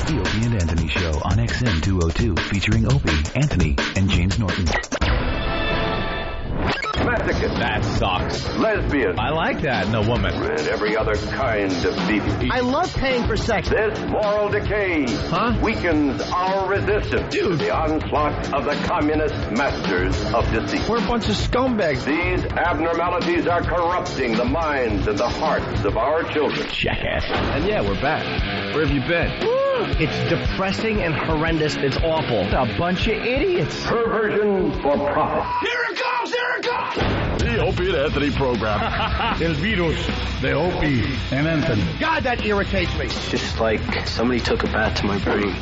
The Opie and Anthony Show on XM 202, featuring Opie, Anthony, and James Norton. Masochist. That sucks. Lesbian. I like that in a woman. And every other kind of deviant. I love paying for sex. This moral decay weakens our resistance to the onslaught of the communist masters of deceit. We're a bunch of scumbags. These abnormalities are corrupting the minds and the hearts of our children. Jackass. And yeah, we're back. Where have you been? It's depressing and horrendous. It's awful. A bunch of idiots. Perversion for profit. Here it comes! Here it comes! The Opie and Anthony program. El virus de Opie and Anthony. God, that irritates me. It's just like somebody took a bat to my brain.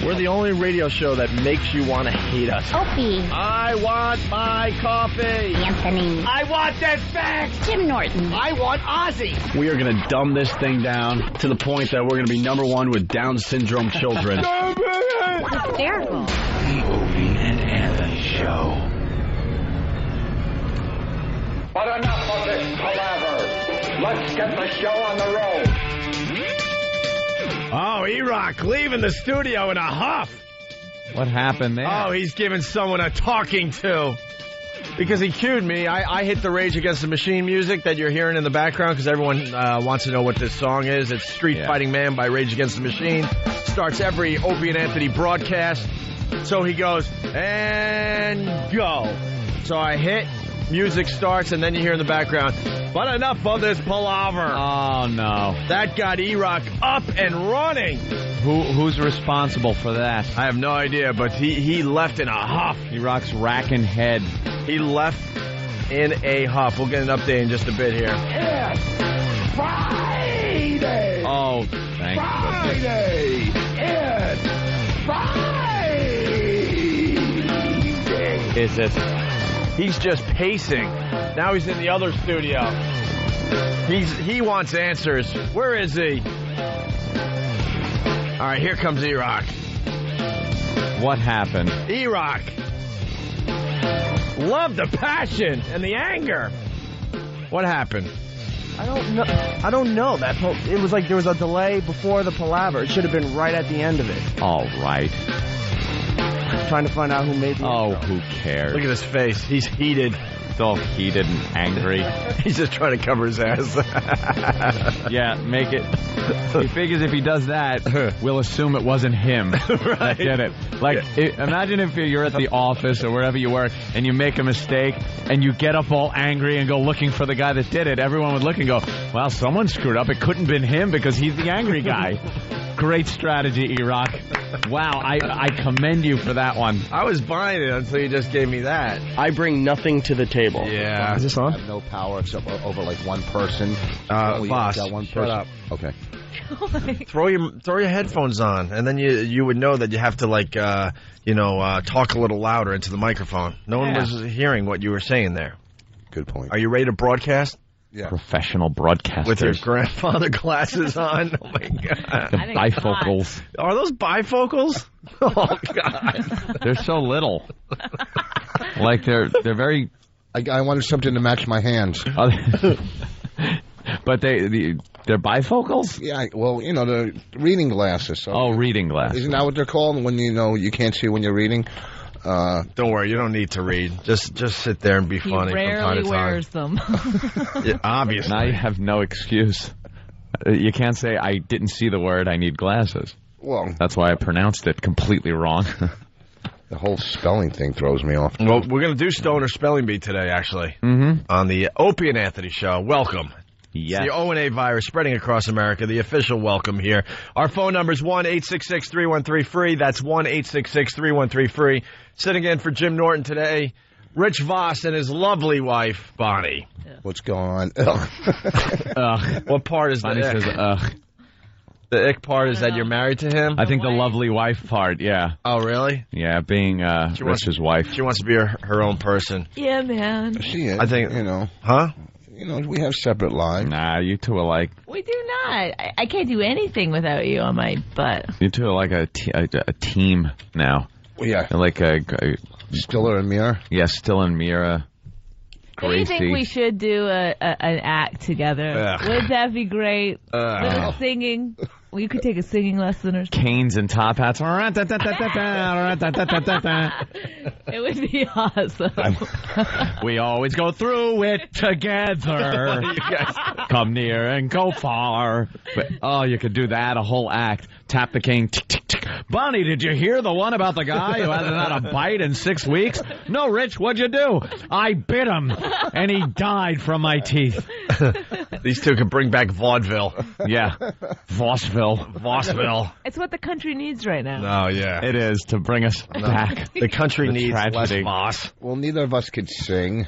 We're the only radio show that makes you want to hate us. Opie. I want my coffee. Anthony. I want that fax. Jim Norton. I want Ozzy. We are going to dumb this thing down to the point that we're going to be #1 with Down syndrome children. Hysterical. The Opie and Anthony Show. But enough of this palaver. Let's get the show on the road. Oh, E-Rock leaving the studio in a huff. What happened there? Oh, he's giving someone a talking to. Because he cued me. I hit the Rage Against the Machine music that you're hearing in the background because everyone wants to know what this song is. It's Street Fighting Man by Rage Against the Machine. Starts every Opie and Anthony broadcast. So he goes, and go. So I hit, music starts, and then you hear in the background, but enough of this palaver. Oh, no. That got E-Rock up and running. Who's responsible for that? I have no idea, but he left in a huff. E-Rock's racking head. He left in a huff. We'll get an update in just a bit here. It's Friday. Oh, thank goodness. Friday. It's Friday. Is it? He's just pacing. Now he's in the other studio. He wants answers. Where is he? All right, here comes E-Rock. What happened? E-Rock. Love the passion and the anger. What happened? I don't know. It was like there was a delay before the palaver. It should have been right at the end of it. All right. Trying to find out who made the intro. Who cares? Look at his face. He's heated. It's all heated and angry. He's just trying to cover his ass. Yeah, make it. He figures if he does that, we'll assume it wasn't him that did it. Like, imagine if you're at the office or wherever you work and you make a mistake and you get up all angry and go looking for the guy that did it. Everyone would look and go, well, someone screwed up. It couldn't have been him because he's the angry guy. Great strategy, E-Rock. Wow, I commend you for that one. I was buying it until you just gave me that. I bring nothing to the table. Yeah. Is this on? I have no power except over like one person. Boss, one shut person. up. Okay. Throw your headphones on, and then you would know that you have to talk a little louder into the microphone. No one was hearing what you were saying there. Good point. Are you ready to broadcast? Yeah. Professional broadcasters. With your grandfather glasses on? Oh, my God. The bifocals. Are those bifocals? Oh, God. They're so little. Like, they're very... I wanted something to match my hands. But they're bifocals? Yeah, well, the reading glasses. So reading glasses. Isn't that what they're called when you can't see when you're reading? Don't worry, you don't need to read. Just sit there and be funny. He rarely wears them. Yeah, obviously. Now you have no excuse. You can't say, I didn't see the word, I need glasses. Well, that's why I pronounced it completely wrong. The whole spelling thing throws me off. Well, we're going to do Stoner Spelling Bee today, actually, on the Opie and Anthony Show. Welcome. Yes. It's the O&A virus spreading across America. The official welcome here. Our phone number is 1-866-313-FREE. That's 1-866-313-FREE. Sitting in for Jim Norton today, Rich Voss and his lovely wife, Bonnie. What's going on? What part is Bonnie the ick? says, ugh. The ick part is that you're married to him? I think the lovely wife part, yeah. Oh, really? Yeah, being Rich's wife. She wants to be her own person. Yeah, man. She is. I think, Huh? We have separate lives. Nah, you two are like... We do not. I can't do anything without you on my butt. You two are like a team now. Yeah. You're like Stiller and Mira? Yeah, Stiller and Mira. Do you think we should do an act together? Wouldn't that be great? Little singing. Well, you could take a singing lesson or something. Canes and top hats. It would be awesome. We always go through it together. Come near and go far. But, you could do that, a whole act. Tap the cane. Tick, tick, tick. Bonnie, did you hear the one about the guy who hasn't had a bite in 6 weeks? No, Rich, what'd you do? I bit him, and he died from my teeth. These two could bring back vaudeville. Yeah. Vossville. It's what the country needs right now. Oh, yeah. It is, to bring us back. The country needs tragedy. less Voss. Well, neither of us could sing,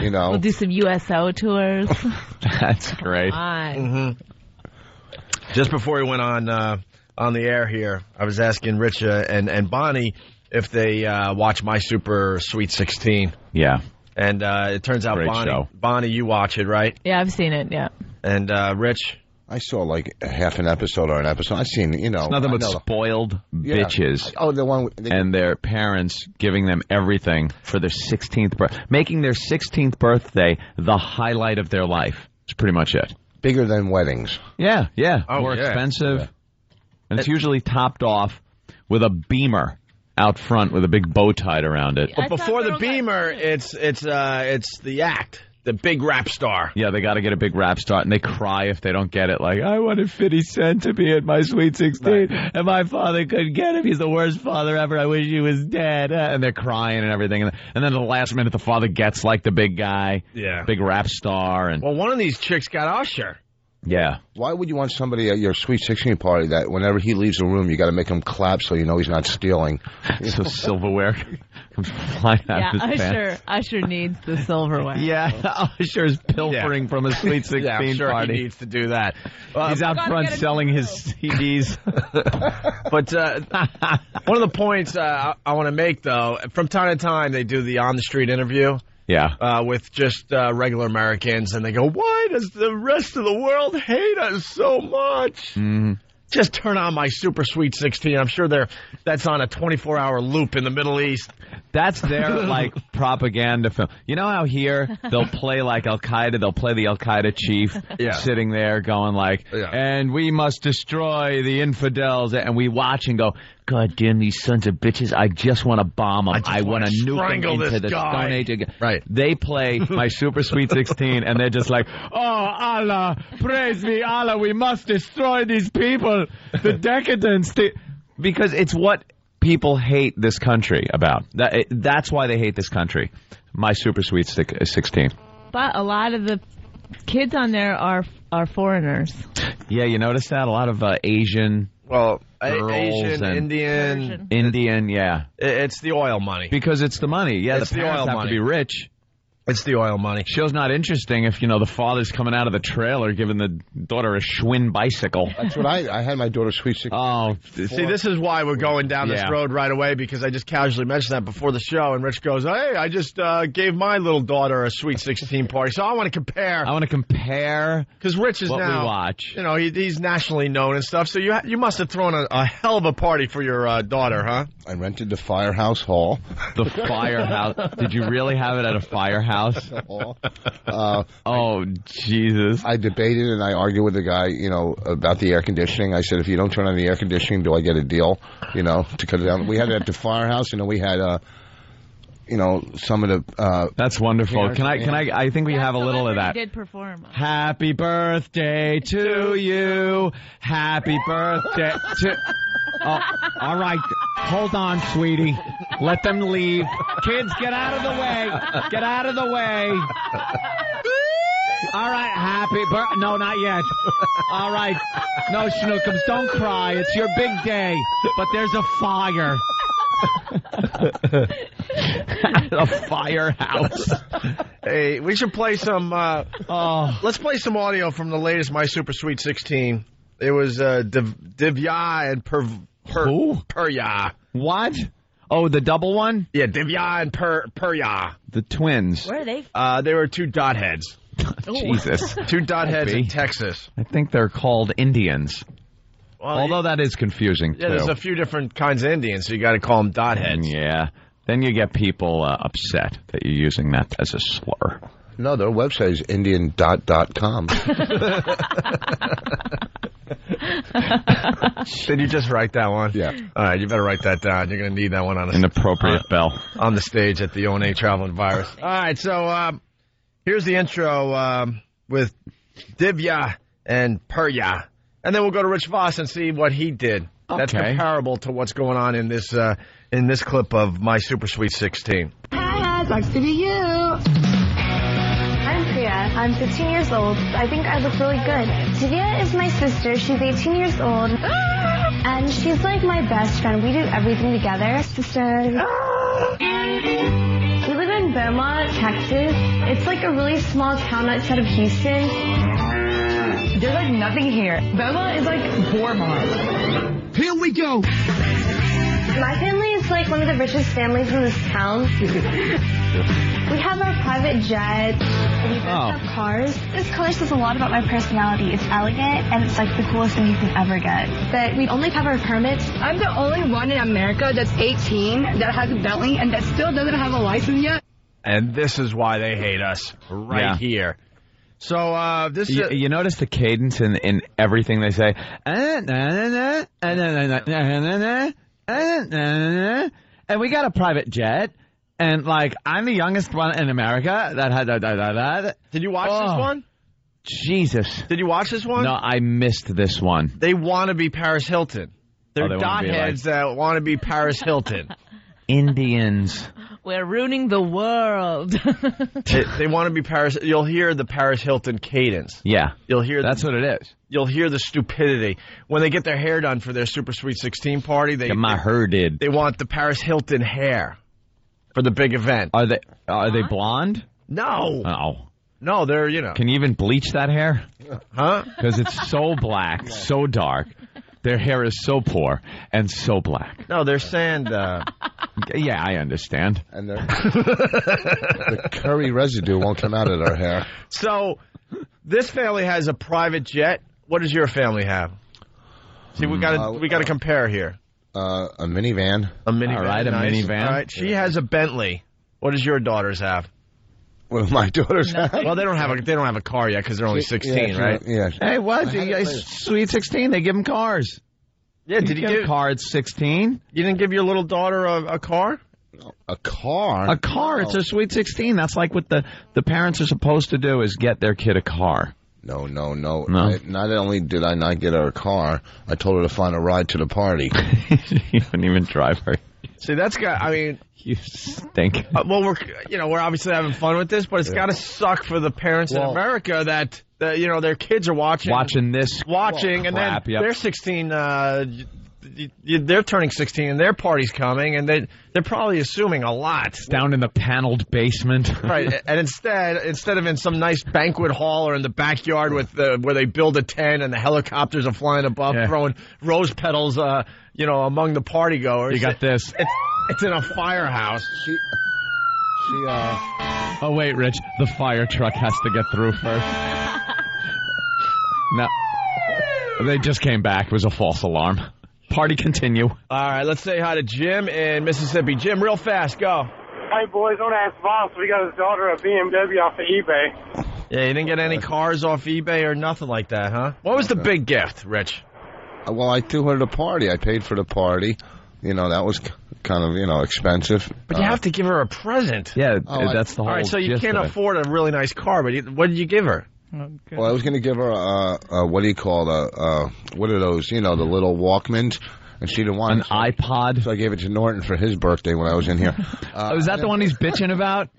you know. We'll do some USO tours. That's great. Fine. Just before we went on the air here, I was asking Rich and Bonnie if they watch My Super Sweet 16. Yeah. And it turns out, Great show. Bonnie, you watch it, right? Yeah, I've seen it, yeah. And Rich? I saw like half an episode or an episode. I've seen, you know. It's nothing but spoiled bitches. Oh, the one. And their parents giving them everything for their 16th birthday. Making their 16th birthday the highlight of their life. That's pretty much it. Bigger than weddings. Yeah. Oh, more expensive. Yeah. And it's usually topped off with a Beamer out front with a big bow tied around it. But before the Beamer, it's the act. The big rap star. Yeah, they got to get a big rap star, and they cry if they don't get it. Like, I wanted 50 Cent to be at my Sweet 16, and my father couldn't get him. He's the worst father ever. I wish he was dead. And they're crying and everything. And then at the last minute, the father gets like the big guy, big rap star. And well, one of these chicks got Usher. Yeah. Why would you want somebody at your Sweet 16 party that whenever he leaves the room, you got to make him clap so you know he's not stealing? So silverware comes flying out of his pants. Usher needs the silverware. Yeah, Usher's pilfering from a Sweet 16 I'm sure party. He needs to do that. He's out front selling his CDs. But one of the points I want to make, though, from time to time they do the on-the-street interview. Yeah. With just regular Americans, and they go, why does the rest of the world hate us so much? Mm-hmm. Just turn on My Super Sweet 16. I'm sure that's on a 24-hour loop in the Middle East. That's their, like, propaganda film. You know how here they'll play, like, Al-Qaeda, they'll play the Al-Qaeda chief sitting there going, like, and we must destroy the infidels, and we watch and go, God damn these sons of bitches, I just want to bomb them. I want to nuke them into the Stone Age again. Right. They play My Super Sweet 16, and they're just like, oh, Allah, praise me, Allah, we must destroy these people. The decadence. Because it's what people hate this country about. That's why they hate this country. My Super Sweet 16. But a lot of the kids on there are foreigners. Yeah, you notice that? A lot of Asian... Well, girls Asian, and Indian, yeah. It's the oil money. Because it's the money. Yeah, it's the parents oil have money. to be rich. It's the oil money. Show's not interesting if, the father's coming out of the trailer giving the daughter a Schwinn bicycle. That's what I had my daughter Sweet 16. Oh, see, this is why we're going down this road right away, because I just casually mentioned that before the show, and Rich goes, hey, I just gave my little daughter a Sweet 16 party, so I want to compare. Because Rich is what now, we watch. He's nationally known and stuff, so you must have thrown a hell of a party for your daughter, huh? I rented the Firehouse Hall. The Firehouse. Did you really have it at a firehouse? Oh, Jesus. I debated and I argued with the guy, about the air conditioning. I said, if you don't turn on the air conditioning, do I get a deal, to cut it down? We had it at the Firehouse, we had, some of the... That's wonderful. I think we have a little of that. Did perform. Happy birthday to you. Happy birthday to... Oh, all right. Hold on, sweetie. Let them leave. Kids, get out of the way. Get out of the way. All right, happy birthday. No, not yet. All right. No, Schnookums, don't cry. It's your big day. But there's a fire. A firehouse. Hey, we should play some... let's play some audio from the latest My Super Sweet 16. It was Divya and Purya. What? Oh, the double one? Yeah, Divya and Purya. The twins. Where are they? They were two dot heads. Jesus. Two dot heads in Texas. I think they're called Indians. Well, although that is confusing, yeah, too. There's a few different kinds of Indians, so you got to call them dot heads. Yeah. Then you get people upset that you're using that as a slur. No, their website is indian.com. Did you just write that one? Yeah. All right, you better write that down. You're going to need that one on An appropriate bell. on the stage at the O&A Traveling Virus. All right, so here's the intro with Divya and Purya. And then we'll go to Rich Voss and see what he did. That's comparable to what's going on in this clip of My Super Sweet 16. Hi, nice to meet you. I'm Priya. I'm 15 years old. I think I look really good. Divya is my sister. She's 18 years old. And she's like my best friend. We do everything together. Sister. We live in Beaumont, Texas. It's like a really small town outside of Houston. There's like nothing here. Beaumont is like Beaumont. Here we go. My family is like one of the richest families in this town. We have our private jet. We both have cars. This color says a lot about my personality. It's elegant, and it's like the coolest thing you can ever get. But we only have our permits. I'm the only one in America that's 18, that has a belly, and that still doesn't have a license yet. And this is why they hate us here. So this is... You notice the cadence in everything they say? And we got a private jet. And, like, I'm the youngest one in America that had that. Did you watch this one? Jesus. Did you watch this one? No, I missed this one. They want to be Paris Hilton. They're they dot heads that want to be Paris Hilton. Indians. We're ruining the world. They want to be Paris. You'll hear the Paris Hilton cadence. Yeah. You'll hear that's what it is. You'll hear the stupidity. When they get their hair done for their Super Sweet 16 party, they want the Paris Hilton hair for the big event. Are they blonde? No. Oh. No, they're, you know. Can you even bleach that hair? Huh? Because it's so black, so dark. Their hair is so poor and so black. No, they're sand. Yeah, I understand. And the curry residue won't come out of their hair. So, this family has a private jet. What does your family have? See, we got to compare here. A minivan. A minivan. All right, nice. A minivan. All right, she has a Bentley. What does your daughters have? What do my daughters have? Well, they don't have a car yet because they're only 16, right? Yeah. Hey, what? Sweet 16, they give them cars. Yeah, did you give a car at 16? You didn't give your little daughter a car? A car? A car. It's a Sweet 16. That's like what the parents are supposed to do is get their kid a car. No. Not only did I not get her a car, I told her to find a ride to the party. You couldn't even drive her. See, that's got. I mean, you stink. Well, we're obviously having fun with this, but it's got to suck for the parents in America that their kids are watching and then they're 16. They're turning 16 and their party's coming, and they're probably assuming a lot. It's down in the paneled basement, right? And instead of in some nice banquet hall or in the backyard with where they build a tent and the helicopters are flying above, throwing rose petals, among the party goers. You got this. It's in a firehouse. Oh wait, Rich, the fire truck has to get through first. No, they just came back. It was a false alarm. Party continue. All right, let's say hi to Jim in Mississippi. Jim, real fast, go. Hey, boys, don't ask Voss. We got his daughter a BMW off of eBay. Yeah, you didn't get any cars off eBay or nothing like that, huh? What was the big gift, Rich? Well, I threw her the party. I paid for the party. That was kind of, expensive. But you have to give her a present. Yeah, that's the whole. All right, so you can't afford a really nice car, but what did you give her? Okay. Well, I was going to give her what do you call what are those? The little Walkmans, and she didn't want an iPod. So I gave it to Norton for his birthday when I was in here. Is that the one he's bitching about?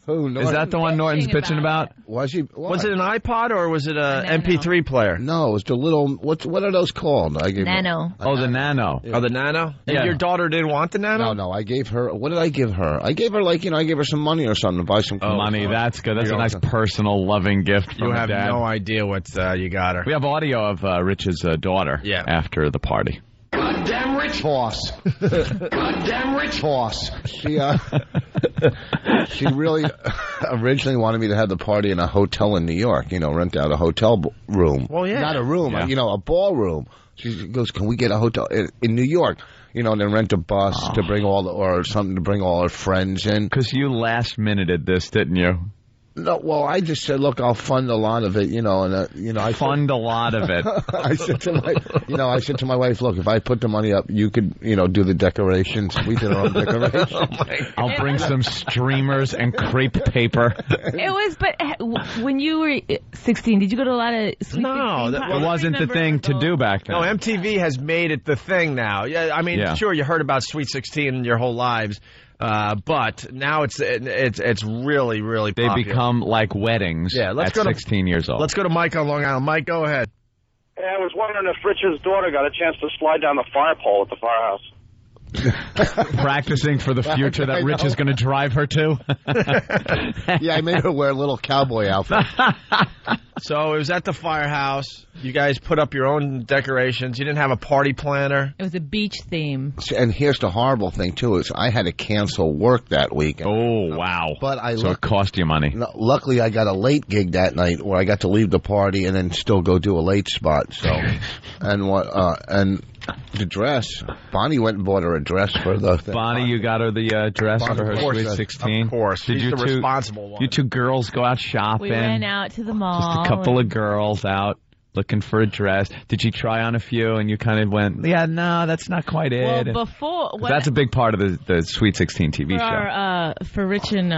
Who? Norton? Is that the one Norton's bitching about? Was he? Was it an iPod or was it an MP3 player? No, it was the little. What are those called? I gave Nano. The Nano. Yeah. Oh, the Nano. And your daughter didn't want the Nano? No. I gave her. What did I give her? I gave her I gave her some money or something to buy some. Money. That's good. That's a nice personal, loving gift from you have dad. No idea what you got her. We have audio of Rich's daughter. Yeah. After the party. Goddamn Rich Voss. Goddamn Rich Voss. She really originally wanted me to have the party in a hotel in New York. Rent out a hotel room. Well, yeah. Not a room. Yeah. A ballroom. She goes, "Can we get a hotel in New York?" And then rent a bus to bring or something to bring all our friends in. Because you last minuted this, didn't you? No, well, I just said, look, I'll fund a lot of it, and I fund a lot of it. I said to my wife, look, if I put the money up, you could, do the decorations. We did our own decorations. I'll bring some streamers and crepe paper. But when you were 16, did you go to a lot of Sweet 16? It wasn't the thing to do back then. No, MTV has made it the thing now. Yeah, I mean, sure, you heard about Sweet 16 your whole lives. But now it's really, really popular. They become like weddings at 16 years old. Let's go to Mike on Long Island. Mike, go ahead. Hey, I was wondering if Rich's daughter got a chance to slide down the fire pole at the firehouse. Practicing for the future that Rich is going to drive her to. Yeah, I made her wear a little cowboy outfit. So it was at the firehouse. You guys put up your own decorations. You didn't have a party planner. It was a beach theme. And here's the horrible thing, too, is I had to cancel work that weekend. Oh, wow. But so it cost you money. Luckily, I got a late gig that night where I got to leave the party and then still go do a late spot. So, and the dress, Bonnie went and bought her a dress for the thing. Bonnie, you got her the dress for her Sweet 16? Of course. Did She's the responsible one. You two girls go out shopping? We went out to the mall. Just a couple of girls out looking for a dress. Did you try on a few and you kind of went, yeah, no, that's not quite it? Well, before... That's a big part of the Sweet 16 TV show. For Rich and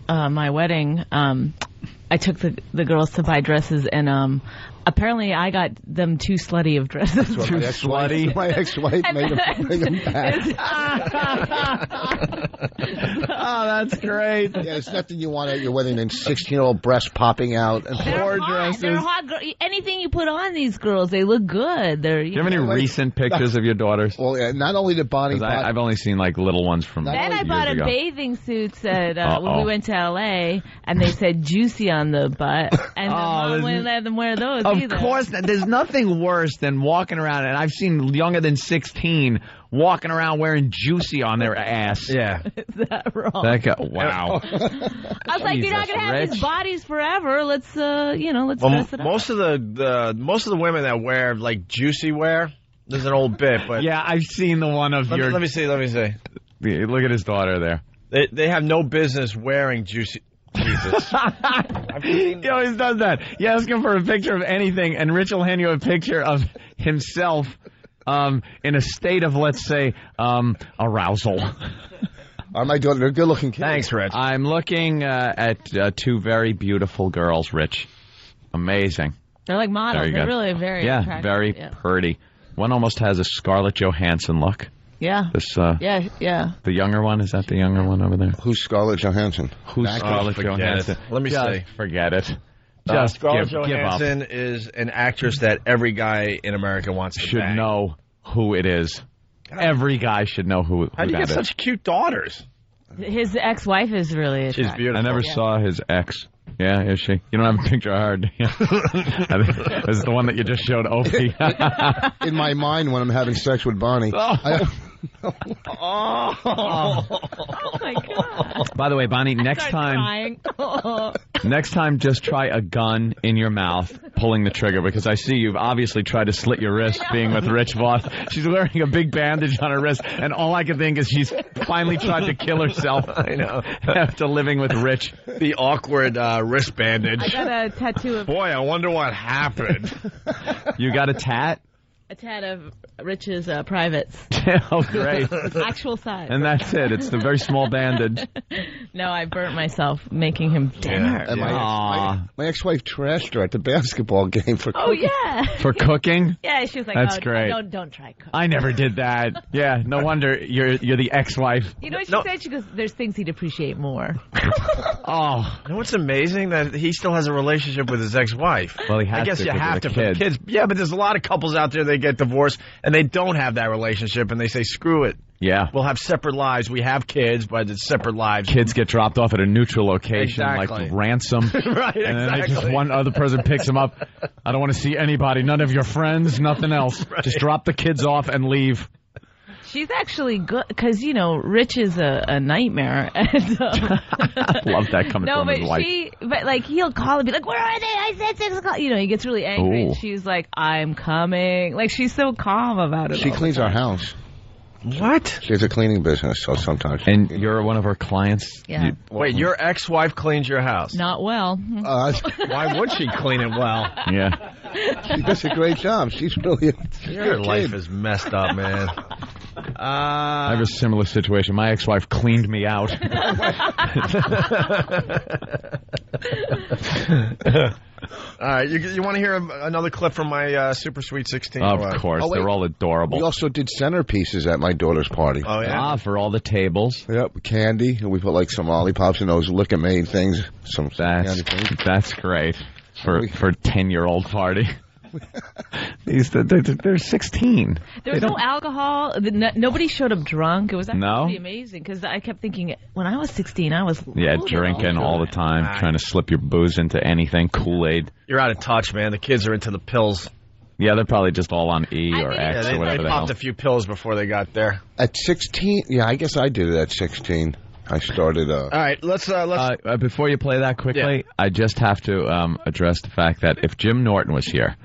my wedding, I took the girls to buy dresses, and apparently I got them too slutty of dresses. Too slutty? My ex-wife made them bring them back. Oh, that's great. Yeah, there's nothing you want at your wedding than 16-year-old breasts popping out and floor dresses. They're hot. Anything you put on these girls, they look good. Do you have any recent pictures of your daughters? Well, yeah, not only did Bonnie... I've only seen like little ones from Then I bought a bathing suit when we went to L.A., and they said juicy on the butt, and the mom wouldn't let them wear those either. Of course, there's nothing worse than walking around, and I've seen younger than 16 walking around wearing juicy on their ass. Yeah. Is that wrong? Wow. I was like, you're not going to have these bodies forever. Let's, let's dress it up. Most of the women that wear, like, juicy wear, there's an old bit, but... Yeah, I've seen the one of your... Let me see. Look at his daughter there. They have no business wearing juicy... Jesus. He always does that. You ask him for a picture of anything, and Rich will hand you a picture of himself in a state of, let's say, arousal. My daughter, they're good-looking kids. Thanks, Rich. I'm looking at two very beautiful girls, Rich. Amazing. They're like models. They're really very attractive. Very pretty. One almost has a Scarlett Johansson look. Yeah. The younger one? Is that the younger one over there? Who's Scarlett Johansson? Who's Scarlett Johansson? Let me say. Forget it. Scarlett Johansson is an actress that every guy in America wants to bang. Know who it is. Every guy should know who How do you get such cute daughters? His ex-wife is really attractive. She's beautiful. I never saw his ex. Yeah, is she? You don't have a picture of her, do you? This is the one that you just showed Opie. In my mind when I'm having sex with Bonnie. Oh my God. By the way, Bonnie, next time, just try a gun in your mouth, pulling the trigger, because I see you've obviously tried to slit your wrist being with Rich Voss. She's wearing a big bandage on her wrist, and all I can think is she's finally tried to kill herself. I know. After living with Rich. The awkward wrist bandage. I got a tattoo of... Boy, I wonder what happened. You got a tat? A tat of Rich's privates. Oh, great. It's actual size. And that's it. It's the very small bandage. No, I burnt myself making him dinner. And my ex-wife trashed her at the basketball game for cooking. Oh, yeah. For cooking? Yeah, she was like, that's great. Don't try cooking. I never did that. Yeah, no wonder you're the ex-wife. You know what she said? She goes, there's things he'd appreciate more. Oh. You know what's amazing? That he still has a relationship with his ex-wife. Well, he has I guess to you have to for the kids. Yeah, but there's a lot of couples out there, they get divorced, and they don't have that relationship, and they say, screw it. Yeah. We'll have separate lives. We have kids, but it's separate lives. Kids get dropped off at a neutral location, like ransom. Right, and then just one other person picks them up. I don't want to see anybody. None of your friends, nothing else. Right. Just drop the kids off and leave. She's actually good, because, Rich is a nightmare. And, I love that coming from his wife. But he'll call and be like, where are they? I said 6 o'clock. He gets really angry. And she's like, I'm coming. Like, she's so calm about it. She cleans our house. What? She has a cleaning business, so sometimes. And you're one of her clients? Yeah. Wait, your ex-wife cleans your house? Not well. Why would she clean it well? Yeah. She does a great job. She's really... Your life is messed up, man. I have a similar situation. My ex-wife cleaned me out. All right, you want to hear another clip from my Super Sweet 16? Of course, they're all adorable. We also did centerpieces at my daughter's party. Oh, yeah? For all the tables. Yep, candy. And we put like some lollipops in those look-at-made things. Some candy things. That's great for a 10-year-old party. They're 16. There was no alcohol. Nobody showed up drunk. It was actually No? pretty amazing because I kept thinking when I was 16, I was drinking all the time, trying to slip your booze into anything. Kool-Aid. You're out of touch, man. The kids are into the pills. Yeah, they're probably just all on E or X or whatever. They popped a few pills before they got there. At 16? Yeah, I guess I did it at 16. I started... All right, let's before you play that quickly, I just have to address the fact that if Jim Norton was here,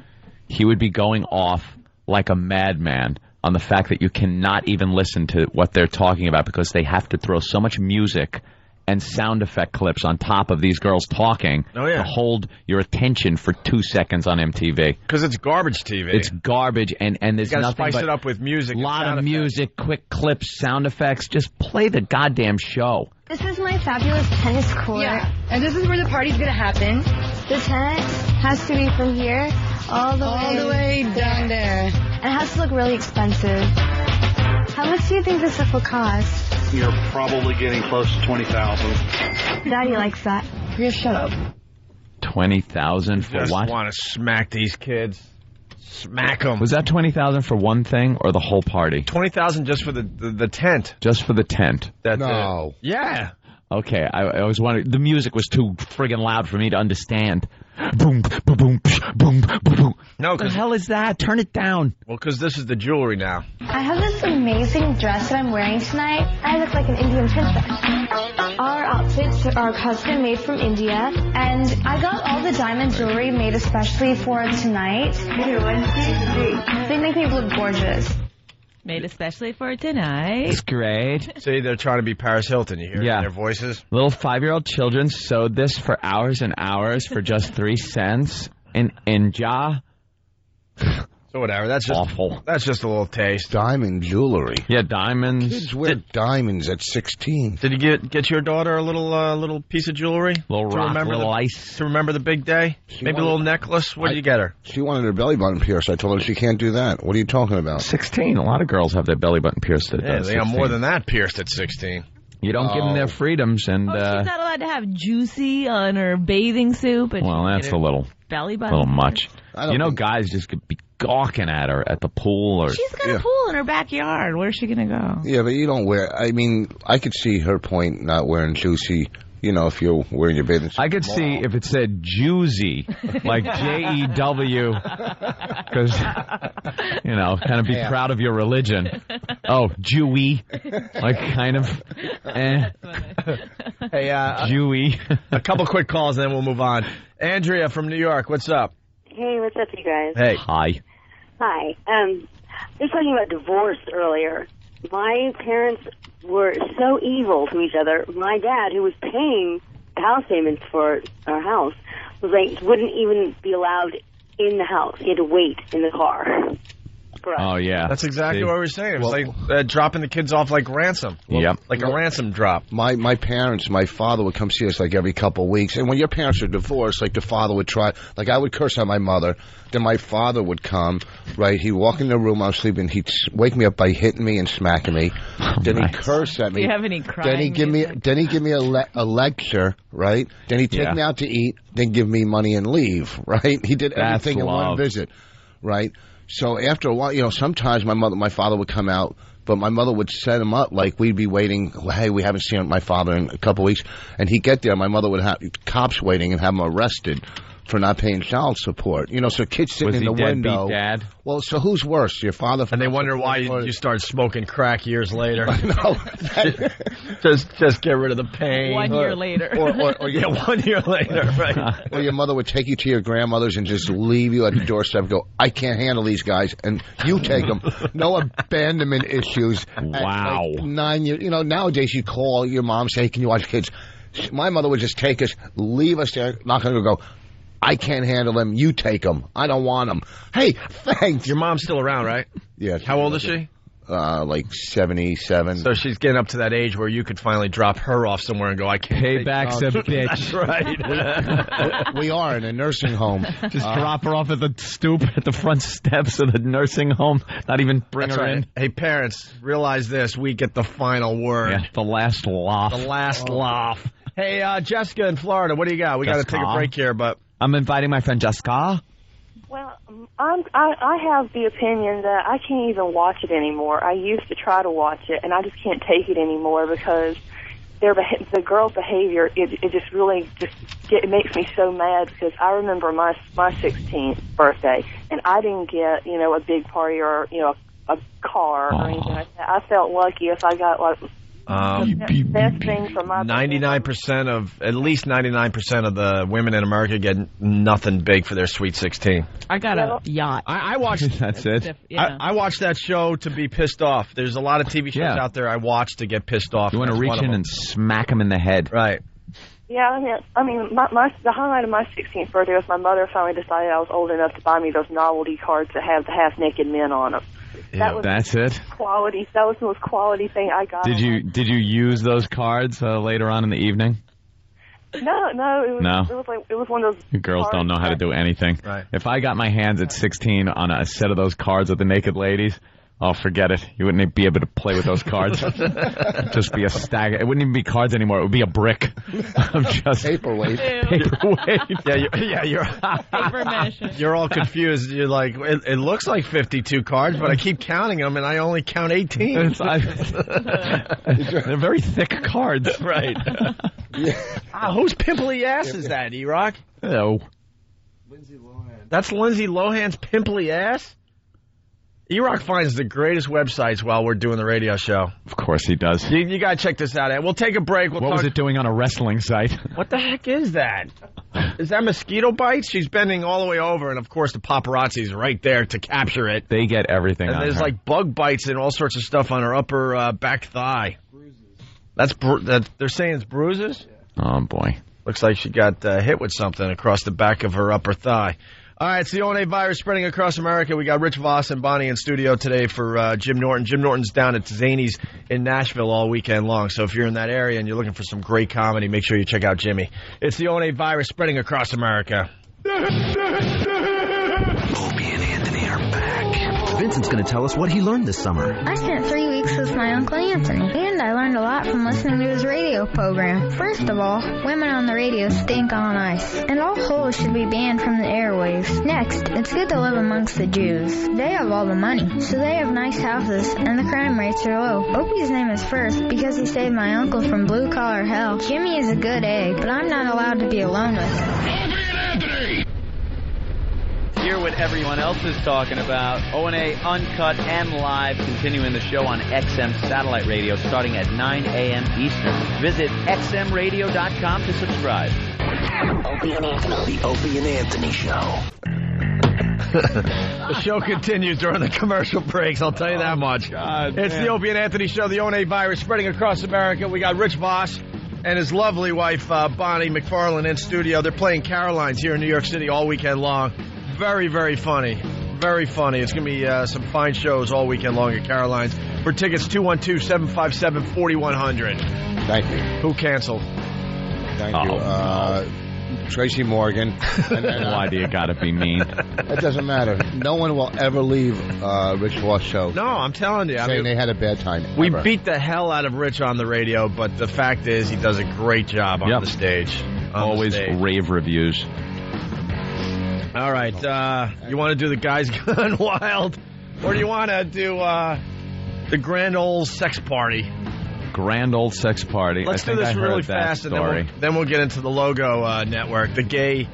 he would be going off like a madman on the fact that you cannot even listen to what they're talking about because they have to throw so much music and sound effect clips on top of these girls talking to hold your attention for 2 seconds on MTV. Because it's garbage TV. It's garbage, and there's you nothing spice but it up with music. A lot of music, quick clips, sound effects. Just play the goddamn show. This is my fabulous tennis court. Yeah, and this is where the party's gonna happen. The tent has to be from here all the way down there. And it has to look really expensive. How much do you think this stuff will cost? You're probably getting close to $20,000. Daddy likes that. Just shut up. 20,000 for Just what? want to smack these kids. Smack them. Was that 20,000 for one thing or the whole party? 20,000 just for the tent. Just for the tent. No. Yeah. Okay, I was wondering. The music was too friggin' loud for me to understand. Boom, boom, boom, boom, boom, boom. No, what the hell is that? Turn it down. Well, because this is the jewelry now. I have this amazing dress that I'm wearing tonight. I look like an Indian princess. Our outfits are custom made from India, and I got all the diamond jewelry made especially for tonight. They make me look gorgeous. Made especially for tonight. It's great. See, they're trying to be Paris Hilton. You hear their voices? Little 5-year-old children sewed this for hours and hours for just 3 cents in Ja. So whatever. That's just awful. That's just a little taste. Diamond jewelry. Yeah, diamonds. Kids wear diamonds at 16. Did you get your daughter a little piece of jewelry? Little rock, little ice. To remember the big day? Maybe a little necklace? What did you get her? She wanted her belly button pierced. I told her she can't do that. What are you talking about? 16. A lot of girls have their belly button pierced at Yeah, they got 16. more than that pierced at 16. You don't give them their freedoms, and she's not allowed to have juicy on her bathing suit. But well, that's a little belly button. A little much. You know, guys just could be gawking at her at the pool, or she's got a pool in her backyard. Where's she gonna go? Yeah, but you don't wear. I mean, I could see her point not wearing juicy. You know, if you're wearing your bathing suit. I could see if it said Jersey, like Jew, because, you know, kind of be proud of your religion. Oh, Jewy, like kind of, Hey, Jewy. A couple quick calls and then we'll move on. Andrea from New York, what's up? Hey, what's up, you guys? Hey. Hi. Hi. We were talking about divorce earlier. My parents were so evil to each other. My dad, who was paying house payments for our house, was like, wouldn't even be allowed in the house. He had to wait in the car. Oh, yeah. That's exactly what we were saying. It was like dropping the kids off like ransom. Yep. Like a ransom drop. My parents, my father would come see us like every couple of weeks. And when your parents are divorced, like the father would try, like I would curse at my mother. Then my father would come, right? He'd walk in the room I was sleeping. He'd wake me up by hitting me and smacking me. Then he'd curse at me. Do you have any crying? Then he'd give me a lecture, right? Then he'd take me out to eat, then give me money and leave, right? He did everything in one visit, right? So after a while, you know, sometimes my father would come out, but my mother would set him up. Like we'd be waiting. Hey, we haven't seen my father in a couple of weeks, and he'd get there. My mother would have cops waiting and have him arrested, for not paying child support. You know, so kids sitting in the window. Dad? Well, so who's worse, your father? And they wonder why you start smoking crack years later. No, just get rid of the pain. 1 year later. Or 1 year later, right? Or your mother would take you to your grandmother's and just leave you at the doorstep and go, I can't handle these guys, and you take them. No abandonment issues. Wow. At 9 years. You know, nowadays you call your mom, say, can you watch kids? My mother would just take us, leave us there, not going to go, I can't handle them, you take them. I don't want them. Hey, thanks. Your mom's still around, right? Yeah. How old is she? Like 77. So she's getting up to that age where you could finally drop her off somewhere and go, I can't. Payback's a bitch. That's right. We are in a nursing home. Just drop her off at the stoop at the front steps of the nursing home. Not even bring her in. Hey, parents, realize this. We get the final word. Yeah, the last laugh. The last laugh. Hey, Jessica in Florida, what do you got? We got to take a break here, but I'm inviting my friend Jessica. Well, I have the opinion that I can't even watch it anymore. I used to try to watch it, and I just can't take it anymore because the girl's behavior, it just really it makes me so mad because I remember my 16th birthday, and I didn't get, a big party or, a car or anything like that. I felt lucky if I got, the best thing for my 99% at least 99% of the women in America get nothing big for their sweet 16. I got a yacht. I watched. That's it. Yeah. I watched that show to be pissed off. There's a lot of TV shows out there I watch to get pissed off. You want to reach in and smack them in the head. Right. Yeah, I mean, the highlight of my 16th birthday was my mother finally decided I was old enough to buy me those novelty cards that have the half-naked men on them. Yeah, that's it. Quality. That was the most quality thing I got. Did you use those cards later on in the evening? No. It was one of those. You girls don't know how to do anything. Right. If I got my hands at 16 on a set of those cards with the naked ladies, oh, forget it. You wouldn't be able to play with those cards. Just be a stagger. It wouldn't even be cards anymore. It would be a brick. I'm just paperweight. You're Paper mache. You're all confused. You're like, it looks like 52 cards, but I keep counting them, and I only count 18. They're very thick cards. Right. Whose pimply ass is that, E-Rock? No. Lindsay Lohan. That's Lindsay Lohan's pimply ass? E-Rock finds the greatest websites while we're doing the radio show. Of course he does. You got to check this out. We'll take a break. What was it doing on a wrestling site? What the heck is that? Is that mosquito bites? She's bending all the way over, and of course the paparazzi's right there to capture it. They get everything and on there's her. like bug bites and all sorts of stuff on her upper back thigh. Bruises. They're saying it's bruises? Oh, boy. Looks like she got hit with something across the back of her upper thigh. All right, it's the ONA virus spreading across America. We got Rich Voss and Bonnie in studio today for Jim Norton. Jim Norton's down at Zany's in Nashville all weekend long. So if you're in that area and you're looking for some great comedy, make sure you check out Jimmy. It's the ONA virus spreading across America. Opie and Anthony are back. Vincent's going to tell us what he learned this summer. I spent 3 weeks with my Uncle Anthony, and I learned a lot from listening to his radio program. First of all, women on the radio stink on ice, and all holes should be banned from the airwaves. Next, it's good to live amongst the Jews. They have all the money, so they have nice houses, and the crime rates are low. Opie's name is first because he saved my uncle from blue-collar hell. Jimmy is a good egg, but I'm not allowed to be alone with him. Hear what everyone else is talking about. ONA Uncut and Live, continuing the show on XM Satellite Radio starting at 9 a.m. Eastern. Visit xmradio.com to subscribe. Opie and Anthony. The Opie and Anthony Show. The show continues during the commercial breaks, I'll tell you that much. It's the Opie and Anthony Show, the ONA virus spreading across America. We got Rich Voss and his lovely wife, Bonnie McFarlane, in studio. They're playing Caroline's here in New York City all weekend long. Very, very funny. Very funny. It's going to be some fine shows all weekend long at Caroline's. For tickets, 212-757-4100. Thank you. Who canceled? Thank you. Tracy Morgan. And then, why do you got to be mean? It doesn't matter. No one will ever leave Rich Voss' show. No, I'm telling you. Saying they had a bad time. We beat the hell out of Rich on the radio, but the fact is he does a great job on the stage. Always rave reviews. All right, you want to do the Guys Gone Wild, or do you want to do the grand old sex party? Grand old sex party. Let's do this really fast, and then we'll get into the Logo Network, the gay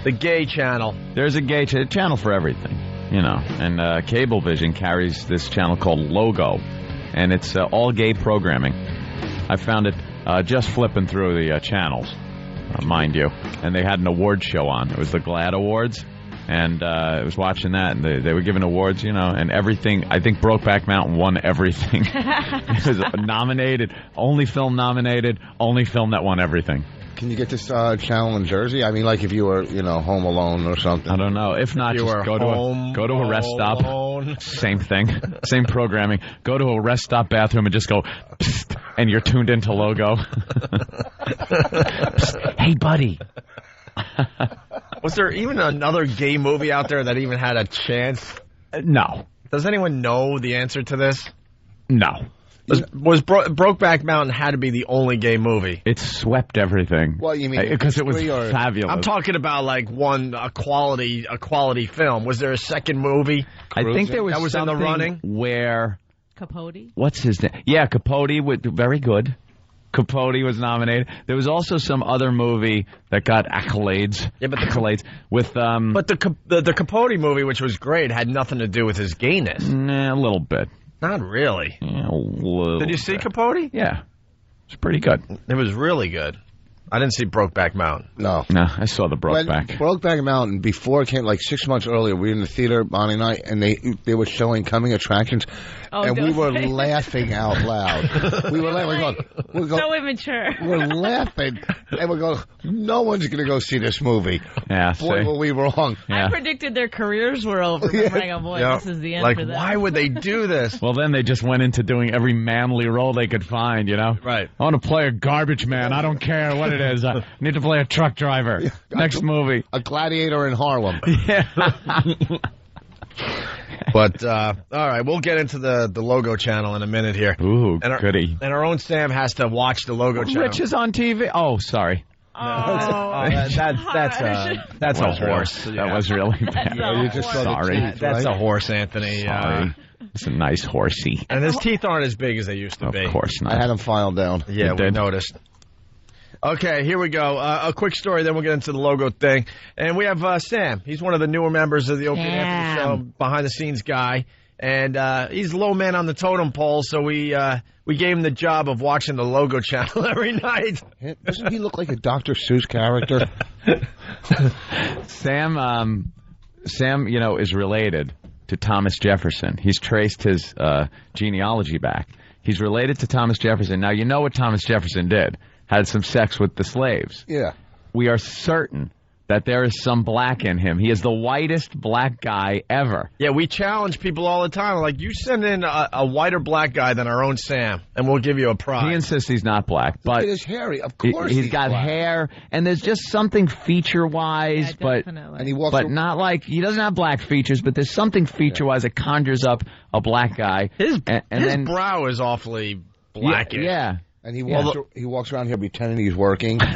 The gay channel. There's a gay channel for everything, you know. And Cablevision carries this channel called Logo, and it's all gay programming. I found it just flipping through the channels, mind you. And they had an award show on. It was the GLAAD Awards. And I was watching that, and they were giving awards, you know, and everything. I think Brokeback Mountain won everything. It was nominated, only film nominated, only film that won everything. Can you get this channel in Jersey? I mean, like if you were, you know, home alone or something. I don't know. If not, just go to a rest stop. Same thing, same programming. Go to a rest stop bathroom and just go, psst, and you're tuned into Logo. Psst, hey, buddy. Was there even another gay movie out there that even had a chance? No. Does anyone know the answer to this? No. Brokeback Mountain had to be the only gay movie? It swept everything. Well, you mean because it was fabulous. I'm talking about like a quality film. Was there a second movie? I think there was that was something in the running where Capote. What's his name? Yeah, Capote. Very good. Capote was nominated. There was also some other movie that got accolades. Yeah, but accolades with But the Capote movie, which was great, had nothing to do with his gayness. Nah, a little bit. Not really. Yeah, a little. Did you see Capote? Yeah, it's pretty good. It was really good. I didn't see Brokeback Mountain. No, I saw the Brokeback. Brokeback Mountain, before it came, like 6 months earlier, we were in the theater, Bonnie and I, and they were showing coming attractions, and we were laughing out loud. We were laughing. We're going, so immature. We're laughing, and we're going, no one's going to go see this movie. Yeah, boy, were we wrong. Yeah. I predicted their careers were over. Remembering, boy, this is the end for them. Why would they do this? Well, then they just went into doing every manly role they could find, you know? Right. I want to play a garbage man. I don't care what it is. I need to play a truck driver. Next movie. A gladiator in Harlem. Yeah. But, all right, we'll get into the Logo channel in a minute here. Ooh, and goody. And our own Sam has to watch the Logo channel. Rich is on TV. Oh, sorry. That's a horse. That was really bad. You just saw sorry. the teeth, That's right? a horse, Anthony. Sorry. It's a nice horsey. And his teeth aren't as big as they used to be. Of course not. I had them filed down. Yeah, we noticed. Okay, here we go. A quick story, then we'll get into the Logo thing. And we have Sam. He's one of the newer members of the Opie and Anthony Show, behind-the-scenes guy. And he's low man on the totem pole, so we gave him the job of watching the Logo channel every night. Doesn't he look like a Dr. Seuss character? Sam, you know, is related to Thomas Jefferson. He's traced his genealogy back. He's related to Thomas Jefferson. Now, you know what Thomas Jefferson did. Had some sex with the slaves. Yeah. We are certain that there is some black in him. He is the whitest black guy ever. Yeah, we challenge people all the time. Like, you send in a whiter black guy than our own Sam, and we'll give you a prize. He insists he's not black. But look at his hairy. Of course he's got black. hair, and there's just something feature-wise, but and he walks not like, he doesn't have black features, but there's something feature-wise that conjures up a black guy. His brow is awfully blackish. Yeah. And he walks around here pretending he's working. But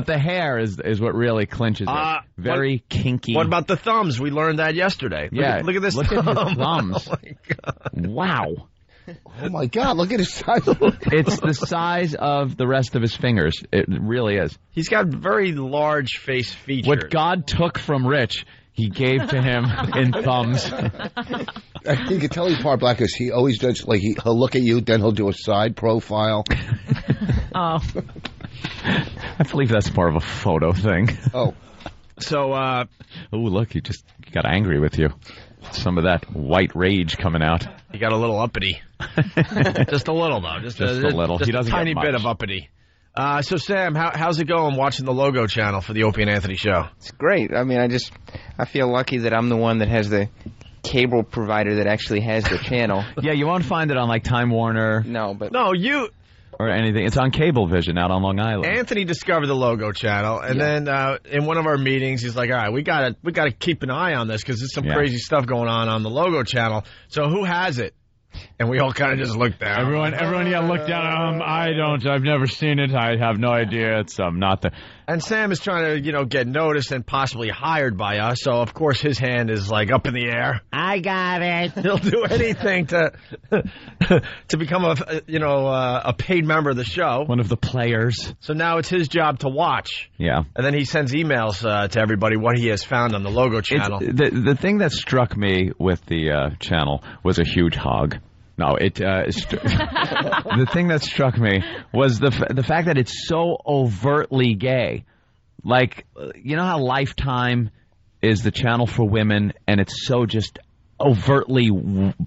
the hair is what really clinches it. Very kinky. What about the thumbs? We learned that yesterday. Look at this Look thumb. at his thumbs. Oh, my God. Wow. Oh, my God. Look at his size. It's the size of the rest of his fingers. It really is. He's got very large face features. What God took from Rich, he gave to him in thumbs. I think you can tell he's part black because he always does, like, he'll look at you, then he'll do a side profile. Oh. I believe that's more of a photo thing. Oh. So, oh, look, he got angry with you. Some of that white rage coming out. He got a little uppity. Just a little, though. Just a little. Just he doesn't a tiny get bit much. of uppity. So, Sam, how's it going watching the Logo channel for the Opie and Anthony Show? It's great. I mean, I feel lucky that I'm the one that has the cable provider that actually has the channel. Yeah, you won't find it on, like, Time Warner. No, you... Or anything. It's on Cablevision out on Long Island. Anthony discovered the Logo channel, and then in one of our meetings, he's like, all right, we gotta keep an eye on this because there's some crazy stuff going on the Logo channel. So who has it? And we all kind of just looked down. Everyone looked down. I've never seen it. I have no idea. It's not the. And Sam is trying to, get noticed and possibly hired by us. So, of course, his hand is, up in the air. I got it. He'll do anything to become a paid member of the show. One of the players. So now it's his job to watch. Yeah. And then he sends emails to everybody what he has found on the logo channel. The thing that struck me with the channel was a huge hog. No, the thing that struck me was the fact that it's so overtly gay. Like, you know how Lifetime is the channel for women, and it's so just overtly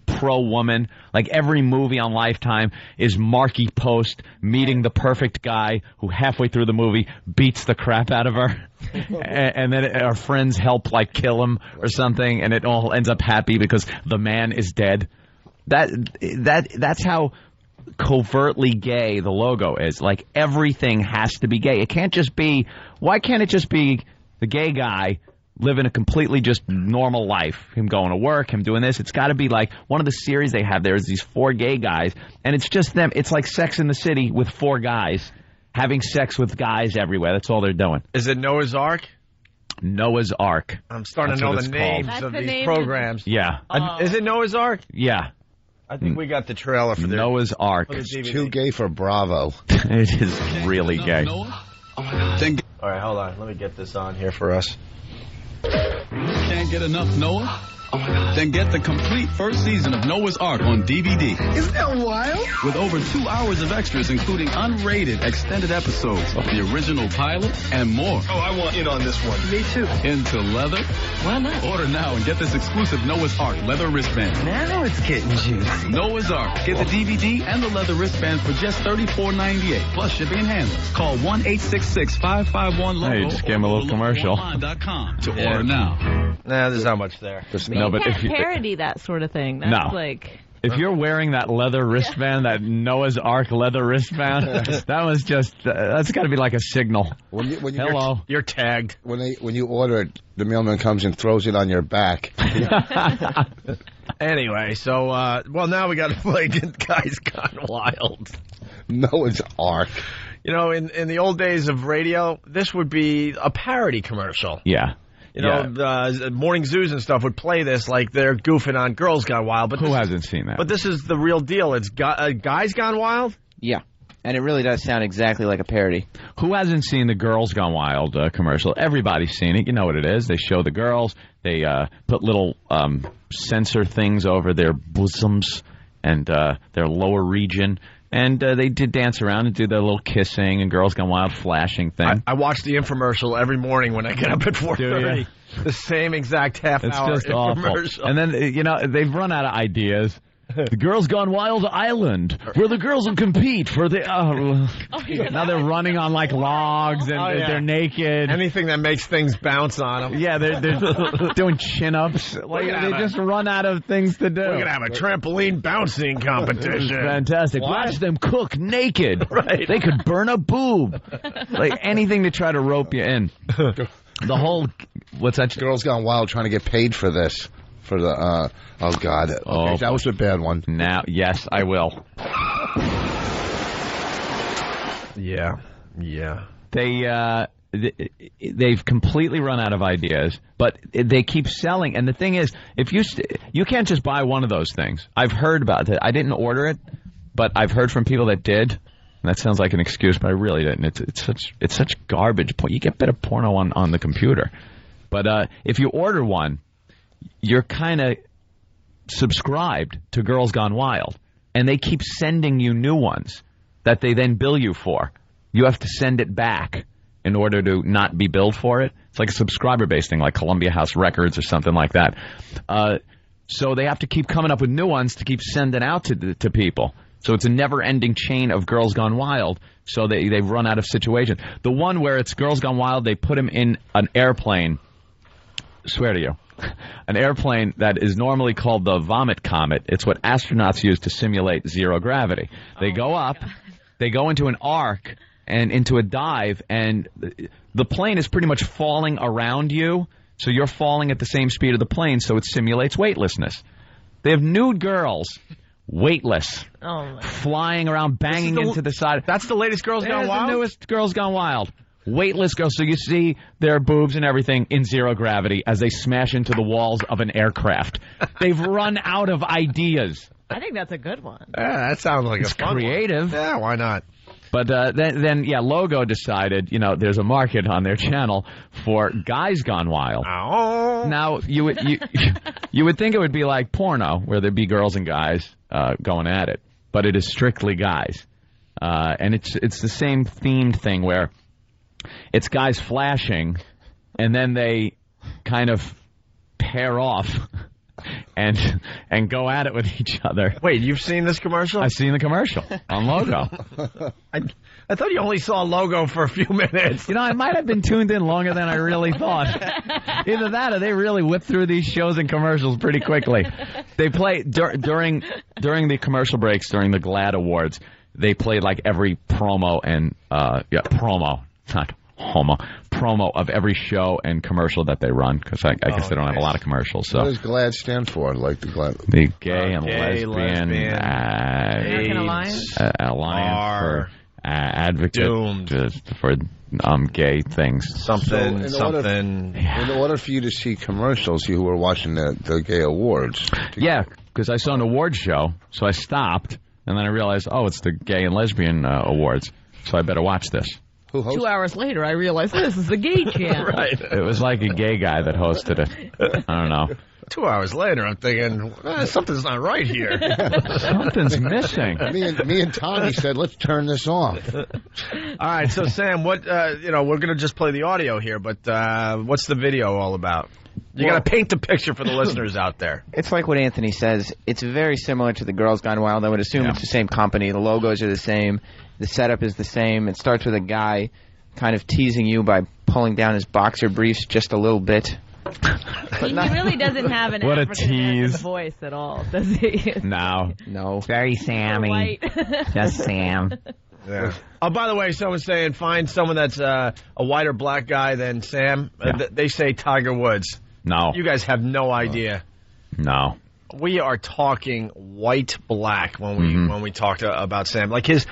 pro-woman? Like, every movie on Lifetime is Marky Post meeting the perfect guy who halfway through the movie beats the crap out of her. And then our friends help, kill him or something, and it all ends up happy because the man is dead. That's how covertly gay the logo is. Like, everything has to be gay. It can't just be. Why can't it just be the gay guy living a completely just normal life? Him going to work, him doing this. It's got to be like one of the series they have. There's these 4 gay guys, and it's just them. It's like Sex in the City with 4 guys having sex with guys everywhere. That's all they're doing. Is it Noah's Ark? Noah's Ark. I'm starting to know the names of these programs. Yeah. Is it Noah's Ark? Yeah. I think we got the trailer for Noah's Ark. It's too gay for Bravo. It is really gay. All right, hold on. Let me get this on here for us. Can't get enough Noah? Then get the complete first season of Noah's Ark on DVD. Isn't that wild? With over 2 hours of extras, including unrated extended episodes of the original pilot and more. Oh, I want in on this one. Me too. Into leather? Why not? Order now and get this exclusive Noah's Ark leather wristband. Now it's getting juicy. Noah's Ark. Get the DVD and the leather wristband for just $34.98 plus shipping and handling. Call 1-866-551-LOGO. Hey, you just gave him a little commercial. To order now. Nah, there's not much there. No, but if you parody that sort of thing, that's if you're wearing that leather wristband, that Noah's Ark leather wristband, that was just that's got to be like a signal. Hello, you're tagged. When you order it, the mailman comes and throws it on your back. Anyway, so now we got to play Guys Gone Wild. Noah's Ark. In the old days of radio, this would be a parody commercial. Yeah. Morning zoos and stuff would play this like they're goofing on Girls Gone Wild. But who hasn't seen that? But this is the real deal. It's Guys Gone Wild? Yeah. And it really does sound exactly like a parody. Who hasn't seen the Girls Gone Wild commercial? Everybody's seen it. You know what it is. They show the girls. They put little sensor things over their bosoms and their lower region. And they did dance around and do their little kissing and Girls Gone Wild flashing thing. I watch the infomercial every morning when I get up at 4:30. The same exact half-hour infomercial. Awful. And then, they've run out of ideas. The Girls Gone Wild Island, where the girls will compete for the... now they're running on, logs, and they're naked. Anything that makes things bounce on them. Yeah, they're doing chin-ups. They just run out of things to do. We're going to have a trampoline bouncing competition. Fantastic. What? Watch them cook naked. Right. They could burn a boob. Anything to try to rope you in. The whole... What's that? Girls Gone Wild trying to get paid for this. For the, oh God. Okay, that was a bad one. Now, yes, I will. Yeah. They've completely run out of ideas, but they keep selling. And the thing is, if you can't just buy one of those things. I've heard about it. I didn't order it, but I've heard from people that did. And that sounds like an excuse, but I really didn't. It's such garbage. You get better porno on the computer. But if you order one, you're kind of subscribed to Girls Gone Wild, and they keep sending you new ones that they then bill you for. You have to send it back in order to not be billed for it. It's like a subscriber-based thing, like Columbia House Records or something like that. So they have to keep coming up with new ones to keep sending out to people. So it's a never-ending chain of Girls Gone Wild, so they've run out of situations. The one where it's Girls Gone Wild, they put them in an airplane, swear to you, an airplane that is normally called the Vomit Comet. It's what astronauts use to simulate zero gravity. They go up, they go into an arc and into a dive, and the plane is pretty much falling around you, so you're falling at the same speed of the plane, so it simulates weightlessness. They have nude girls weightless, flying around, banging into the side. That's the latest Girls Gone Wild? The newest Girls Gone Wild. Weightless girls, so you see their boobs and everything in zero gravity as they smash into the walls of an aircraft. They've run out of ideas. I think that's a good one. Yeah, that sounds like it's a fun creative. One. Yeah, why not? But then, Logo decided, there's a market on their channel for Guys Gone Wild. Oh. Now, you would think it would be like porno, where there'd be girls and guys going at it. But it is strictly guys. And it's the same themed thing where it's guys flashing, and then they kind of pair off and go at it with each other. Wait, you've seen this commercial? I've seen the commercial on Logo. I thought you only saw Logo for a few minutes. I might have been tuned in longer than I really thought. Either that or they really whip through these shows and commercials pretty quickly. They play during the commercial breaks, during the GLAAD Awards, they played like every promo and promo. Not homo. Promo of every show and commercial that they run, because I guess they don't have a lot of commercials. So. What does GLAAD stand for? Like the GLAAD? The Gay and Lesbian American Alliance? Alliance for advocates for gay things. Something. In order for you to see commercials, you were watching the Gay Awards. Yeah, because I saw an award show, so I stopped, and then I realized, it's the Gay and Lesbian Awards, so I better watch this. 2 hours later, I realized this is the gay channel. Right. It was like a gay guy that hosted it. I don't know. 2 hours later, I'm thinking, something's not right here. Something's missing. Me and Tommy said, let's turn this off. All right, so Sam, what we're going to just play the audio here, but what's the video all about? You got to paint the picture for the listeners out there. It's like what Anthony says. It's very similar to the Girls Gone Wild. I would assume it's the same company. The logos are the same. The setup is the same. It starts with a guy kind of teasing you by pulling down his boxer briefs just a little bit. He really doesn't have an what African-American voice at all, does he? No. Very Sammy. Just Sam. Yeah. Oh, by the way, someone's saying find someone that's a white or black guy than Sam. They say Tiger Woods. No. You guys have no idea. No. We are talking white-black when we talk about Sam. Like his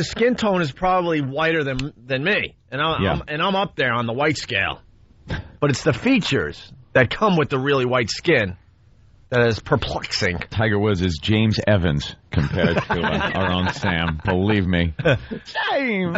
skin tone is probably whiter than me, and I'm up there on the white scale. But it's the features that come with the really white skin that is perplexing. Tiger Woods is James Evans compared to our own Sam. Believe me. Shame.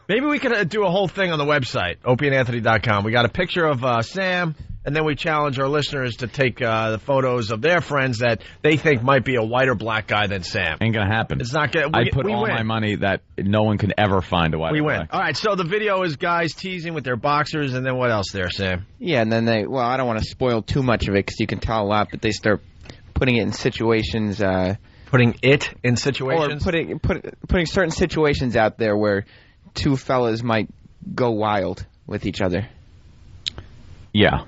Maybe we could do a whole thing on the website, opieandanthony.com. We got a picture of Sam. And then we challenge our listeners to take the photos of their friends that they think might be a white or black guy than Sam. Ain't going to happen. It's not going to. I put all my money that no one can ever find a white or black. We win. All right, so the video is guys teasing with their boxers, and then what else there, Sam? Yeah, and then I don't want to spoil too much of it because you can tell a lot, but they start putting it in situations. Putting it in situations? Or putting certain situations out there where two fellas might go wild with each other. Yeah.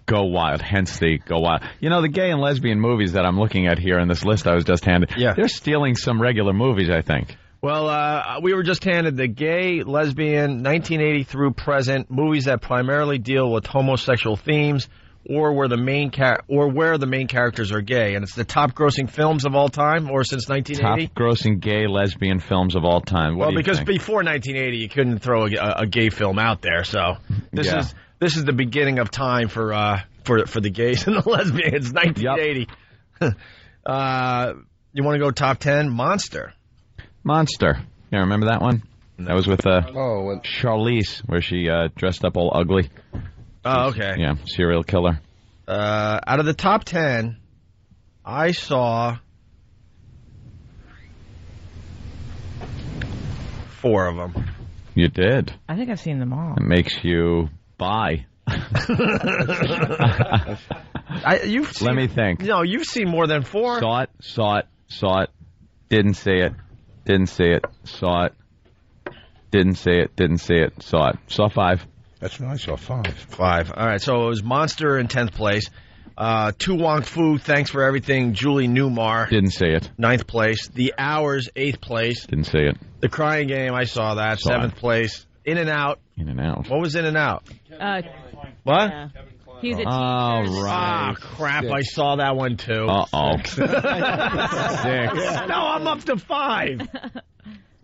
Go wild, hence the go wild. The gay and lesbian movies that I'm looking at here in this list I was just handed, they're stealing some regular movies, I think. Well, we were just handed the gay, lesbian, 1980 through present, movies that primarily deal with homosexual themes or where the main characters are gay. And it's the top-grossing films of all time, or since 1980? Top-grossing gay, lesbian films of all time. What do you think? Before 1980, you couldn't throw a gay film out there, so This is the beginning of time for the gays and the lesbians. 1980. Yep. You want to go top 10? Monster. Yeah, remember that one? That was with Charlize, where she dressed up all ugly. Oh, okay. Yeah, serial killer. Out of the top 10, I saw 4 of them. You did? I think I've seen them all. It makes you buy. Let me think. No, you've seen more than 4. Saw it. Didn't see it. Saw it. Didn't see it. Saw it. Saw 5. That's when I saw 5. 5. All right, so it was Monster in 10th place. Tu Wong Fu, Thanks for Everything, Julie Newmar. Didn't see it. 9th place. The Hours, 8th place. Didn't see it. The Crying Game, I saw that. 7th place. In and Out. In and Out. What was In and Out? What? Yeah. He's a teacher. Oh, right. Ah, crap. I saw that one, too. Uh-oh. 6. No, I'm up to 5.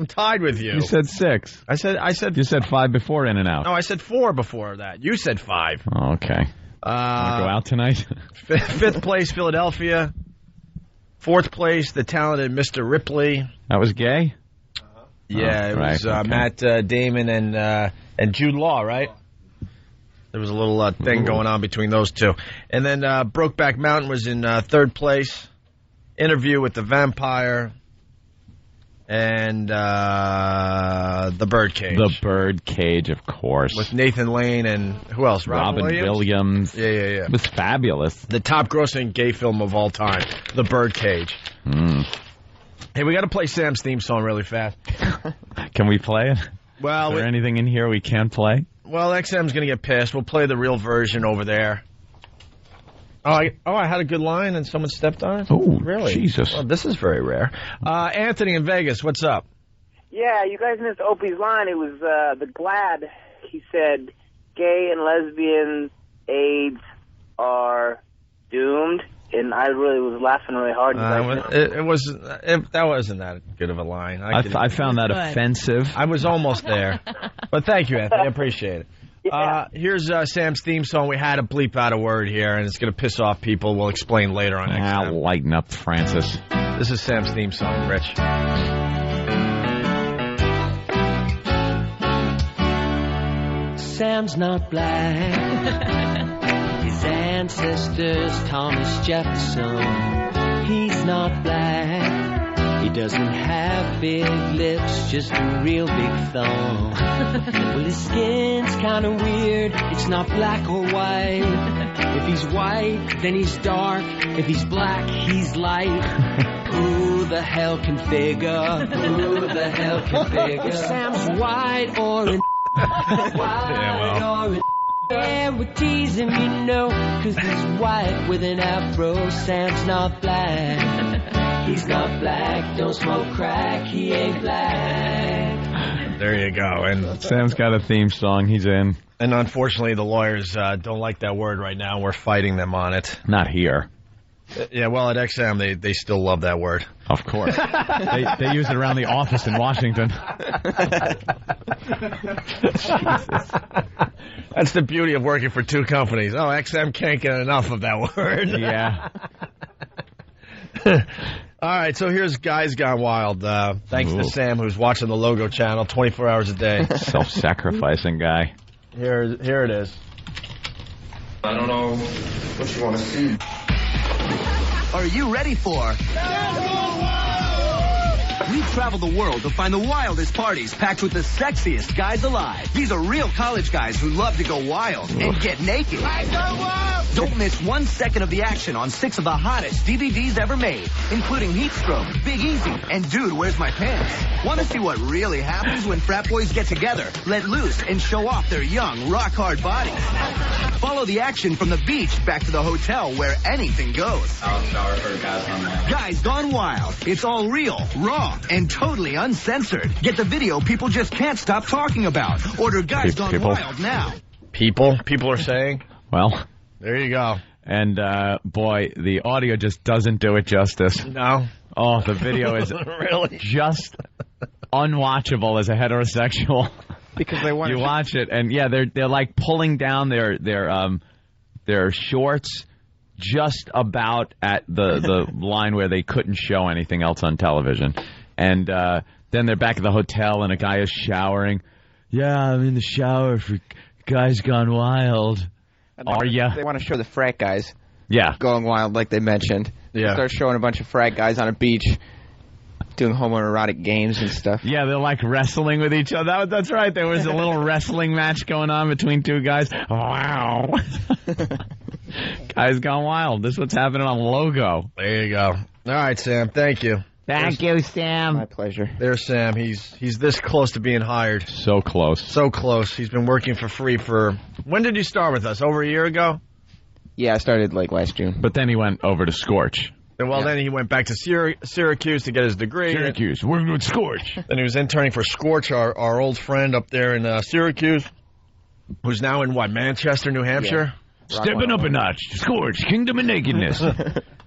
I'm tied with you. You said 6. I said. You said 5 before In and Out. No, I said 4 before that. You said 5. Oh, okay. Wanna go out tonight? 5th place, Philadelphia. 4th place, the talented Mr. Ripley. That was gay? Yeah, it was Matt Damon and Jude Law, right? There was a little thing going on between those two. And then Brokeback Mountain was in 3rd place. Interview with the Vampire. And The Birdcage. The Birdcage, of course. With Nathan Lane and who else? Robin Williams. Yeah. It was fabulous. The top grossing gay film of all time, The Birdcage. Hey, we got to play Sam's theme song really fast. Can we play it? Well, is there anything in here we can't play? Well, XM's going to get pissed. We'll play the real version over there. I had a good line and someone stepped on it? Oh, really? Jesus. Well, this is very rare. Anthony in Vegas, what's up? Yeah, you guys missed Opie's line. It was the GLAAD. He said, gay and lesbian AIDS are doomed. And I really was laughing really hard. That wasn't that good of a line. I found that offensive. I was almost there. But thank you, Anthony. I appreciate it. Here's Sam's theme song. We had to bleep out a word here, and it's going to piss off people. We'll explain later on. Lighten up, Francis. This is Sam's theme song, Rich. Sam's not black. His ancestors, Thomas Jefferson. He's not black. He doesn't have big lips, just a real big thumb. Well, his skin's kinda weird. It's not black or white. If he's white, then he's dark. If he's black, he's light. Who the hell can figure? Who the hell can figure? If Sam's white or in white or in yeah, we're teasing, you know, 'cause he's white with an afro. Sam's not black. He's not black, don't smoke crack, he ain't black. There you go. And Sam's got a theme song, he's in. And unfortunately, the lawyers don't like that word right now. We're fighting them on it. Not here. Yeah, well, at XM, they still love that word. Of course. they use it around the office in Washington. Jesus. That's the beauty of working for two companies. Oh, XM can't get enough of that word. Yeah. All right, so here's Guys Gone Wild. Thanks to Sam, who's watching the Logo channel 24 hours a day. Self-sacrificing guy. Here it is. I don't know what you want to see. Are you ready for... We travel the world to find the wildest parties packed with the sexiest guys alive. These are real college guys who love to go wild and get naked. Don't miss 1 second of the action on 6 of the hottest DVDs ever made, including Heatstroke, Big Easy, and Dude, Where's My Pants? Want to see what really happens when frat boys get together, let loose, and show off their young, rock-hard bodies? Follow the action from the beach back to the hotel where anything goes. Guys Gone Wild. It's all real, raw, and totally uncensored. Get the video people just can't stop talking about. Order Guys Gone Wild now. People are saying? Well, there you go. And, boy, the audio just doesn't do it justice. No. Oh, the video is really just unwatchable as a heterosexual. Because they want you watch it, and yeah, they're like pulling down their shorts just about at the line where they couldn't show anything else on television, and then they're back at the hotel, and a guy is showering. Yeah, I'm in the shower for Guys Gone Wild. Are ya? They want to show the frat guys. Yeah, going wild, like they mentioned. Yeah, start showing a bunch of frat guys on a beach doing homoerotic games and stuff. Yeah, they're like wrestling with each other. That's right. There was a little wrestling match going on between two guys. Wow. Guys Gone Wild. This is what's happening on Logo. There you go. All right, Sam. Thank you. Thank you, Sam. My pleasure. There's Sam. He's this close to being hired. So close. So close. He's been working for free for... When did you start with us? Over a year ago? Yeah, I started like last June. But then he went over to Scorch. Then he went back to Syracuse to get his degree. Syracuse, working with Scorch. Then he was interning for Scorch, our old friend up there in Syracuse, who's now in, Manchester, New Hampshire? Stepping up a notch. Scorch. Kingdom of Nakedness.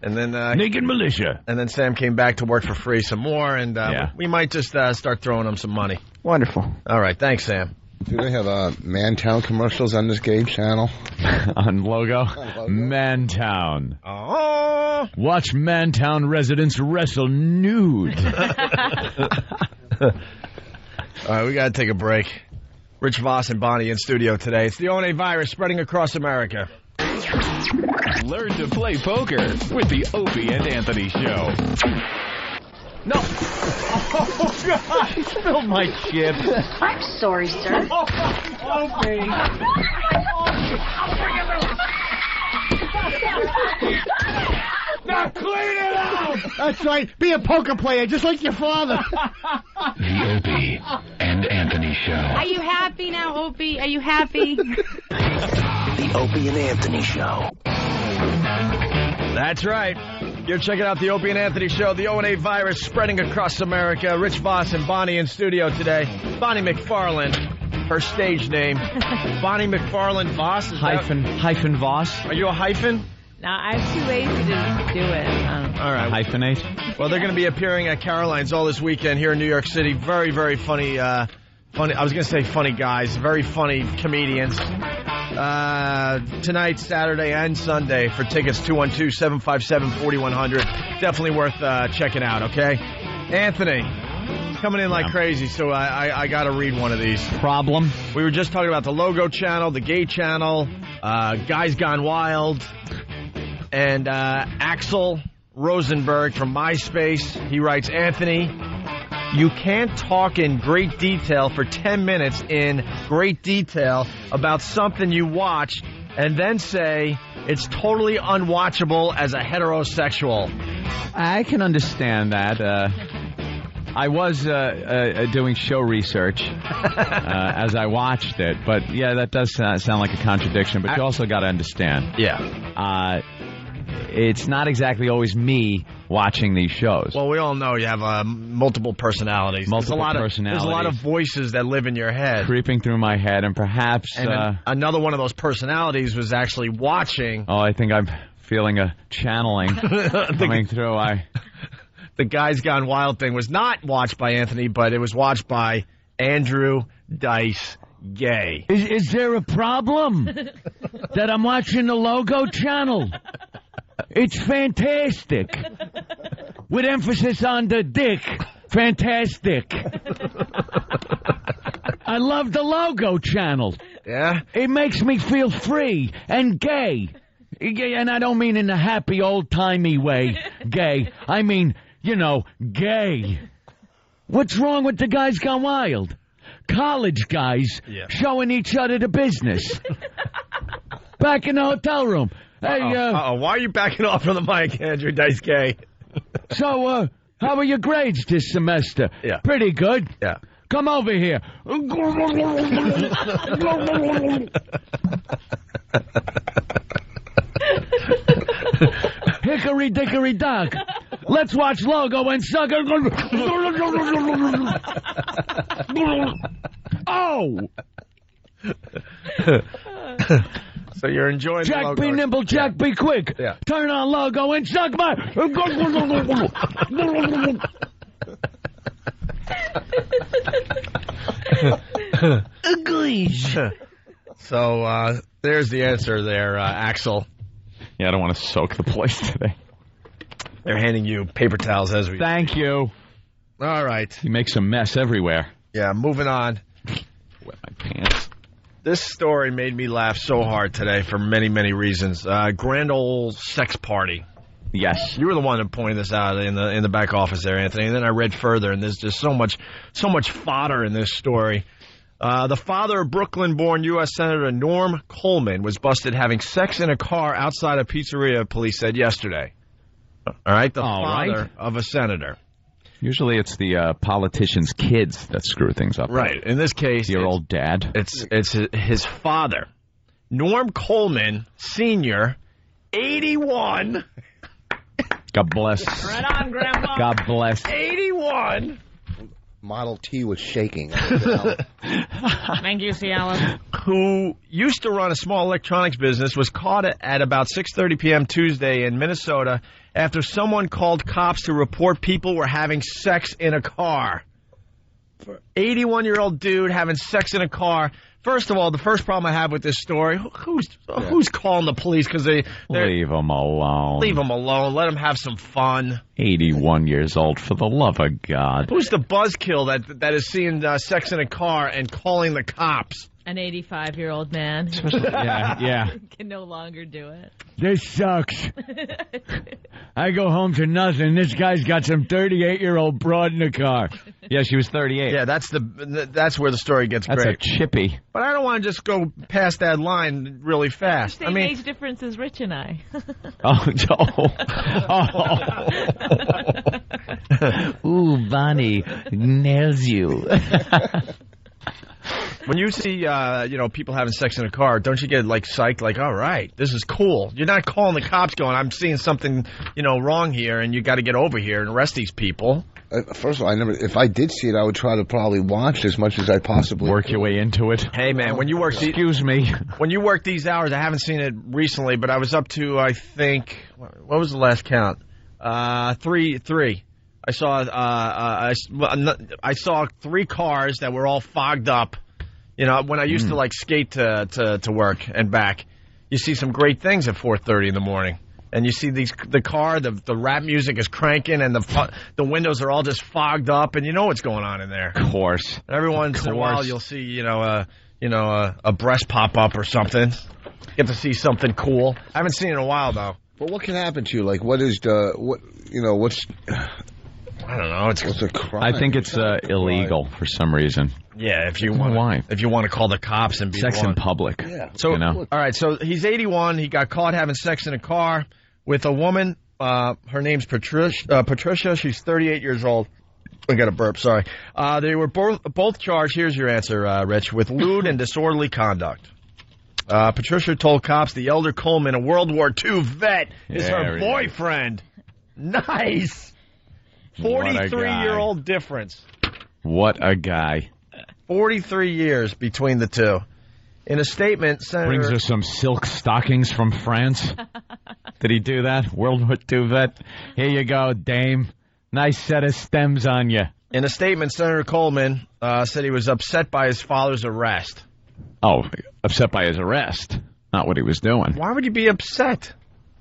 And then Naked Militia. And then Sam came back to work for free some more, and we might just start throwing him some money. Wonderful. All right, thanks, Sam. Do they have Mantown commercials on this Gay channel? On Logo? Mantown. Oh. Watch Mantown residents wrestle nude. All right, we got to take a break. Rich Voss and Bonnie in studio today. It's the ONA virus spreading across America. Learn to play poker with the Opie and Anthony Show. No. Oh, God. He spilled my chip. I'm sorry, sir. Okay. Now clean it out! That's right. Be a poker player, just like your father. The Opie and Anthony Show. Are you happy now, Opie? Are you happy? The Opie and Anthony Show. That's right. You're checking out the Opie and Anthony Show. The ONA virus spreading across America. Rich Voss and Bonnie in studio today. Bonnie McFarland, her stage name. Bonnie McFarland Voss. Hyphen Voss. Are you a hyphen? No, I'm too lazy to do it. All right. Hyphenate. Well, they're going to be appearing at Caroline's all this weekend here in New York City. Very, very funny. Funny. I was going to say funny guys. Very funny comedians. Tonight, Saturday, and Sunday. For tickets, 212-757-4100. Definitely worth checking out, okay? Anthony, coming in like crazy, so I got to read one of these. Problem? We were just talking about the Logo channel, the Gay channel, Guys Gone Wild, and Axel Rosenberg from MySpace. He writes, Anthony, you can't talk in great detail for 10 minutes in great detail about something you watched and then say it's totally unwatchable as a heterosexual. I can understand that. I was doing show research as I watched it, but yeah, that does sound like a contradiction, but you also got to understand. Yeah. It's not exactly always me watching these shows. Well, we all know you have multiple personalities. There's a lot of voices that live in your head. Creeping through my head, and perhaps... And another one of those personalities was actually watching... Oh, I think I'm feeling a channeling coming through. The Guys Gone Wild thing was not watched by Anthony, but it was watched by Andrew Dice Gay. Is there a problem that I'm watching the Logo channel? It's fantastic. With emphasis on the dick. Fantastic. I love the Logo channel. Yeah? It makes me feel free and gay. And I don't mean in a happy old-timey way, gay. I mean, you know, gay. What's wrong with the Guys Gone Wild? College guys showing each other the business. Back in the hotel room. Hey, why are you backing off from the mic, Andrew Dice Gay? So, how are your grades this semester? Yeah. Pretty good. Yeah. Come over here. Hickory dickory dock. Let's watch Logo and sucker. Oh! So you're enjoying Jack the Logo. be nimble, Jack be quick. Yeah. Turn on Logo and suck my... So there's the answer there, Axel. Yeah, I don't want to soak the place today. They're handing you paper towels as we... Thank you. All right. You make some mess everywhere. Yeah, moving on. Wet my pants. This story made me laugh so hard today for many, many reasons. Grand old sex party. Yes. You were the one that pointed this out in the back office there, Anthony. And then I read further, and there's just so much fodder in this story. The father of Brooklyn-born U.S. Senator Norm Coleman was busted having sex in a car outside a pizzeria, police said yesterday. All right? The father of a senator. Usually it's the politicians' kids that screw things up. Right. In this case... Your old dad. It's his father. Norm Coleman, Sr., 81... God bless. Right on, Grandpa. God bless. 81 Model T was shaking. Thank you, Cialis. Who used to run a small electronics business, was caught at about 6:30 p.m. Tuesday in Minnesota after someone called cops to report people were having sex in a car. 81-year-old dude having sex in a car. First of all, the first problem I have with this story, who's calling the police? Because leave them alone. Leave them alone. Let them have some fun. 81 years old, for the love of God. Who's the buzzkill that is seeing sex in a car and calling the cops? An 85-year-old man. Yeah. Can no longer do it. This sucks. I go home to nothing. This guy's got some 38-year-old broad in the car. Yeah, she was 38. Yeah, that's where the story gets great. That's a chippy. But I don't want to just go past that line really fast. Same age difference as Rich and I. Ooh, Bonnie nails you. When you see, people having sex in a car, don't you get, psyched? Like, all right, this is cool. You're not calling the cops going, I'm seeing something, wrong here, and you got to get over here and arrest these people. First of all, if I did see it, I would try to probably watch as much as I possibly work your way into it. Hey, man, when you work... Excuse me. When you work these hours, I haven't seen it recently, but I was up to, I think... What was the last count? 3. I saw 3 cars that were all fogged up. When I used to skate to work and back, you see some great things at 4:30 in the morning, and you see the car, the rap music is cranking, and the windows are all just fogged up, and you know what's going on in there. Of course. And every once in a while, you'll see a breast pop up or something. Get to see something cool. I haven't seen it in a while though. But what can happen to you? What's I don't know. It's a crime. I think it's illegal for some reason. Yeah, if you want to call the cops and be sex in public. Yeah. So all right. So he's 81. He got caught having sex in a car with a woman. Her name's Patricia. She's 38 years old. I got a burp. Sorry. They were both charged. Here's your answer, Rich, with lewd and disorderly conduct. Patricia told cops the elder Coleman, a World War II vet, is her boyfriend. Nice. 43-year-old difference. What a guy. 43 years between the two. In a statement, Senator... Brings her some silk stockings from France. Did he do that? World War II vet? Here you go, dame. Nice set of stems on you. In a statement, Senator Coleman said he was upset by his father's arrest. Oh, upset by his arrest. Not what he was doing. Why would you be upset?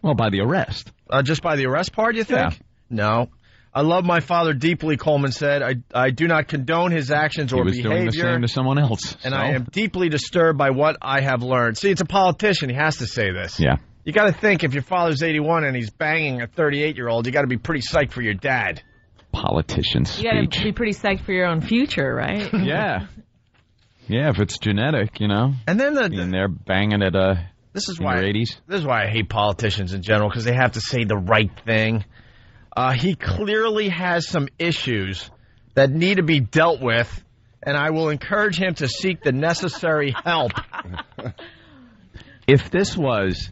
Well, by the arrest. Just by the arrest part, you think? Yeah. No. I love my father deeply, Coleman said. I do not condone his actions or behavior. He was doing the same to someone else. And I am deeply disturbed by what I have learned. See, it's a politician. He has to say this. Yeah. You got to think, if your father's 81 and he's banging a 38-year-old, you got to be pretty psyched for your dad. Politician speech. You got to be pretty psyched for your own future, right? Yeah. Yeah, if it's genetic, And then and they're banging at this is in why their 80s. This is why I hate politicians in general, because they have to say the right thing. He clearly has some issues that need to be dealt with, and I will encourage him to seek the necessary help. If this was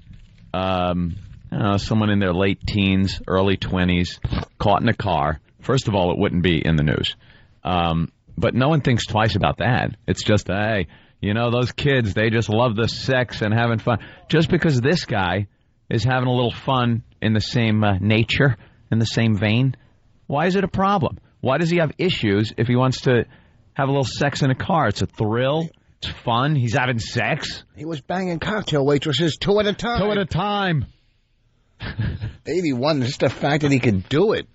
someone in their late teens, early 20s, caught in a car, first of all, it wouldn't be in the news. But no one thinks twice about that. It's just, hey, those kids, they just love the sex and having fun. Just because this guy is having a little fun in the same nature, in the same vein, why is it a problem? Why does he have issues if he wants to have a little sex in a car? It's a thrill. It's fun. He's having sex. He was banging cocktail waitresses 2 at a time. 2 at a time. 81, just the fact that he could do it.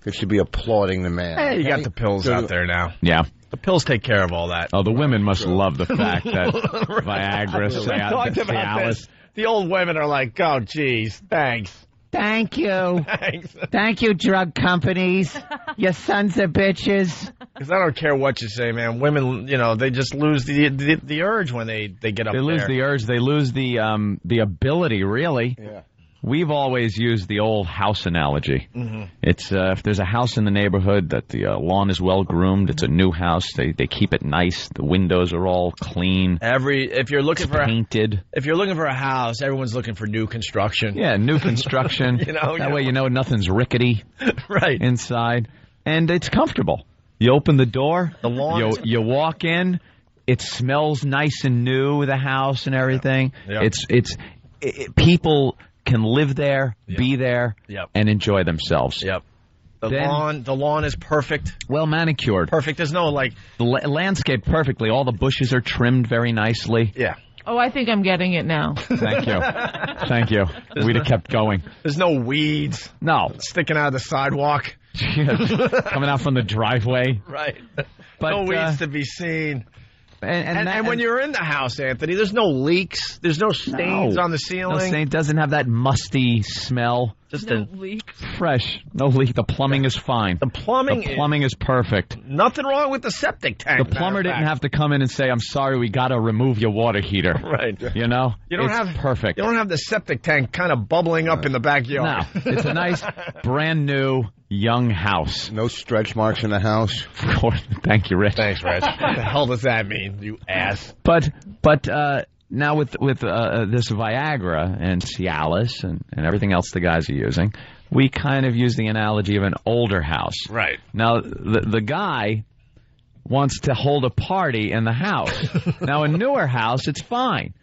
They should be applauding the man. Hey, you got the pills out there now. Yeah. The pills take care of all that. Oh, the women must love the fact that Viagra, Cialis. The old women are like, oh, geez, thanks. Thank you. Thanks. Thank you, drug companies. You sons of bitches. Because I don't care what you say, man. Women, they just lose the urge when they get up there. They lose the urge. They lose the ability, really. Yeah. We've always used the old house analogy. Mm-hmm. It's if there's a house in the neighborhood that the lawn is well groomed, it's a new house. They keep it nice. The windows are all clean. If you're looking for painted. If you're looking for a house, everyone's looking for new construction. Yeah, new construction. That way nothing's rickety right inside, and it's comfortable. You open the door. The lawn. You walk in. It smells nice and new, the house and everything. Yep. People can live there, be there, and enjoy themselves. Yep. The lawn is perfect. Well manicured. Perfect. There's no the landscape perfectly. All the bushes are trimmed very nicely. Yeah. Oh, I think I'm getting it now. Thank you. Thank you. We'd have kept going. There's no weeds. No. Sticking out of the sidewalk. Coming out from the driveway. Right. But, no weeds to be seen. And when you're in the house, Anthony, there's no leaks. There's no stains on the ceiling. It doesn't have that musty smell. Just leak. Fresh. No leak. The plumbing is fine. The plumbing is perfect. Nothing wrong with the septic tank. The plumber didn't have to come in and say, I'm sorry, we got to remove your water heater. Right. You know? It's perfect. You don't have the septic tank kind of bubbling up in the backyard. No. It's a nice, brand new, young house. No stretch marks in the house. Of course. Thank you, Rich. Thanks, Rich. What the hell does that mean, you ass? But now with this Viagra and Cialis and everything else the guys are using, we kind of use the analogy of an older house. Right. Now, the guy wants to hold a party in the house. Now, a newer house, it's fine,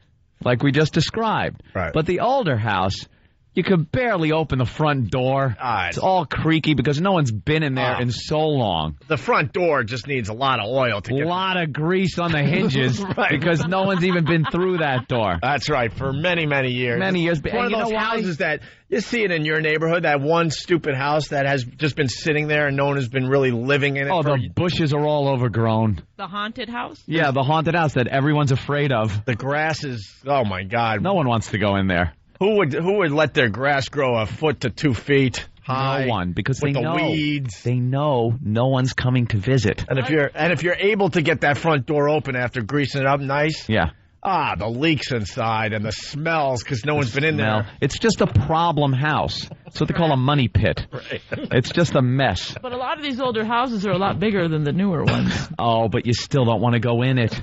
like we just described. Right. But the older house, you could barely open the front door. It's all creaky because no one's been in there in so long. The front door just needs a lot of oil to get... A lot of grease on the hinges because no one's even been through that door. That's right, for many, many years. Many years. It's one of those houses that you see it in your neighborhood, that one stupid house that has just been sitting there and no one has been really living in it. Oh, the bushes are all overgrown. The haunted house? Yeah, the haunted house that everyone's afraid of. The grass is, oh my God. No one wants to go in there. Who would let their grass grow a foot to 2 feet high? No one, because with they the know weeds. They know no one's coming to visit. And if you're able to get that front door open after greasing it up nice, the leaks inside and the smells because no one's been in there. It's just a problem house. It's what they call a money pit. Right. It's just a mess. But a lot of these older houses are a lot bigger than the newer ones. Oh, but you still don't want to go in it.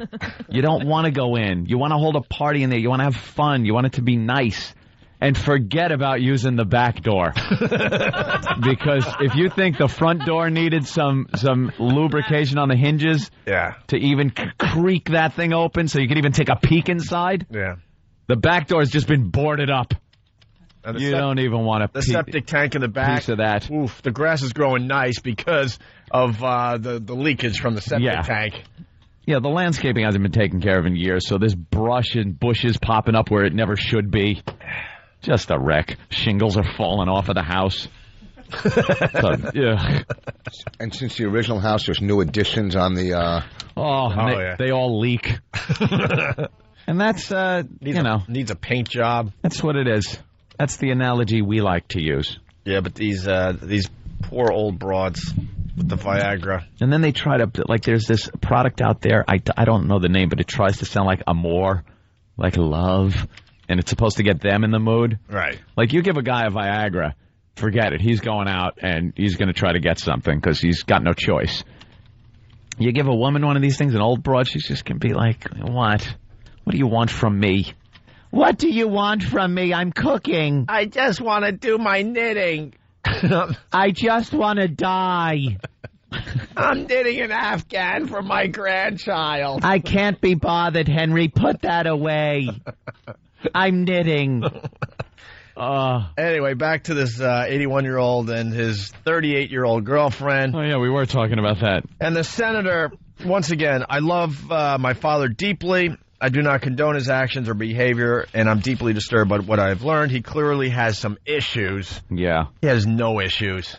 You don't want to go in. You want to hold a party in there. You want to have fun. You want it to be nice. And forget about using the back door. Because if you think the front door needed some lubrication on the hinges to even creak that thing open so you could even take a peek inside, the back door has just been boarded up. You don't even want the septic tank in the back. Piece of that. Oof, the grass is growing nice because of the leakage from the septic tank. Yeah, the landscaping hasn't been taken care of in years, so there's brush and bushes popping up where it never should be. Just a wreck. Shingles are falling off of the house. And since the original house, there's new additions on the... They all leak. And that's, needs a paint job. That's what it is. That's the analogy we like to use. Yeah, but these poor old broads with the Viagra. And then they try to, like, there's this product out there, I don't know the name, but it tries to sound like amour, like love. And it's supposed to get them in the mood. Right. Like, you give a guy a Viagra, forget it. He's going out and he's going to try to get something because he's got no choice. You give a woman one of these things, an old broad, she's just going to be like, what? What do you want from me? What do you want from me? I'm cooking. I just want to do my knitting. I just want to die. I'm knitting an Afghan for my grandchild. I can't be bothered, Henry. Put that away. I'm knitting. Anyway, back to this 81-year-old and his 38-year-old girlfriend. Oh, yeah, we were talking about that. And the senator, once again, I love my father deeply. I do not condone his actions or behavior, and I'm deeply disturbed by what I've learned. He clearly has some issues. Yeah. He has no issues.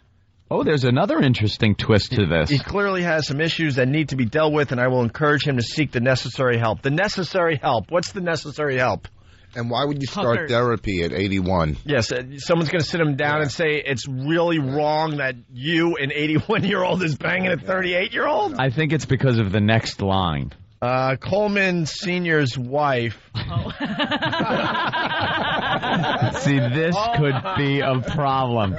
Oh, there's another interesting twist to this. He clearly has some issues that need to be dealt with, and I will encourage him to seek the necessary help. The necessary help. What's the necessary help? And why would you start therapy at 81? Yes, someone's going to sit him down and say it's really wrong that you, an 81-year-old, is banging a 38-year-old? I think it's because of the next line. Coleman Sr.'s wife. See, this could be a problem.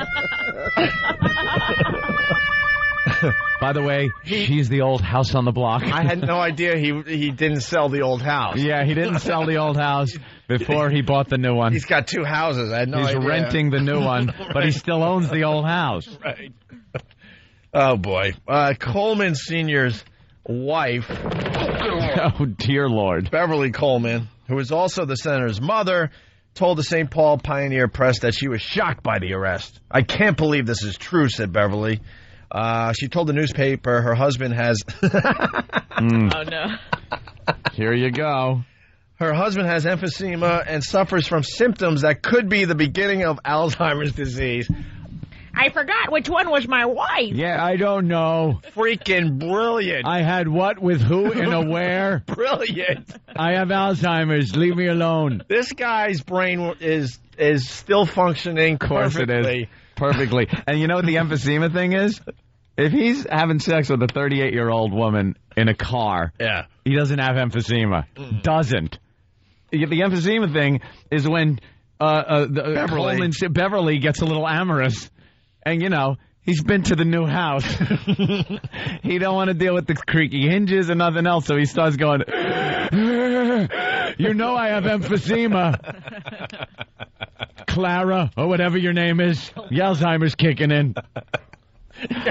By the way, she's the old house on the block. I had no idea he didn't sell the old house. Yeah, he didn't sell the old house before he bought the new one. He's got two houses. I had no idea. He's renting the new one, but he still owns the old house. Right. Oh, boy. Coleman Sr.'s wife. Oh, dear Lord. Beverly Coleman, who is also the senator's mother, told the St. Paul Pioneer Press that she was shocked by the arrest. I can't believe this is true, said Beverly. She told the newspaper her husband has... Oh, no. Here you go. Her husband has emphysema and suffers from symptoms that could be the beginning of Alzheimer's disease. I forgot which one was my wife. Yeah, I don't know. Freaking brilliant. I had what with who and a where? Brilliant. I have Alzheimer's. Leave me alone. This guy's brain is still functioning perfectly. Of course it is. Perfectly. And you know what the emphysema thing is? If he's having sex with a 38-year-old woman in a car, yeah, he doesn't have emphysema. Doesn't. The emphysema thing is when Beverly gets a little amorous. And, you know, he's been to the new house. He don't want to deal with the creaky hinges and nothing else, so he starts going, you know I have emphysema. Clara, or whatever your name is. The Alzheimer's kicking in.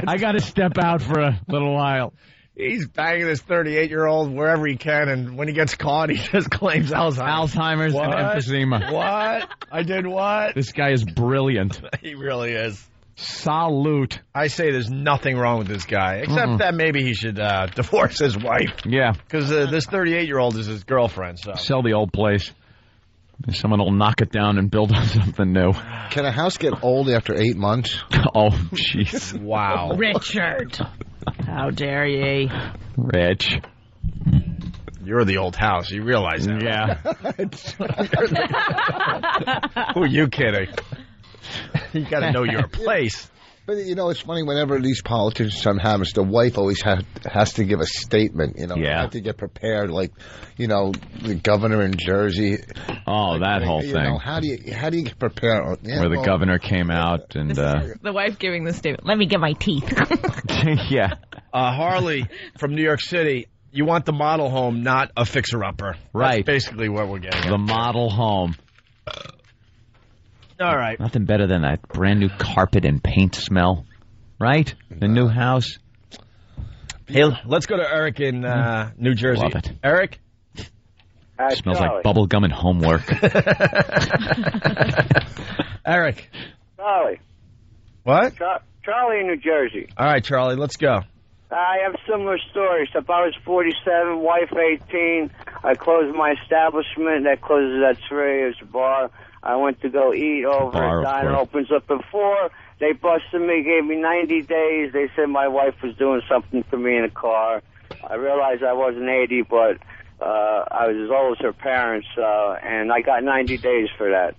I got to step out for a little while. He's banging this 38-year-old wherever he can, and when he gets caught, he just claims Alzheimer's and emphysema. What? I did what? This guy is brilliant. He really is. Salute. I say there's nothing wrong with this guy, except that maybe he should divorce his wife. Yeah. Because this 38-year-old is his girlfriend. So sell the old place. Someone will knock it down and build up something new. Can a house get old after 8 months? Oh, jeez. Wow. Richard. How dare ye? Rich. You're the old house. You realize that? Yeah. Who are you kidding? You got to know your place. But, you know, it's funny, whenever these politicians, something happens, the wife always has to give a statement, you know. Yeah. They have to get prepared, like, you know, the governor in Jersey. Oh, that whole thing. Know, how do you get prepared? Yeah, where the governor came out and... the wife giving the statement, let me get my teeth. Yeah. Harley from New York City, you want the model home, not a fixer-upper. Right. That's basically what we're getting. The model home. All right. Nothing better than that brand new carpet and paint smell, right? The new house. Hey, let's go to Eric in New Jersey. Love it. Eric? Smells like bubble gum and homework. Eric. Charlie. What? Charlie in New Jersey. All right, Charlie, let's go. I have similar stories. Except I was 47, wife 18. I closed my establishment. That closes at 3. It's a bar. I went to go eat over. Diner opens up at 4. They busted me, gave me 90 days. They said my wife was doing something for me in the car. I realized I wasn't 80, but I was as old as her parents, and I got 90 days for that.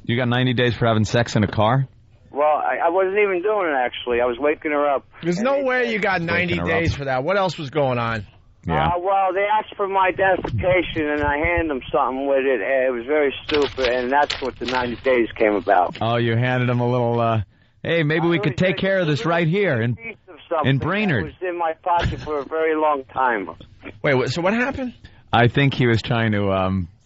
You got 90 days for having sex in a car? Well, I wasn't even doing it, actually. I was waking her up. There's no way you got 90 days for that. What else was going on? Yeah. Well, they asked for my identification, and I handed them something with it. It was very stupid, and that's what the 90 days came about. Oh, you handed them a little, hey, maybe we could take care of this right here in Brainerd. It was in my pocket for a very long time. Wait, so what happened? I think he was trying to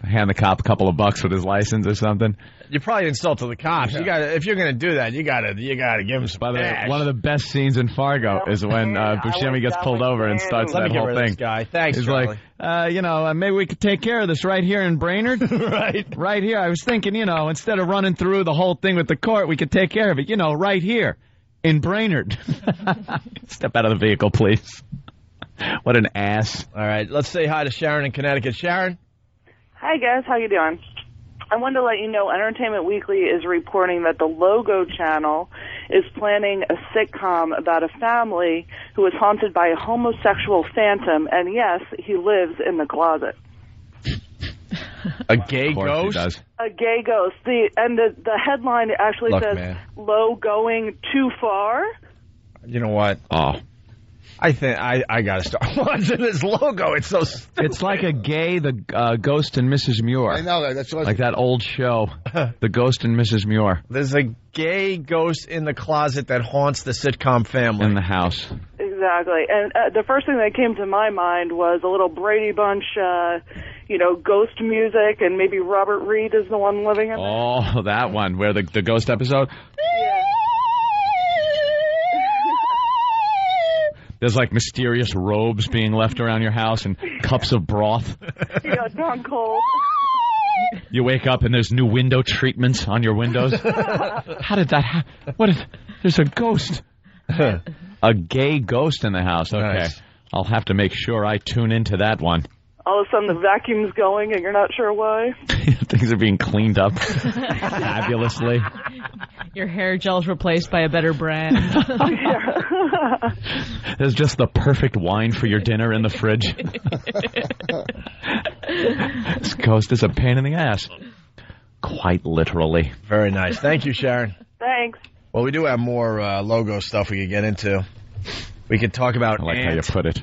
hand the cop a couple of bucks with his license or something. You probably insulted the cops. You got if you're going to do that, you got to give him some cash. One of the best scenes in Fargo is when Buscemi gets pulled over and starts that whole thing. Guy. Thanks, He's Charlie. like, maybe we could take care of this right here in Brainerd. Right here. I was thinking, instead of running through the whole thing with the court, we could take care of it, right here in Brainerd. Step out of the vehicle, please. What an ass. All right, let's say hi to Sharon in Connecticut. Sharon? Hi, guys. How you doing? I wanted to let you know Entertainment Weekly is reporting that the Logo channel is planning a sitcom about a family who is haunted by a homosexual phantom, and yes, he lives in the closet. A gay ghost? A gay ghost. The headline actually says, "Low going too far." You know what? Oh. I think I got to start watching this logo. It's so stupid. It's like a gay, the Ghost and Mrs. Muir. I know. That's like that old show, The Ghost and Mrs. Muir. There's a gay ghost in the closet that haunts the sitcom family. In the house. Exactly. And the first thing that came to my mind was a little Brady Bunch, ghost music, and maybe Robert Reed is the one living in there. Oh, that one, where the ghost episode? Yeah. There's like mysterious robes being left around your house and cups of broth. Yeah, gone cold. You wake up and there's new window treatments on your windows. How did that happen? There's a ghost. A gay ghost in the house. Okay. Nice. I'll have to make sure I tune into that one. All of a sudden the vacuum's going and you're not sure why. Things are being cleaned up fabulously. Your hair gel's replaced by a better brand. There's just the perfect wine for your dinner in the fridge. This ghost is a pain in the ass. Quite literally. Very nice. Thank you, Sharon. Thanks. Well, we do have more logo stuff we could get into. We could talk about I like Ant. how you put it.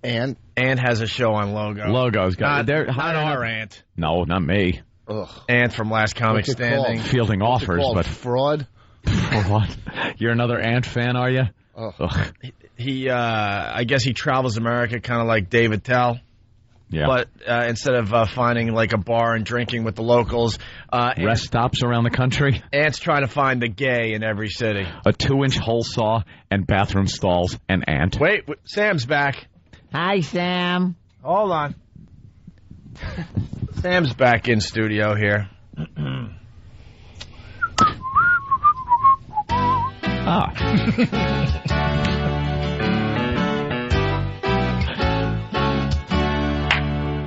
Ant has a show on Logo. Logo's got not our Ant. No, not me. Ugh. Ant from Last Comic Standing. Fielding offers, but fraud. What? You're another Ant fan, are you? Ugh. He I guess he travels America kind of like David Tell. Yeah. But instead of finding like a bar and drinking with the locals, rest stops around the country. Ant's trying to find the gay in every city. A 2-inch hole saw and bathroom stalls and Ant. Wait, Sam's back. Hi, Sam. Hold on. Sam's back in studio here.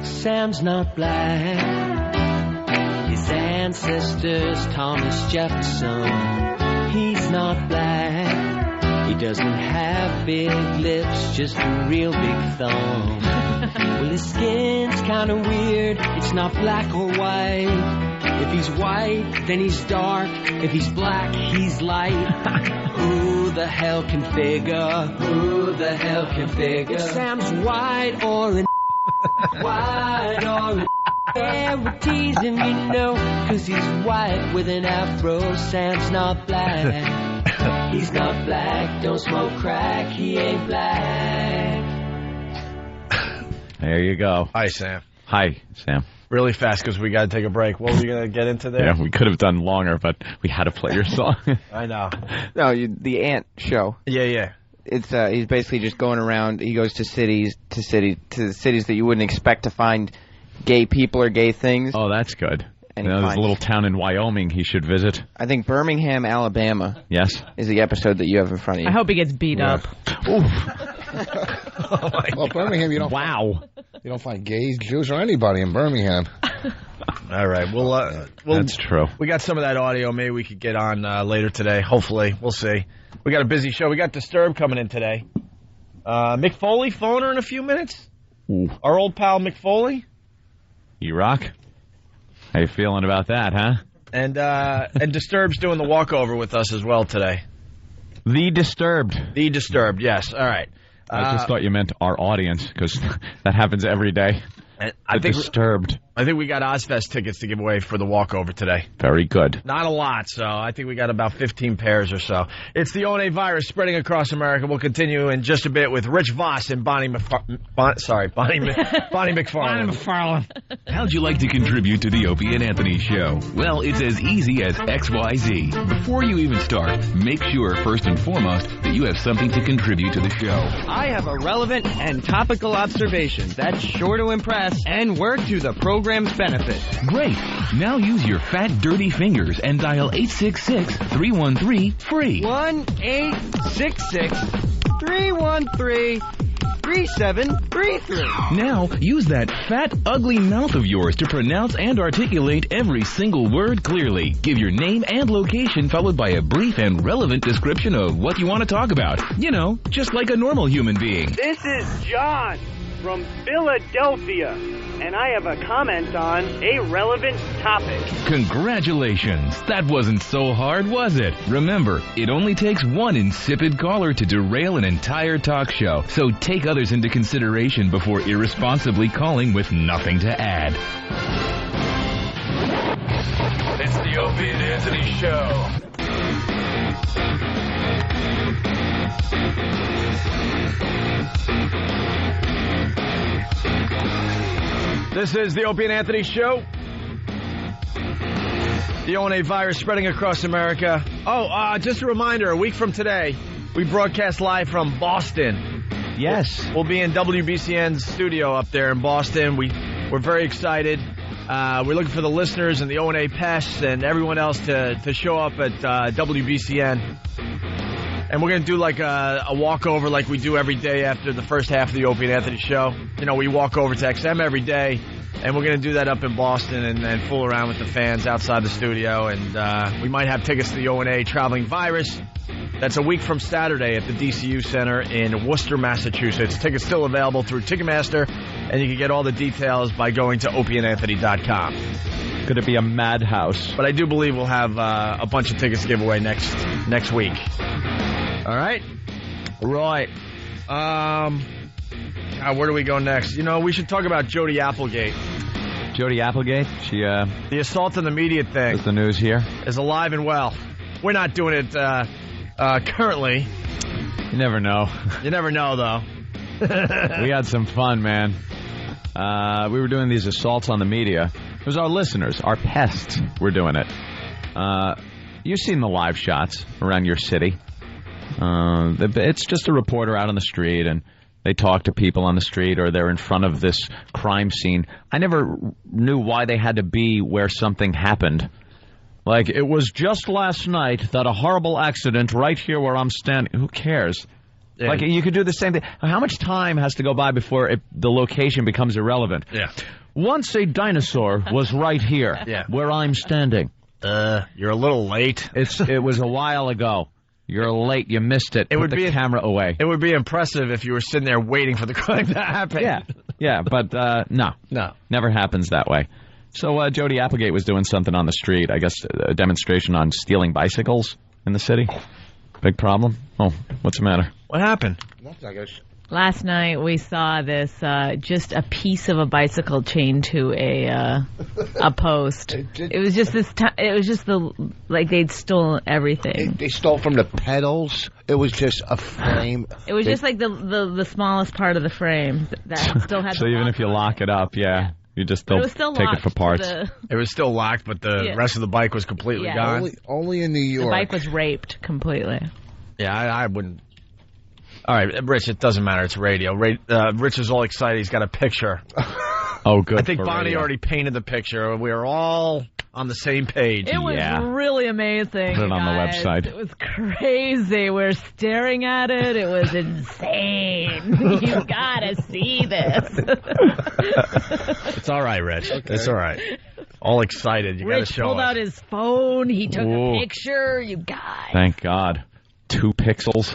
Sam's not black. His ancestors, Thomas Jefferson. He's not black. He doesn't have big lips, just a real big thumb. Well, his skin's kinda weird. It's not black or white. If he's white, then he's dark. If he's black, he's light. Who the hell can figure? Who the hell can figure? If Sam's white or an white or yeah, we tease him, you know, 'cause he's white with an afro. Sam's not black. He's not black, don't smoke crack, he ain't black. There you go. Hi, Sam. Hi, Sam. Really fast because we got to take a break. What were you going to get into there? Yeah, we could have done longer, but we had to play your song. I know. No, the Ant show. Yeah. It's he's basically just going around. He goes to cities that you wouldn't expect to find gay people or gay things. Oh, that's good. And there's a little town in Wyoming he should visit. I think Birmingham, Alabama. Yes. Is the episode that you have in front of you. I hope he gets beat up. Oof. Well, Birmingham, you don't. Wow. You don't find gays, Jews, or anybody in Birmingham. All right. Well, that's true. We got some of that audio. Maybe we could get on later today. Hopefully. We'll see. We got a busy show. We got Disturbed coming in today. Mick Foley, phoner in a few minutes. Ooh. Our old pal Mick Foley. E-Rock. How you feeling about that, huh? And Disturbed's doing the walkover with us as well today. The Disturbed, yes. All right. I just thought you meant our audience, because that happens every day. Disturbed. I think we got Ozfest tickets to give away for the walkover today. Very good. Not a lot, so I think we got about 15 pairs or so. It's the ONA virus spreading across America. We'll continue in just a bit with Rich Voss and Bonnie McFarlane. How'd you like to contribute to the Opie and Anthony Show? Well, it's as easy as XYZ. Before you even start, make sure, first and foremost, that you have something to contribute to the show. I have a relevant and topical observation that's sure to impress and work to the program's benefit. Great. Now use your fat, dirty fingers and dial 866-313-FREE. 1-866-313-3733. Now, use that fat, ugly mouth of yours to pronounce and articulate every single word clearly. Give your name and location followed by a brief and relevant description of what you want to talk about. You know, just like a normal human being. This is John from Philadelphia, and I have a comment on a relevant topic. Congratulations. That wasn't so hard, was it? Remember, it only takes one insipid caller to derail an entire talk show, so take others into consideration before irresponsibly calling with nothing to add. It's the Opie and Anthony Show. This is the Opie and Anthony Show. The ONA virus spreading across America. Just a reminder, a week from today, we broadcast live from Boston. Yes. We'll be in WBCN's studio up there in Boston. We're very excited. We're looking for the listeners and the O&A pests and everyone else to show up at WBCN. And we're going to do like a walkover like we do every day after the first half of the Opie and Anthony show. You know, we walk over to XM every day, and we're going to do that up in Boston and fool around with the fans outside the studio. And we might have tickets to the O&A Traveling Virus. That's a week from Saturday at the DCU Center in Worcester, Massachusetts. Tickets still available through Ticketmaster, and you can get all the details by going to opieandanthony.com. Going to be a madhouse. But I do believe we'll have a bunch of tickets to give away next week. All right? Right. Where do we go next? You know, we should talk about Jody Applegate. Jody Applegate? She, the assault on the media thing. Is the news here? Is alive and well. We're not doing it currently. You never know. You never know, though. We had some fun, man. We were doing these assaults on the media. It was our listeners, our pests, were doing it. You've seen the live shots around your city. It's just a reporter out on the street, and they talk to people on the street, or they're in front of this crime scene. I never knew why they had to be where something happened. Like, it was just last night that a horrible accident right here where I'm standing. Who cares? Yeah. Like, you could do the same thing. How much time has to go by before the location becomes irrelevant? Yeah. Once a dinosaur was right here, where I'm standing. You're a little late. It was a while ago. You're late. You missed it. Put the camera away. It would be impressive if you were sitting there waiting for the crime to happen. Yeah, but no. Never happens that way. So Jody Applegate was doing something on the street. I guess a demonstration on stealing bicycles in the city. Big problem? Oh, what's the matter? What happened? Nothing, I guess. Last night we saw this, just a piece of a bicycle chained to a post. It was just like they'd stolen everything. They stole from the pedals. It was just a frame. It was just like the smallest part of the frame that still had. So even if you lock it up, you just still take it for parts. It was still locked, but the rest of the bike was completely gone. Only in New York. The bike was raped completely. Yeah, I wouldn't. All right, Rich, it doesn't matter. It's radio. Rich is all excited. He's got a picture. Oh, good. I think Bonnie already painted the picture. We are all on the same page. It was really amazing. Put it on the website. It was crazy. We're staring at it. It was insane. You gotta see this. It's all right, Rich. Okay. It's all right. All excited. You gotta show us. Rich pulled out his phone. He took a picture. You guys. Thank God. 2 pixels.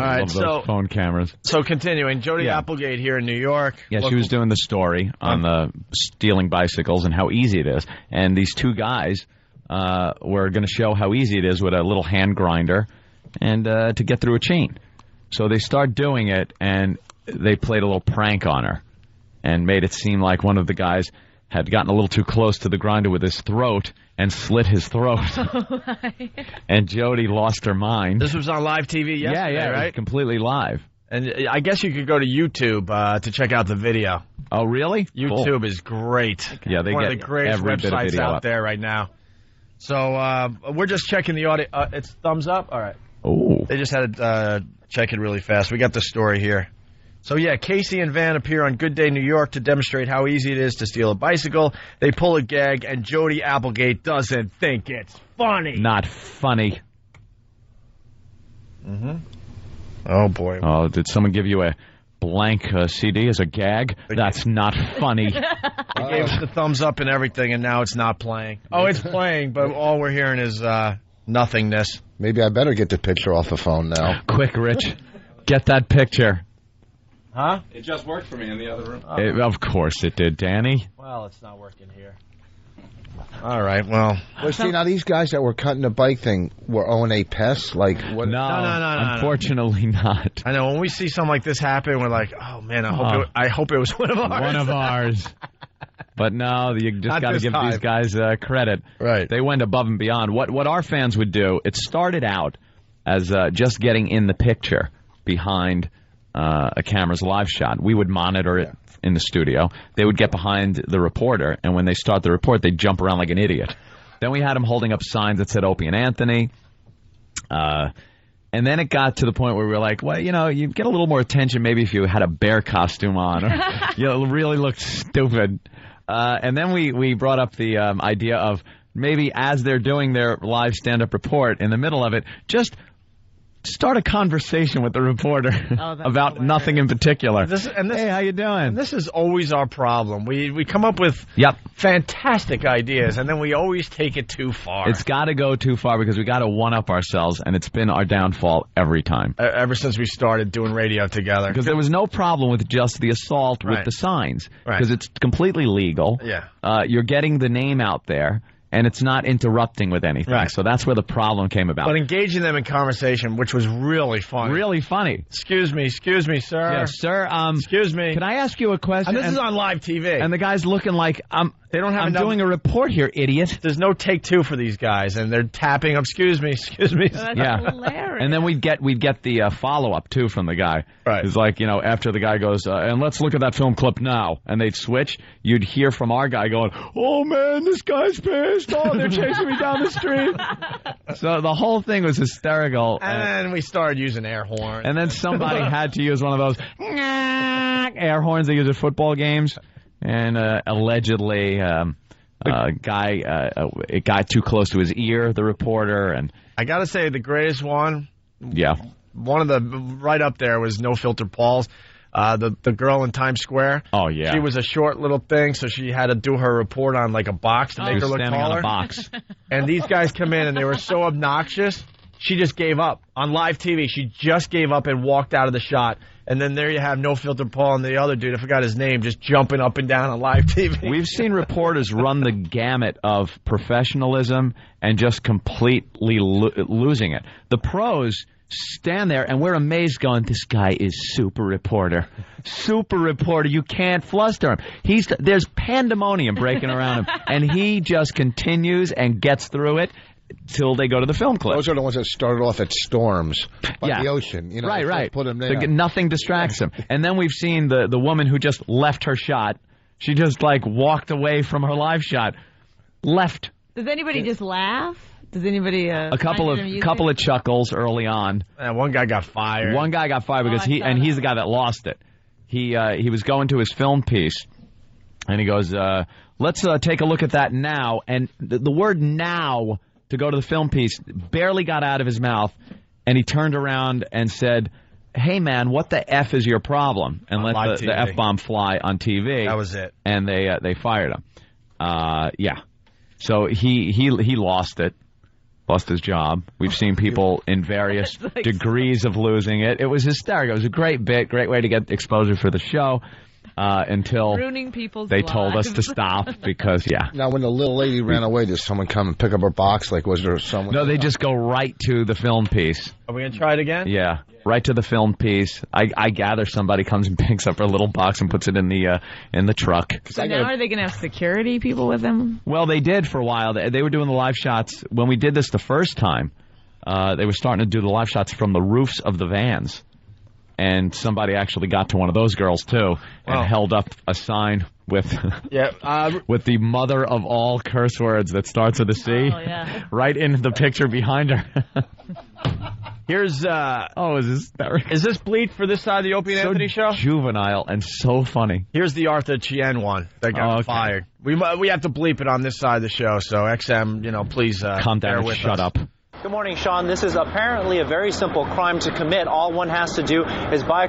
All right, those phone cameras. So continuing, Jody Applegate here in New York. Yeah, she was doing the story on the stealing bicycles and how easy it is. And these 2 guys were going to show how easy it is with a little hand grinder and to get through a chain. So they start doing it, and they played a little prank on her and made it seem like one of the guys had gotten a little too close to the grinder with his throat and slit his throat. And Jody lost her mind. This was on live TV yesterday, right? It was completely live. And I guess you could go to YouTube to check out the video. Oh, really? YouTube is great. Yeah, they one get of the greatest every bit of websites video out up there right now. So we're just checking the audio. It's thumbs up? All right. Oh. They just had to check it really fast. We got the story here. So, Casey and Van appear on Good Day New York to demonstrate how easy it is to steal a bicycle. They pull a gag, and Jody Applegate doesn't think it's funny. Not funny. Mm-hmm. Oh, boy. Oh, did someone give you a blank CD as a gag? That's not funny. They gave us the thumbs up and everything, and now it's not playing. Oh, it's playing, but all we're hearing is nothingness. Maybe I better get the picture off the phone now. Quick, Rich. Get that picture. Huh? It just worked for me in the other room. Of course it did, Danny. Well, it's not working here. All right, well. Well, see, now these guys that were cutting the bike thing were O&A pests? Like, what? No, unfortunately not. I know, when we see something like this happen, we're like, oh, man, I hope it was one of ours. One of ours. But no, you just got to give these guys credit. Right. They went above and beyond. What our fans would do, it started out as just getting in the picture behind a camera's live shot. We would monitor it in the studio. They would get behind the reporter, and when they start the report, they'd jump around like an idiot. Then we had them holding up signs that said Opie and Anthony. And And then it got to the point where we were like, well, you know, you get a little more attention maybe if you had a bear costume on or you really looked stupid. And then we brought up the idea of maybe as they're doing their live stand-up report, in the middle of it, just start a conversation with the reporter about nothing in particular. Hey, how you doing? And this is always our problem. We come up with fantastic ideas, and then we always take it too far. It's got to go too far because we got to one-up ourselves, and it's been our downfall every time. Ever since we started doing radio together. Because there was no problem with just the assault with the signs. Because it's completely legal. Yeah. You're getting the name out there. And it's not interrupting with anything. Right. So that's where the problem came about. But engaging them in conversation, which was really funny. Really funny. Excuse me, sir. Yes, sir. Excuse me. Can I ask you a question? And this is on live TV. And the guy's looking like, they don't have I'm doing a report here, idiot. There's no take two for these guys, and they're tapping, excuse me. That's hilarious. And then we'd get the follow-up, too, from the guy. Right. It's like, you know, after the guy goes, and let's look at that film clip now, and they'd switch, you'd hear from our guy going, oh, man, this guy's pissed. Oh, they're chasing me down the street. So the whole thing was hysterical. And then we started using air horns. And then somebody had to use one of those air horns they use at football games. And allegedly, it got too close to his ear, the reporter. And I got to say, the greatest one, one of the right up there was No Filter Paul's. The girl in Times Square. Oh, yeah. She was a short little thing, so she had to do her report on like a box to make her look taller. On a box. And these guys come in, and they were so obnoxious, she just gave up. On live TV, she just gave up and walked out of the shot. And then there you have No Filter Paul and the other dude, I forgot his name, just jumping up and down on live TV. We've seen reporters run the gamut of professionalism and just completely losing it. The pros stand there, and we're amazed going, this guy is super reporter. Super reporter. You can't fluster him. There's pandemonium breaking around him, and he just continues and gets through it till they go to the film clip. Those are the ones that started off at Storms by the ocean. You know, right. Put them there. Nothing distracts him. And then we've seen the woman who just left her shot. She just, like, walked away from her live shot. Left. Does anybody just laugh? Does anybody... a couple of chuckles early on. One guy got fired. One guy got fired because he's the guy that lost it. He was going to his film piece, and he goes, let's take a look at that now. And the word now... to go to the film piece, barely got out of his mouth, and he turned around and said, hey, man, what the F is your problem? And let the F-bomb fly on TV. That was it. And they fired him. Yeah. So he lost it, lost his job. We've seen people in various degrees of losing it. It was hysterical. It was a great bit, great way to get exposure for the show. Until ruining people's they lives. told us to stop because, Now, when the little lady ran away, did someone come and pick up her box? Like, was there someone? No, they just go right to the film piece. Are we going to try it again? Yeah, right to the film piece. I gather somebody comes and picks up her little box and puts it in the truck. So now are they going to have security people with them? Well, they did for a while. They were doing the live shots. When we did this the first time, they were starting to do the live shots from the roofs of the vans. And somebody actually got to one of those girls, too, and held up a sign with with the mother of all curse words that starts with a C right in the picture behind her. Here's, is this bleed for this side of the Opie and Anthony show? Juvenile and so funny. Here's the Arthur Chien one that got fired. We have to bleep it on this side of the show, so XM, please calm down and shut up. Good morning, Sean. This is apparently a very simple crime to commit. All one has to do is buy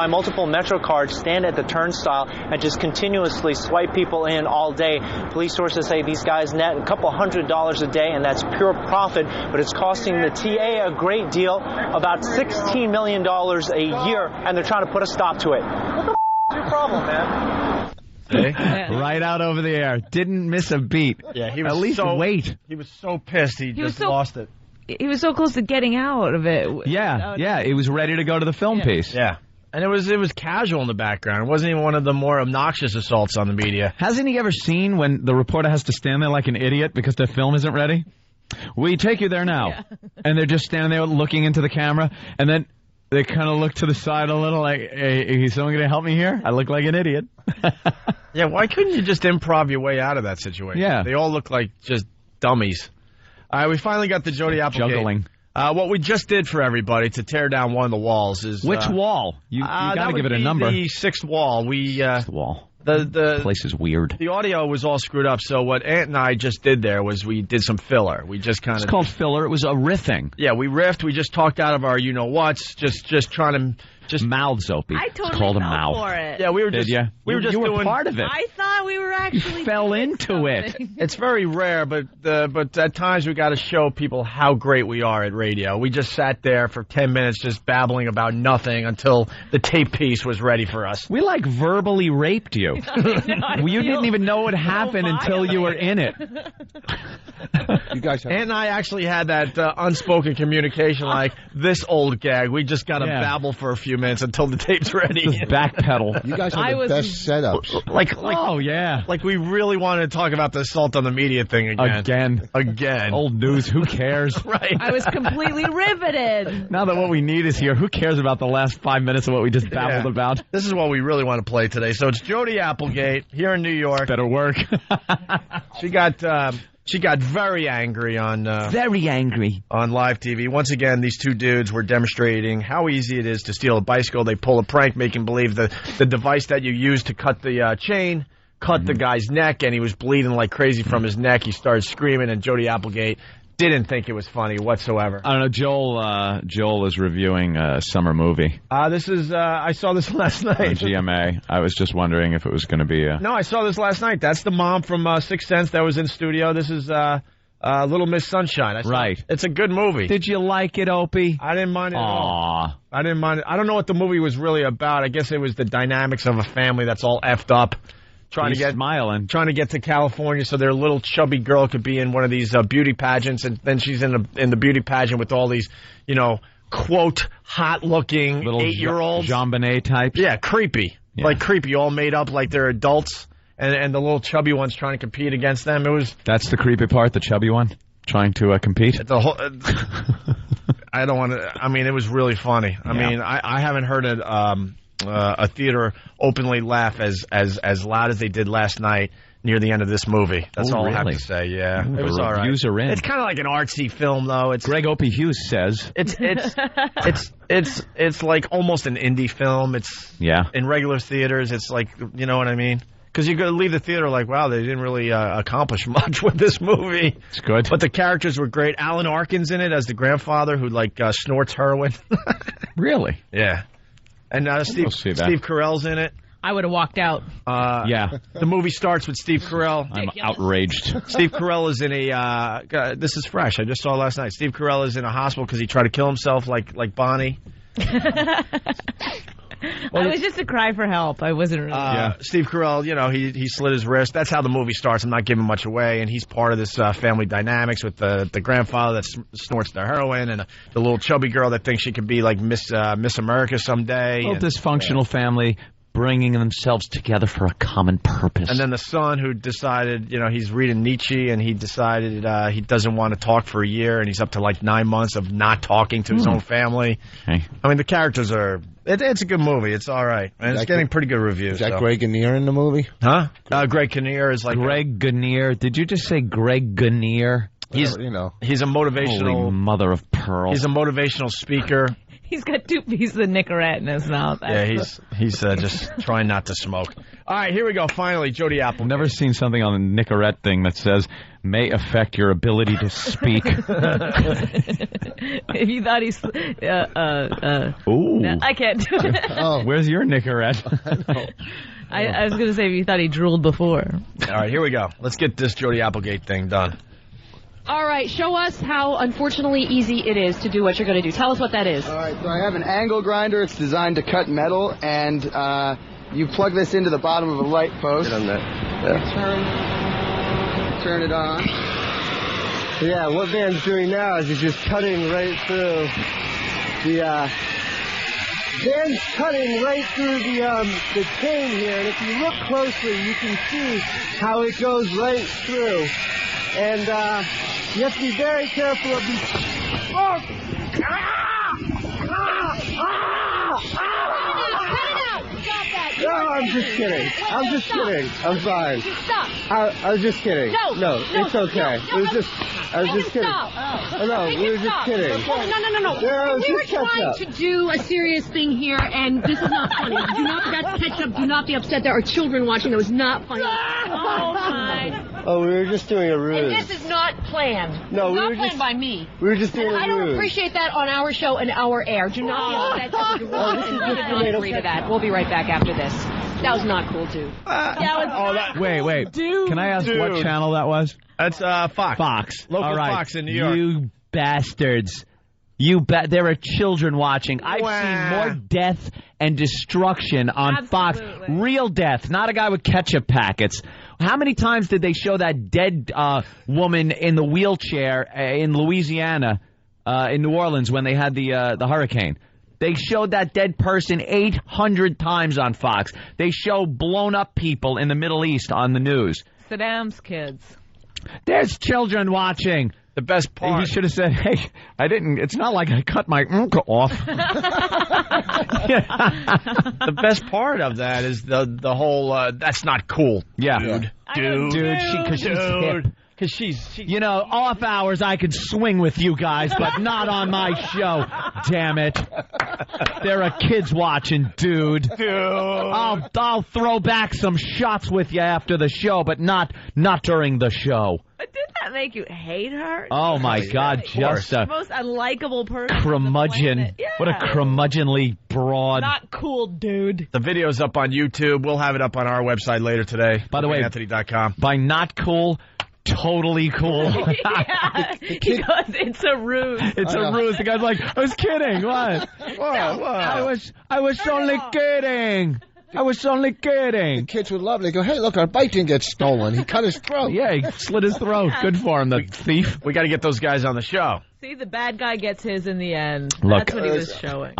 multiple Metro cards, stand at the turnstile, and just continuously swipe people in all day. Police sources say these guys net a couple $100 a day, and that's pure profit, but it's costing the TA a great deal, about $16 million a year, and they're trying to put a stop to it. What the is your problem, man? Right out over the air. Didn't miss a beat. Yeah, he was at least wait. He was so pissed. He just lost it. He was so close to getting out of it. Yeah. He was ready to go to the film piece. Yeah. And it was casual in the background. It wasn't even one of the more obnoxious assaults on the media. Hasn't he ever seen when the reporter has to stand there like an idiot because their film isn't ready? We take you there now. Yeah. And they're just standing there looking into the camera, and then they kind of look to the side a little like, hey, is someone going to help me here? I look like an idiot. Yeah, why couldn't you just improv your way out of that situation? Yeah. They all look like just dummies. All right, we finally got the Jody Applegate. Juggling. What we just did for everybody to tear down one of the walls is... Which wall? You got to give it a number. The sixth wall. Sixth wall. The place is weird. The audio was all screwed up, so what Ant and I just did there was we did some filler. We just kind of... It's called filler. It was a riffing. Yeah, we riffed. We just talked out of our you-know-whats, just trying to... Just mouths, Opie. I totally it's called a fell mouth. for it. Yeah, we were just... Did you? We were just you doing... were part of it. I thought we were actually... You fell into it. It's very rare, but at times we got to show people how great we are at radio. We just sat there for 10 minutes just babbling about nothing until the tape piece was ready for us. We like verbally raped you. You didn't even know what happened until you were in it. You guys have... Ant and I actually had that unspoken communication like, this old gag, we just got to babble for a few minutes until the tape's ready. Just backpedal. You guys have the best setups. Like, oh, yeah. Like we really wanted to talk about the assault on the media thing again. Again. Old news, who cares? Right. I was completely riveted. Now that what we need is here, who cares about the last 5 minutes of what we just babbled about? This is what we really want to play today. So it's Jody Applegate here in New York. Better work. She got very angry on live TV. Once again, these two dudes were demonstrating how easy it is to steal a bicycle. They pull a prank, making believe the device that you use to cut the chain cut the guy's neck, and he was bleeding like crazy from his neck. He started screaming, and Jody Applegate didn't think it was funny whatsoever. I don't know. Joel is reviewing a summer movie. I saw this last night. On GMA. I was just wondering if it was going to be No, I saw this last night. That's the mom from Sixth Sense that was in studio. This is Little Miss Sunshine. Right. It's a good movie. Did you like it, Opie? I didn't mind it at all. I didn't mind it. I don't know what the movie was really about. I guess it was the dynamics of a family that's all effed up. Trying to get to California so their little chubby girl could be in one of these beauty pageants, and then she's in the beauty pageant with all these, quote, hot-looking 8-year-olds. JonBenet types. Yeah, creepy. Yeah. Like creepy, all made up like they're adults, and the little chubby one's trying to compete against them. That's the creepy part, the chubby one, trying to compete? The whole... I don't want to... I mean, it was really funny. I mean, I haven't heard it... a theater openly laugh as loud as they did last night near the end of this movie. That's all I have to say. Yeah, it was all right. Reviews are in. It's kind of like an artsy film, though. It's Greg Opie Hughes says it's like almost an indie film. It's in regular theaters. It's like, you know what I mean? Because you're going to leave the theater like, wow, they didn't really accomplish much with this movie. It's good. But the characters were great. Alan Arkin's in it as the grandfather who snorts heroin. Really? Yeah. And Steve Carell's in it. I would have walked out. The movie starts with Steve Carell. I'm outraged. Steve Carell is in this is fresh. I just saw it last night. Steve Carell is in a hospital because he tried to kill himself like Bonnie. Well, it was just a cry for help. I wasn't really... Steve Carell, he slit his wrist. That's how the movie starts. I'm not giving much away. And he's part of this family dynamics with the grandfather that snorts the heroin and the little chubby girl that thinks she could be like Miss America someday. A dysfunctional family bringing themselves together for a common purpose. And then the son who decided, he's reading Nietzsche and he decided he doesn't want to talk for a year and he's up to like 9 months of not talking to his own family. Okay. I mean, the characters are... It's a good movie. It's all right. And it's getting pretty good reviews. Is that Greg Kinnear in the movie? Huh? Greg Kinnear is like... Greg Kinnear. Did you just say Greg Kinnear? He's a motivational... Holy mother of pearl. He's a motivational speaker. He's got 2 pieces of Nicorette in his mouth. He's just trying not to smoke. All right, here we go. Finally, Jody Applegate. I've never seen something on the Nicorette thing that says, may affect your ability to speak. If you thought he's... Ooh. No, I can't do it. Oh, where's your Nicorette? I was going to say if you thought he drooled before. All right, here we go. Let's get this Jody Applegate thing done. All right, show us how unfortunately easy it is to do what you're going to do. Tell us what that is. All right, so I have an angle grinder. It's designed to cut metal, and you plug this into the bottom of a light post. Get on that. Turn it on. So yeah, what Van's doing now is he's just cutting right through the... Van's cutting right through the chain here, and if you look closely, you can see how it goes right through. And you have to be very careful of these. Oh! No, I'm just kidding. I'm just kidding. I'm fine. Stop. I was just kidding. No, it's okay. It was just. I was just kidding. Stop. Oh, no, we were just Stop. kidding. No. Yeah, We were just catch trying up. to do a serious thing here, and this is not funny. That's ketchup. Do not be upset. There are children watching. That was not funny. Oh, my. Oh, we were just doing a ruse. And this is not planned. No, It's we not were planned just- by me. We were just doing And a I don't ruse. appreciate that on our show and our air. Do not be upset. That was wrong, this is and we just did not tomato agree to ketchup. that. We'll be right back after this. That was not cool, too. Wait. Can I ask what channel that was? That's Fox. Fox. Local All right. Fox in New York. You bastards. There are children watching. I've seen more death and destruction on Fox. Real death, not a guy with ketchup packets. How many times did they show that dead woman in the wheelchair in Louisiana, in New Orleans, when they had the hurricane? They showed that dead person 800 times on Fox. They show blown up people in the Middle East on the news. Saddam's kids. There's children watching. The best part. He should have said, "Hey, I didn't. It's not like I cut my off." The best part of that is the whole. That's not cool. Yeah, dude. Because she's hip. Because she's off hours I could swing with you guys, but not on my show. Damn it! There are kids watching, dude. I'll throw back some shots with you after the show, but not during the show. But didn't that make you hate her? Oh my God! Just the a most unlikable person. curmudgeon. Yeah. What a curmudgeonly broad. Not cool, dude. The video's up on YouTube. We'll have it up on our website later today. By the way, Anthony.com. By not cool, totally cool. Yeah, he goes, it's a ruse. It's a ruse. The guy's like, I was kidding. What? I was only kidding. I was only kidding. The kids would love it. They go, hey, look, our bike didn't get stolen. He cut his throat. Yeah, he slit his throat. Good for him, the thief. We got to get those guys on the show. See, the bad guy gets his in the end. Look, That's what he was showing.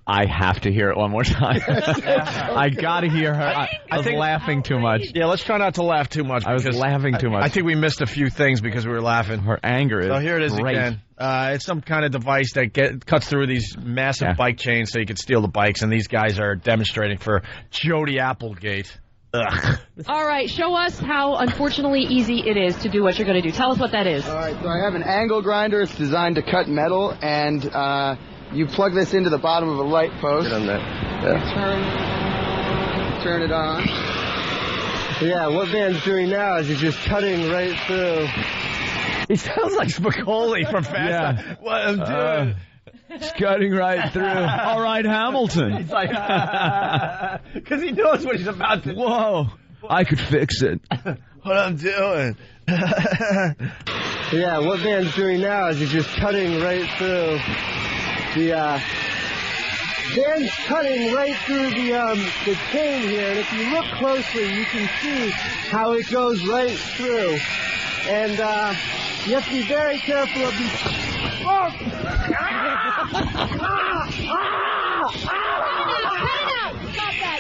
I have to hear it one more time. I got to hear her. I was laughing too much. Yeah, let's try not to laugh too much. I was laughing too much. I think we missed a few things because we were laughing. Her anger is So here it is great. again. It's some kind of device that cuts through these massive bike chains so you can steal the bikes, and these guys are demonstrating for Jody Applegate. Ugh. All right, show us how unfortunately easy it is to do what you're going to do. Tell us what that is. All right, so I have an angle grinder. It's designed to cut metal, and you plug this into the bottom of a light post. Get on that. You turn it on. Yeah, what Van's doing now is he's just cutting right through. He sounds like Spicoli from Fast. Yeah. What I'm doing. It's cutting right through. All right, Hamilton. He's like, because he knows what he's about to do. Whoa, I could fix it. What I'm doing. Yeah, what Van's doing now is he's just cutting right through the. Van's cutting right through the chain here, and if you look closely, you can see how it goes right through. And you have to be very careful of these.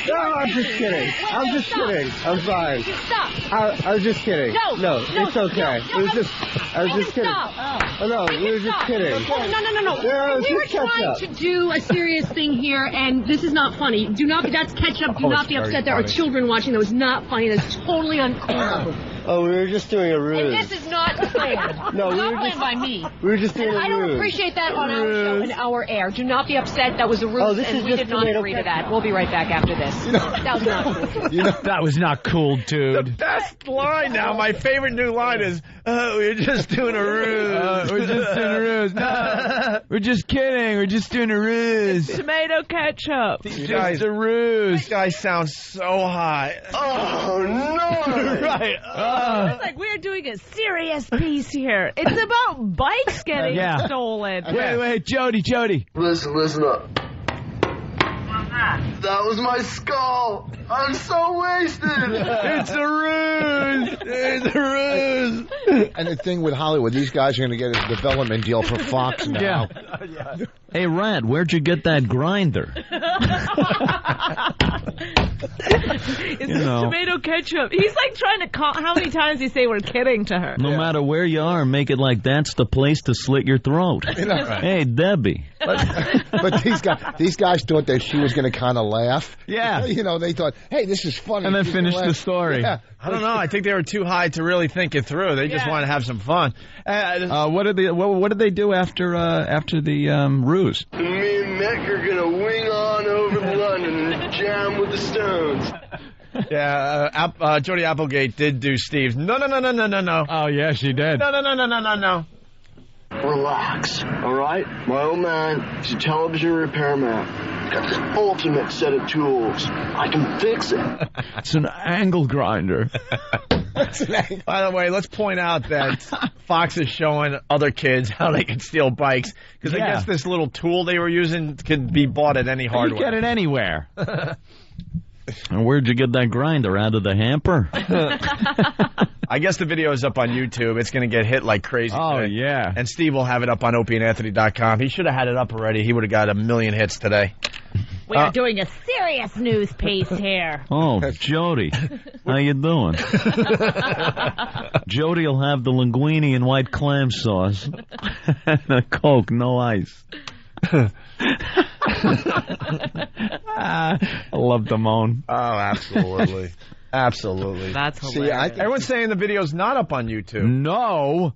No, I'm just kidding. I'm just kidding. I'm fine. Stop. I was just kidding. No, it's okay. It was just. I was just kidding. Stop. Oh no, we were just kidding. No. Yeah, We were just catch trying up. to do a serious thing here, and this is not funny. That's ketchup. Do not be upset. There are children watching. That was not funny. That's totally uncool. Oh, we were just doing a ruse. And this is not planned. No, It's we not were planned just- by me. We were just doing And a I don't ruse. appreciate that on our show and our air. Do not be upset. That was a ruse, Oh, this and is we just did not tomato agree to ketchup. that. We'll be right back after this. That was not cool. That was not cool, dude. Best line now. My favorite new line is, we're just doing a ruse. We're just doing a ruse. No, we're just kidding. We're just doing a ruse. Tomato ketchup. These Just a ruse. These guys sound so high. Oh, no. Right. It's like we're doing a serious piece here. It's about bikes getting stolen. Wait, Jody. Listen up. That was my skull. I'm so wasted. It's a ruse. It's a ruse. And the thing with Hollywood, these guys are going to get a development deal for Fox now. Hey, Rad, where'd you get that grinder? It's tomato ketchup. He's like trying to call. How many times do you say we're kidding to her? No matter where you are, make it like that's the place to slit your throat. Hey, Debbie. But these guys thought that she was going to kind of laugh. Yeah. You know, they thought, hey, this is funny. And then Just finish laugh. the story. Yeah. I don't know. I think they were too high to really think it through. They just wanted to have some fun. What did they do after the ruse? Me and Mick are gonna wing on over to London and jam with the Stones. Yeah, Jody Applegate did do Steve's. No. Oh, yeah, she did. No. Relax, all right? My old man, he's a television repairman. Got this ultimate set of tools. I can fix it. It's an angle grinder. By the way, let's point out that Fox is showing other kids how they can steal bikes. Because I guess this little tool they were using could be bought at any hardware. You get it anywhere. And where'd you get that grinder? Out of the hamper? I guess the video is up on YouTube. It's going to get hit like crazy. Oh, today. yeah. And Steve will have it up on opieandanthony.com. He should have had it up already. He would have got 1 million hits today. We are doing a serious news piece here. Oh, Jody. How you doing? Jody will have the linguine and white clam sauce. And a Coke, no ice. I love the moan. Oh, absolutely. Absolutely. That's hilarious. Everyone's saying the video's not up on YouTube. No.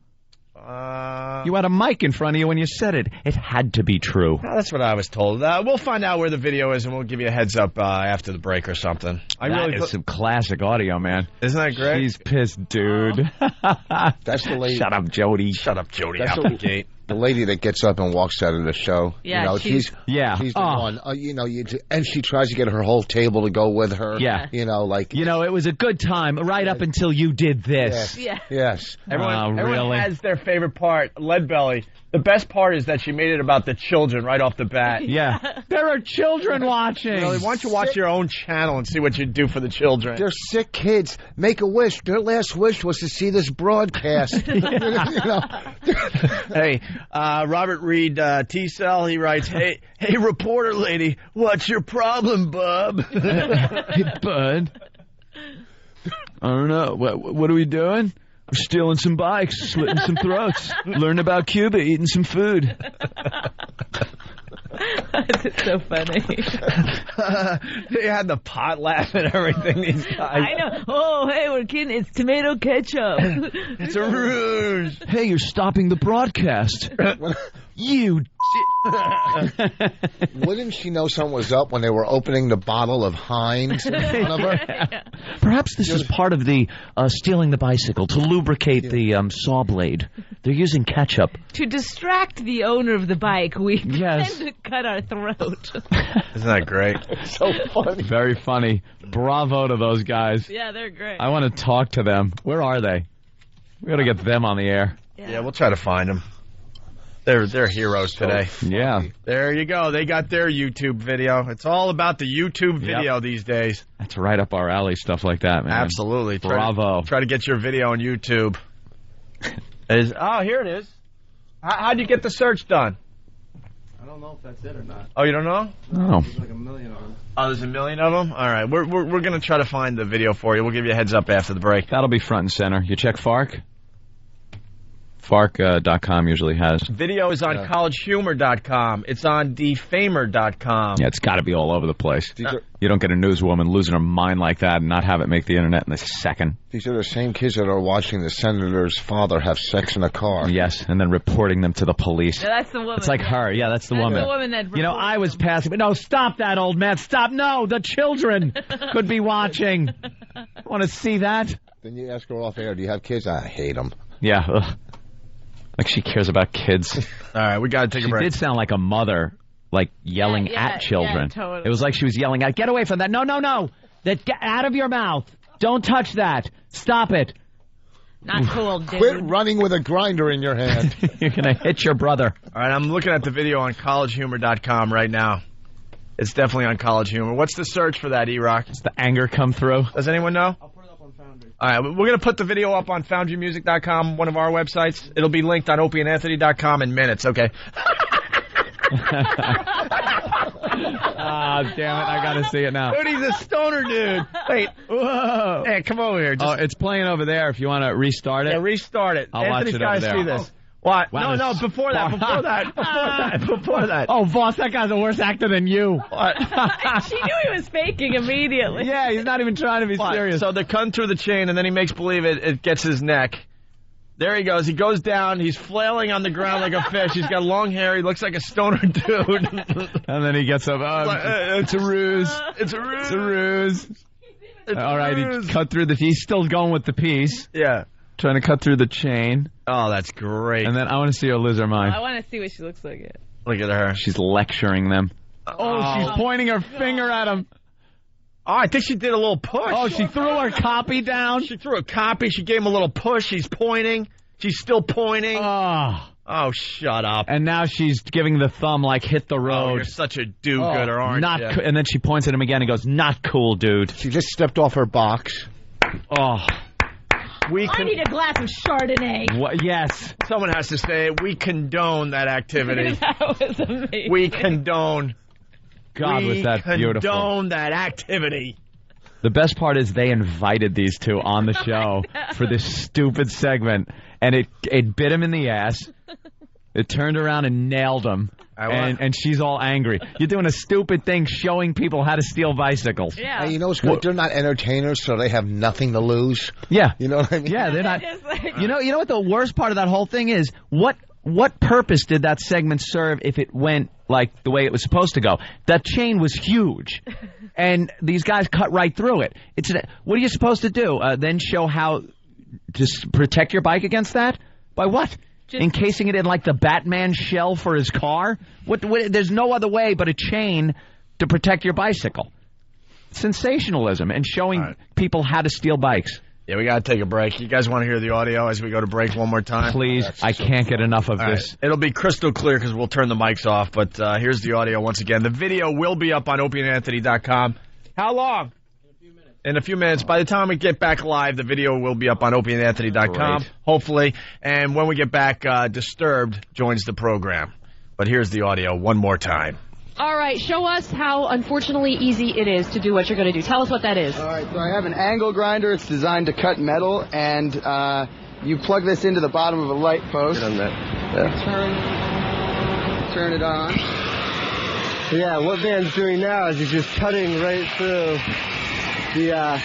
You had a mic in front of you when you said it. It had to be true. Well, that's what I was told. We'll find out where the video is, and we'll give you a heads up after the break or something. That is some classic audio, man. Isn't that great? She's pissed, dude. That's the lady. Shut up, Jody. Shut up, Jody. That's Applegate. The lady that gets up and walks out of the show. Yeah, you know, she's the one. And she tries to get her whole table to go with her. Yeah. You know, like. You know, it was a good time right up until you did this. Yes. Everyone has their favorite part. Lead Belly. The best part is that she made it about the children right off the bat. Yeah. There are children watching. Really, why don't you watch your own channel and see what you do for the children? They're sick kids. Make a wish. Their last wish was to see this broadcast. You know. Hey, Robert Reed T-Cell, he writes, Hey, reporter lady, what's your problem, bub? Hey, bud. I don't know. What are we doing? We're stealing some bikes, slitting some throats, learning about Cuba, eating some food. It's so funny. They had the pot laugh and everything, these guys. I know. Oh, hey, we're kidding. It's tomato ketchup. It's a ruse. Hey, you're stopping the broadcast. You. Wouldn't she know something was up when they were opening the bottle of Heinz in front of her? Perhaps this is part of the stealing the bicycle to lubricate the saw blade. They're using ketchup. To distract the owner of the bike, we tend to cut our throat. Isn't that great? So funny. Very funny. Bravo to those guys. Yeah, they're great. I want to talk to them. Where are they? We got to get them on the air. Yeah, we'll try to find them. They're heroes today. Yeah. There you go. They got their YouTube video. It's all about the YouTube video these days. That's right up our alley, stuff like that, man. Absolutely. Bravo. Try to get your video on YouTube. Here it is. How'd you get the search done? I don't know if that's it or not. Oh, you don't know? No. There's like 1 million of them. Oh, there's 1 million of them? All right. We're going to try to find the video for you. We'll give you a heads up after the break. That'll be front and center. You check FARC? FARC.com usually has. Video is on collegehumor.com. It's on defamer.com. Yeah, it's got to be all over the place. You don't get a newswoman losing her mind like that and not have it make the internet in a second. These are the same kids that are watching the senator's father have sex in a car. Yes, and then reporting them to the police. Yeah, that's the woman. It's like her. Yeah, that's the woman. That's the woman that You know, I was passing, but no, stop that, old man. Stop. No, the children could be watching. Want to see that? Then you ask her off air, do you have kids? I hate them. Yeah. Ugh. Like she cares about kids. All right, we got to take a break. She did sound like a mother, like yelling at children. Yeah, totally. It was like she was yelling at, get away from that. No. Get out of your mouth. Don't touch that. Stop it. Not cool, dude. Quit running with a grinder in your hand. You're going to hit your brother. All right, I'm looking at the video on collegehumor.com right now. It's definitely on College Humor. What's the search for that, E-Rock? Does the anger come through? Does anyone know? I'll put it up on Foundry. All right, we're going to put the video up on FoundryMusic.com, one of our websites. It'll be linked on opieandanthony.com in minutes, okay? Ah, damn it, I got to see it now. Dude, he's a stoner dude. Wait. Whoa. Hey, come over here. It's playing over there if you want to restart it. Yeah, restart it. I'll watch Anthony's it got over to there. see this. What? Wow, No, before that. Oh, boss, that guy's a worse actor than you. What? She knew he was faking immediately. Yeah, he's not even trying to be serious. So they're cutting through the chain, and then he makes believe it gets his neck. There he goes. He goes down. He's flailing on the ground like a fish. He's got long hair. He looks like a stoner dude. And then he gets up. It's a ruse. It's a ruse. It's a ruse. All right, ruse. he cut through he's still going with the piece. Yeah. Trying to cut through the chain. Oh, that's great. And then I want to see her lose her mind. I want to see what she looks like. Look at her. She's lecturing them. Oh, she's pointing her finger at him. Oh, I think she did a little push. Oh, she threw her copy down. She threw a copy. She gave him a little push. She's pointing. She's still pointing. Oh, shut up. And now she's giving the thumb like hit the road. Oh, you're such a do-gooder, aren't you? And then she points at him again and goes, not cool, dude. She just stepped off her box. Oh. I need a glass of Chardonnay. What? Yes. Someone has to say it. We condone that activity. That was amazing. We condone. God, was that beautiful. We condone that activity. The best part is they invited these two on the show for this stupid segment, and it bit him in the ass. It turned around and nailed him, and she's all angry. You're doing a stupid thing showing people how to steal bicycles. Yeah. Hey, you know what's good? They're not entertainers, so they have nothing to lose. Yeah. You know what I mean? Yeah, they're not. You know what the worst part of that whole thing is? What purpose did that segment serve if it went like the way it was supposed to go? That chain was huge, and these guys cut right through it. What are you supposed to do? Then show how to protect your bike against that? By what? Encasing it in like the Batman shell for his car? What? There's no other way but a chain to protect your bicycle. Sensationalism and showing people how to steal bikes. Yeah, we got to take a break. You guys want to hear the audio as we go to break one more time? Please. I can't get enough of this. Right. It'll be crystal clear because we'll turn the mics off, but here's the audio once again. The video will be up on OpieandAnthony.com. How long? In a few minutes. By the time we get back live, the video will be up on OpieandAnthony.com, hopefully. And when we get back, Disturbed joins the program. But here's the audio one more time. All right, show us how unfortunately easy it is to do what you're going to do. Tell us what that is. All right, so I have an angle grinder. It's designed to cut metal, and you plug this into the bottom of a light post. Get on that. Yeah. Turn it on. So yeah, what Van's doing now is he's just cutting right through the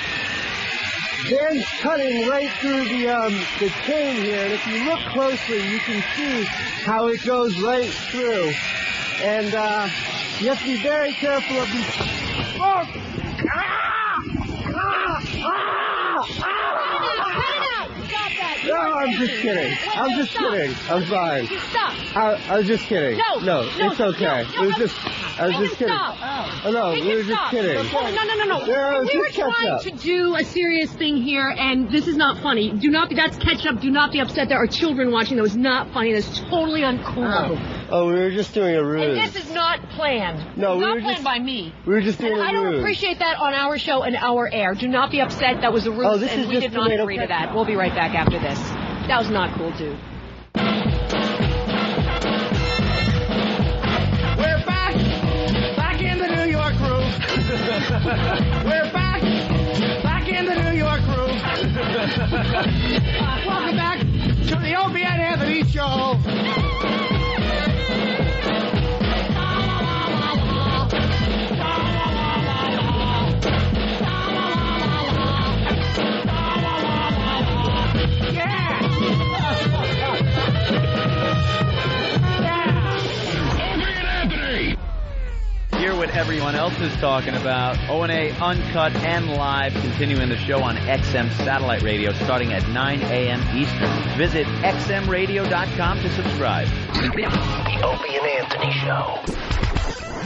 Van's cutting right through the chain here, and if you look closely, you can see how it goes right through. And you have to be very careful of these. Oh! No, I'm just kidding. I'm just kidding. I'm fine. I was just kidding. No, it's okay. It was just. I was just kidding. Oh no, we were just kidding. No. We were trying to do a serious thing here, and this is not funny. That's ketchup. Do not be upset. There are children watching. That was not funny. That's totally uncool. Oh, we were just doing a ruse. And this is not planned. No, not planned by me. We were just doing a ruse. I don't appreciate that on our show and our air. Do not be upset. That was a ruse, and we did not agree to that. We'll be right back after this. That was not cool, dude. We're back in the New York groove. We're back in the New York groove. Welcome back to the Opie and Anthony Show. Hear what everyone else is talking about. O&A Uncut and Live, continuing the show on XM Satellite Radio starting at 9 a.m. Eastern. Visit xmradio.com to subscribe. The Opie and Anthony Show.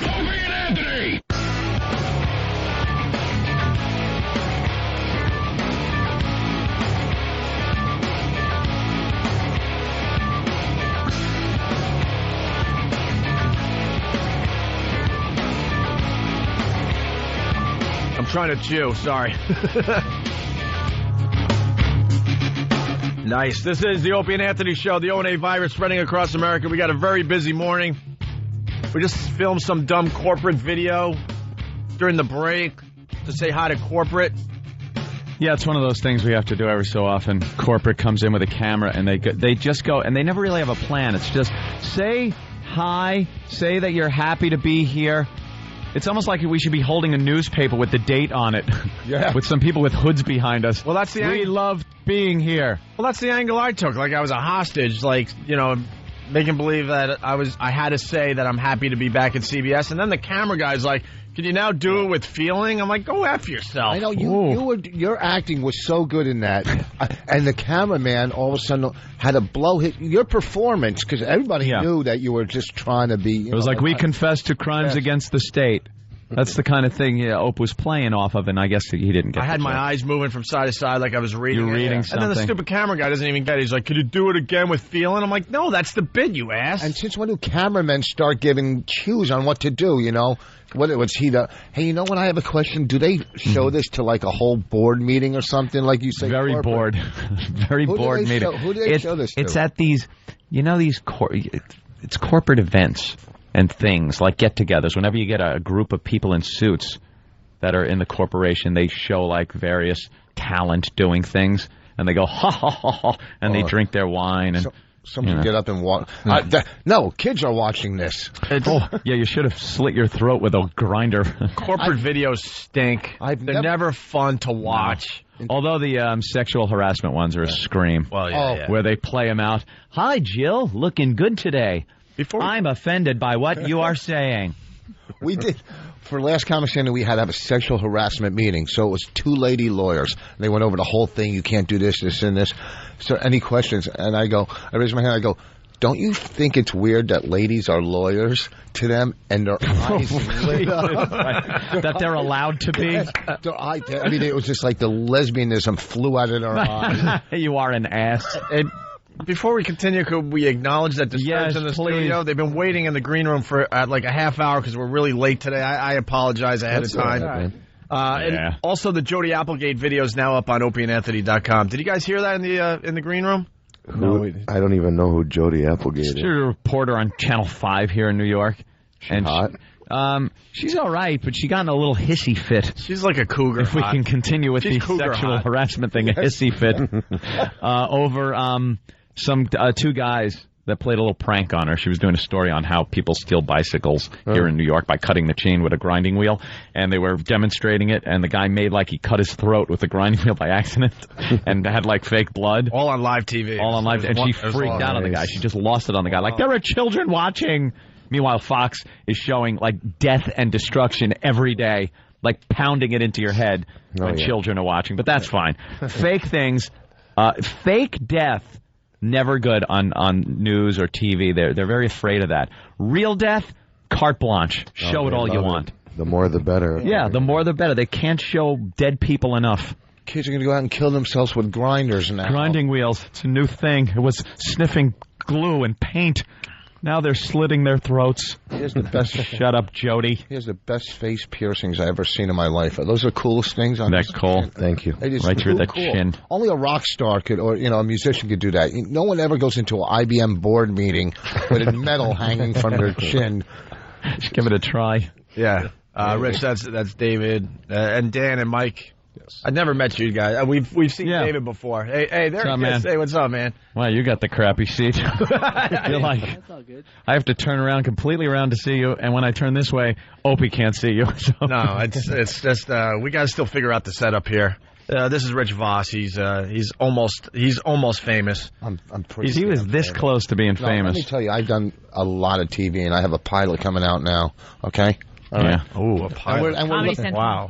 Opie and Anthony! I'm trying to chew, sorry. Nice. This is the Opie and Anthony Show, the O&A virus spreading across America. We got a very busy morning. We just filmed some dumb corporate video during the break to say hi to corporate. Yeah, it's one of those things we have to do every so often. Corporate comes in with a camera, and they just go, and they never really have a plan. It's just say hi, say that you're happy to be here. It's almost like we should be holding a newspaper with the date on it. Yeah. With some people with hoods behind us. Well, that's the We love being here. Well, that's the angle I took. Like I was a hostage, like, you know, making believe that I had to say that I'm happy to be back at CBS. And then the camera guy's like, can you now do it with feeling? I'm like, go F yourself. I know your acting was so good in that, and the cameraman all of a sudden had to blow your performance because everybody knew that you were just trying to be. It was like we confessed to crimes against the state. That's the kind of thing Ope was playing off of, and I guess he didn't get. I had my eyes moving from side to side like I was reading. You're reading something. And then the stupid camera guy doesn't even get it. He's like, "Could you do it again with feeling?" I'm like, "No, that's the bit, you ass." And since when do cameramen start giving cues on what to do? You know, what was he? Hey, you know what? I have a question. Do they show this to like a whole board meeting or something? Like you say, very bored, very bored meeting. Who do they show this to? It's at these, it's corporate events. And things like get-togethers. Whenever you get a group of people in suits that are in the corporation, they show like various talent doing things, and they go ha ha ha ha, and they drink their wine. And somebody get up and walk. No, kids are watching this. Yeah, you should have slit your throat with a grinder. Corporate videos stink. They're never fun to watch. No. Although the sexual harassment ones are a scream. Well, yeah. Where they play them out. Hi, Jill, looking good today. I'm offended by what you are saying. We did. For last conversation, we had to have a sexual harassment meeting. So it was 2 lady lawyers. They went over the whole thing. You can't do this, this, and this. So any questions? And I raise my hand. I go, don't you think it's weird that ladies are lawyers to them and their eyes lit up? That they're allowed to be? I mean, it was just like the lesbianism flew out of their eyes. You are an ass. Before we continue, could we acknowledge that Disturbed's in the studio? They've been waiting in the green room for like a half hour because we're really late today. I apologize ahead of time. And also the Jody Applegate video is now up on opieandanthony.com. Did you guys hear that in the green room? No, I don't even know who Jody Applegate is. She's a reporter on Channel 5 here in New York. She's hot? She's all right, but she got in a little hissy fit. She's like a cougar. If we can continue with the sexual harassment thing, a hissy fit over some 2 guys that played a little prank on her. She was doing a story on how people steal bicycles here in New York by cutting the chain with a grinding wheel, and they were demonstrating it, and the guy made like he cut his throat with the grinding wheel by accident and had like fake blood. All on live TV. All on live, and she freaked out on the guy. She just lost it on the guy. Like, there are children watching. Meanwhile, Fox is showing like death and destruction every day, like pounding it into your head when children are watching. But that's fine. Fake things, fake death. Never good on news or TV. They're very afraid of that. Real death, carte blanche. Show it all you want. The more the better. Yeah, the more the better. They can't show dead people enough. Kids are going to go out and kill themselves with grinders now. Grinding wheels. It's a new thing. It was sniffing glue and paint. Now they're slitting their throats. Here's the best. Shut up, Jody. Here's the best face piercings I've ever seen in my life. Those are the coolest things. That's cool. Thank you. Right through the chin. Only a rock star could, or a musician could do that. No one ever goes into an IBM board meeting with a medal hanging from their chin. Just give it a try. Yeah. Rich, that's David and Dan and Mike. Yes. I've never met you guys. We've seen David before. Hey, there he is. Hey, what's up, man? Wow, you got the crappy seat. You're like, that's all good. I have to turn around completely around to see you, and when I turn this way, Opie can't see you. So. No, it's just we got to still figure out the setup here. This is Rich Voss. He's almost famous. I'm pretty. He was this close to being famous. Let me tell you, I've done a lot of TV, and I have a pilot coming out now. Okay. All right. Oh, a pilot.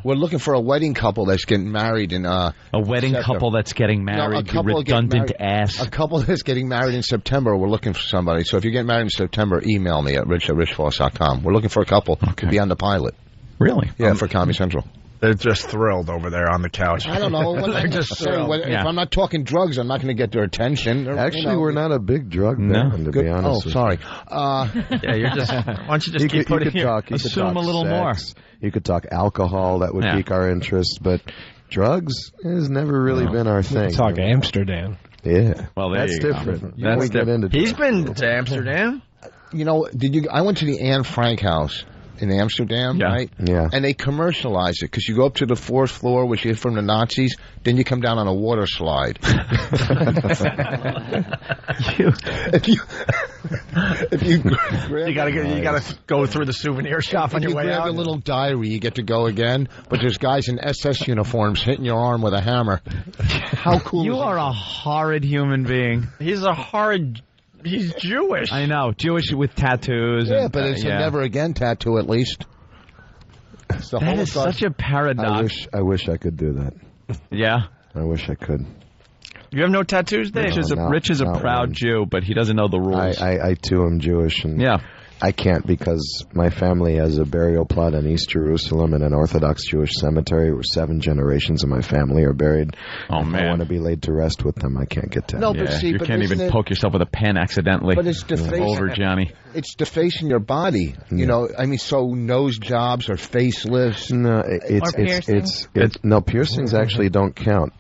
We're looking for a wedding couple that's getting married in a wedding couple that's getting married. No, redundant ass. A couple that's getting married in September. We're looking for somebody. So if you get married in September, email me at rich@richvoss.com. We're looking for a couple to be on the pilot. Really? Yeah, for Comedy Central. They're just thrilled over there on the couch. I don't know. They're just thrilled. If I'm not talking drugs, I'm not going to get their attention. Actually, we're not a big drug band, to be honest. Oh, sorry. Yeah, you're just. Why don't you just keep putting here? Assume a little more. You could talk alcohol. That would pique our interest, but drugs has never really been our thing. You could talk Amsterdam. Yeah. Well, that's different. That's different. He's been to Amsterdam. I went to the Anne Frank house in Amsterdam, right? Yeah. And they commercialize it because you go up to the 4th floor, which is from the Nazis, then you come down on a water slide. If you grab you gotta go through the souvenir shop on your way out. If you grab a little diary, you get to go again. But there's guys in SS uniforms hitting your arm with a hammer. How cool! You are a horrid human being. He's Jewish. I know, Jewish with tattoos. Yeah, but it's a never again tattoo at least. That is such a paradox. I wish I could do that. Yeah, I wish I could. You have no tattoos, Dave? Rich is a proud Jew, but he doesn't know the rules. I too am Jewish, and I can't because my family has a burial plot in East Jerusalem in an Orthodox Jewish cemetery where 7 generations of my family are buried. Oh, man. I want to be laid to rest with them. I can't get to No, but see, you can't even poke yourself with a pen accidentally. But it's defacing. Over, Johnny. It's defacing your body. You know, I mean, so nose jobs or facelifts. No, no, piercings actually don't count.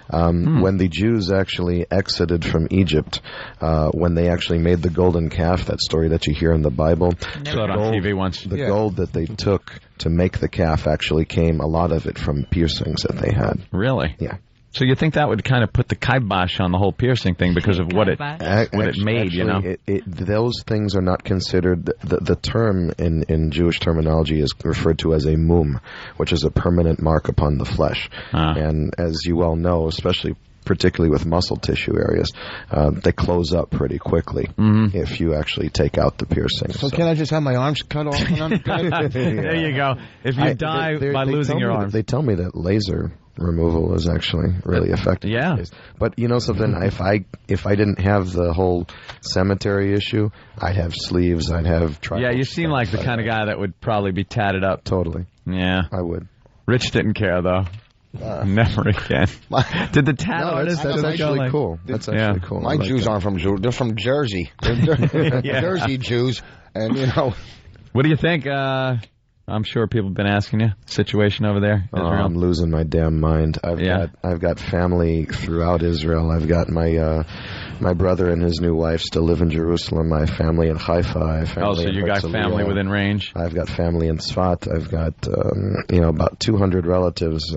When the Jews actually exited from Egypt, when they actually made the golden calf, that story that you hear in the Bible, saw it on TV once. The gold that they took to make the calf actually came, a lot of it, from piercings that they had. Really? Yeah. So you think that would kind of put the kibosh on the whole piercing thing because of what it made, you know? Those things are not considered. The term in Jewish terminology is referred to as a mum, which is a permanent mark upon the flesh. And as you well know, particularly with muscle tissue areas, they close up pretty quickly if you actually take out the piercing. So can I just have my arms cut off? And I'm good? There you go. If you die by losing your arms. They tell me that laser removal is actually really effective. Yeah. But you know something? If I didn't have the whole cemetery issue, I'd have sleeves, I'd have tribal. Yeah, you seem like the kind of guy that would probably be tatted up. Totally. Yeah. I would. Rich didn't care, though. Never again. Did the tat artist? That's actually cool. That's actually cool. My Jews aren't from Jersey. They're from Jersey. They're Jersey Jews. And, you know. What do you think? I'm sure people have been asking you. Situation over there. I'm losing my damn mind. I've got family throughout Israel. I've got my brother and his new wife still live in Jerusalem. My family in Haifa. I have family so you got family within range. I've got family in Tzfat. I've got about 200 relatives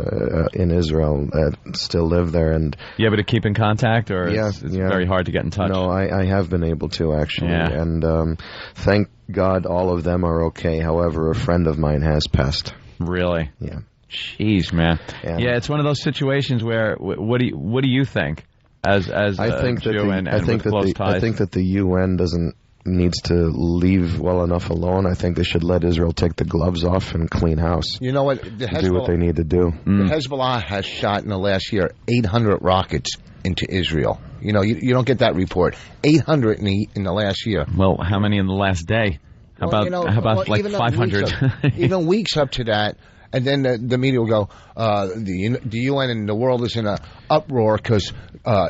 in Israel that still live there. And you able to keep in contact, or it's very hard to get in touch? No, I have been able to actually, and thank God all of them are okay. However, a friend of mine has passed. Really? Yeah. Jeez, man. Yeah, it's one of those situations where what do you think as I think Jew I think that the UN needs to leave well enough alone. I think they should let Israel take the gloves off and clean house. You know what? Do what they need to do. The Hezbollah has shot in the last year 800 rockets into Israel. You know, you don't get that report. 800 in the last year. Well, how many in the last day? How about like 500? Even weeks up to that. And then the media will go, the UN and the world is in an uproar because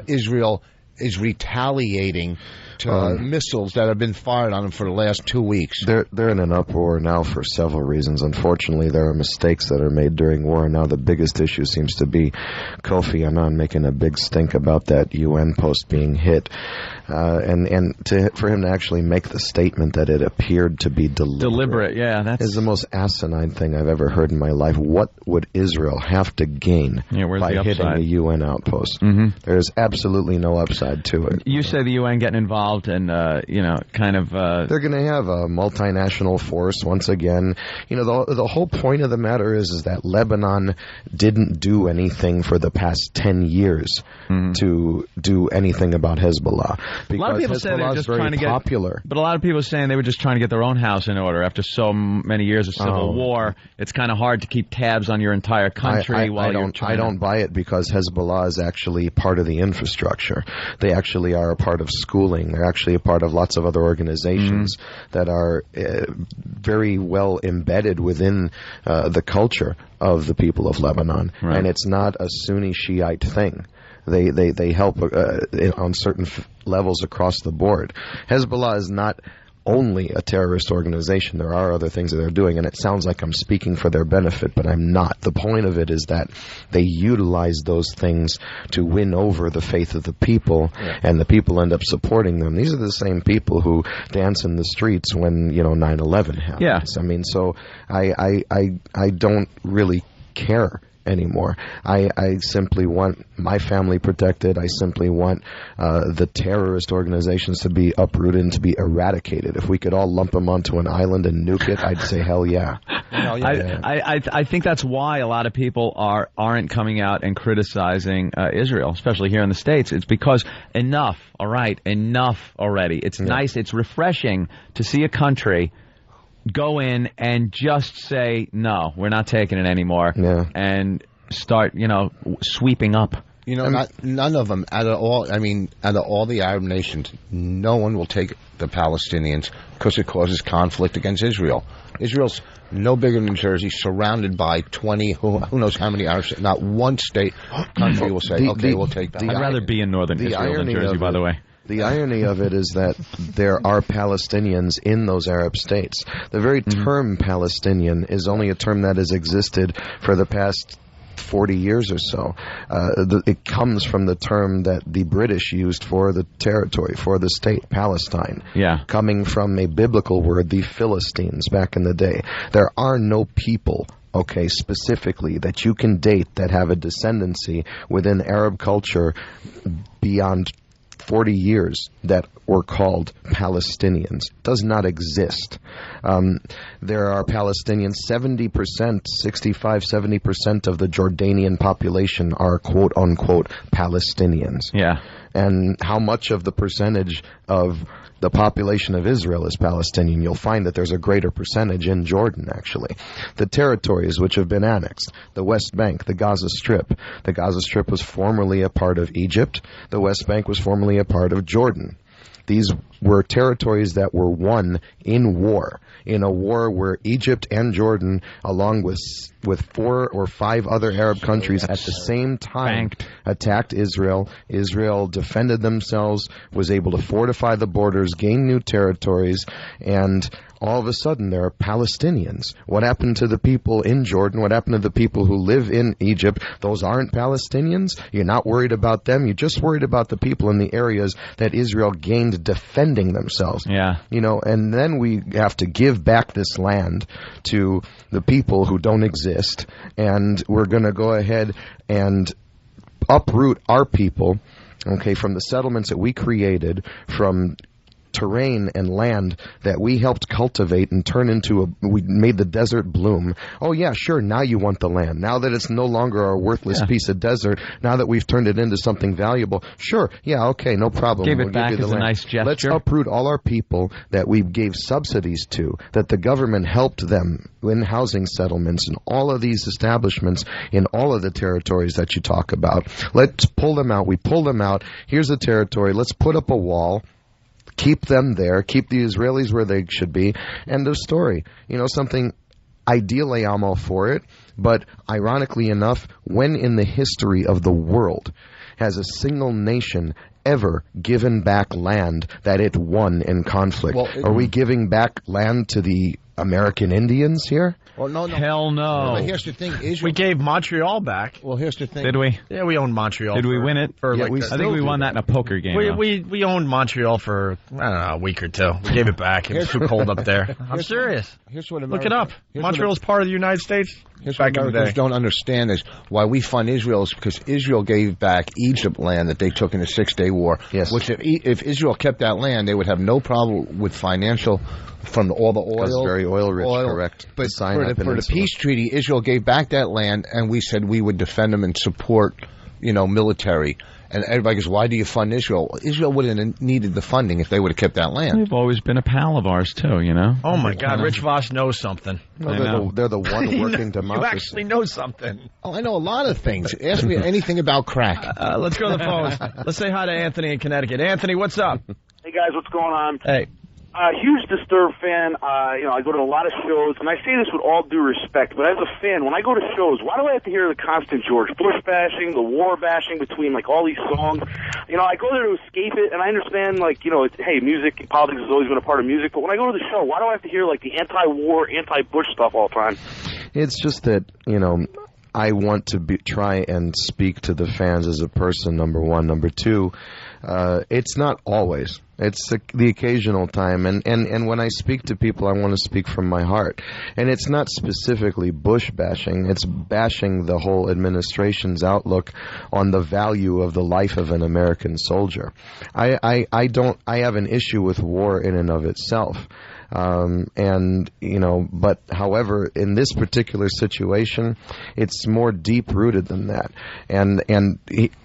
Israel is retaliating to missiles that have been fired on them for the last 2 weeks. They're in an uproar now for several reasons. Unfortunately, there are mistakes that are made during war. Now the biggest issue seems to be Kofi Annan making a big stink about that UN post being hit. For him to actually make the statement that it appeared to be deliberate, that's the most asinine thing I've ever heard in my life. What would Israel have to gain by hitting a UN outpost? There's absolutely no upside to it. You say the UN getting involved and they're going to have a multinational force once again. You know, the whole point of the matter is that Lebanon didn't do anything for the past 10 years to do anything about Hezbollah. A lot of people say they're just trying to get popular. But a lot of people are saying they were just trying to get their own house in order after so many years of civil war. It's kind of hard to keep tabs on your entire country I don't buy it, because Hezbollah is actually part of the infrastructure. They actually are a part of schooling. They're actually a part of lots of other organizations that are very well embedded within the culture of the people of Lebanon. Right. And it's not a Sunni Shiite thing. They help on certain levels across the board. Hezbollah is not only a terrorist organization. There are other things that they're doing, and it sounds like I'm speaking for their benefit, but I'm not. The point of it is that they utilize those things to win over the faith of the people, and the people end up supporting them. These are the same people who dance in the streets when 9/11 happens. Yeah. I mean, so I don't really care anymore. I simply want my family protected. I simply want the terrorist organizations to be uprooted and to be eradicated. If we could all lump them onto an island and nuke it, I'd say hell yeah. I think that's why a lot of people aren't coming out and criticizing Israel, especially here in the States. It's because enough already. It's nice, it's refreshing to see a country go in and just say, no, we're not taking it anymore, and start, sweeping up. None of them, out of all the Arab nations, no one will take the Palestinians because it causes conflict against Israel. Israel's no bigger than Jersey, surrounded by 20, who knows how many Arab states. Not one country will say, we'll take that. I'd rather be in northern Israel than Jersey, by the way. The irony of it is that there are Palestinians in those Arab states. The very term Palestinian is only a term that has existed for the past 40 years or so. It comes from the term that the British used for the territory, for the state, Palestine. Yeah. Coming from a biblical word, the Philistines, back in the day. There are no people, specifically, that you can date that have a descendancy within Arab culture beyond 40 years that were called Palestinians. Does not exist. There are Palestinians, 70% of the Jordanian population are quote-unquote Palestinians. Yeah. And how much of the percentage of the population of Israel is Palestinian? You'll find that there's a greater percentage in Jordan, actually. The territories which have been annexed, the West Bank, the Gaza Strip. The Gaza Strip was formerly a part of Egypt. The West Bank was formerly a part of Jordan. These were territories that were won in war, in a war where Egypt and Jordan, along with 4 or 5 other Arab countries at the same time, attacked Israel. Israel defended themselves, was able to fortify the borders, gain new territories, and all of a sudden there are Palestinians. What happened to the people in Jordan? What happened to the people who live in Egypt? Those aren't Palestinians? You're not worried about them? You're just worried about the people in the areas that Israel gained defending themselves. Yeah. And then we have to give back this land to the people who don't exist, and we're going to go ahead and uproot our people, from the settlements that we created, from terrain and land that we helped cultivate and turn into we made the desert bloom. Oh yeah, sure, now you want the land. Now that it's no longer a worthless piece of desert, now that we've turned it into something valuable, sure, yeah, okay, no problem. Gave it back as a nice gesture. Let's uproot all our people that we gave subsidies to, that the government helped them in housing settlements and all of these establishments in all of the territories that you talk about. Let's pull them out. We pull them out. Here's the territory. Let's put up a wall. Keep them there. Keep the Israelis where they should be. End of story. Something, ideally I'm all for it, but ironically enough, when in the history of the world has a single nation ever given back land that it won in conflict? Are we giving back land to the American Indians here? Well, no. Hell no. But here's the thing. We gave Montreal back. Well, here's the thing. Did we? Yeah, we owned Montreal. Did we win it? I think we won that in a poker game. We owned Montreal for, a week or two. We gave it back. It was too cold up there. I'm serious. Look it up. Montreal's part of the United States. Here's what Americans don't understand is why we fund Israel is because Israel gave back Egypt land that they took in the 6-Day War. Yes. Which if Israel kept that land, they would have no problem with financial from all the oil. That's very oil rich, correct. But for the peace treaty, Israel gave back that land, and we said we would defend them and support, military. And everybody goes, why do you fund Israel? Israel wouldn't have needed the funding if they would have kept that land. They've always been a pal of ours, too, Oh, my God. Rich Voss knows something. They're the one working democracy. You actually know something. Oh, I know a lot of things. Ask me anything about crack. Let's go to the phones. Let's say hi to Anthony in Connecticut. Anthony, what's up? Hey, guys, what's going on? Hey. huge Disturbed fan. I go to a lot of shows, and I say this with all due respect, but as a fan, when I go to shows, why do I have to hear the constant George Bush bashing, the war bashing between, like, all these songs? I go there to escape it, and I understand, like, hey, music, politics has always been a part of music, but when I go to the show, why do I have to hear, like, the anti-war, anti-Bush stuff all the time? It's just that, I want to try and speak to the fans as a person, number one. Number two, it's not always. It's the occasional time. And when I speak to people, I want to speak from my heart. And it's not specifically Bush bashing. It's bashing the whole administration's outlook on the value of the life of an American soldier. I have an issue with war in and of itself. But however, in this particular situation, it's more deep rooted than that. And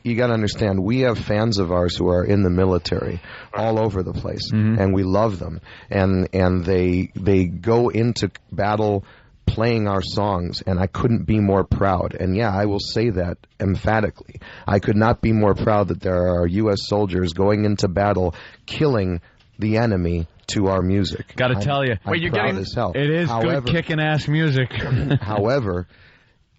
you got to understand, we have fans of ours who are in the military all over the place, and we love them. And they go into battle playing our songs, and I couldn't be more proud. And yeah, I will say that emphatically. I could not be more proud that there are U.S. soldiers going into battle, killing the enemy to our music. Got to tell you, I'm proud as hell. It is good kicking ass music. However,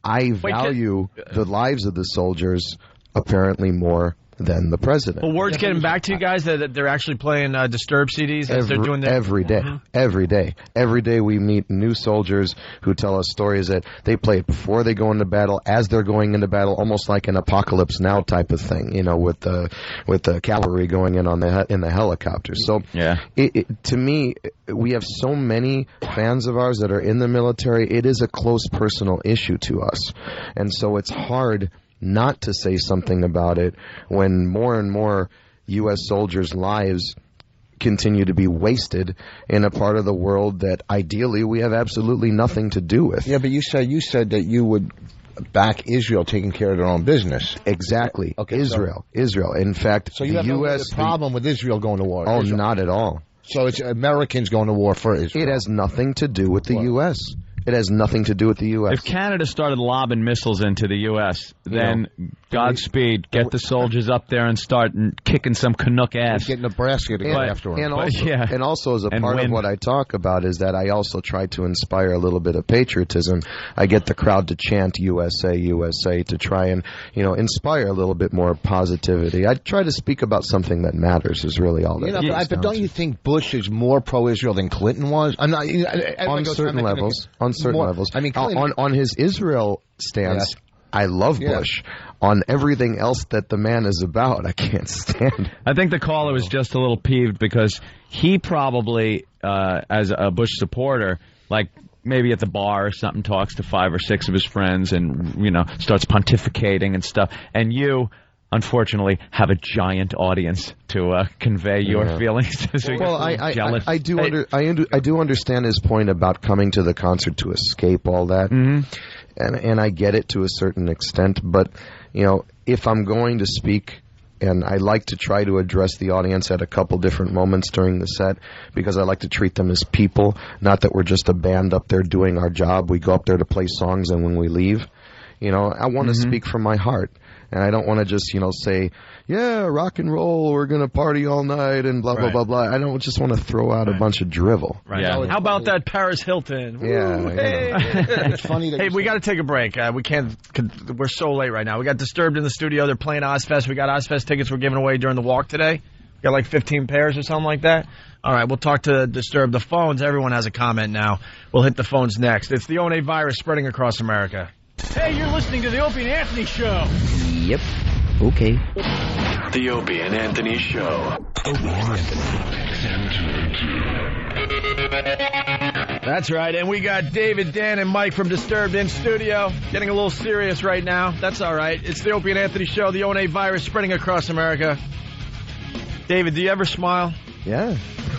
I value the lives of the soldiers apparently more than the president. Well, word's getting back to you guys that they're actually playing Disturbed CDs as they're doing their... Every day. Every day. Every day we meet new soldiers who tell us stories that they play it before they go into battle, as they're going into battle, almost like an Apocalypse Now type of thing, with the cavalry going in the helicopters. So to me, we have so many fans of ours that are in the military. It is a close personal issue to us. And so it's hard not to say something about it when more and more U.S. soldiers' lives continue to be wasted in a part of the world that ideally we have absolutely nothing to do with. Yeah, but you said that you would back Israel taking care of their own business. Exactly. Okay, Israel. In fact, so you have no problem with Israel going to war? Oh, not at all. So it's Americans going to war for Israel? It has nothing to do with the U.S. It has nothing to do with the U.S. If Canada started lobbing missiles into the U.S., then Godspeed, get the soldiers up there and start kicking some Canuck ass. Get Nebraska to go after them. And also as a part of what I talk about is that I also try to inspire a little bit of patriotism. I get the crowd to chant USA, USA to try and, inspire a little bit more positivity. I try to speak about something that matters is really all that but don't you think Bush is more pro-Israel than Clinton was? I'm not, on certain levels. I mean, on his Israel stance, I love Bush. On everything else that the man is about, I can't stand. I think the caller was just a little peeved because he probably, as a Bush supporter, like maybe at the bar or something, talks to 5 or 6 of his friends and, starts pontificating and stuff. And you, unfortunately, have a giant audience to convey your feelings. So well, I do understand his point about coming to the concert to escape all that, and I get it to a certain extent. But if I'm going to speak, and I like to try to address the audience at a couple different moments during the set, because I like to treat them as people, not that we're just a band up there doing our job. We go up there to play songs, and when we leave, I want to speak from my heart. And I don't want to just, say, yeah, rock and roll, we're going to party all night and blah, blah, blah, blah. I don't just want to throw out a bunch of drivel. Right. Yeah. How about that Paris Hilton? Yeah. Hey. It's funny that we got to take a break. We can't, we're so late right now. We got Disturbed in the studio. They're playing Ozfest. We got Ozfest tickets we're giving away during the walk today. We got like 15 pairs or something like that. All right, we'll talk to Disturbed. The phones, everyone has a comment now. We'll hit the phones next. It's the O&A virus spreading across America. Hey, you're listening to the Opie and Anthony Show. Yep. Okay. The Opie and Anthony Show. Opie and Anthony. That's right, and we got David, Dan, and Mike from Disturbed in studio. Getting a little serious right now. That's all right. It's the Opie and Anthony Show. The O&A virus spreading across America. David, do you ever smile? Yeah.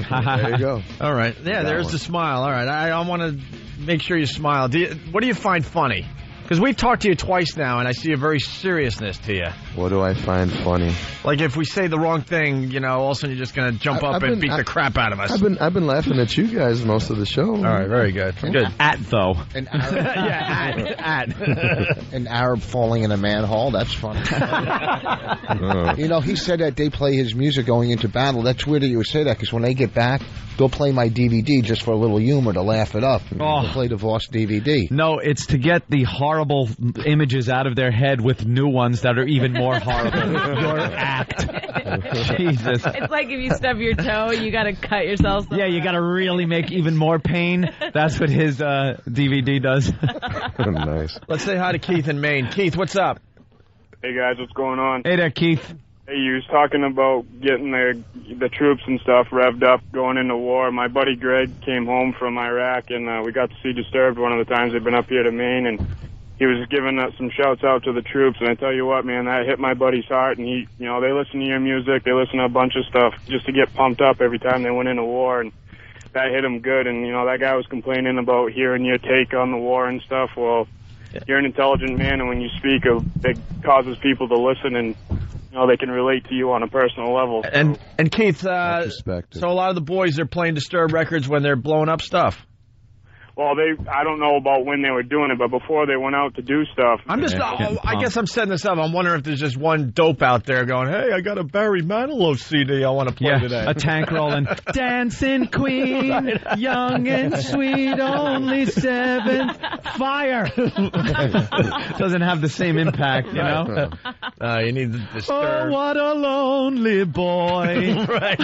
There you go. All right. Yeah, there's the smile. All right. I want to make sure you smile. What do you find funny? Because we've talked to you twice now, and I see a very seriousness to you. What do I find funny? Like if we say the wrong thing, all of a sudden you're just going to jump up and beat the crap out of us. I've been laughing at you guys most of the show. All right, very good. Good. Though. An Arab, at. An Arab falling in a manhole. That's funny. He said that they play his music going into battle. That's weird that you would say that, because when they get back, they'll play my DVD just for a little humor to laugh it up. They'll play the Voss DVD. No, it's to get the horrible images out of their head with new ones that are even more horrible. Your act. Jesus. It's like if you stub your toe, you got to cut yourself. Yeah, you got to really make even more pain. That's what his DVD does. Nice. Let's say hi to Keith in Maine. Keith, what's up? Hey, guys, what's going on? Hey there, Keith. Hey, you was talking about getting the troops and stuff revved up going into war. My buddy Greg came home from Iraq, and we got to see Disturbed one of the times they've been up here to Maine, and he was giving some shouts out to the troops, and I tell you what, man, that hit my buddy's heart, and they listen to your music, they listen to a bunch of stuff just to get pumped up every time they went into war, and that hit him good, and, that guy was complaining about hearing your take on the war and stuff. Well, you're an intelligent man, and when you speak, it causes people to listen, and, they can relate to you on a personal level. So. And Keith, so a lot of the boys are playing Disturbed records when they're blowing up stuff. Well, I don't know about when they were doing it, but before they went out to do stuff. I guess I'm setting this up. I'm wondering if there's just one dope out there going, hey, I got a Barry Manilow CD I want to play today. A tank rolling. Dancing Queen, right. Young and sweet, only 7. Fire. Doesn't have the same impact, you need the Disturbed. Oh, what a lonely boy. Right.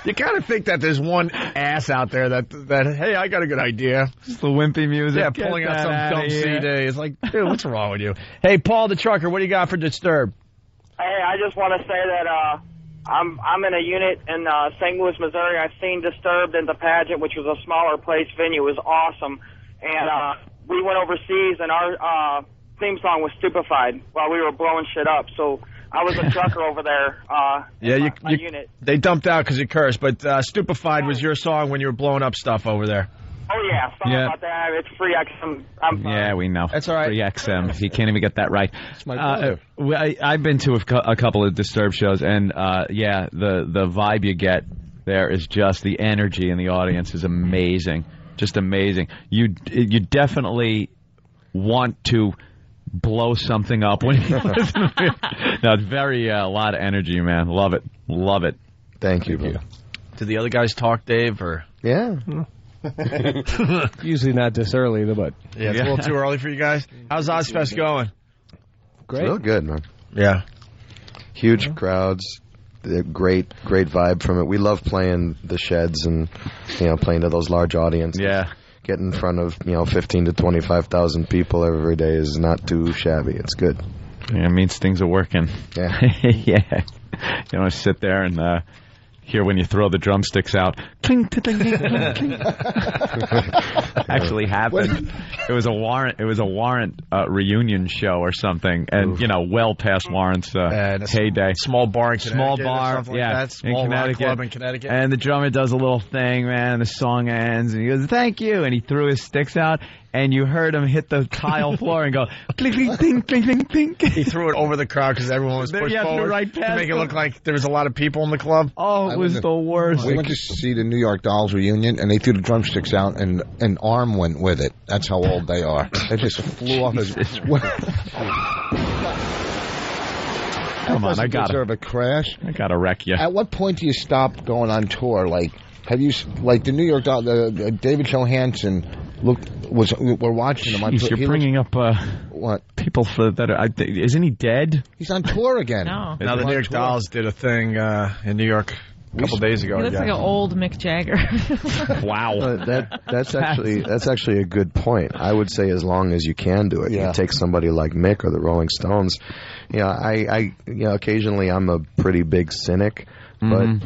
You kind of think that there's one ass out there that hey, I got a good idea. Just the wimpy music. Yeah, pulling out some dumb CD. It's like, dude, what's wrong with you? Hey, Paul the trucker, what do you got for Disturbed? Hey, I just want to say that I'm in a unit in St. Louis, Missouri. I've seen Disturbed in the Pageant, which was a smaller place venue. It was awesome. And we went overseas, and our theme song was Stupefied while we were blowing shit up. So I was a trucker over there. My unit. They dumped out because you cursed, but Stupefied was your song when you were blowing up stuff over there. Oh, yeah. Sorry about that. It's free XM. Yeah, we know. That's all right. Free XM. He can't even get that right. It's my brother. I've been to a couple of Disturbed shows, and, the vibe you get there is just the energy in the audience is amazing. Just amazing. You definitely want to blow something up when you listen to it. No, it's a lot of energy, man. Love it. Love it. Thank you. Did the other guys talk, Dave? Or yeah. Usually not this early, but yeah, it's a little too early for you guys. How's Ozfest going? Great. It's real good, man. Yeah. Huge crowds. Great vibe from it. We love playing the sheds and playing to those large audiences. Yeah. Get in front of 15 to 25,000 people every day is not too shabby. It's good. Yeah, it means things are working. Yeah. Yeah. You want to sit there and hear when you throw the drumsticks out. Cling, cling, cling, cling, cling. Actually happened. It was a Warrant reunion show or something, and well past Warrant's heyday. Small bar in Connecticut. In Connecticut. Club in Connecticut. And the drummer does a little thing, man, and the song ends, and he goes, "Thank you," and he threw his sticks out. And you heard him hit the tile floor and go, clink, clink, clink, clink, clink, clink. He threw it over the crowd because everyone was pushed forward right past to make it look like there was a lot of people in the club. Oh, it was the worst. We went to see the New York Dolls reunion, and they threw the drumsticks out, and an arm went with it. That's how old they are. They just flew off his... Come on, I got deserve a crash. I got to wreck you. At what point do you stop going on tour? Have you, the New York Dolls, David Johansen... we're watching him. Jeez, you're bringing up what people that are. Isn't he dead? He's on tour again. No. Now the New York Dolls did a thing in New York a couple days ago. He looks like an old Mick Jagger. Wow. That's actually a good point. I would say as long as you can do it. Yeah. You take somebody like Mick or the Rolling Stones. I occasionally I'm a pretty big cynic. But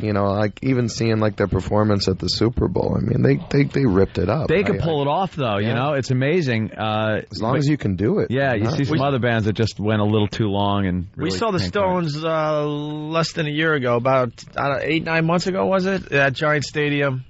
even seeing their performance at the Super Bowl, I mean, they ripped it up. They could pull it off, though. Yeah. It's amazing. As long as you can do it. Yeah, you see some other bands that just went a little too long and. Really we saw the Stones less than a year ago, about 8-9 months ago, was it? At Giant Stadium.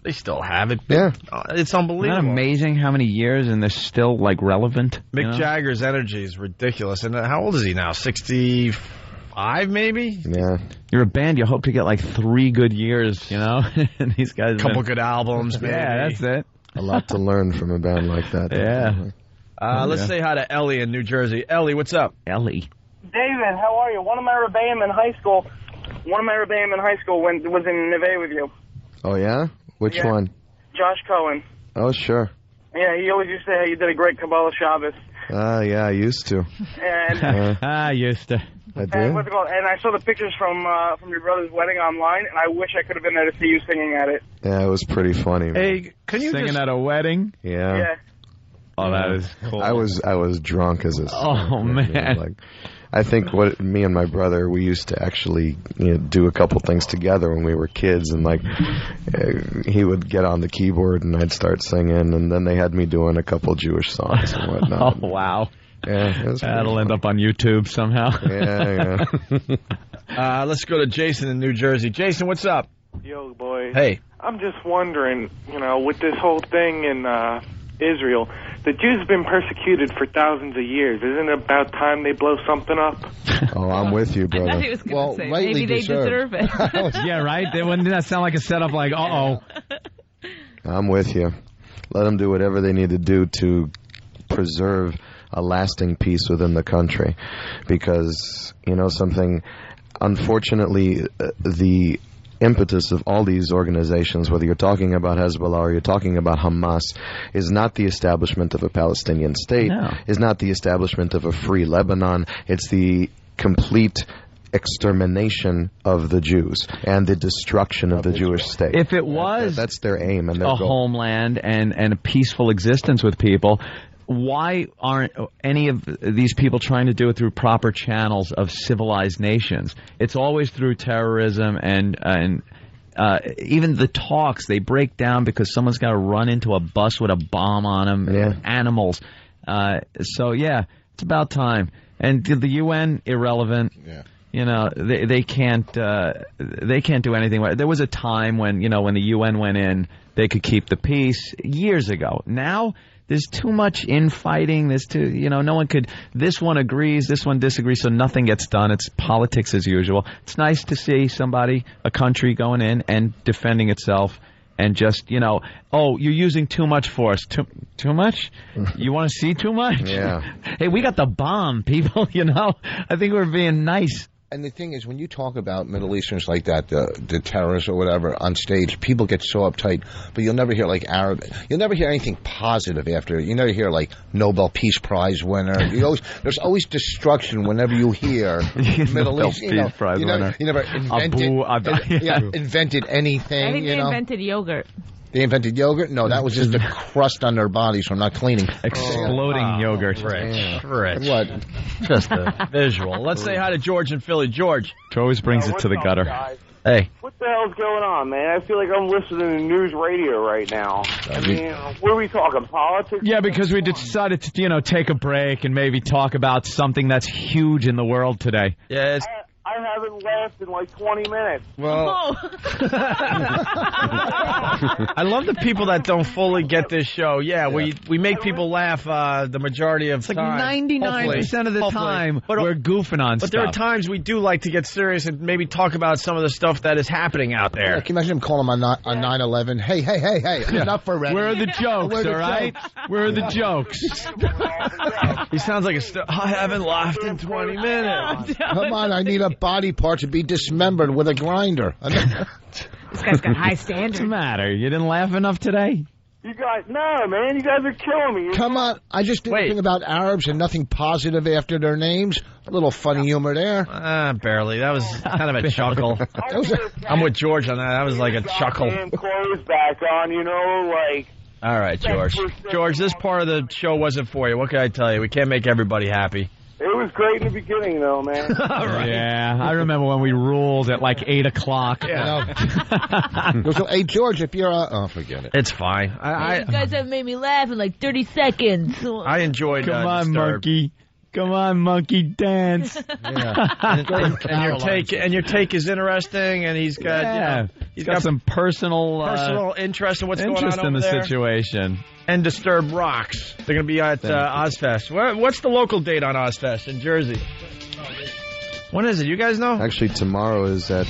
They still have it. Yeah. It's unbelievable. Isn't that amazing how many years and they're still, like, relevant? Mick Jagger's energy is ridiculous. And how old is he now? 65, maybe? Yeah. You're a band, you hope to get, like, 3 good years, you know? And these guys... Couple good albums, maybe. Yeah, that's it. A lot to learn from a band like that. Yeah. Let's say hi to Ellie in New Jersey. Ellie, what's up? Ellie. David, how are you? One of my rebbeim in high school was in Neve with you. Oh, yeah? Which one? Josh Cohen. Oh, sure. Yeah, he always used to say you did a great Kabbalah Shabbos. Yeah, I used to. And I used to. I did? And what's it called? And I saw the pictures from your brother's wedding online, and I wish I could have been there to see you singing at it. Yeah, it was pretty funny. Man. Hey, can you Singing at a wedding? Yeah. Yeah. Oh, that is cool. I was drunk as a... Oh, man. Like, I think what me and my brother, we used to actually do a couple things together when we were kids, and like he would get on the keyboard and I'd start singing, and then they had me doing a couple Jewish songs and whatnot. Oh, wow. Yeah, that'll end up on YouTube somehow. Yeah. Let's go to Jason in New Jersey. Jason, what's up? Yo, boy. Hey. I'm just wondering, with this whole thing in Israel, the Jews have been persecuted for thousands of years. Isn't it about time they blow something up? Oh, I'm with you, brother. I thought he was going to say, maybe they deserve it. Yeah, right? Wouldn't that sound like a setup like, uh-oh? I'm with you. Let them do whatever they need to do to preserve a lasting peace within the country. Because, something, unfortunately, the impetus of all these organizations, whether you're talking about Hezbollah or you're talking about Hamas, is not the establishment of a Palestinian state, is not the establishment of a free Lebanon. It's the complete extermination of the Jews and the destruction of the Jewish state. If it was that's their aim and their a goal. Homeland and a peaceful existence with people, why aren't any of these people trying to do it through proper channels of civilized nations? It's always through terrorism and even the talks, they break down because someone's got to run into a bus with a bomb on them, animals. So, it's about time. And the UN, irrelevant. Yeah. They can't do anything. There was a time when the UN went in, they could keep the peace years ago. Now there's too much infighting. There's no one could. This one agrees, this one disagrees, so nothing gets done. It's politics as usual. It's nice to see a country going in and defending itself. And just, you're using too much force. Too much? You want to see too much? Yeah. Hey, we got the bomb, people, I think we're being nice. And the thing is, when you talk about Middle Easterns like that, the terrorists or whatever on stage, people get so uptight. But you'll never hear like Arab. You'll never hear anything positive after. You never hear like Nobel Peace Prize winner. There's always destruction whenever you hear Middle East. Peace Prize winner. You never invented anything. I think they invented yogurt. They invented yogurt? No, that was just the crust on their bodies from not cleaning. Exploding yogurt. Rich. What? Just a visual. Let's say hi to George in Philly. George. It always brings it to the gutter. Guys? Hey. What the hell's going on, man? I feel like I'm listening to news radio right now. I mean, what are we talking, politics? Yeah, because we decided to, take a break and maybe talk about something that's huge in the world today. Yeah, I haven't laughed in like 20 minutes. Well, I love the people that don't fully get this show. Yeah, we make people laugh the majority of the time. It's like 99% of the time we're goofing on stuff. But there are times we do like to get serious and maybe talk about some of the stuff that is happening out there. Yeah, can you imagine him calling him on 9/11? Hey, enough already. Where are the jokes, all right? Where are the jokes? He sounds like I haven't laughed in 20 minutes. Come on, I need a body part to be dismembered with a grinder. This guy's got high standards. What's the matter? You didn't laugh enough today? You guys, no, man, you guys are killing me. Come on, I just did anything about Arabs and nothing positive after their names. A little funny humor there. Barely. That was kind of a chuckle. I'm with George on that. That was like a chuckle. Clothes back on, like. All right, George. George, this part of the show wasn't for you. What can I tell you? We can't make everybody happy. It was great in the beginning, though, man. All right. Yeah, I remember when we ruled at like 8 o'clock. Yeah. So, hey, George, if you're... forget it. It's fine. You guys have made me laugh in like 30 seconds. I enjoyed Come on, Disturbed. monkey. Come on, monkey, dance. Yeah. and your take is interesting, and he's got... He's got some personal interest in what's going on interest in over the there. situation. And Disturbed rocks. They're going to be at Ozfest. What's the local date on Ozfest in Jersey? When is it? You guys know? Actually, tomorrow is at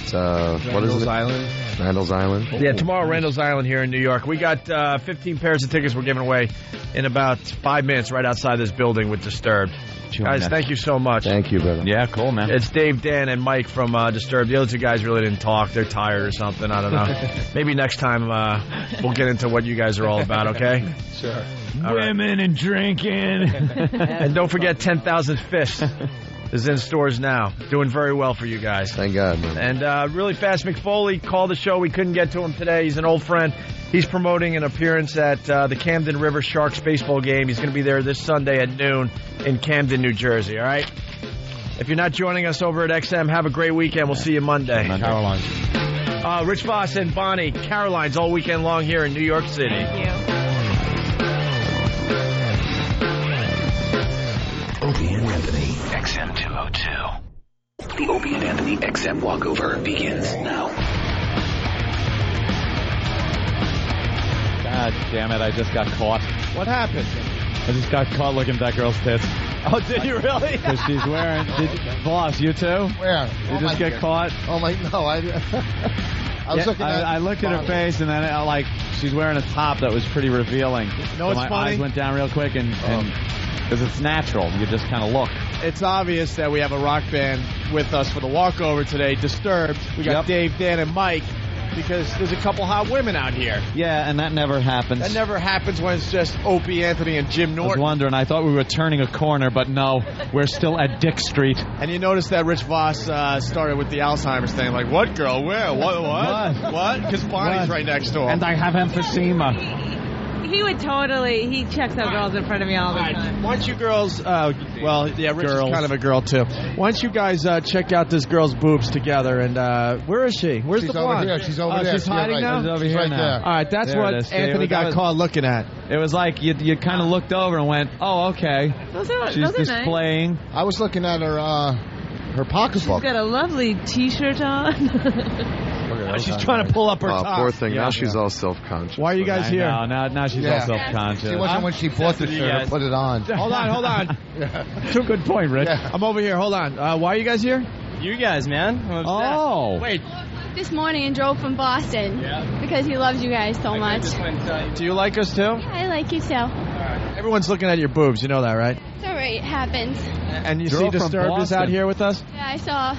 what is it? Island. Randall's Island. Yeah, tomorrow, Randall's Island here in New York. We got 15 pairs of tickets we're giving away in about 5 minutes right outside this building with Disturbed. Guys, thank you so much. Thank you, brother. Yeah, cool, man. It's Dave, Dan, and Mike from Disturbed. The other two guys really didn't talk. They're tired or something. I don't know. Maybe next time we'll get into what you guys are all about, okay? Sure. Women and drinking. And don't forget 10,000 Fists is in stores now. Doing very well for you guys. Thank God, man. And really fast, McFoley called the show. We couldn't get to him today. He's an old friend. He's promoting an appearance at the Camden River Sharks baseball game. He's going to be there this Sunday at noon in Camden, New Jersey, all right? If you're not joining us over at XM, have a great weekend. We'll see you Monday. Caroline's. Rich Voss and Bonnie, Caroline's all weekend long here in New York City. Thank you. Opie and Anthony, XM 202. The Opie and Anthony XM walkover begins now. God damn it, I just got caught. What happened? I just got caught looking at that girl's tits. Oh, did you really? Because she's wearing... Boss, you too? Where? You just get caught? Oh, my... No, I was looking at... I looked at her face, and then she's wearing a top that was pretty revealing. No, it's my funny. eyes went down real quick, and because it's natural. You just kind of look. It's obvious that we have a rock band with us for the walkover today, Disturbed. We got Dave, Dan, and Mike, because there's a couple hot women out here. Yeah, and that never happens. That never happens when it's just Opie, Anthony, and Jim I was Norton. wondering. I thought we were turning a corner, but no, we're still at Dick Street. And you notice that Rich Voss started with the Alzheimer's thing. Like, what girl? Where? What? What? Because Bonnie's right next door. And I have emphysema. He would totally. He checks out girls in front of me all the time. Why don't you girls? Rich is kind of a girl too. Why don't you guys check out this girl's boobs together? And where is she? Where's the blonde? Over here. She's over there. She's hiding now. She's over She's here right now. there. All right, that's There what it is. Anthony got caught looking at. It was like you kind of looked over and went, "Oh, okay." She's displaying. Nice. I was looking at her pocketbook. She's got a lovely T-shirt on. She's trying to pull up her top. Poor thing. Now she's all self-conscious. Why are you guys here? Now she's all self-conscious. She wasn't when she bought the shirt or put it on. Hold on. Good point, Rich. Yeah. I'm over here. Hold on. Why are you guys here? You guys, man. Oh. Wait. This morning and drove from Boston because he loves you guys so much. Do you like us too? I like you so. Everyone's looking at your boobs. You know that, right? It's all right. It happens. And you Drove see from Disturbed is out Boston. here with us? Yeah, I saw.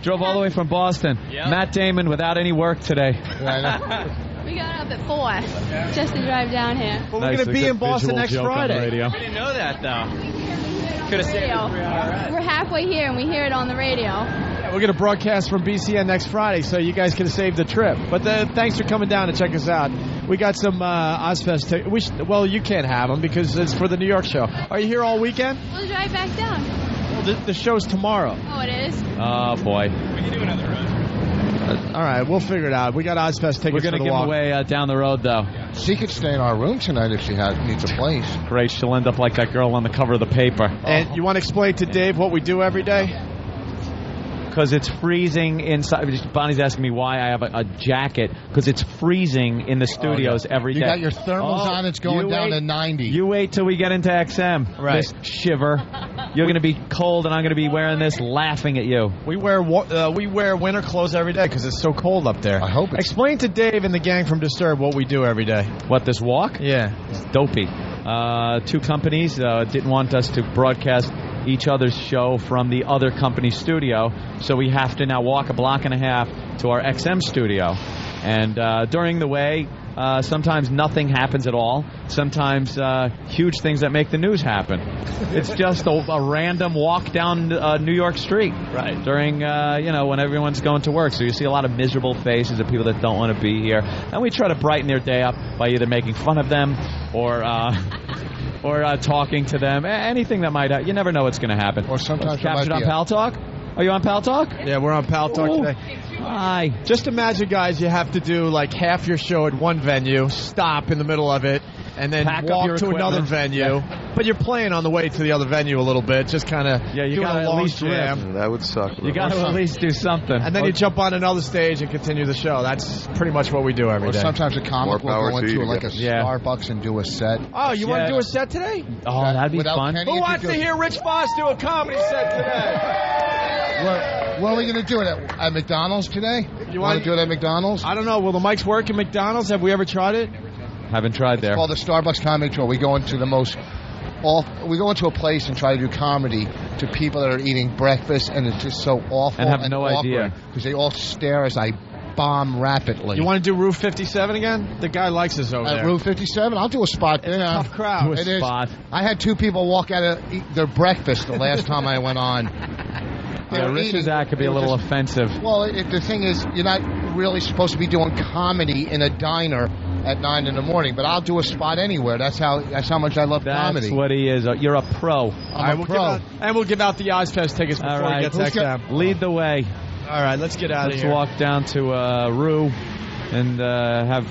Drove all the way from Boston. Matt Damon without any work today. We got up at 4 just to drive down here. But we're going to be in Boston next Friday. I didn't know that, though. Could have stayed. We're halfway here and we hear it on the radio. Yeah, we're going to broadcast from BCN next Friday, so you guys can save the trip. But thanks for coming down to check us out. We got some Ozfest tickets. Well, you can't have them because it's for the New York show. Are you here all weekend? We'll drive back down. Well, the show's tomorrow. Oh, it is? Oh, boy. We can do another road. All right, we'll figure it out. We got Ozfest tickets We're going to give them away down the road, though. She could stay in our room tonight if she needs a place. Great. She'll end up like that girl on the cover of the paper. And you want to explain to Dave what we do every day? Because it's freezing inside. Bonnie's asking me why I have a jacket. Because it's freezing in the studios every day. You got your thermals on. It's going down to 90. You wait till we get into XM. Right. This shiver. You're going to be cold, and I'm going to be wearing this, laughing at you. We wear winter clothes every day because it's so cold up there. I hope it's... Explain to Dave and the gang from Disturbed what we do every day. What, this walk? Yeah. It's dopey. Two companies didn't want us to broadcast each other's show from the other company's studio, so we have to now walk a block and a half to our XM studio. And during the way, sometimes nothing happens at all. Sometimes huge things that make the news happen. It's just a random walk down New York Street. Right. During, when everyone's going to work. So you see a lot of miserable faces of people that don't want to be here. And we try to brighten their day up by either making fun of them or talking to them. Anything that might you never know what's going to happen. Or sometimes captured on Pal Talk. Are you on Pal Talk? Yeah, we're on Pal Talk today. Hi. Just imagine, guys, you have to do like half your show at one venue, stop in the middle of it, and then Pack up walk your to another equipment. venue. Yeah. But you're playing on the way to the other venue a little bit, just kind of you doing gotta a at long least jam. That would suck. You got to at least do something. And then you jump on another stage and continue the show. That's pretty much what we do every Or day. sometimes a comic will power go to you into to like a get- Yeah. Starbucks and do a set. Oh, you want Yeah. to do a set today? Oh, that'd be Without fun. Kenny Who wants to introducing- hear Rich Voss do a comedy set today? Where are we going to do it? At McDonald's today? You want to do it at McDonald's? I don't know. Will the mics work at McDonald's? Have we ever tried it? Haven't tried there. It's called the Starbucks Comedy Tour. We go into we go into a place and try to do comedy to people that are eating breakfast, and it's just so awful And have no idea. because they all stare as I bomb rapidly. You want to do Roof 57 again? The guy likes us over At there. Route 57? I'll do a spot there. Tough crowd. Do a It is. spot. I had two people walk out of eat their breakfast the last time I went on. They Yeah, were Rich's eating- act could be they a were little just- offensive. Well, the thing is, you're not really supposed to be doing comedy in a diner at 9 in the morning, but I'll do a spot anywhere. That's how much I love That's comedy. what he is. You're a pro. I'm a pro. We'll give out the Ozfest tickets before All right. we get to XM. Lead the way. All right, let's get out of Let's here. walk down to Rue and have...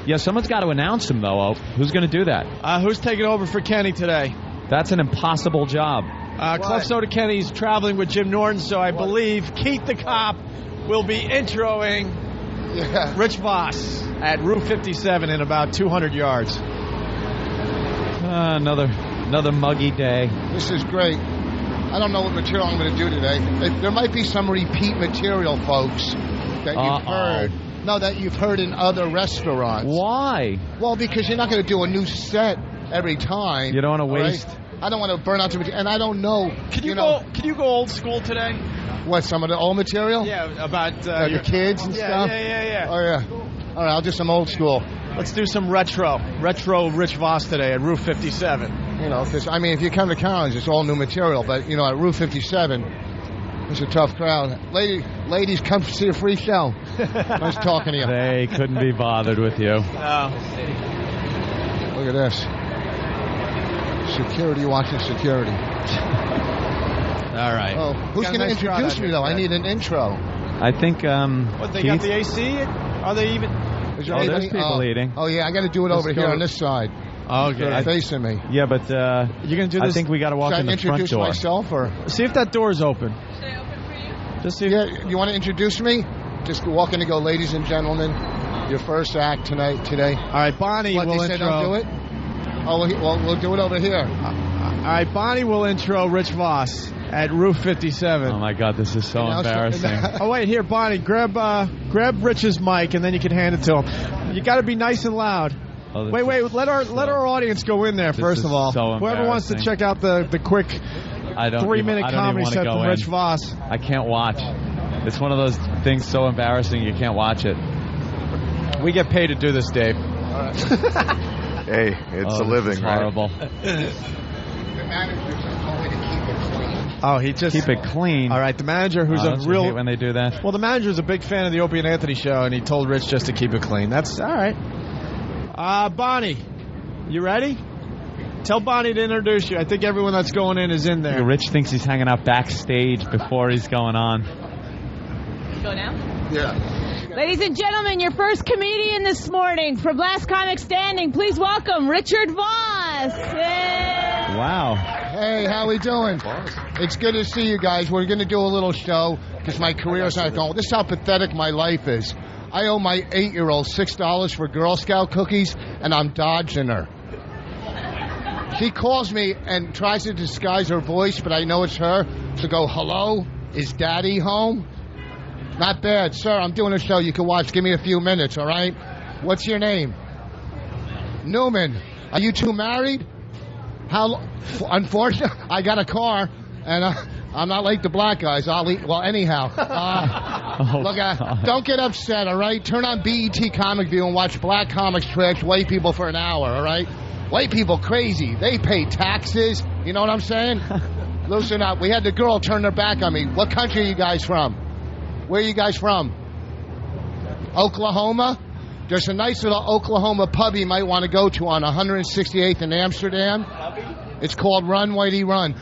Yeah, someone's got to announce him, though. Who's going to do that? Who's taking over for Kenny today? That's an impossible job. Club Soda Kenny's traveling with Jim Norton, so I believe Keith the Cop will be introing Rich Voss at Route 57 in about 200 yards. Another muggy day. This is great. I don't know what material I'm going to do today. There might be some repeat material, folks, that you've heard. No, that you've heard in other restaurants. Why? Well, because you're not going to do a new set every time. You don't want to all right? waste... I don't want to burn out the material, and I don't know. Can you go old school today? What, some of the old material? Yeah, about the kids and stuff? Yeah. Oh, yeah. All right, I'll do some old school. Let's do some retro Rich Voss today at Route 57. You know, because, I mean, if you come to Collins, it's all new material, but, you know, at Route 57, it's a tough crowd. Ladies, come see a free show. Nice talking to you. They couldn't be bothered with you. No. Look at this. Security watching security. All right. Oh, who's going to introduce me, though? I need an intro. I think, What, they got the AC? Are they even... Is there there's anybody- people eating. Oh, yeah, I got to do it Let's over go. here on this side. Okay. They're facing me. Yeah, but You're going to do this? I think we got to walk Should in I the front introduce door. myself, or? See if that door's open. Just see. Yeah, you want to introduce me? Just walk in and go, ladies and gentlemen, your first act today. All right, Bonnie What, will they said don't do it? Oh, well, we'll do it over here. All right, Bonnie will intro Rich Voss at Route 57. Oh, my God, this is so Now, embarrassing. Oh, wait, here, Bonnie, grab Rich's mic, and then you can hand it to him. You got to be nice and loud. Oh, Wait, let our audience go in there first is of all. so Whoever wants to embarrassing. check out the quick I don't 3-minute even comedy wanna set go from in. Rich Voss. I can't watch. It's one of those things so embarrassing you can't watch it. We get paid to do this, Dave. Hey, it's a this living, is right? horrible. The manager told me to keep it clean. Oh, he just Keep it clean. All right, the manager, who's Don't a you real hate when they do that. well, the manager's a big fan of the Opie and Anthony show, and he told Rich just to keep it clean. That's all right. Bonnie, you ready? Tell Bonnie to introduce you. I think everyone that's going in is in there. Rich thinks he's hanging out backstage before he's going on. Go now? Yeah. Ladies and gentlemen, your first comedian this morning from Last Comic Standing. Please welcome Richard Voss. Yay. Wow. Hey, how we doing? It's good to see you guys. We're going to do a little show because my career's not going. This is how pathetic my life is. I owe my 8-year-old $6 for Girl Scout cookies, and I'm dodging her. She calls me and tries to disguise her voice, but I know it's her. So go, hello, is Daddy home? Not bad. Sir, I'm doing a show you can watch. Give me a few minutes, all right? What's your name? Newman. Are you two married? Unfortunately, I got a car, and I'm not like the black guys. I'll eat. Well, anyhow. Look, don't get upset, all right? Turn on BET Comic View and watch black comics trash white people for an hour, all right? White people crazy. They pay taxes. You know what I'm saying? Loosen up. We had the girl turn her back on me. What country are you guys from? Where are you guys from? Oklahoma? There's a nice little Oklahoma pub you might want to go to on 168th in Amsterdam. It's called Run, Whitey, Run.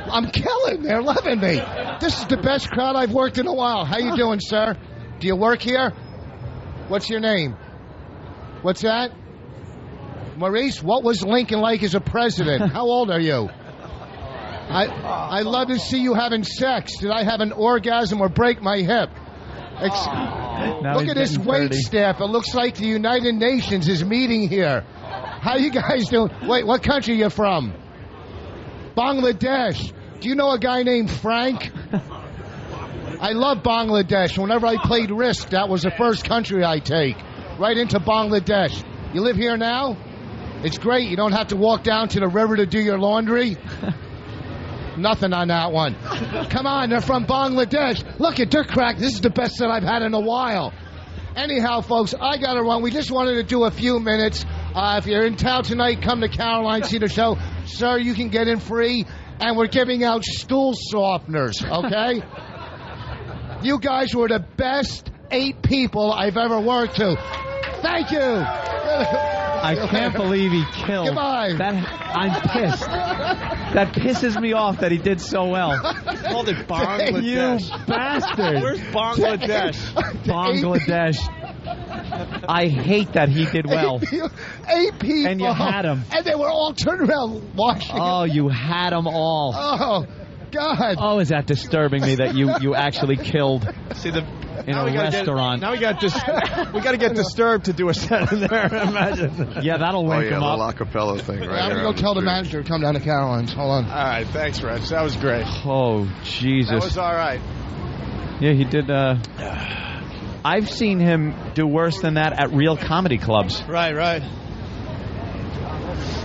I'm killing. They're loving me. This is the best crowd I've worked in a while. How you doing, sir? Do you work here? What's your name? What's that? Maurice, what was Lincoln like as a president? How old are you? I love to see you having sex. Did I have an orgasm or break my hip? Look at this wait staff. It looks like the United Nations is meeting here. How you guys doing? Wait, what country are you from? Bangladesh. Do you know a guy named Frank? I love Bangladesh. Whenever I played Risk, that was the first country I take. Right into Bangladesh. You live here now? It's great. You don't have to walk down to the river to do your laundry. Nothing on that one. Come on, they're from Bangladesh. Look at Dick Crack. This is the best set I've had in a while. Anyhow, folks, I got to run. We just wanted to do a few minutes. If you're in town tonight, come to Caroline, see the show. Sir, you can get in free. And we're giving out stool softeners, okay? You guys were the best 8 people I've ever worked to. Thank you. I can't believe he killed. Goodbye. I'm pissed. That pisses me off that he did so well. Called it Bangladesh. You bastard. Where's Bangladesh? Bangladesh. I hate that he did well. 8 people. And you had him. And they were all turned around watching. Oh, you had them all. Oh, God. Oh, is that disturbing me that you actually killed See, in a restaurant? Now we got to get Disturbed to do a set in there. Imagine. Yeah, that'll wake him up. The acapella thing, right? I'm going to go tell the manager to come down to Caroline's. Hold on. All right, thanks, Rich. That was great. Oh, Jesus. That was all right. Yeah, he did. I've seen him do worse than that at real comedy clubs. Right.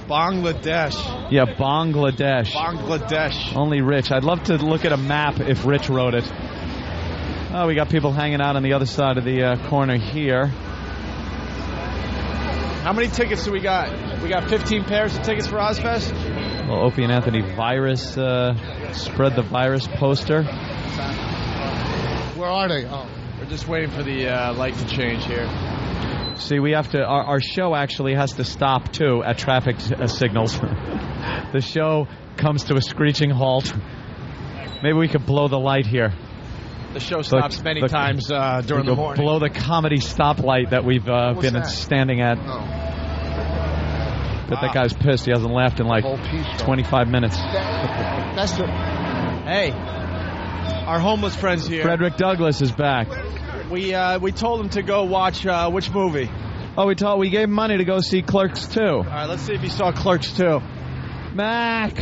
Bangladesh. Yeah, Bangladesh. Bangladesh. Only Rich. I'd love to look at a map if Rich wrote it. Oh, we got people hanging out on the other side of the corner here. How many tickets do we got? We got 15 pairs of tickets for Ozfest? Well, Opie and Anthony virus, spread the virus poster. Where are they? Oh. We're just waiting for the light to change here. See, we have to. Our show actually has to stop too at traffic signals. The show comes to a screeching halt. Maybe we could blow the light here. The show stops many times during the morning. Blow the comedy stoplight that we've been standing at. Oh. But that guy's pissed. He hasn't laughed in like 25 minutes. That's the. Hey, our homeless friends here. Frederick Douglass is back. We told him to go watch which movie? Oh, we gave him money to go see Clerks 2. All right, let's see if he saw Clerks 2. Mac.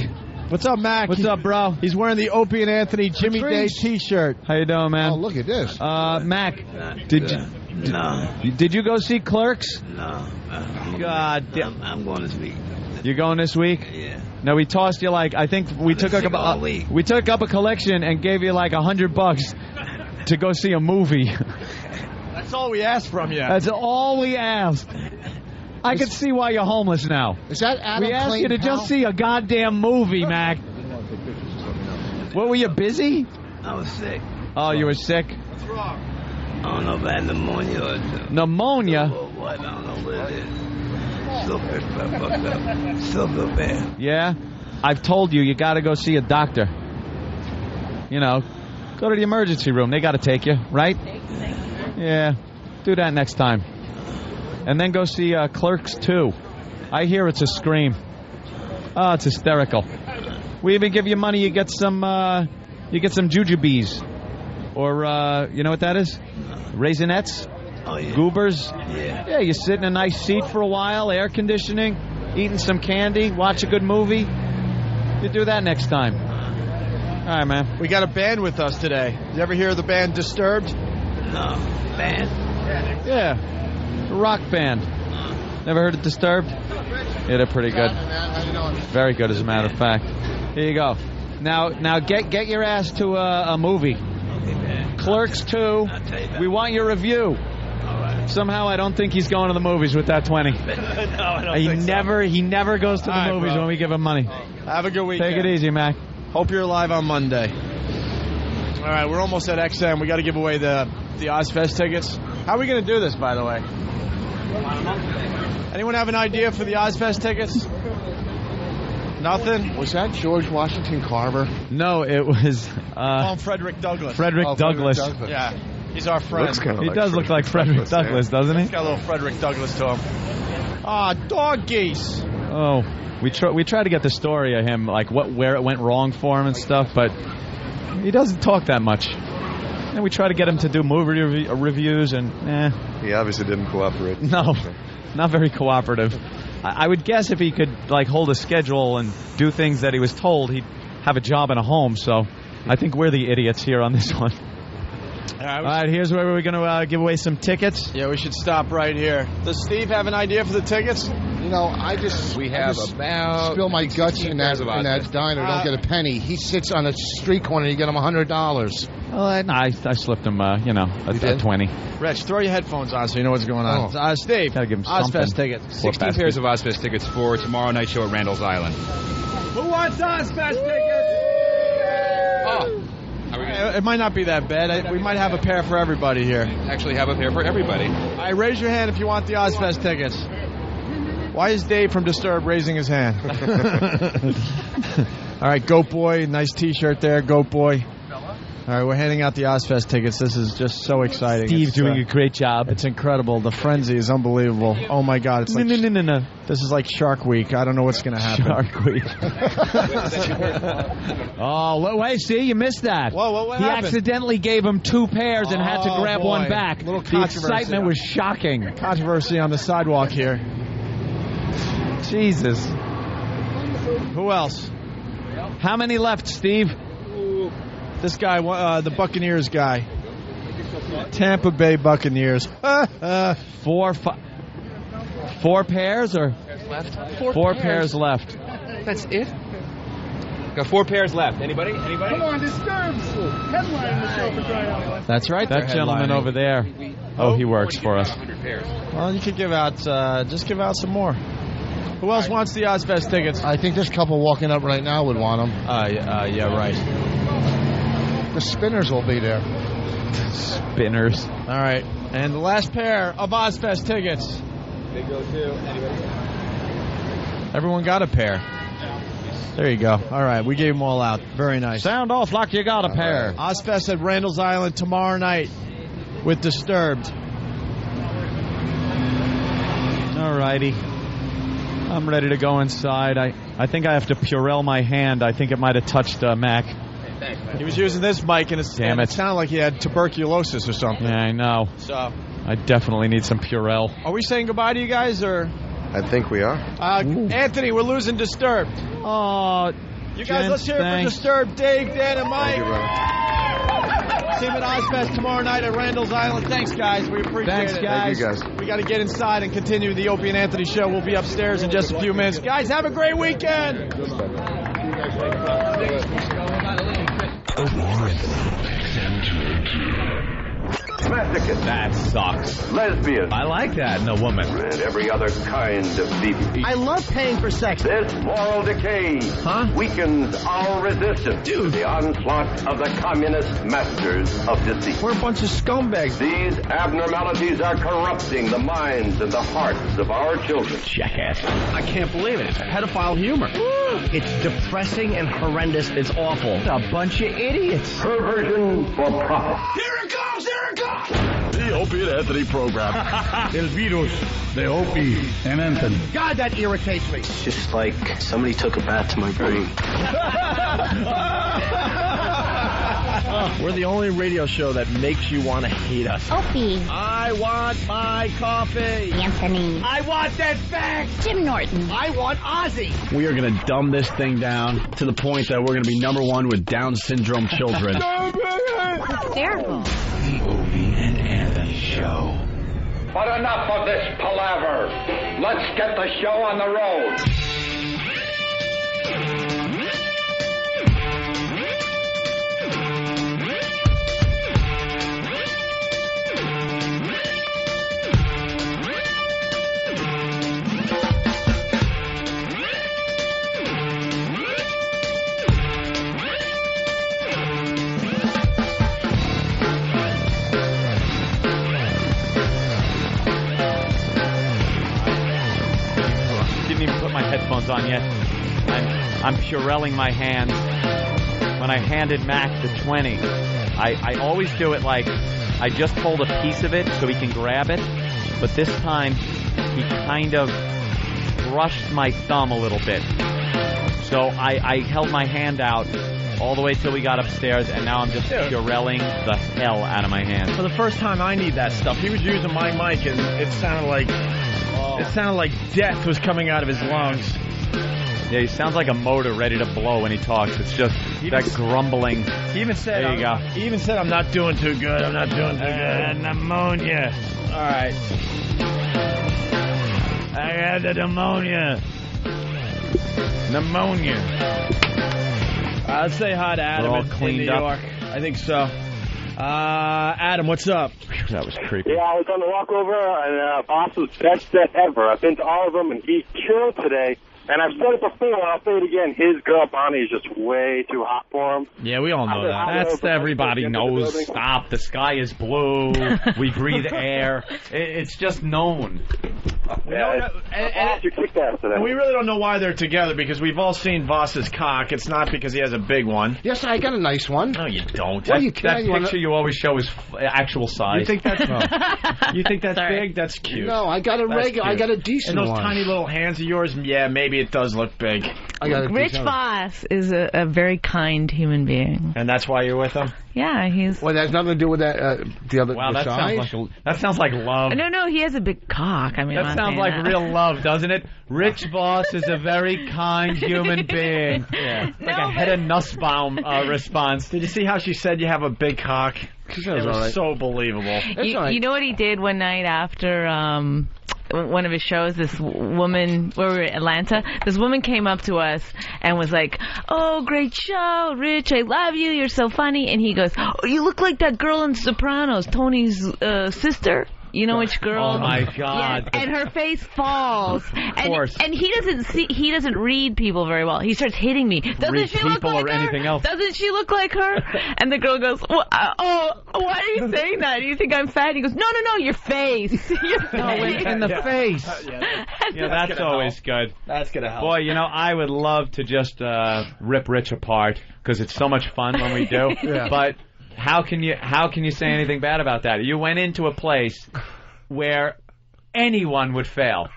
What's up, Mac? What's up, bro? He's wearing the Opie and Anthony Jimmy Day T-shirt. How you doing, man? Oh, look at this. Mac, did you go see Clerks? No. God damn. I'm going this week. You're going this week? Yeah. No, we tossed you like, I think we took up a collection and gave you like $100 to go see a movie. That's all we asked from you. That's all we asked. I can see why you're homeless now. Is that Adam We asked Clayton you to just see a goddamn movie, Mac. What, were you busy? I was sick. Oh, you were sick? What's wrong? I don't know if I had pneumonia or something. Pneumonia? What? I don't know what it is. Still fucked up. Still feel bad. Yeah? I've told you got to go see a doctor. You know, go to the emergency room. They got to take you, right? Yeah. Do that next time. And then go see Clerks 2. I hear it's a scream. Oh, it's hysterical. We even give you money. You get some jujubes, or you know what that is? Raisinets, goobers. Yeah, you sit in a nice seat for a while, air conditioning, eating some candy, watch a good movie. You do that next time. All right, man. We got a band with us today. Did you ever hear of the band Disturbed? No. Band? Yeah. A rock band. Never heard of Disturbed? Yeah, they're pretty good. Very good, as a matter of fact. Here you go. Now get your ass to a movie. Clerks 2. We want your review. Somehow I don't think he's going to the movies with that 20. No, I don't think so. He never goes to the movies when we give him money. Have a good weekend. Take it easy, Mac. Hope you're live on Monday. All right, we're almost at XM. We got to give away the Ozfest tickets. How are we going to do this, by the way? Anyone have an idea for the Ozfest tickets? Nothing? Was that George Washington Carver? No, it was Frederick Douglass. Frederick Douglass. Yeah, he's our friend. He does look like Frederick Douglass, doesn't he? He's got a little Frederick Douglass to him. Dog geese. Oh, we try to get the story of him, like where it went wrong for him and stuff, but he doesn't talk that much. And we try to get him to do movie reviews, and he obviously didn't cooperate. No, not very cooperative. I would guess if he could like hold a schedule and do things that he was told, he'd have a job and a home. So I think we're the idiots here on this one. All right, here's where we're going to give away some tickets. Yeah, we should stop right here. Does Steve have an idea for the tickets? You know, I just about spill my guts in that diner. Don't get a penny. He sits on a street corner. You get him $100. Well, I slipped him, a 20. Rich, throw your headphones on so you know what's going on. Steve, gotta give him Ozfest tickets. 16 pairs of Ozfest tickets for tomorrow night show at Randall's Island. Who wants Ozfest tickets? It might not be that bad. We might have a pair for everybody here. Actually have a pair for everybody. All right, raise your hand if you want the Ozfest tickets. Why is Dave from Disturbed raising his hand? All right, Goat Boy. Nice T-shirt there, Goat Boy. All right, we're handing out the Ozfest tickets. This is just so exciting. Steve's doing a great job. It's incredible. The frenzy is unbelievable. Oh, my God. It's like, no. This is like Shark Week. I don't know what's going to happen. Shark Week. Oh, wait, see, you missed that. Whoa, what he happened? Accidentally gave him 2 pairs and had to grab one back. Little the excitement was shocking. Controversy on the sidewalk here. Jesus. Who else? How many left, Steve? This guy, the Buccaneers guy. Tampa Bay Buccaneers. 4 pairs or? Left. 4 pairs left. That's it? Got 4 pairs left. Anybody? Come on, Disturbed. Headline the show for crying out loud. That's right. That gentleman over there. Oh, he works for us. Well, you could give out, just give out some more. Who else wants the Ozfest tickets? I think this couple walking up right now would want them. Yeah, right. The Spinners will be there. Spinners. All right. And the last pair of Ozfest tickets. They go to anybody? Everyone got a pair. There you go. All right. We gave them all out. Very nice. Sound off like you got a pair. Ozfest at Randall's Island tomorrow night with Disturbed. All righty. I'm ready to go inside. I think I have to Purell my hand. I think it might have touched Mac. He was using this mic, and it sounded like he had tuberculosis or something. Yeah, I know. So I definitely need some Purell. Are we saying goodbye to you guys, or? I think we are. Anthony, we're losing Disturbed. Oh, you guys, let's hear it for Disturbed. Dave, Dan, and Mike. Thank you, brother. See him at Ozfest tomorrow night at Randall's Island. Thanks, guys. We appreciate it. Thank you, guys. We got to get inside and continue the Opie and Anthony show. We'll be upstairs in just a few minutes. Guys, have a great weekend. Masochist. That sucks. Lesbian. I like that in a woman. And every other kind of deviant. I love paying for sex. This moral decay weakens our resistance to the onslaught of the communist masters of deceit. We're a bunch of scumbags. These abnormalities are corrupting the minds and the hearts of our children. Jackass. I can't believe it. It's pedophile humor. It's depressing and horrendous. It's awful. It's a bunch of idiots. Perversion for profit. Here it comes! Here it comes! The Opie and Anthony program. El virus de Opie and Anthony. God, that irritates me. It's just like somebody took a bath to my brain. We're the only radio show that makes you want to hate us. Opie. I want my coffee. Anthony. I want that fact. Jim Norton. I want Ozzy. We are going to dumb this thing down to the point that we're going to be #1 with Down syndrome children. Hysterical. The Opie and Anthony Show. But enough of this palaver. Let's get the show on the road. didn't even put my headphones on yet. I'm Purelling my hands. When I handed Mac the 20, I always do it like I just hold a piece of it so he can grab it. But this time, he kind of brushed my thumb a little bit. So I held my hand out all the way till we got upstairs, and now I'm just Purelling the hell out of my hand. For the first time, I need that stuff. He was using my mic, and it sounded like death was coming out of his lungs. Yeah, he sounds like a motor ready to blow when he talks. It's just that grumbling. He even said, there you go. He even said, I'm not doing too good. I'm not doing too good. Pneumonia. All right. I had the pneumonia. Let's say hi to Adam in New York. I think so. Adam, what's up? That was creepy. Yeah, I was on the walkover, and Boss was best set ever. I've been to all of them, and he killed today. And I've said it before, and I'll say it again, his girl Bonnie is just way too hot for him. Yeah, we all know that. That's everybody knows. Stop. The sky is blue. We breathe air. It's just known. And we really don't know why they're together, because we've all seen Voss's cock. It's not because he has a big one. Yes, I got a nice one. No, you don't. That picture you always show is actual size. You think that's you think that's big? That's cute. No, I got a regular. I got a decent one. And those tiny little hands of yours, yeah, maybe it does look big. Rich Voss is a very kind human being. And that's why you're with him? Yeah, he's... Well, that has nothing to do with that, the other that sounds like love. No, he has a big cock. I mean, that sounds like real love, doesn't it? Rich Voss is a very kind human being. Yeah. Like a Hedda Nussbaum response. Did you see how she said you have a big cock? It was so believable. You know what he did one night after... one of his shows, this woman, where we were in Atlanta, this woman came up to us and was like, "Oh, great show, Rich, I love you, you're so funny." And he goes, "Oh, you look like that girl in Sopranos, Tony's sister." You know which girl? Oh my God! Yeah, and her face falls. Of course. And he doesn't read people very well. He starts hitting me. Doesn't she look like her? Anything else. Doesn't she look like her? And the girl goes, why are you saying that? Do you think I'm fat? He goes, no, your face. Your face. In the face. Yeah, that's always good. That's gonna help. Boy, I would love to just rip Rich apart, because it's so much fun when we do. Yeah. But how can you say anything bad about that? You went into a place where anyone would fail,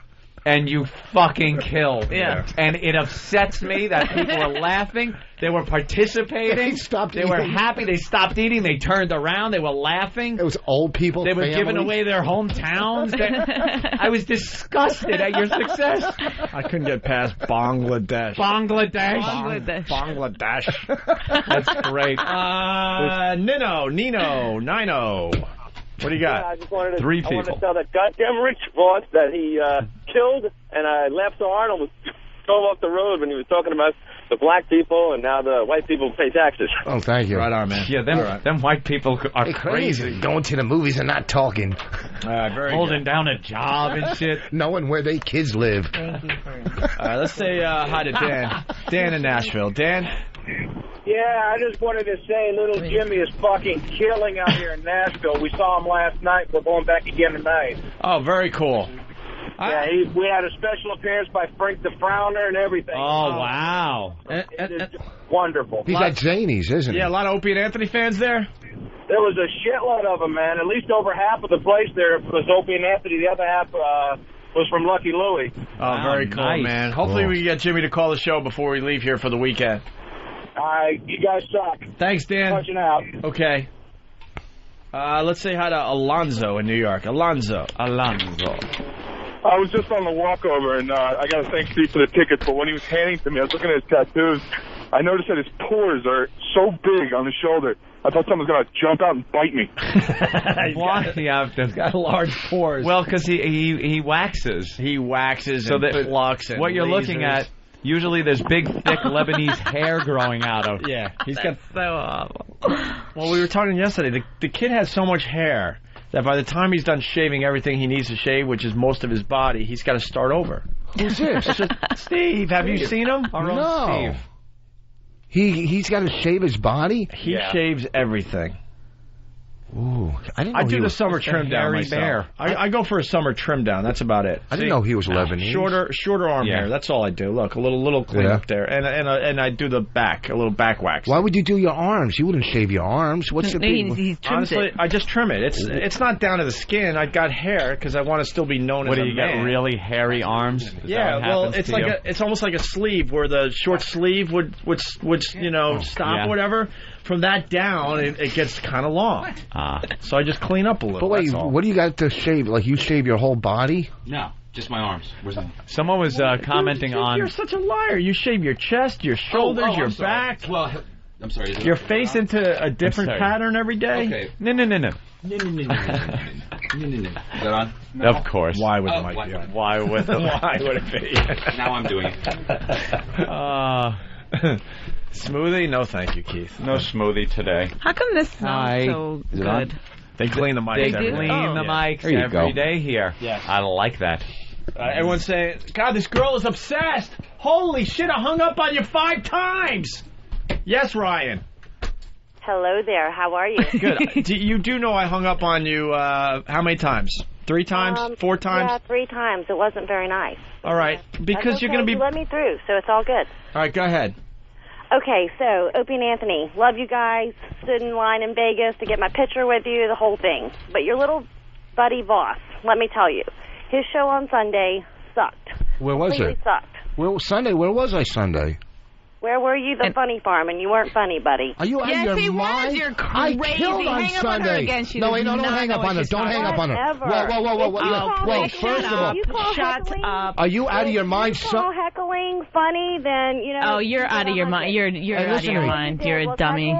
and you fucking killed. Yeah. And it upsets me that people were laughing. They were participating. They were happy. They stopped eating. They turned around. They were laughing. It was old people. They were giving away their hometowns. I was disgusted at your success. I couldn't get past Bangladesh. Bangladesh. That's great. Nino. What do you got? Yeah, I just wanted to, Three I wanted people. to tell that goddamn Rich Voss that he killed, and I laughed so hard I almost drove off the road when he was talking about the black people and now the white people pay taxes. Oh, thank you. Right on, man. Yeah, them white people are crazy. Going to the movies and not talking. Holding down a job and shit. Knowing where their kids live. All right, let's say hi to Dan. Dan in Nashville. Dan? Yeah, I just wanted to say little Jimmy is fucking killing out here in Nashville. We saw him last night. We're going back again tonight. Oh, very cool. Yeah, we had a special appearance by Frank the Frowner and everything. Oh, wow. It's wonderful. He's at Zany's, isn't he? Yeah, a lot of Opie and Anthony fans there? There was a shitload of them, man. At least over half of the place there was Opie and Anthony. The other half was from Lucky Louie. Oh, very cool, nice. man. Hopefully we can get Jimmy to call the show before we leave here for the weekend. You guys suck. Thanks, Dan. Punching out. Okay. Let's say hi to Alonzo in New York. Alonzo. I was just on the walkover, and I got to thank Steve for the tickets, but when he was handing to me, I was looking at his tattoos. I noticed that his pores are so big on his shoulder. I thought someone was going to jump out and bite me. Why? He's got large pores. Well, because he waxes. He waxes so and that plucks and what you're looking at, usually there's big, thick Lebanese hair growing out of. Yeah, he's got so awful. Well, we were talking yesterday. The kid has so much hair that by the time he's done shaving everything he needs to shave, which is most of his body, he's got to start over. Who's this? Steve, have you seen him? No. He's got to shave his body? He shaves everything. Ooh, I didn't know I he do the was summer such a trim down hairy myself. bear. I go for a summer trim down. That's about it. I didn't know he was Lebanese. Shorter arm hair. That's all I do. Look, a little clean up there, and I do the back, a little back wax. Why would you do your arms? You wouldn't shave your arms. What's the big? Honestly, I just trim it. It's not down to the skin. I got hair because I want to still be known as a man. What do you get? Really hairy arms? Is Yeah, that what well, happens it's to like you? it's almost like a sleeve where the short sleeve would stop Yeah. or whatever. From that down, it gets kind of long. So I just clean up a little. But wait, that's all. what do you got to shave? Like you shave your whole body? No, just my arms. Where's that? Someone was commenting on. You're such a liar. You shave your chest, your shoulders, your I'm sorry. back. Well, I'm sorry. Is it Your face into a different sorry. pattern every day. Okay. No. Is that on? No. Of course. Why would it why- be on? Why would Why would it be? Now I'm doing it. Smoothie? No, thank you, Keith. No smoothie today. How come this smells so Is it on? good? They clean the mics They every day. clean the mics There you every go. day here. Yeah. I like that. Everyone's saying, God, this girl is obsessed. Holy shit, I hung up on you 5 times. Yes, Ryan. Hello there. How are you? Good. You do know I hung up on you how many times? 3 times? 4 times? Yeah, 3 times. It wasn't very nice. All right. Because That's you're okay. going to be... You let me through, so it's all good. All right, go ahead. Okay, so Opie and Anthony, love you guys. Stood in line in Vegas to get my picture with you, the whole thing. But your little buddy Voss, let me tell you, his show on Sunday sucked. Where was Completely it? sucked. Where was I Sunday? Where were you? The funny farm, and you weren't funny, buddy. Are you out of Yes, your he mind? was. You're I crazy. killed on Hang up on her Sunday. again. She No, does wait, no, don't not hang know up what on her. she's Don't hang up on her. Whatever. Whoa. First of all, You call Shut heckling, up. are you out of your mind? you call heckling funny, then, you know... Oh, you're out of your mind. You're Hey, out of listen your to me. mind. You're a Well, dummy.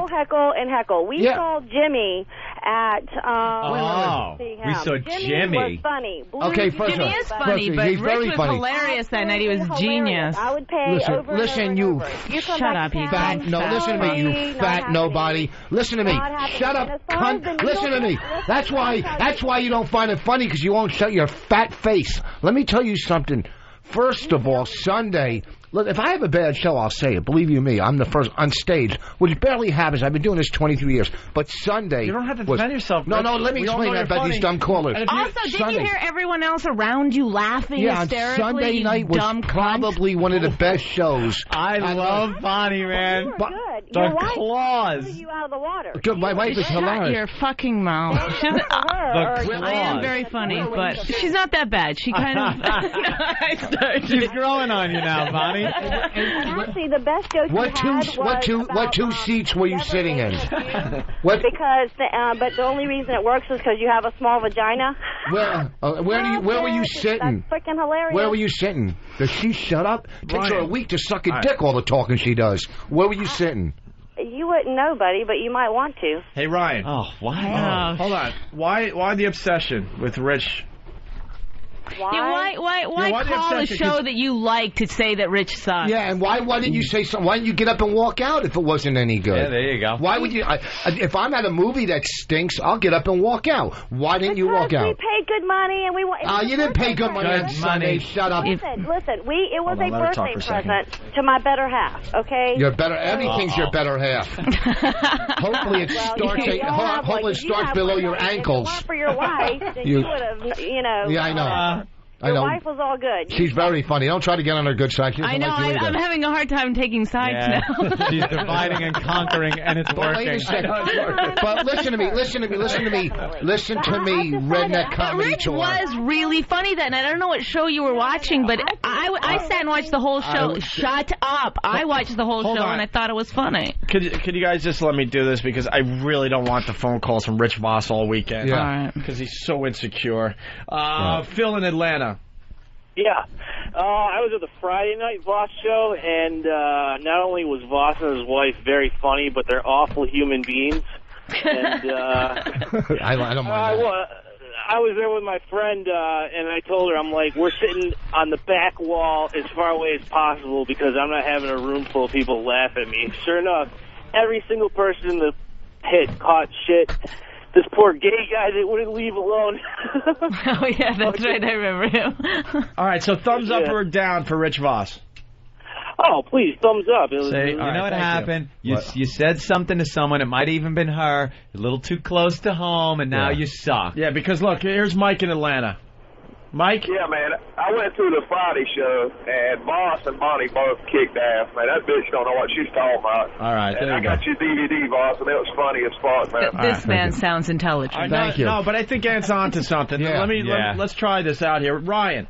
Heckle. We Yeah. saw Jimmy at... Oh, we saw Jimmy. was funny. Okay, first of Jimmy all, is funny, first, but he's very Rich was funny. hilarious that night. He was genius. I would pay Listen, over and listen, over and you over. You come Shut back up, to you town, fat No, listen to me, you not fat happening. nobody. Listen to me. Not happening. Shut up, And as far as the cunt. needle Listen to me. thing, That's why you don't find it funny, because you won't shut your fat face. Let me tell you something. First of all, Sunday... Look, if I have a bad show, I'll say it. Believe you me, I'm the first on stage, which barely happens. I've been doing this 23 years. But Sunday... You don't have to was, defend yourself. No, Rich. no, let me We all explain know that you're about these funny. dumb callers. And if you- Also, didn't Sunday. you hear everyone else around you laughing Yeah, on hysterically? Sunday you night was dumb cunt? probably one of the best shows. I love Bonnie, man. You were good. The Your wife claws. blew you out of the water. Good, my wife is Shut hilarious. your fucking mouth. The I am very funny, but she's not that bad. She kind of... She's growing on you now, Bonnie. Actually, the best joke you had was What two seats were you sitting in? What? Because, but the only reason it works is because you have a small vagina. Where were you sitting? That's freaking hilarious. Where were you sitting? Does she shut up? Takes her a Ryan. week to suck a All right. dick, all the talking she does. Where were you sitting? You wouldn't know, buddy, but you might want to. Hey, Ryan. Oh, why? Hold on. Why the obsession with Rich? Why why the call a obsession? show that you like to say that Rich sucks? Yeah, and why didn't you say something? Why didn't you get up and walk out if it wasn't any good? Yeah, there you go. Why would you? If I'm at a movie that stinks, I'll get up and walk out. Why didn't you walk We out? paid good money, and we want. You didn't pay good money on Good Sunday. money. Shut up. Listen. It was Hold on, a let her talk birthday for a second. present to my better half. Okay. You're better. Everything's your better half. Hopefully it Well, starts. you don't have Hopefully one. it You starts have below one, your buddy. If it ankles. weren't for your wife, then you would have. Yeah, I know. I Your know. wife was all good. She's very funny. Don't try to get on her good side. She doesn't I know. like you I'm either. having a hard time taking sides Yeah. now. She's dividing and conquering, and it's But wait working. a second. But listen to me. Listen to me. Redneck But comedy Rich tour. was really funny that night. I don't know what show you were watching, but I sat and watched the whole show. Shut up! I watched the whole Hold show on. and I thought it was funny. Could you guys just let me do this because I really don't want the phone calls from Rich Voss all weekend. Yeah. All right. Because he's so insecure. Phil in Atlanta. Yeah. I was at the Friday night Voss show, and not only was Voss and his wife very funny, but they're awful human beings. And I don't mind that. I was there with my friend, and I told her, I'm like, we're sitting on the back wall as far away as possible because I'm not having a room full of people laugh at me. Sure enough, every single person in the pit caught shit. This poor gay guy that wouldn't leave alone. Oh yeah, that's right. I remember him. All right, so thumbs up or down for Rich Voss? Oh, please, thumbs up. It was, You know what happened? You said something to someone. It might have even been her. A little too close to home, and now you suck. Yeah, because look, here's Mike in Atlanta. Mike? Yeah, man. I went to the Friday show, and Boss and Bonnie both kicked ass, man. That bitch don't know what she's talking about. All right, and there I you go. got your DVD, Boss, and it was funny as fuck, man. This man sounds intelligent. Thank you. No, but I think Ant's onto something. Let's try this out here. Ryan.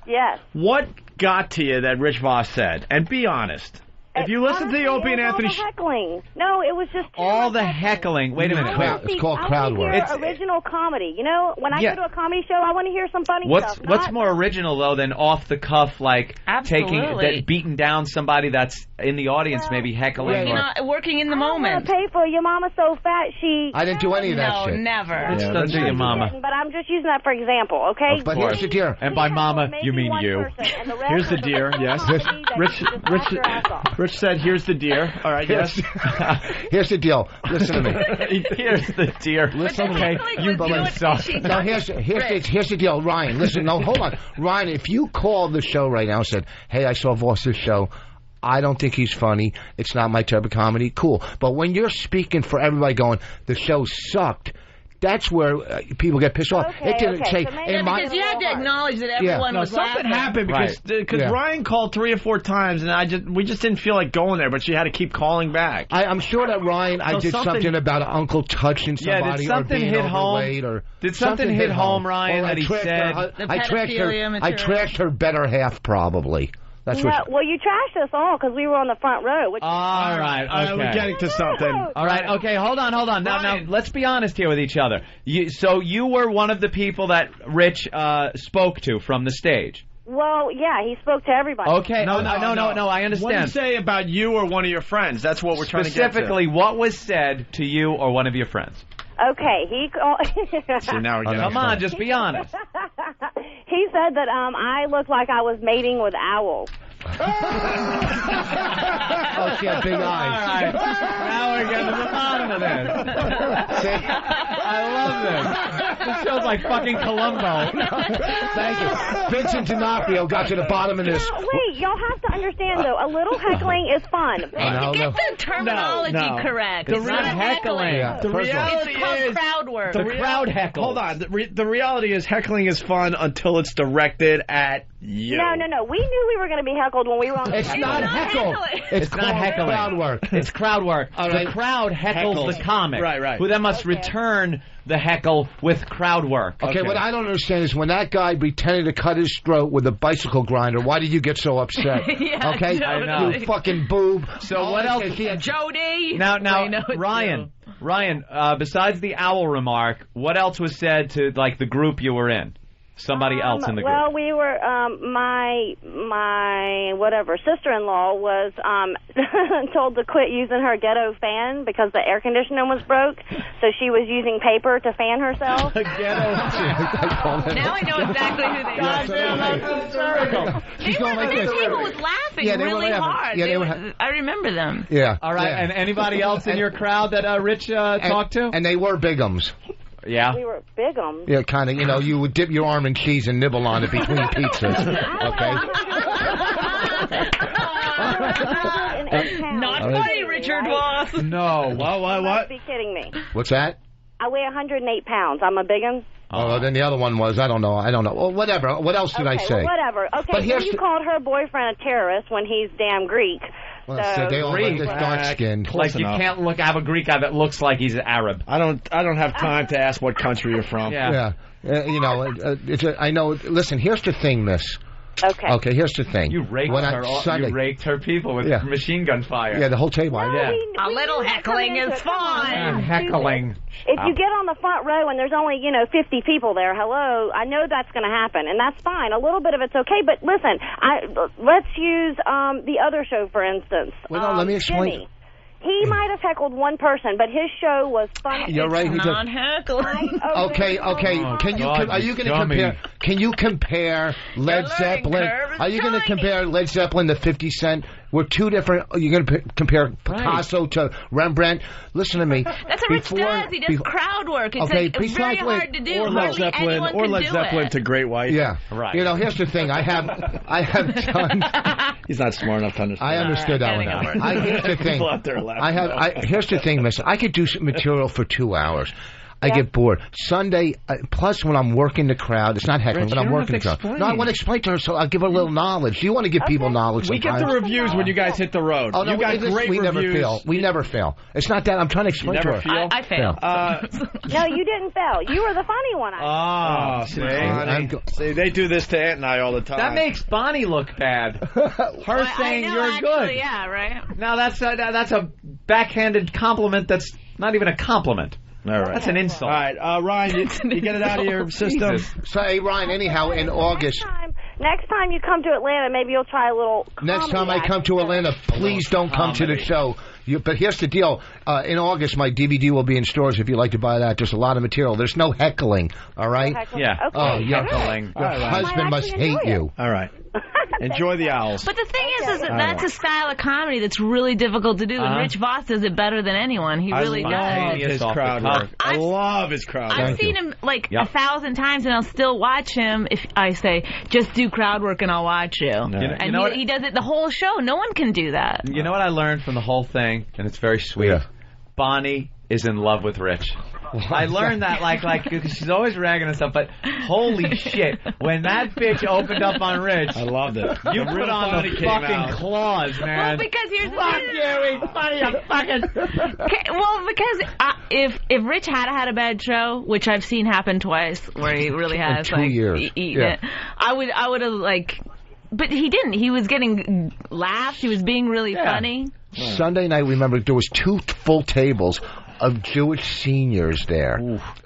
Yes. What got to you that Rich Voss said? And be honest. If you listen to the Opie and Anthony show, heckling. No, it was just all the heckling. Wait a minute. It's called crowd work. It's original comedy. You know, when I go to a comedy show, I want to hear some funny stuff. What's more original though than off the cuff, like beating down somebody that's in the audience, maybe heckling? Working in the moment. I want to pay for your mama's so fat she. I didn't do any of that shit. No, never. Don't do your mama. But I'm just using that for example, okay? But here's the deal. And by mama, you mean you. Here's the deer. Yes. Rich said, "Here's the deer." All right. Yes. Here's the deal. Listen to me. Here's the deer. Listen, okay. You both suck. No, here's the deal, Ryan. Listen, no, hold on, Ryan. If you called the show right now and said, "Hey, I saw Voss's show. I don't think he's funny. It's not my type of comedy." Cool. But when you're speaking for everybody, going, "The show sucked." That's where people get pissed off. It didn't say. Because you have to acknowledge that everyone was something laughing. happened because Ryan called 3 or 4 times, and we just didn't feel like going there. But she had to keep calling back. I'm sure that Ryan, I did something about an uncle touching somebody. Yeah, did something or being hit overweight home? Or did something hit home, Ryan? That he said I trashed her better half probably. That's what. Well, you trashed us all because we were on the front row. Which all right, okay. We're getting to something. All right, okay, hold on. Now, let's be honest here with each other. So you were one of the people that Rich spoke to from the stage. Well, yeah, he spoke to everybody. Okay, no, I understand. What did he say about you or one of your friends? That's what we're trying to get to. Specifically, what was said to you or one of your friends? Okay, he called. See, now we're getting Come on, just be honest. He said that I looked like I was mating with owls. Oh, she had big eyes. All right. Now we're getting to the bottom of this. I love this. This show's like fucking Columbo. Thank you. Vincent D'Onofrio got to the bottom of this. Wait, y'all have to understand, though, a little heckling is fun. Get the terminology correct. It's not heckling. Yeah. The reality it's called crowd work. The crowd heckle. Hold on. The reality is heckling is fun until it's directed at you. No. We knew we were going to be heckled when we were on the It's not heckle. It's not heckling. Crowd work. It's crowd work. Right. The crowd heckles the comic. Right. Who then must return the heckle with crowd work. Okay, what I don't understand is when that guy pretended to cut his throat with a bicycle grinder, why did you get so upset? Yeah, okay? totally. You fucking boob. So what else? Jody! Now, Ryan, besides the owl remark, what else was said to, like, the group you were in? Somebody else in the group. Well, we were, my sister-in-law was told to quit using her ghetto fan because the air conditioning was broke, so she was using paper to fan herself. Now I know exactly who they are. That's hysterical. She's going like this. People was laughing really hard. Yeah, I remember them. Yeah. All right, and anybody else in your crowd that Rich talked to? And they were bigums. Yeah. We were bigums. Yeah, kind of. You know, you would dip your arm in cheese and nibble on it between pizzas. Okay. Not funny, Richard Voss. No. What? You must be kidding me. What's that? I weigh 108 pounds. I'm a bigum. Oh, then the other one was, I don't know. Well, whatever. What else did I say? Well, whatever. Okay, but so you called her boyfriend a terrorist when he's damn Greek. Well, so they all look dark-skinned. Like you can't have a Greek guy that looks like he's Arab. I don't have time to ask what country you're from. Yeah. I know. Listen, here's the thing, miss. Okay, here's the thing. You raked you raked her people with machine gun fire. Yeah, the whole table. A little heckling is fun. Heckling. If you get on the front row and there's only, 50 people there, hello, I know that's going to happen, and that's fine. A little bit of it's okay, but listen, let's use the other show, for instance. Well, let me explain. Jimmy. He might have heckled one person, but his show was funny. You're right. It's not heckling. Okay. Are you going to compare? Can you compare Led Zeppelin? Are you going to compare Led Zeppelin to 50 Cent? We're two different. You're going to compare Picasso to Rembrandt. Listen to me. That's what Rich does. He does crowd work. It's very hard to do. Or Led Zeppelin to Great White. Yeah. Right. Here's the thing. I have done. He's not smart enough to understand. I understood that one. Here's the thing. People out there are laughing. Here's the thing, mister. I could do some material for 2 hours. I get bored. Sunday, plus when I'm working the crowd, it's not heckling, but I'm working the crowd. No, I want to explain to her, so I'll give her a little knowledge. You want to give people knowledge We sometimes. get the reviews when you guys hit the road. Oh, no, you got great we reviews. never fail. We never fail. It's not that. I'm trying to explain to her. Fail? I fail. No, you didn't fail. You were the funny one. See, they do this to Aunt and I all the time. That makes Bonnie look bad. Her saying you're actually, good. Yeah, right. Now that's a backhanded compliment. That's not even a compliment. All right. That's an insult. All right, Ryan, you get it out of your system. So, hey, Ryan, anyhow, in August. Next time you come to Atlanta, maybe you'll try a little. Next time I come to Atlanta, please don't come to the show. But here's the deal. In August, my DVD will be in stores if you'd like to buy that. There's a lot of material. There's no heckling, all right? Yeah. Okay. Oh, yeah. Heckling. Your husband must hate you. All right. Enjoy the owls. But the thing is that that's a style of comedy that's really difficult to do, and Rich Voss does it better than anyone. He really does. I love his crowd work. I love his crowd work. I've seen him 1,000 times, and I'll still watch him if I say, just do crowd work and I'll watch you. No. And he does it the whole show. No one can do that. You know what I learned from the whole thing, and it's very sweet. Yeah. Bonnie is in love with Rich. I learned that, she's always ragging and stuff, but holy shit, when that bitch opened up on Rich, I loved it. You put on the fucking claws, man. Well, because here's the fuck you, it's funny, I'm fucking. Well, because if Rich had a bad show, which I've seen happen twice, where he really has, 2 years. I would have but he didn't. He was getting laughs. He was being really funny. Sunday night, remember, there was 2 full tables of Jewish seniors there.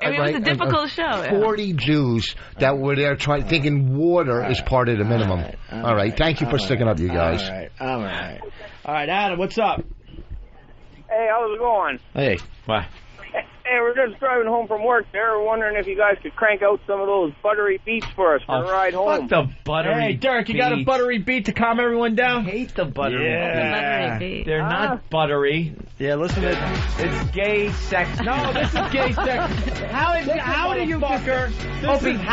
It was a difficult show. 40 Jews that were there thinking water is part of the minimum. All right. Thank you for sticking up, you guys. All right, Adam, what's up? Hey, how's it going? Hey, why? Hey, we're just driving home from work there. We're wondering if you guys could crank out some of those buttery beats for us for a ride home. Fuck the buttery Hey, Derek, you got a buttery beat to calm everyone down? I hate the buttery beat. They're not buttery. Yeah, listen to It's gay sex. No, this is gay sex. How do you how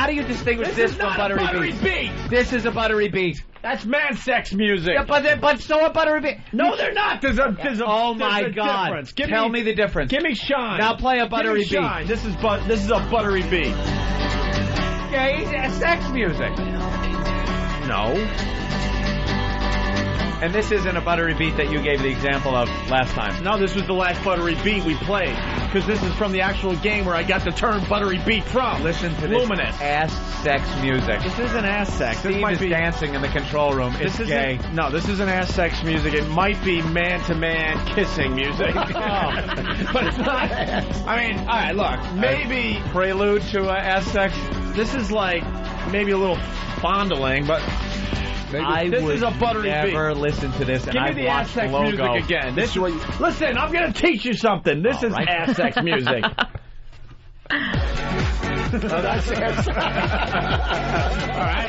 do you distinguish this from buttery beat? This is a buttery beat. That's man sex music. Yeah, but so a buttery beat. No, they're not. There's a oh my there's a God! difference. Tell me the difference. Give me Shine. Now play a buttery Give me Shine. beat. This is a buttery beat. Gay sex music. No. And this isn't a buttery beat that you gave the example of last time. No, this was the last buttery beat we played. Because this is from the actual game where I got the term buttery beat from. Listen to Luminous. this ass sex music. This isn't ass sex. This Steve might is be dancing in the control room. It's gay. No, this isn't ass sex music. It might be man-to-man kissing music. But it's not. I mean, all right, look. Maybe prelude to ass sex. This is like maybe a little fondling, but... This is a buttery never beat. Listen to this, and Give me I've the watched ass sex the logo. music again. Listen, I'm going to teach you something. This is ass sex music. That's ass. All right.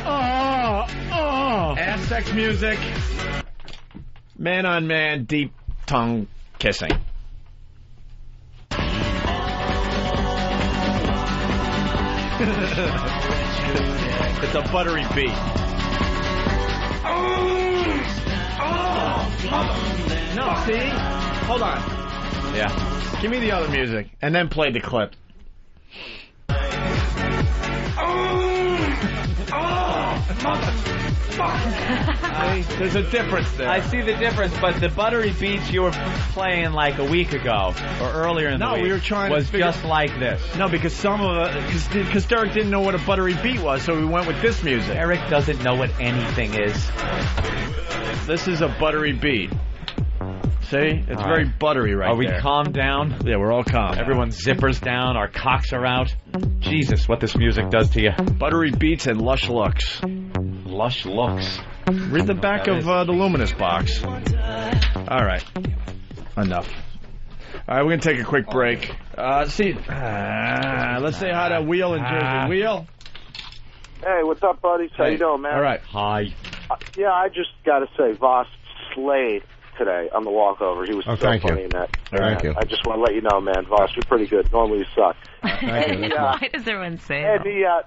Ass sex music. Man on man, deep tongue kissing. It's a buttery beat. No, see? Hold on. Yeah. Give me the other music, and then play the clip. There's a difference there. I see the difference, but the buttery beats you were playing like a week ago or earlier in the week we were trying was to figure... just like this. No, because because Derek didn't know what a buttery beat was, so we went with this music. Eric doesn't know what anything is. This is a buttery beat. See? It's very buttery right there. Are we calmed down? Yeah, we're all calm. Everyone's zippers down, our cocks are out. Jesus, what this music does to you. Buttery beats and lush looks. Lush looks. Read the back of the Luminous box. All right. Enough. All right, we're going to take a quick break. Let's say hi to Wheel in Jersey. Wheel? Hey, what's up, buddies? How you doing, man? All right. Hi. Yeah, I just got to say, Voss slayed today on the walkover. He was so thank funny you. in that. Thank you. I just want to let you know, man, Voss, you're pretty good. Normally you suck. Why does everyone say that?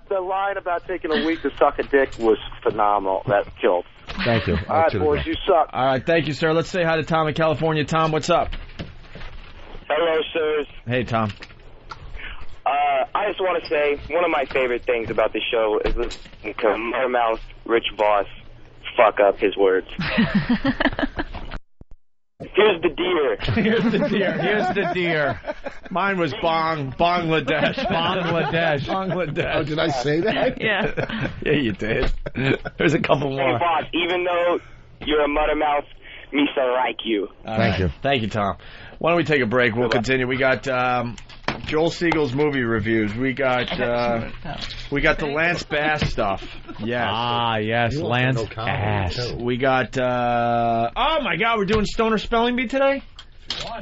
The line about taking a week to suck a dick was phenomenal. That killed. Thank you. All right, boys, you suck. All right, thank you, sir. Let's say hi to Tom in California. Tom, what's up? Hello, sirs. Hey, Tom. I just want to say one of my favorite things about the show is listening to Mouth Rich Voss fuck up his words. Here's the deer. Here's the deer. Here's the deer. Mine was Bangladesh. Bangladesh. Oh, did I say that? Yeah. Yeah, you did. There's a couple Hey, more. Voss, even though you're a muttermouth, me so like you. Thank you. Thank you, Tom. Why don't we take a break? We'll continue. We got Joel Siegel's movie reviews. We got the Lance Bass stuff. Yes. Ah, yes, Lance Bass. We got oh my God, we're doing Stoner Spelling Bee today?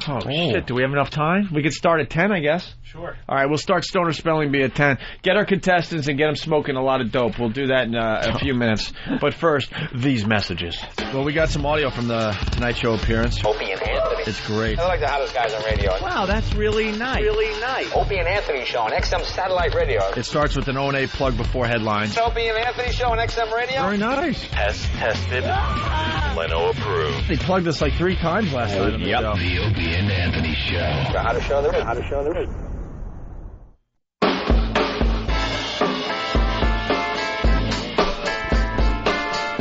Oh shit, do we have enough time? We could start at 10, I guess. Sure. All right, we'll start Stoner Spelling Bee at 10. Get our contestants and get them smoking a lot of dope. We'll do that in a few minutes. But first, these messages. Well, we got some audio from the Night Show appearance. Opie and Anthony. It's great. They're like the hottest guys on radio. Wow, that's really nice. Really nice. Opie and Anthony show on XM Satellite Radio. It starts with an O&A plug before headlines. Opie and Anthony show on XM Radio. Very nice. Test tested. Leno approved. They plugged us like 3 times last night. on the show. The Opie and Anthony show. The hottest show there is. Hottest show there is.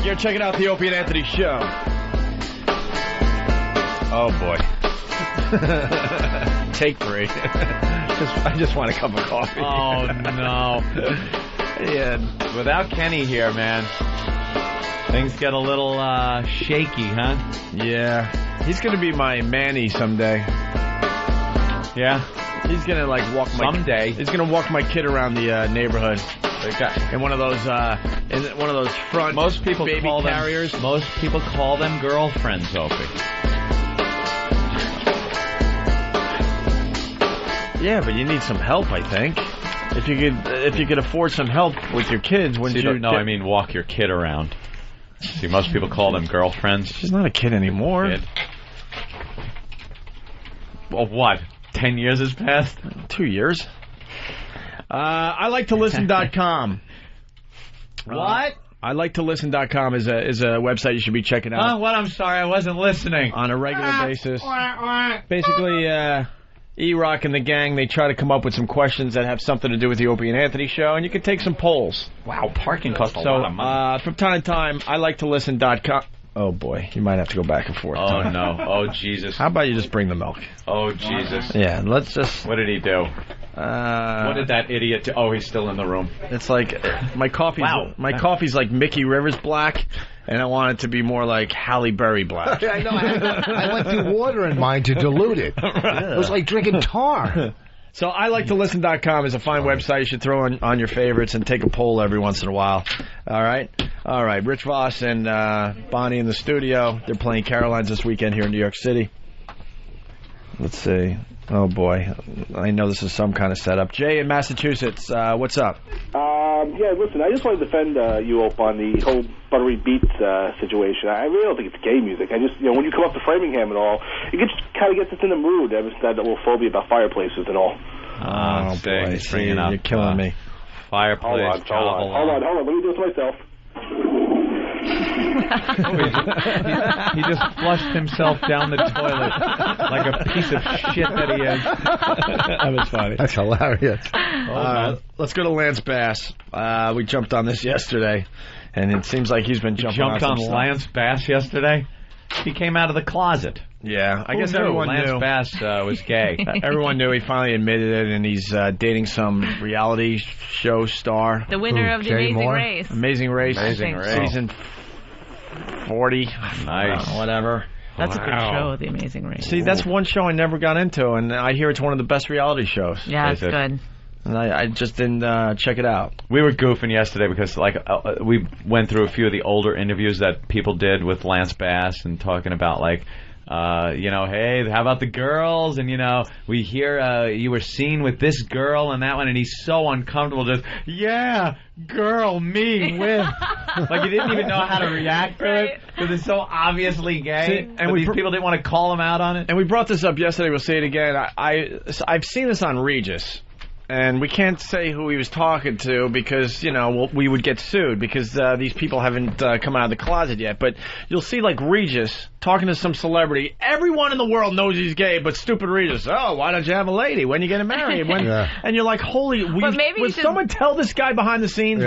You're checking out the Opie and Anthony show. Oh boy. Take 3. I just want a cup of coffee. Oh no. Yeah. Without Kenny here, man, things get a little shaky, huh? Yeah. He's gonna be my Manny someday. Yeah. He's gonna like walk my someday. He's gonna walk my kid around the neighborhood. In one of those front most people baby call carriers. Most people call them girlfriends, Opie. Yeah, but you need some help, I think. If you could afford some help with your kids, wouldn't you? No, I mean walk your kid around. See, most people call them girlfriends. She's not a kid anymore. Kid. Well, what? 10 years has passed? 2 years. I like to listen.com. What? I like to listen.com is a website you should be checking out. Oh, what? I'm sorry, I wasn't listening. On a regular basis. Basically, E-Rock and the gang, they try to come up with some questions that have something to do with the Opie and Anthony show, and you can take some polls. Wow, parking costs a lot of money. From time to time, I like to listen.com. Oh, boy. You might have to go back and forth. Oh, no. Oh, Jesus. How about you just bring the milk? Oh, Jesus. Yeah, let's just... What did he do? What did that idiot do? Oh, he's still in the room. It's like my coffee's like Mickey Rivers black, and I want it to be more like Halle Berry black. I know. I went through water in mine to dilute it. It was like drinking tar. So I like to listen.com is a fine website. You should throw on your favorites and take a poll every once in a while. All right? Rich Voss and Bonnie in the studio. They're playing Caroline's this weekend here in New York City. Let's see. Oh, boy. I know this is some kind of setup. Jay in Massachusetts, what's up? Yeah, listen, I just want to defend you, Ope, on the whole Buttery Beats situation. I really don't think it's gay music. I just, when you come up to Framingham and all, it kind of gets us in the mood. That little phobia about fireplaces and all. Oh, boy. See, you're killing me. Fireplace. Hold on. Let me do it myself. He just flushed himself down the toilet like a piece of shit that he is. That was funny. That's hilarious. Let's go to Lance Bass. We jumped on this yesterday, and it seems like he's been jumping on Lance Bass yesterday? He came out of the closet. Yeah, I guess knew? everyone Lance knew. Bass was gay. Everyone knew. He finally admitted it, and he's dating some reality show star. The winner of the Amazing Race. Amazing Race. Amazing Race. Season 40. Nice. Whatever. That's a good show, The Amazing Race. See, that's one show I never got into, and I hear it's one of the best reality shows. Yeah, it's good. And I just didn't check it out. We were goofing yesterday because we went through a few of the older interviews that people did with Lance Bass and talking about hey, how about the girls? And we hear you were seen with this girl and that one, and he's so uncomfortable. Just girl, me with like he didn't even know how to react to it because it's so obviously gay. See, and these people didn't want to call him out on it. And we brought this up yesterday. We'll say it again. I've seen this on Regis. and we can't say who he was talking to because, you know, we would get sued because these people haven't come out of the closet yet. But you'll see, like, Regis talking to some celebrity. Everyone in the world knows he's gay, but stupid Regis. Oh, why don't you have a lady? When are you going to marry? And you're like, holy... Would someone tell this guy behind the scenes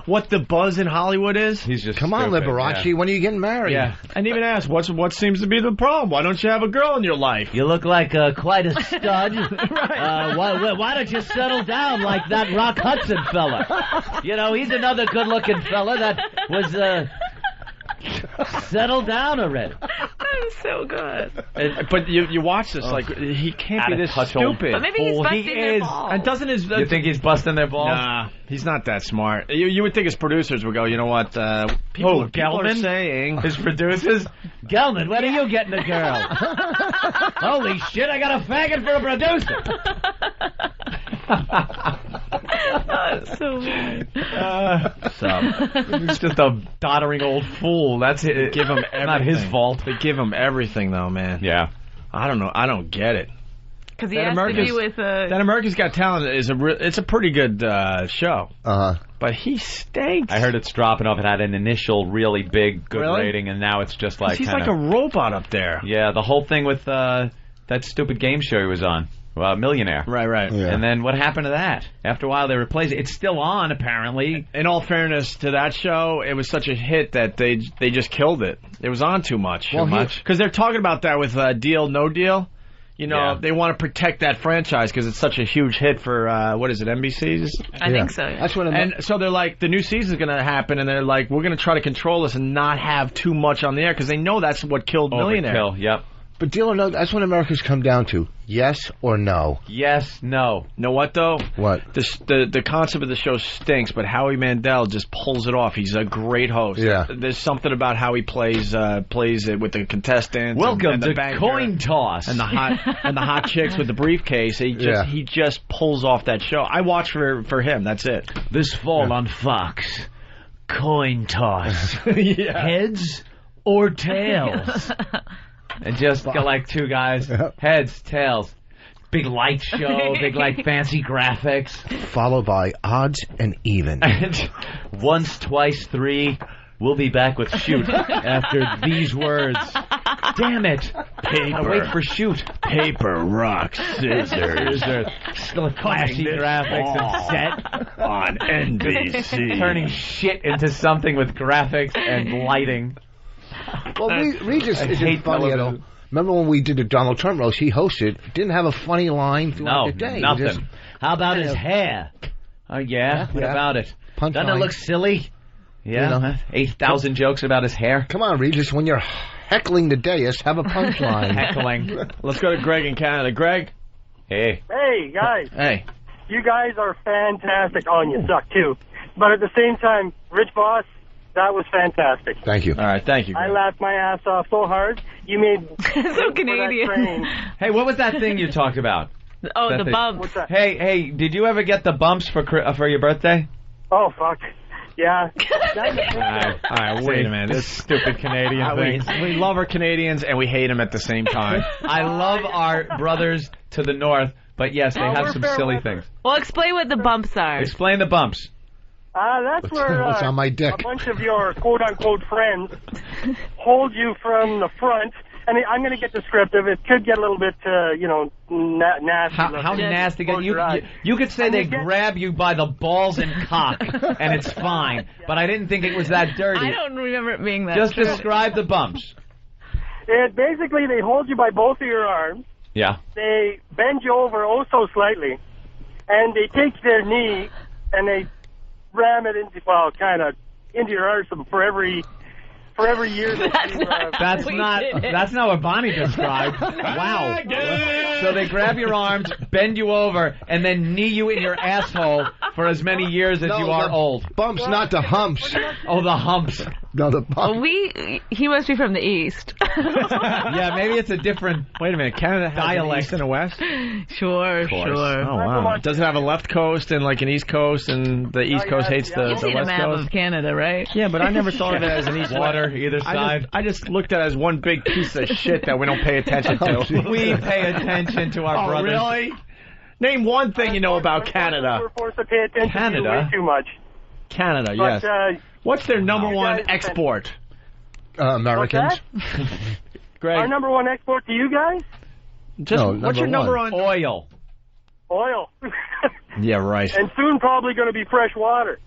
what the buzz in Hollywood is? He's just Come on, Liberace, when are you getting married? Yeah. And even ask, what seems to be the problem? Why don't you have a girl in your life? You look like quite a stud. Why don't you settle down like that Rock Hudson fella? You know, he's another good-looking fella that was... settle down already. That is so good. But you watch this, like, he can't be this stupid. But maybe he's busting their balls. And doesn't his... You think he's busting their balls? Nah, he's not that smart. You would think his producers would go, you know what, people are saying... His producers? Gelman, when are you getting a girl? Holy shit, I got a faggot for a producer. So weird. He's just a doddering old fool. That's it. They give him everything. Not his fault. They give him everything, though, man. Yeah. I don't know. I don't get it. Because he has to be with That America's Got Talent is it's a pretty good show. But he stinks. I heard it's dropping off. It had an initial really big good rating, and now it's just like he's like a robot up there. Yeah, the whole thing with that stupid game show he was on. Millionaire. Right. Yeah. And then what happened to that? After a while, they replaced it. It's still on, apparently. In all fairness to that show, it was such a hit that they just killed it. It was on too much. Because they're talking about that with Deal, No Deal. You know, they want to protect that franchise because it's such a huge hit for, what is it, NBC? I think so, yeah. That's what and so they're like, the new season's going to happen, and they're like, we're going to try to control this and not have too much on the air because they know that's what killed Millionaire. Overkill, yep. But Deal or No, that's what America's come down to. Yes or no? Yes, no. Know what, though? What? The concept of the show stinks, but Howie Mandel just pulls it off. He's a great host. Yeah. There's something about how he plays it with the contestants. Welcome and to the Coin Toss. And the hot chicks with the briefcase. He just pulls off that show. I watch for him. That's it. This fall on Fox, Coin Toss. Heads or tails? And just got like two guys, heads, tails. Big light show, big like fancy graphics. Followed by odds and even. And once, twice, three. We'll be back with shoot after these words. Damn it! Paper. Wait for shoot. Paper, rock, scissors. Still classy graphics and set on NBC. Turning shit into something with graphics and lighting. Well, Regis isn't funny at all. Remember when we did the Donald Trump roast? He hosted, didn't have a funny line throughout the day. Nothing. How about his hair? Oh, yeah? What about it? Doesn't it look silly? Yeah, 8,000 jokes about his hair. Come on, Regis, when you're heckling the dais, have a punchline. Heckling. Let's go to Greg in Canada. Greg? Hey. Hey, guys. Hey. You guys are fantastic. Oh, and you suck, too. But at the same time, Rich Voss, that was fantastic. Thank you. All right, thank you, Greg. I laughed my ass off so hard. You made so Canadian. Hey, what was that thing you talked about? Oh, the bumps. What's that? Hey, did you ever get the bumps for your birthday? Oh, fuck. Yeah. All right, wait a minute. This stupid Canadian thing. We love our Canadians, and we hate them at the same time. I love our brothers to the north, but yes, they have some silly things. Well, explain what the bumps are. Explain the bumps. That's where what's on my dick? A bunch of your quote-unquote friends hold you from the front. I mean, I'm going to get descriptive. It could get a little bit, nasty. How nasty? You could say they grab you by the balls and cock, and it's fine. But I didn't think it was that dirty. I don't remember it being that. Just describe the bumps. Basically, they hold you by both of your arms. Yeah. They bend you over oh so slightly, and they take their knee and they ram it into, into your arse for every year. That's not what Bonnie described. Wow. So they grab your arms, bend you over, and then knee you in your asshole for as many years as you are old. Bumps, not the humps. Oh, the humps. No, the bumps. He must be from the east. Yeah, maybe it's a different. Wait a minute, Canada has an east and a west? Sure. Oh, wow. Does it have a left coast and like an east coast, and the east coast hates the west coast? You've seen a map of Canada, right? Yeah, but I never thought of it as an east water either side. I just looked at it as one big piece of shit that we don't pay attention to. We pay attention to our brothers. Really? Name one thing you know about Canada. We're forced to pay attention Canada? to way too much. Canada, But, yes. What's their number one export? Americans. Greg. Our number one export to you guys? What's your number one? Oil. Oil. Yeah, right. And soon probably going to be fresh water.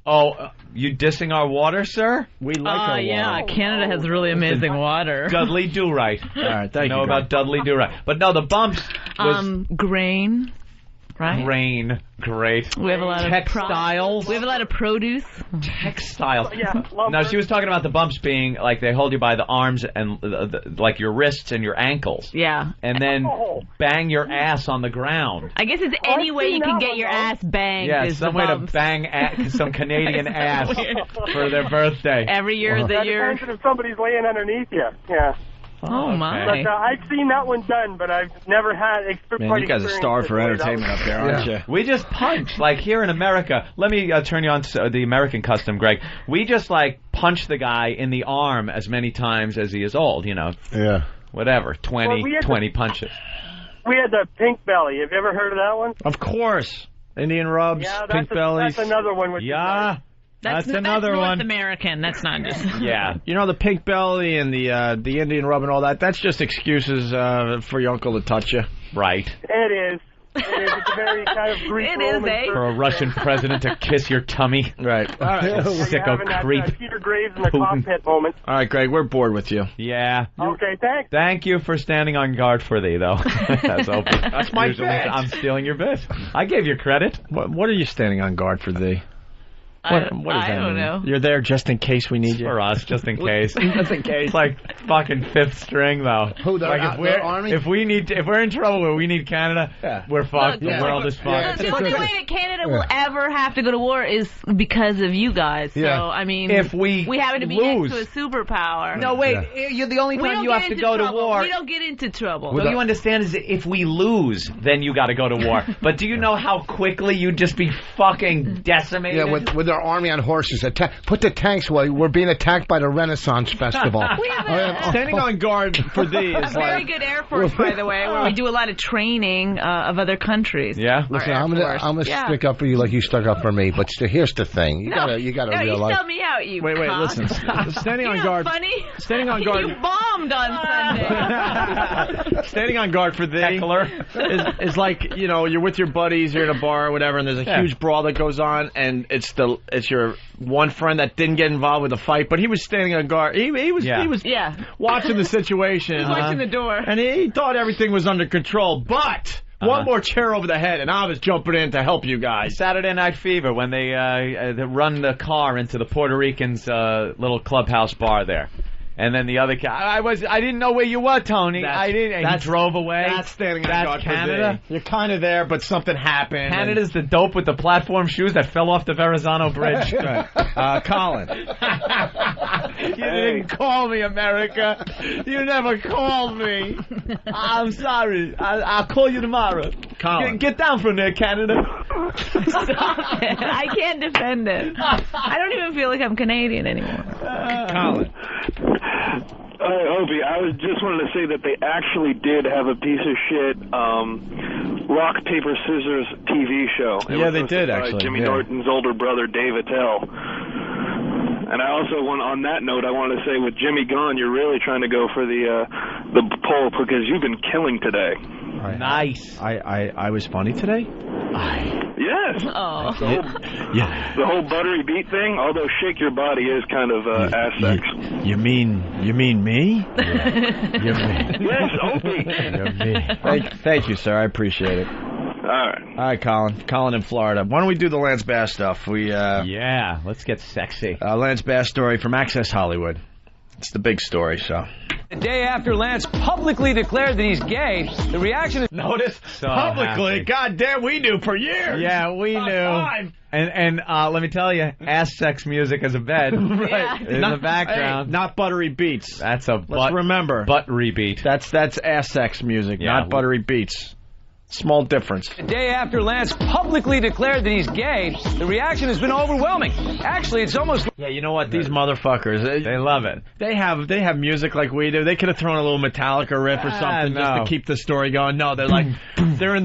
Oh, you dissing our water, sir? We like our water. Yeah, Canada has really amazing water. Dudley Do-Right. All right, thank you. Know about Dudley Do-Right. But no, the bumps was... Grain, right? Grain. Great. We have a lot of textiles. We have a lot of produce. Textiles. Yeah, No, she was talking about the bumps being like they hold you by the arms and like your wrists and your ankles. Yeah. And then bang your ass on the ground. I guess it's any way you can get your ass banged. Yeah, is some the way bumps. to bang some Canadian ass for their birthday. Every year of the year. Depends if somebody's laying underneath you. Yeah. Oh, my. But I've seen that one done, but I've never had Man, you guys are starved for entertainment up there, aren't you? We just punch. Like here in America, let me turn you on to the American custom, Greg. We just like punch the guy in the arm as many times as he is old, you know. Yeah. Whatever, 20 punches. We had the pink belly. Have you ever heard of that one? Of course. Indian rubs, Yeah, pink bellies. That's another one. Yeah. That's another North one. American. That's not just. Yeah. You know, the pink belly and the Indian rub and all that, that's just excuses for your uncle to touch you. Right. It is. It's a very kind of Greek Roman For a Russian president to kiss your tummy. Right. All right. Sicko creep. Peter Graves in the Putin. cockpit moment. All right, Greg, we're bored with you. Yeah. Okay, thanks. Thank you for standing on guard for thee, though. That's open. That's my Usually bit. I'm stealing your bit. I gave you credit. What are you standing on guard for thee? I What does that don't mean? know. You're there just in case we need you. For us, just in case. Just in case. It's like fucking fifth string, though. Who, the army? If we're in trouble where we need Canada, we're fucked. The world is fucked. The only way that Canada will ever have to go to war is because of you guys. So, Yeah. I mean, If we happen to be lose. next to a superpower. No, wait. You're the only We time don't you get have to into go to trouble. war. We don't get into trouble. What you understand is that if we lose, then you got to go to war. But do you know how quickly you'd just be fucking decimated? Yeah, with our army on horses. Put the tanks away. We're being attacked by the Renaissance Festival. Standing on guard for thee a is very like... good Air Force, by the way, where we do a lot of training of other countries. Yeah. Listen, Our I'm Air gonna Force. Yeah. stick up for you like you stuck up for me. But here's the thing: you gotta No, realize. you sell me out, you Wait, cock. listen. Standing on You know guard... funny? Standing on guard... You bombed on Sunday. Standing on guard for thee is like, you know, you're with your buddies, you're in a bar or whatever, and there's a huge brawl that goes on, and it's your one friend that didn't get involved with the fight, but he was standing on guard. He was watching the situation. He was watching the door. And he thought everything was under control, but... One more chair over the head, and I was jumping in to help you guys. Saturday Night Fever, when they run the car into the Puerto Ricans' little clubhouse bar there. And then the other guy, I didn't know where you were, Tony. He drove away. That's standing on guard for Canada. thee. You're kind of there, but something happened. Canada's the dope with the platform shoes that fell off the Verrazano Bridge. Colin. You didn't call me, America. You never called me. I'm sorry. I'll call you tomorrow. Colin. Get down from there, Canada. Stop it. I can't defend it. I don't even feel like I'm Canadian anymore. Colin. Opie, I just wanted to say that they actually did have a piece of shit rock, paper, scissors TV show. Yeah, they was did, hosted by actually, Jimmy yeah. Norton's older brother, Dave Attell. And I also want, on that note, I want to say with Jimmy gone, you're really trying to go for the poll because you've been killing today. Nice. I was funny today? Yes. Oh. The whole buttery beat thing, although shake your body is kind of ass sex. You mean me? You're me. Yes, Opie. You're me. Thank you, sir. I appreciate it. All right, Colin. Colin in Florida. Why don't we do the Lance Bass stuff? Yeah, let's get sexy. Lance Bass story from Access Hollywood. It's the big story, so. The day after Lance publicly declared that he's gay, the reaction is... Notice? So publicly? happy. God damn, we knew for years. Yeah, we knew. Five. And let me tell you, ass sex music as a bed Right. in the background. Hey, not buttery beats. That's a Let's remember. butt rebeat. That's ass sex music, Yeah. not buttery beats. Small difference. The day after Lance publicly declared that he's gay, the reaction has been overwhelming. Actually, it's almost... Yeah, you know what? These motherfuckers, They love it. they have music like we do. They could have thrown a little Metallica riff or something just to keep the story going. No, they're like they're in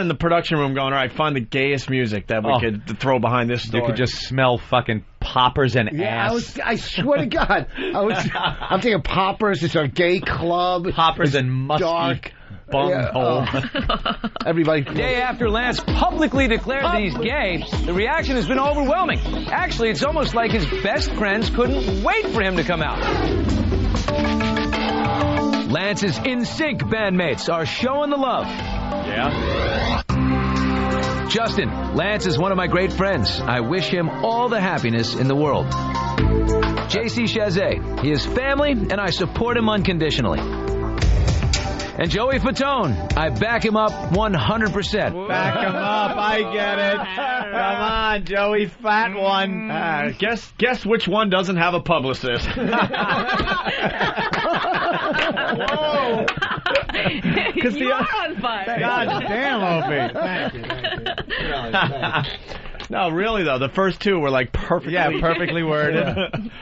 the production room going, all right, find the gayest music that we could throw behind this story. You could just smell fucking poppers and ass. I swear to God, I'm thinking poppers. It's a gay club. Poppers and musky dark. bunghole. Everybody. The day after Lance publicly declared that he's gay, the reaction has been overwhelming. Actually, it's almost like his best friends couldn't wait for him to come out. Lance's NSYNC bandmates are showing the love. Yeah. Justin, Lance is one of my great friends. I wish him all the happiness in the world. JC Chazé, he is family, and I support him unconditionally. And Joey Fatone, I back him up 100%. Back him up, I get it. Come on, Joey, fat one. Guess which one doesn't have a publicist? Whoa! You are on fire. God damn, Opie. Thank you. No, really though, the first two were like perfectly worded.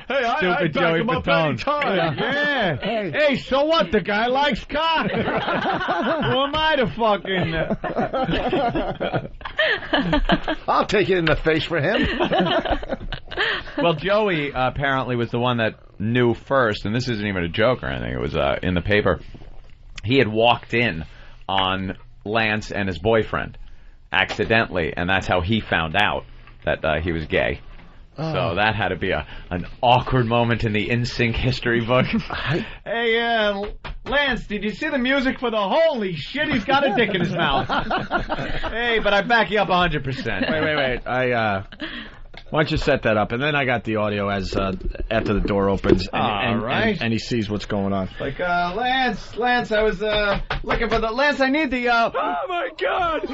Hey, I Stupid back Joey him up Fatone. anytime. Yeah. Hey, so what? The guy likes cock. Who am I to fucking... I'll take it in the face for him. Well, Joey apparently was the one that knew first, and this isn't even a joke or anything. It was in the paper. He had walked in on Lance and his boyfriend accidentally, and that's how he found out that he was gay. So that had to be an awkward moment in the NSYNC history book. Hey, Lance, did you see the music for the holy shit? He's got a dick in his mouth. Hey, but I back you up 100%. Wait. Why don't you set that up, and then I got the audio as after the door opens, and he sees what's going on. Like, Lance, I was looking for the... Lance, I need the... Oh, my God!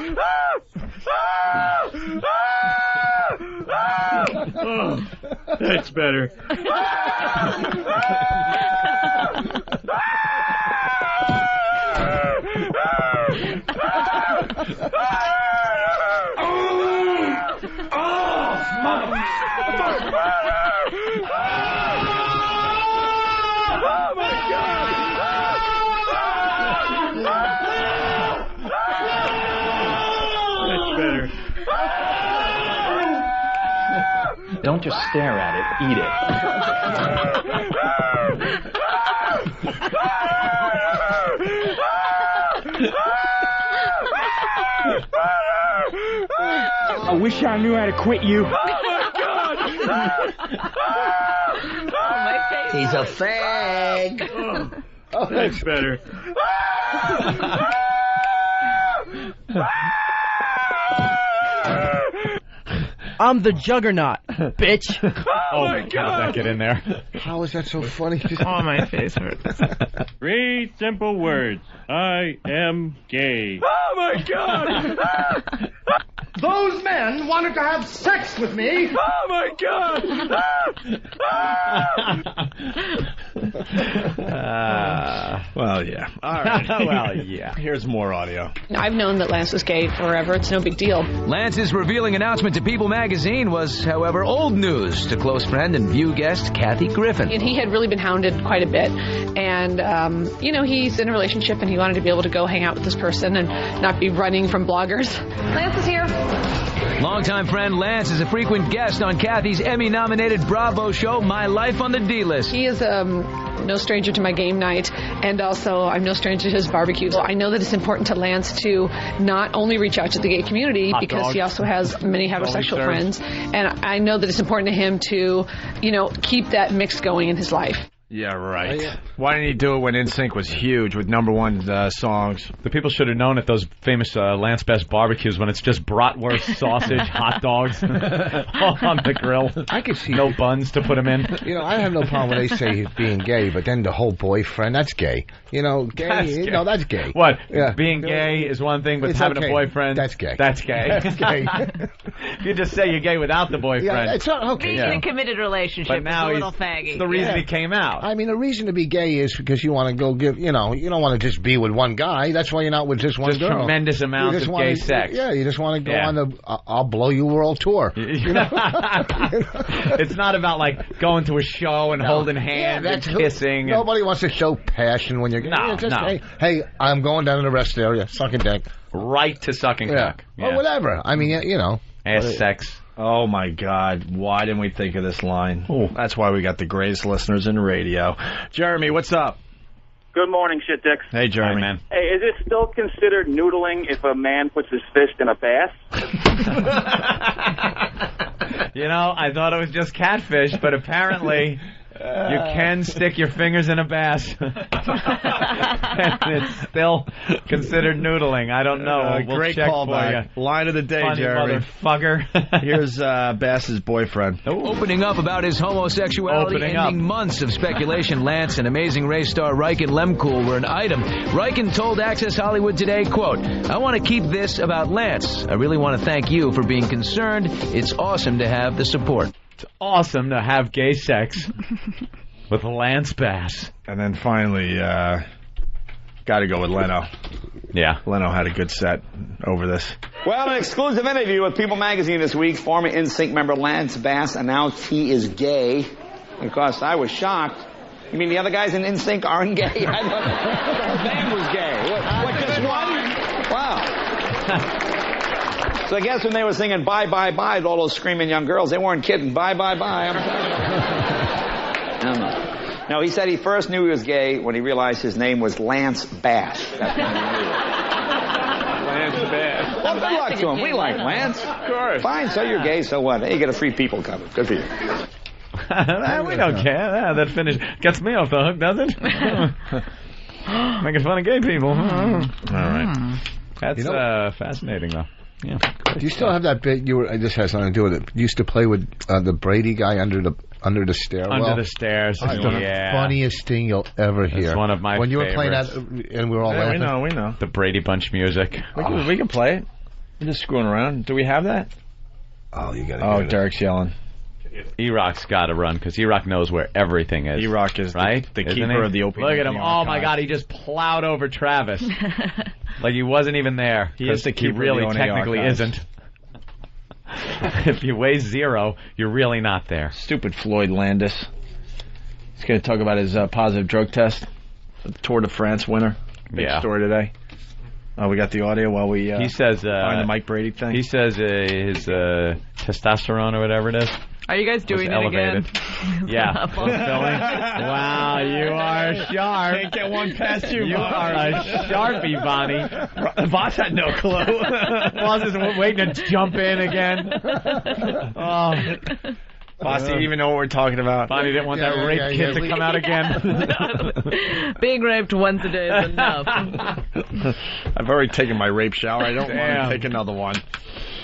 Oh, that's better. Don't just stare at it, eat it. I wish I knew how to quit you. Oh, my face. He's a fag. Oh, that's better. I'm the juggernaut, bitch. Oh my God! How'd that get in there? How is that so funny? Oh, my face hurts. 3 simple words. I am gay. Oh my God! Those men wanted to have sex with me. Oh my God! Well, yeah. All right. Well, yeah. Here's more audio. I've known that Lance was gay forever. It's no big deal. Lance's revealing announcement to People magazine was, however, old news to close friend and View guest Kathy Griffin. And he had really been hounded quite a bit. And, he's in a relationship and he wanted to be able to go hang out with this person and not be running from bloggers. Lance is here. Longtime friend Lance is a frequent guest on Kathy's Emmy-nominated Bravo show, My Life on the D-List. He is no stranger to my game night, and also I'm no stranger to his barbecue. I know that it's important to Lance to not only reach out to the gay community because he also has many heterosexual friends, and I know that it's important to him to, keep that mix going in his life. Yeah, right. Why didn't he do it when NSYNC was huge with #1 songs? The people should have known at those famous Lance Best barbecues when it's just bratwurst, sausage, hot dogs all on the grill. I could see no buns to put them in. I have no problem when they say he's being gay, but then the whole boyfriend, that's gay. Gay, that's gay. What? Yeah. Being gay is one thing, but It's having okay. a boyfriend, that's gay. That's gay. That's gay. You just say you're gay without the boyfriend. Yeah, it's not okay. Being in a committed relationship But now is a little he's faggy. the reason he came out. I mean, the reason to be gay gay is because you want to go give, you don't want to just be with one guy. That's why you're not with just one Just girl. tremendous amounts of gay sex. Yeah, you just want to go on the I'll blow you world tour. It's not about like going to a show and holding hands and kissing. Nobody wants to show passion when you're gay. No, just, no. Hey, I'm going down to the rest area, sucking dick. Right to sucking cock. Or whatever. I mean, Ass sex. Oh, my God. Why didn't we think of this line? That's why we got the greatest listeners in radio. Jeremy, what's up? Good morning, shit dicks. Hey, Jeremy. Hi, man. Hey, is it still considered noodling if a man puts his fist in a bass? I thought it was just catfish, but apparently you can stick your fingers in a bass. And it's still considered noodling. I don't know. We'll Great check callback. for you. Line of the day, Funny Jeremy. motherfucker. Here's Bass's boyfriend. Opening up about his homosexuality, ending months of speculation. Lance and Amazing Race star Riken Lemkool were an item. Riken told Access Hollywood today, quote, "I want to keep this about Lance. I really want to thank you for being concerned. It's awesome to have the support." It's awesome to have gay sex with Lance Bass. And then finally, got to go with Leno. Yeah. Leno had a good set over this. Well, an exclusive interview with People magazine this week. Former NSYNC member Lance Bass announced he is gay. Of course, I was shocked. You mean the other guys in NSYNC aren't gay? I thought the band was gay. What just one? Wow. So I guess when they were singing "Bye, Bye, Bye" to all those screaming young girls, they weren't kidding. Bye, bye, bye. No, he said he first knew he was gay when he realized his name was Lance Bass. That's when he knew it. Lance Bass. Well, good luck to him. We like Lance. Of course. Fine, so you're gay, so what? Hey, you get a free people cover. Good for you. We don't care. That finish gets me off the hook, doesn't it? Making fun of gay people. All right. That's fascinating, though. Yeah. Do you still have that bit? This has nothing to do with it. You used to play with the Brady guy under the stairwell. Under the stairs. It's the funniest thing you'll ever hear. It's one of my when you were playing favorites. that, and we were all laughing. We know. The Brady Bunch music. We can play it. We're just screwing around. Do we have that? Oh, you got to. Oh, Derek's yelling. E-Rock's got to run because E-Rock knows where everything is. E-Rock is right? the keeper of the opium. Look at him. Oh, my God. He just plowed over Travis. Like he wasn't even there. He is the keeper. He really of the technically isn't. If you weigh 0, you're really not there. Stupid Floyd Landis. He's going to talk about his positive drug test. The Tour de France winner. Big story today. We got the audio while we he says, find the Mike Brady thing. He says his testosterone or whatever it is. Are you guys doing it again? Yeah. Wow, you are sharp. Can't get one past you, You are a sharpie, Bonnie. Voss had no clue. Voss is waiting to jump in again. Oh. Boss, do you even know what we're talking about? Bonnie didn't want that rape kit to come out again. Being raped once a day is enough. I've already taken my rape shower. I don't want to take another one.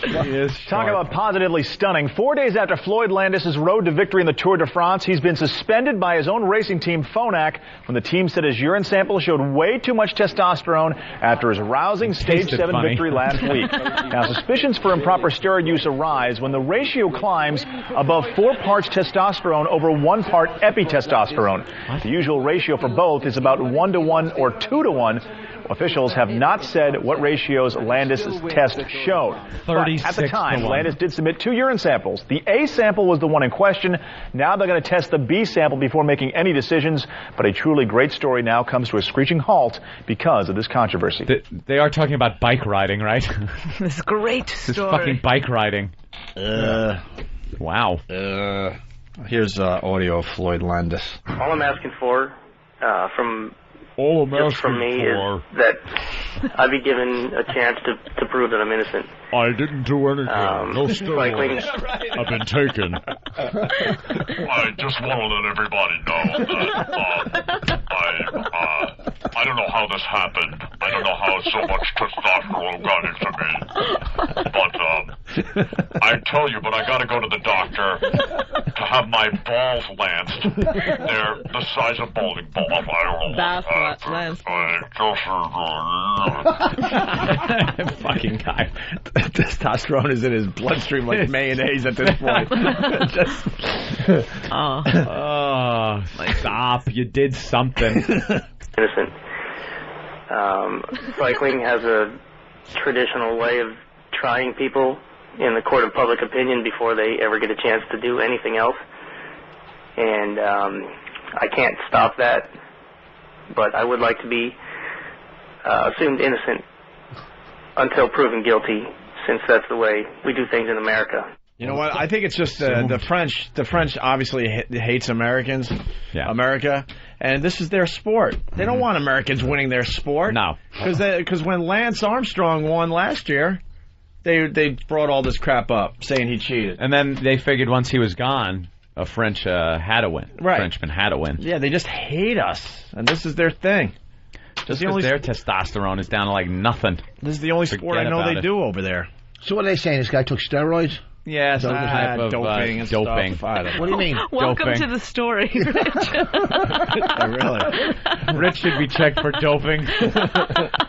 Talk about positively stunning. 4 days after Floyd Landis' road to victory in the Tour de France, he's been suspended by his own racing team, Phonak, when the team said his urine sample showed way too much testosterone after his rousing Stage 7 victory last week. Now, suspicions for improper steroid use arise when the ratio climbs above 4 parts testosterone over 1 part epitestosterone. The usual ratio for both is about 1-to-1 or 2-to-1. Officials have not said what ratios Landis' test showed. But at the time, Landis did submit 2 urine samples. The A sample was the one in question. Now they're going to test the B sample before making any decisions. But a truly great story now comes to a screeching halt because of this controversy. They are talking about bike riding, right? This great story. This fucking bike riding. Wow. Here's audio of Floyd Landis. All I'm asking for from me is that I be given a chance to prove that I'm innocent. I didn't do anything. No steroids. I've been taken. I just want to let everybody know that I don't know how this happened. I don't know how so much testosterone got into me. But I tell you, but I got to go to the doctor to have my balls lanced. They're the size of bowling balls. I don't know. Fucking guy. Testosterone is in his bloodstream like mayonnaise at this point. Oh, stop. You did something. Innocent. Cycling has a traditional way of trying people in the court of public opinion before they ever get a chance to do anything else. And I can't stop that, but I would like to be assumed innocent until proven guilty, since that's the way we do things in America. You know what? I think it's just the French. The French obviously hates Americans, America, and this is their sport. They don't want Americans winning their sport. No, because when Lance Armstrong won last year, they brought all this crap up, saying he cheated. And then they figured once he was gone, a French had to win. Right. Frenchman had to win. Yeah, they just hate us, and this is their thing. Just because their testosterone is down to like nothing. This is the only sport I know they do over there. So what are they saying? This guy took steroids? Yeah, some type of doping and doping. Stuff. What do you mean? Welcome Doping. to the story, Rich. Really? Rich should be checked for doping.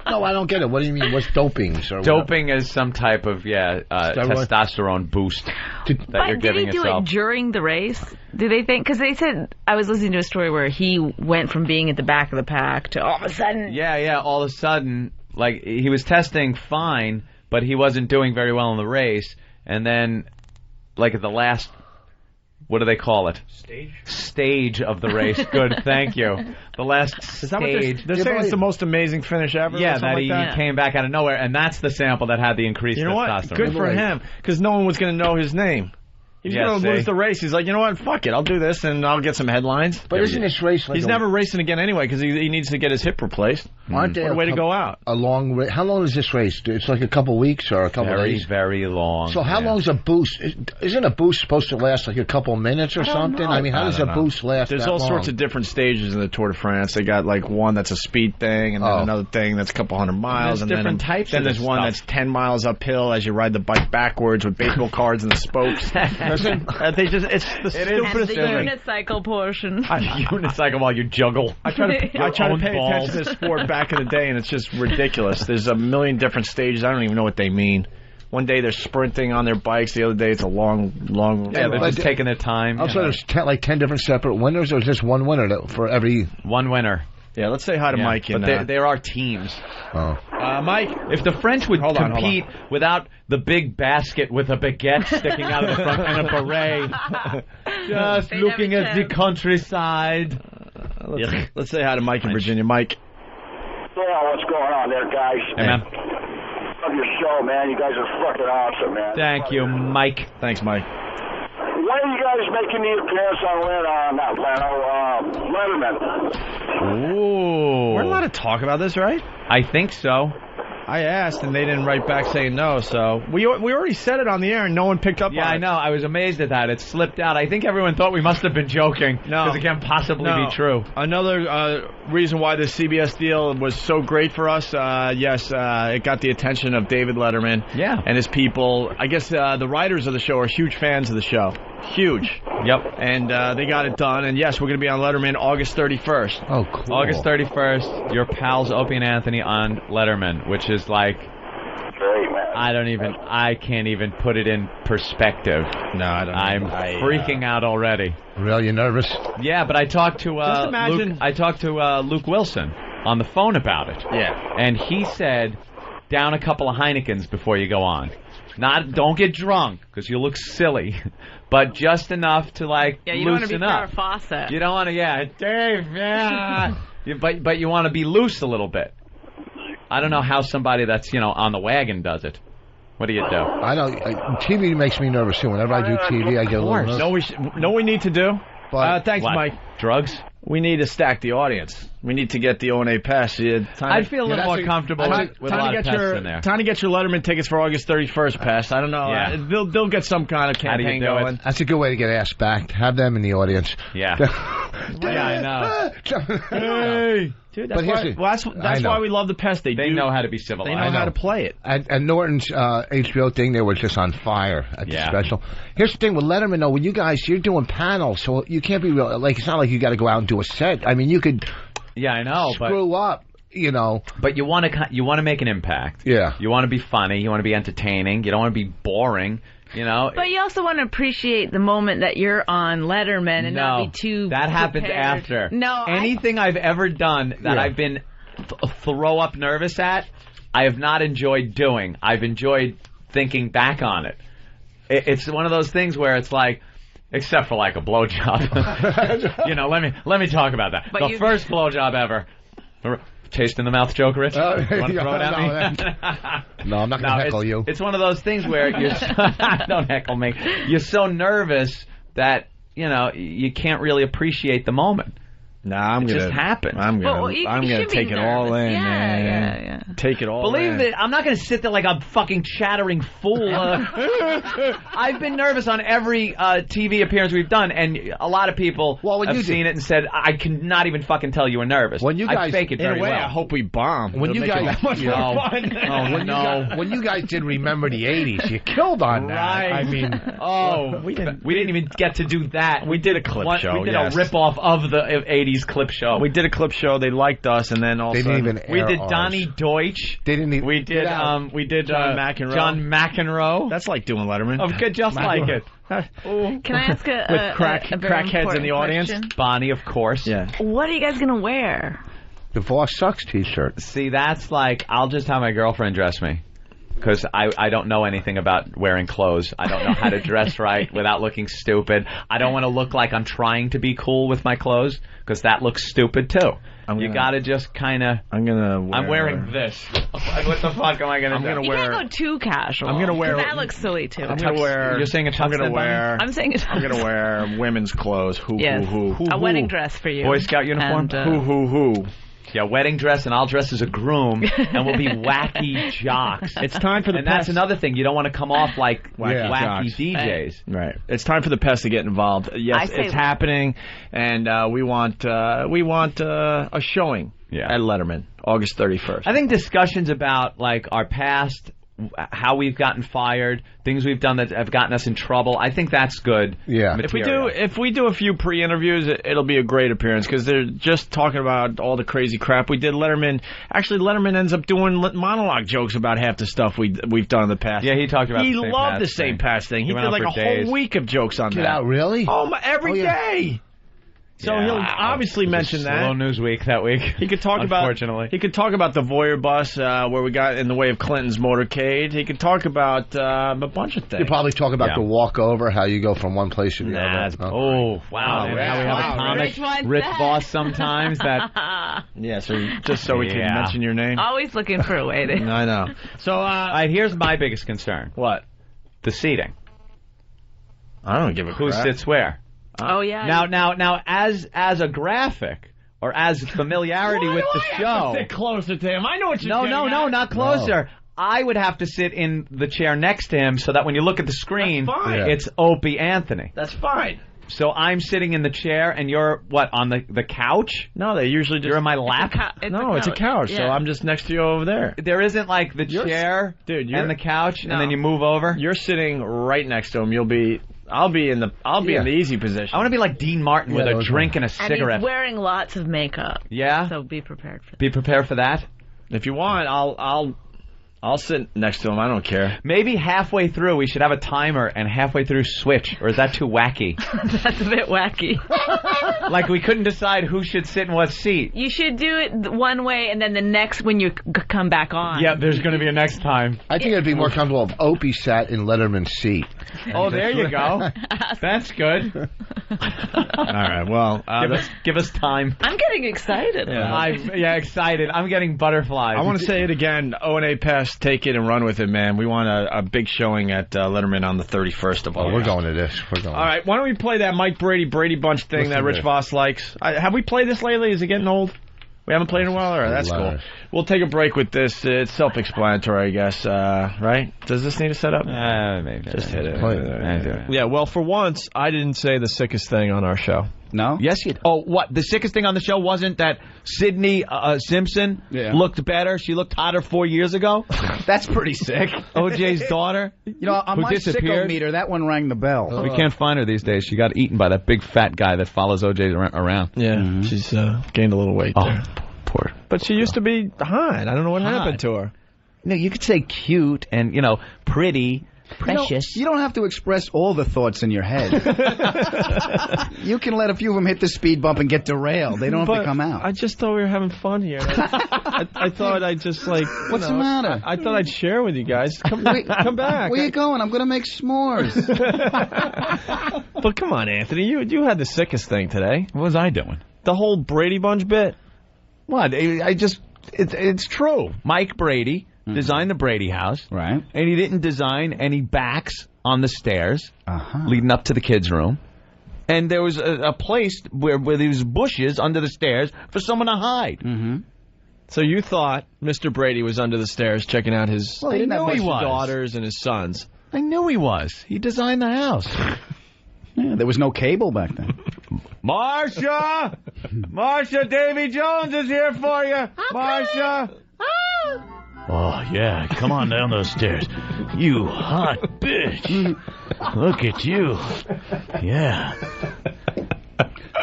No, I don't get it. What do you mean? What's doping? Sir? Doping is some type of testosterone boost that you're giving did he yourself. do it during the race? Do they think? Because they said, I was listening to a story where he went from being at the back of the pack to all of a sudden. Yeah. All of a sudden, like he was testing fine, but he wasn't doing very well in the race. And then, like at the last, what do they call it? Stage of the race. Good, thank you. The last stage. Is that what they're saying it's the most amazing finish ever? Yeah, or something that he came back out of nowhere, and that's the sample that had the increased testosterone. What? Good for him, because no one was going to know his name. He's going to lose the race. He's like, you know what? Fuck it. I'll do this, and I'll get some headlines. But isn't this race like he's never racing again anyway, because he needs to get his hip replaced. Aren't they what a way to go out. A long race. How long is this race? It's like a couple weeks or a couple days? Very long. So how long is a boost? Isn't a boost supposed to last like a couple minutes or something? I mean, how does a boost last There's that all long? sorts of different stages in the Tour de France. They got like one that's a speed thing, and then another thing that's a couple hundred miles. There's and different then, types Then of there's this one stuff. that's 10 miles uphill as you ride the bike backwards with baseball cards and the spokes. It's the stupidest the thing. unicycle portion. Unicycle while you juggle. I try to pay attention to this sport back in the day, and it's just ridiculous. There's a million different stages. I don't even know what they mean. One day they're sprinting on their bikes. The other day it's a long. Yeah, they're just taking their time. Also, there's 10 different separate winners, or is just one winner for every... One winner. Yeah, let's say hi to Mike. But there are teams. Oh. Mike, if the French would compete without the big basket with a baguette sticking out of the front and a beret, just looking at the countryside. Let's say hi to Mike in Virginia. Mike. Yeah, what's going on there, guys? Hey, man. Love your show, man. You guys are fucking awesome, man. Thank you, Mike. Thanks, Mike. When are you guys making the appearance on Letterman? Ooh. We're allowed to talk about this, right? I think so. I asked, and they didn't write back saying no, so we already said it on the air, and no one picked up on it. Yeah, I know. I was amazed at that. It slipped out. I think everyone thought we must have been joking. No. Because it can't possibly be true. Another reason why the CBS deal was so great for us, it got the attention of David Letterman and his people. I guess the writers of the show are huge fans of the show. Huge. Yep. And they got it done, and yes, we're going to be on Letterman August 31st. Oh, cool. August 31st, your pals Opie and Anthony on Letterman, which is like... Great, man. I can't even put it in perspective. No, I don't know. I'm freaking out already. Really, you nervous? Yeah, but I talked to Just imagine... Luke Wilson on the phone about it. Yeah. And he said, down a couple of Heinekens before you go on. Don't get drunk, because you look silly, but just enough to, you don't want to be loosen up. Farrah Fawcett. You don't want to, Dave, but you want to be loose a little bit. I don't know how somebody that's, on the wagon does it. What do you do? I know. TV makes me nervous, too. Whenever I do TV, I get a little nervous. Know we need to do? Thanks, what? Mike. Drugs? We need to stack the audience. We need to get the O&A pass. I'd feel a little more comfortable with a lot of pests in there. Time to get your Letterman tickets for August 31st pass. I don't know. Yeah. They'll get some kind of campaign going. That's a good way to get asked back. Have them in the audience. Yeah. Yeah, I know. Hey. Dude, that's why we love the pest. They know how to be civilized. They know how to play it. And Norton's HBO thing, they were just on fire at the special. Here's the thing with Letterman, though. With you guys, you're doing panels, so you can't be real. Like, it's not like you got to go out and do a set. I mean, you could. Yeah, I know. Screw up. But you want to make an impact. Yeah. You want to be funny. You want to be entertaining. You don't want to be boring. You know? But you also want to appreciate the moment that you're on Letterman and not be too that happens prepared. after. No, anything I've ever done that I've been throw up nervous at, I have not enjoyed doing. I've enjoyed thinking back on it. It's one of those things where it's like, except for like a blowjob. You know, let me talk about that. But the first blowjob ever. Taste in the mouth joke, Rich? You want to throw it at me? No, I'm not going to heckle you. It's one of those things where you're don't heckle me. You're so nervous that, you know, you can't really appreciate the moment. Nah, I'm gonna. Just happen. I'm gonna take it all in, man. Yeah. Take it all. Believe it, I'm not gonna sit there like a fucking chattering fool. I've been nervous on every TV appearance we've done, and a lot of people have seen it and said, "I can not even fucking tell you were nervous." When you guys I fake it very in a way, well. I hope we bomb. When you guys, that much more fun. When you guys did Remember the '80s, you killed on that. Right. I mean, we didn't even get to do that. We did a clip show. We did a rip off of the '80s clip show. We did a clip show. They liked us, and then also they didn't even air we did ours. Donnie Deutsch. They didn't even. We did John McEnroe. John McEnroe. That's like doing Letterman. Just like it. Can I ask with a crackheads in the audience? Question? Bonnie, of course. Yeah. What are you guys gonna wear? The Boss Sucks T-shirt. See, that's like I'll just have my girlfriend dress me. Because I don't know anything about wearing clothes. I don't know how to dress right without looking stupid. I don't want to look like I'm trying to be cool with my clothes, because that looks stupid, too. You got to just kind of... I'm wearing this. What the fuck am I going to do? You can't go too casual. I'm gonna wear... That looks silly, too. I'm going to wear... You're saying a tux? I'm saying a tux. I'm going to wear women's clothes. A wedding dress for you. Boy Scout uniform? And, Yeah, wedding dress, and I'll dress as a groom, and we'll be wacky jocks. It's time for the And that's another thing. You don't want to come off like wacky DJs. Right. It's time for the Pest to get involved. Yes, it's happening, and we want a showing at Letterman, August 31st. I think discussions about like our past, how we've gotten fired, things we've done that have gotten us in trouble, I think that's good. Yeah. Material. If we do a few pre-interviews, it'll be a great appearance, because they're just talking about all the crazy crap we did. Letterman ends up doing monologue jokes about half the stuff we've done in the past. Yeah, he talked about he the St. loved Pat's the St. Pat's thing. He went did on like for a days. whole week of jokes on that. Get out, really? Every day. So he'll obviously mention that. Slow news week that week. He could talk Unfortunately. He could talk about the Voyeur bus where we got in the way of Clinton's motorcade. He could talk about a bunch of things. You probably talk about the walkover, how you go from one place to the other. Oh, wow. Now we have a comic Rich Voss sometimes that... Yeah, so just so we can mention your name. Always looking for a way to... I know. So, all right, here's my biggest concern. What? The seating. I don't give a Who crap. sits where? Oh, yeah. Now, as a graphic, or as familiarity with the show... I have to sit closer to him. I know what you're saying. No, not closer. No. I would have to sit in the chair next to him so that when you look at the screen, it's Opie Anthony. That's fine. So I'm sitting in the chair, and you're, on the couch? No, they usually just... You're in my lap? It's a couch, so I'm just next to you over there. There isn't, like, the chair and the couch, and then you move over? You're sitting right next to him. I'll be in the easy position. I want to be like Dean Martin with a drink and a cigarette. And he's wearing lots of makeup. Yeah? So be prepared for that. Be prepared for that? If you want, I'll sit next to him. I don't care. Maybe halfway through we should have a timer and halfway through switch, or is that too wacky? That's a bit wacky. Like we couldn't decide who should sit in what seat. You should do it one way, and then the next when you come back on. Yeah, there's going to be a next time. I think it'd be more comfortable if Opie sat in Letterman's seat. Oh, there you go. That's good. All right, well, give us time. I'm getting excited. Yeah, excited. I'm getting butterflies. I want to say it again. O&A Pest, take it and run with it, man. We want a big showing at Letterman on the 31st of August. We're going to this. We're going. All right, why don't we play that Mike Brady Bunch thing that Rich Voss likes? Have we played this lately? Is it getting old? We haven't played in a while? All right, that's cool. We'll take a break with this. It's self-explanatory, I guess, right? Does this need a setup? Maybe. Just hit it. Yeah, well, for once, I didn't say the sickest thing on our show. No? Yes, you did. Oh, what? The sickest thing on the show wasn't that Sydney Simpson looked better? She looked hotter 4 years ago? That's pretty sick. OJ's daughter. You know, on my sicko meter, that one rang the bell. We can't find her these days. She got eaten by that big fat guy that follows OJ around. Yeah, she's gained a little weight there. Poor. But she used to be hot. I don't know what happened to her. No, you could say cute and, pretty Precious. You don't have to express all the thoughts in your head. You can let a few of them hit the speed bump and get derailed. They don't have to come out. I just thought we were having fun here. I thought I'd just like... What's the matter? I thought I'd share with you guys. Come back. Where you going? I'm going to make s'mores. But come on, Anthony. You had the sickest thing today. What was I doing? The whole Brady Bunch bit. What? It's true. Mike Brady designed the Brady house. Right. And he didn't design any backs on the stairs leading up to the kids' room. And there was a place where there was bushes under the stairs for someone to hide. Mm-hmm. So you thought Mr. Brady was under the stairs checking out his daughters and his sons. I knew he was. He designed the house. Yeah, there was no cable back then. Marcia! Marcia, Davy Jones is here for you. Marcia! Oh, yeah, come on down those stairs. You hot bitch. Look at you. Yeah.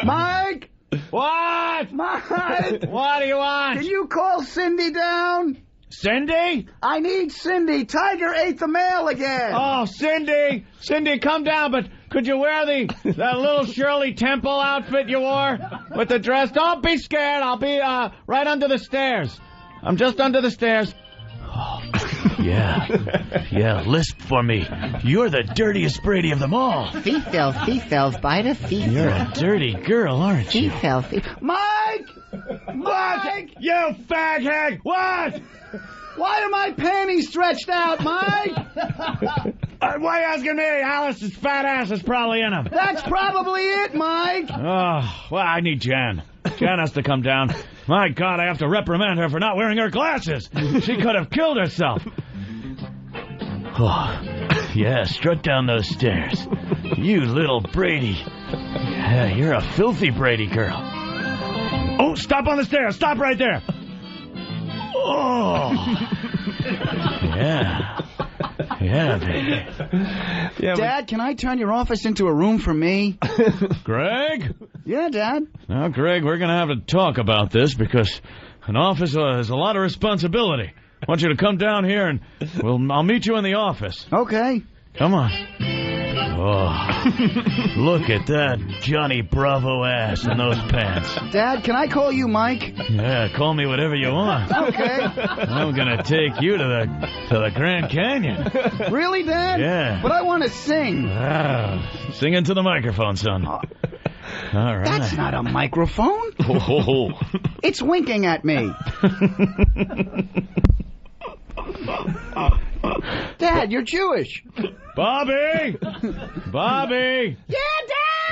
Mike! What? Mike! What do you want? Can you call Cindy down? Cindy? I need Cindy. Tiger ate the mail again. Oh, Cindy! Cindy, come down, but could you wear that little Shirley Temple outfit you wore with the dress? Don't be scared. I'll be right under the stairs. I'm just under the stairs. Oh, yeah, lisp for me. You're the dirtiest Brady of them all. Thief, biter, thief. You're a dirty girl, aren't you? Thief. Mike! Mike! You fag-hag! What? Why are my panties stretched out, Mike? Why are you asking me? Alice's fat ass is probably in them. That's probably it, Mike. Oh, well, I need Jan. Jan has to come down. My God, I have to reprimand her for not wearing her glasses. She could have killed herself. Oh, yeah, strut down those stairs. You little Brady. Yeah, you're a filthy Brady girl. Oh, stop on the stairs. Stop right there. Oh. Yeah, baby. Yeah, Dad, can I turn your office into a room for me? Greg? Yeah, Dad. Now, Greg, we're going to have to talk about this because an office has a lot of responsibility. I want you to come down here and I'll meet you in the office. Okay. Come on. Oh, look at that Johnny Bravo ass in those pants. Dad, can I call you Mike? Yeah, call me whatever you want. Okay. I'm gonna take you to the Grand Canyon. Really, Dad? Yeah. But I want to sing. Sing into the microphone, son. All right. That's not a microphone. Oh. It's winking at me. Dad, you're Jewish. Bobby! Yeah,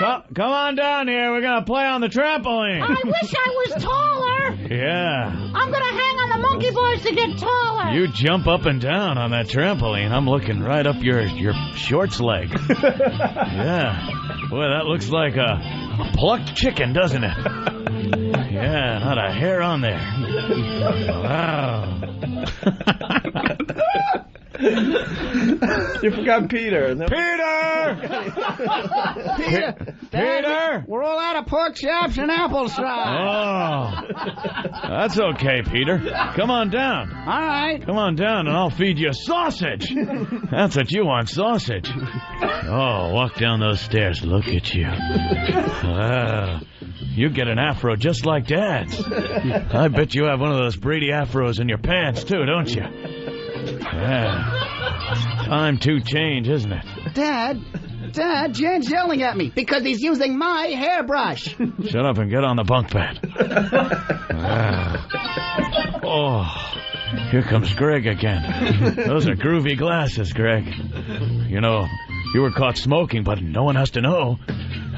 Dad! Come on down here. We're going to play on the trampoline. I wish I was taller. Yeah. I'm going to hang on the monkey bars to get taller. You jump up and down on that trampoline. I'm looking right up your shorts leg. Yeah. Boy, that looks like a plucked chicken, doesn't it? Yeah, not a hair on there. Wow. You forgot Peter. Peter! We're all out of pork chops and apple sauce. Oh, that's okay, Peter. Come on down. All right. Come on down and I'll feed you sausage. That's what you want, sausage. Oh, walk down those stairs. Look at you. You get an afro just like Dad's. I bet you have one of those Brady afros in your pants, too, don't you? Time to change, isn't it? Dad, Jan's yelling at me because he's using my hairbrush. Shut up and get on the bunk bed. Oh, here comes Greg again. Those are groovy glasses, Greg. You know, you were caught smoking, but no one has to know.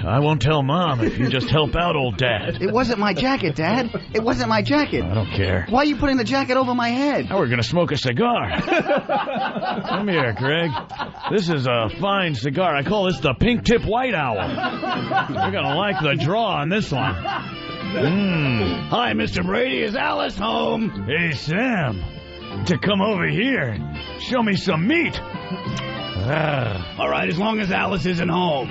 I won't tell Mom if you just help out old Dad. It wasn't my jacket, Dad. It wasn't my jacket. I don't care. Why are you putting the jacket over my head? Now we're going to smoke a cigar. Come here, Greg. This is a fine cigar. I call this the Pink Tip White Owl. You're going to like the draw on this one. Hi, Mr. Brady. Is Alice home? Hey, Sam. To come over here. Show me some meat. All right, as long as Alice isn't home.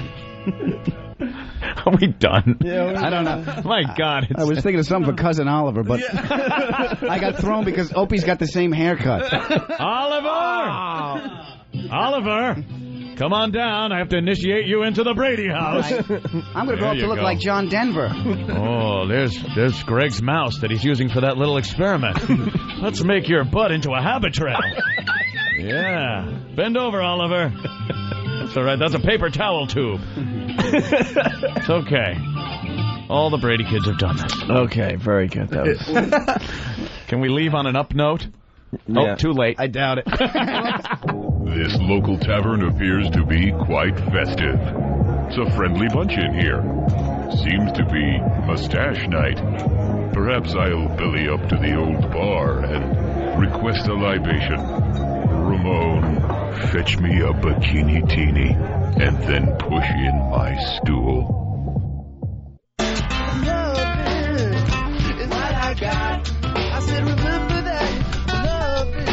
Are we done? Yeah, I don't know. My God. I was thinking of something for Cousin Oliver, but I got thrown because Opie's got the same haircut. Oliver! Oliver, come on down. I have to initiate you into the Brady house. Right. I'm going to grow up to look like John Denver. Oh, there's Greg's mouse that he's using for that little experiment. Let's make your butt into a habit trail. Yeah. Bend over, Oliver. That's all right. That's a paper towel tube. It's okay. All the Brady kids have done this. Okay, very good. That was... Can we leave on an up note? Yeah. Oh, too late. I doubt it. This local tavern appears to be quite festive. It's a friendly bunch in here. Seems to be mustache night. Perhaps I'll belly up to the old bar and request a libation. Ramon, fetch me a bikini teeny and then push in my stool. I said, remember that. Loving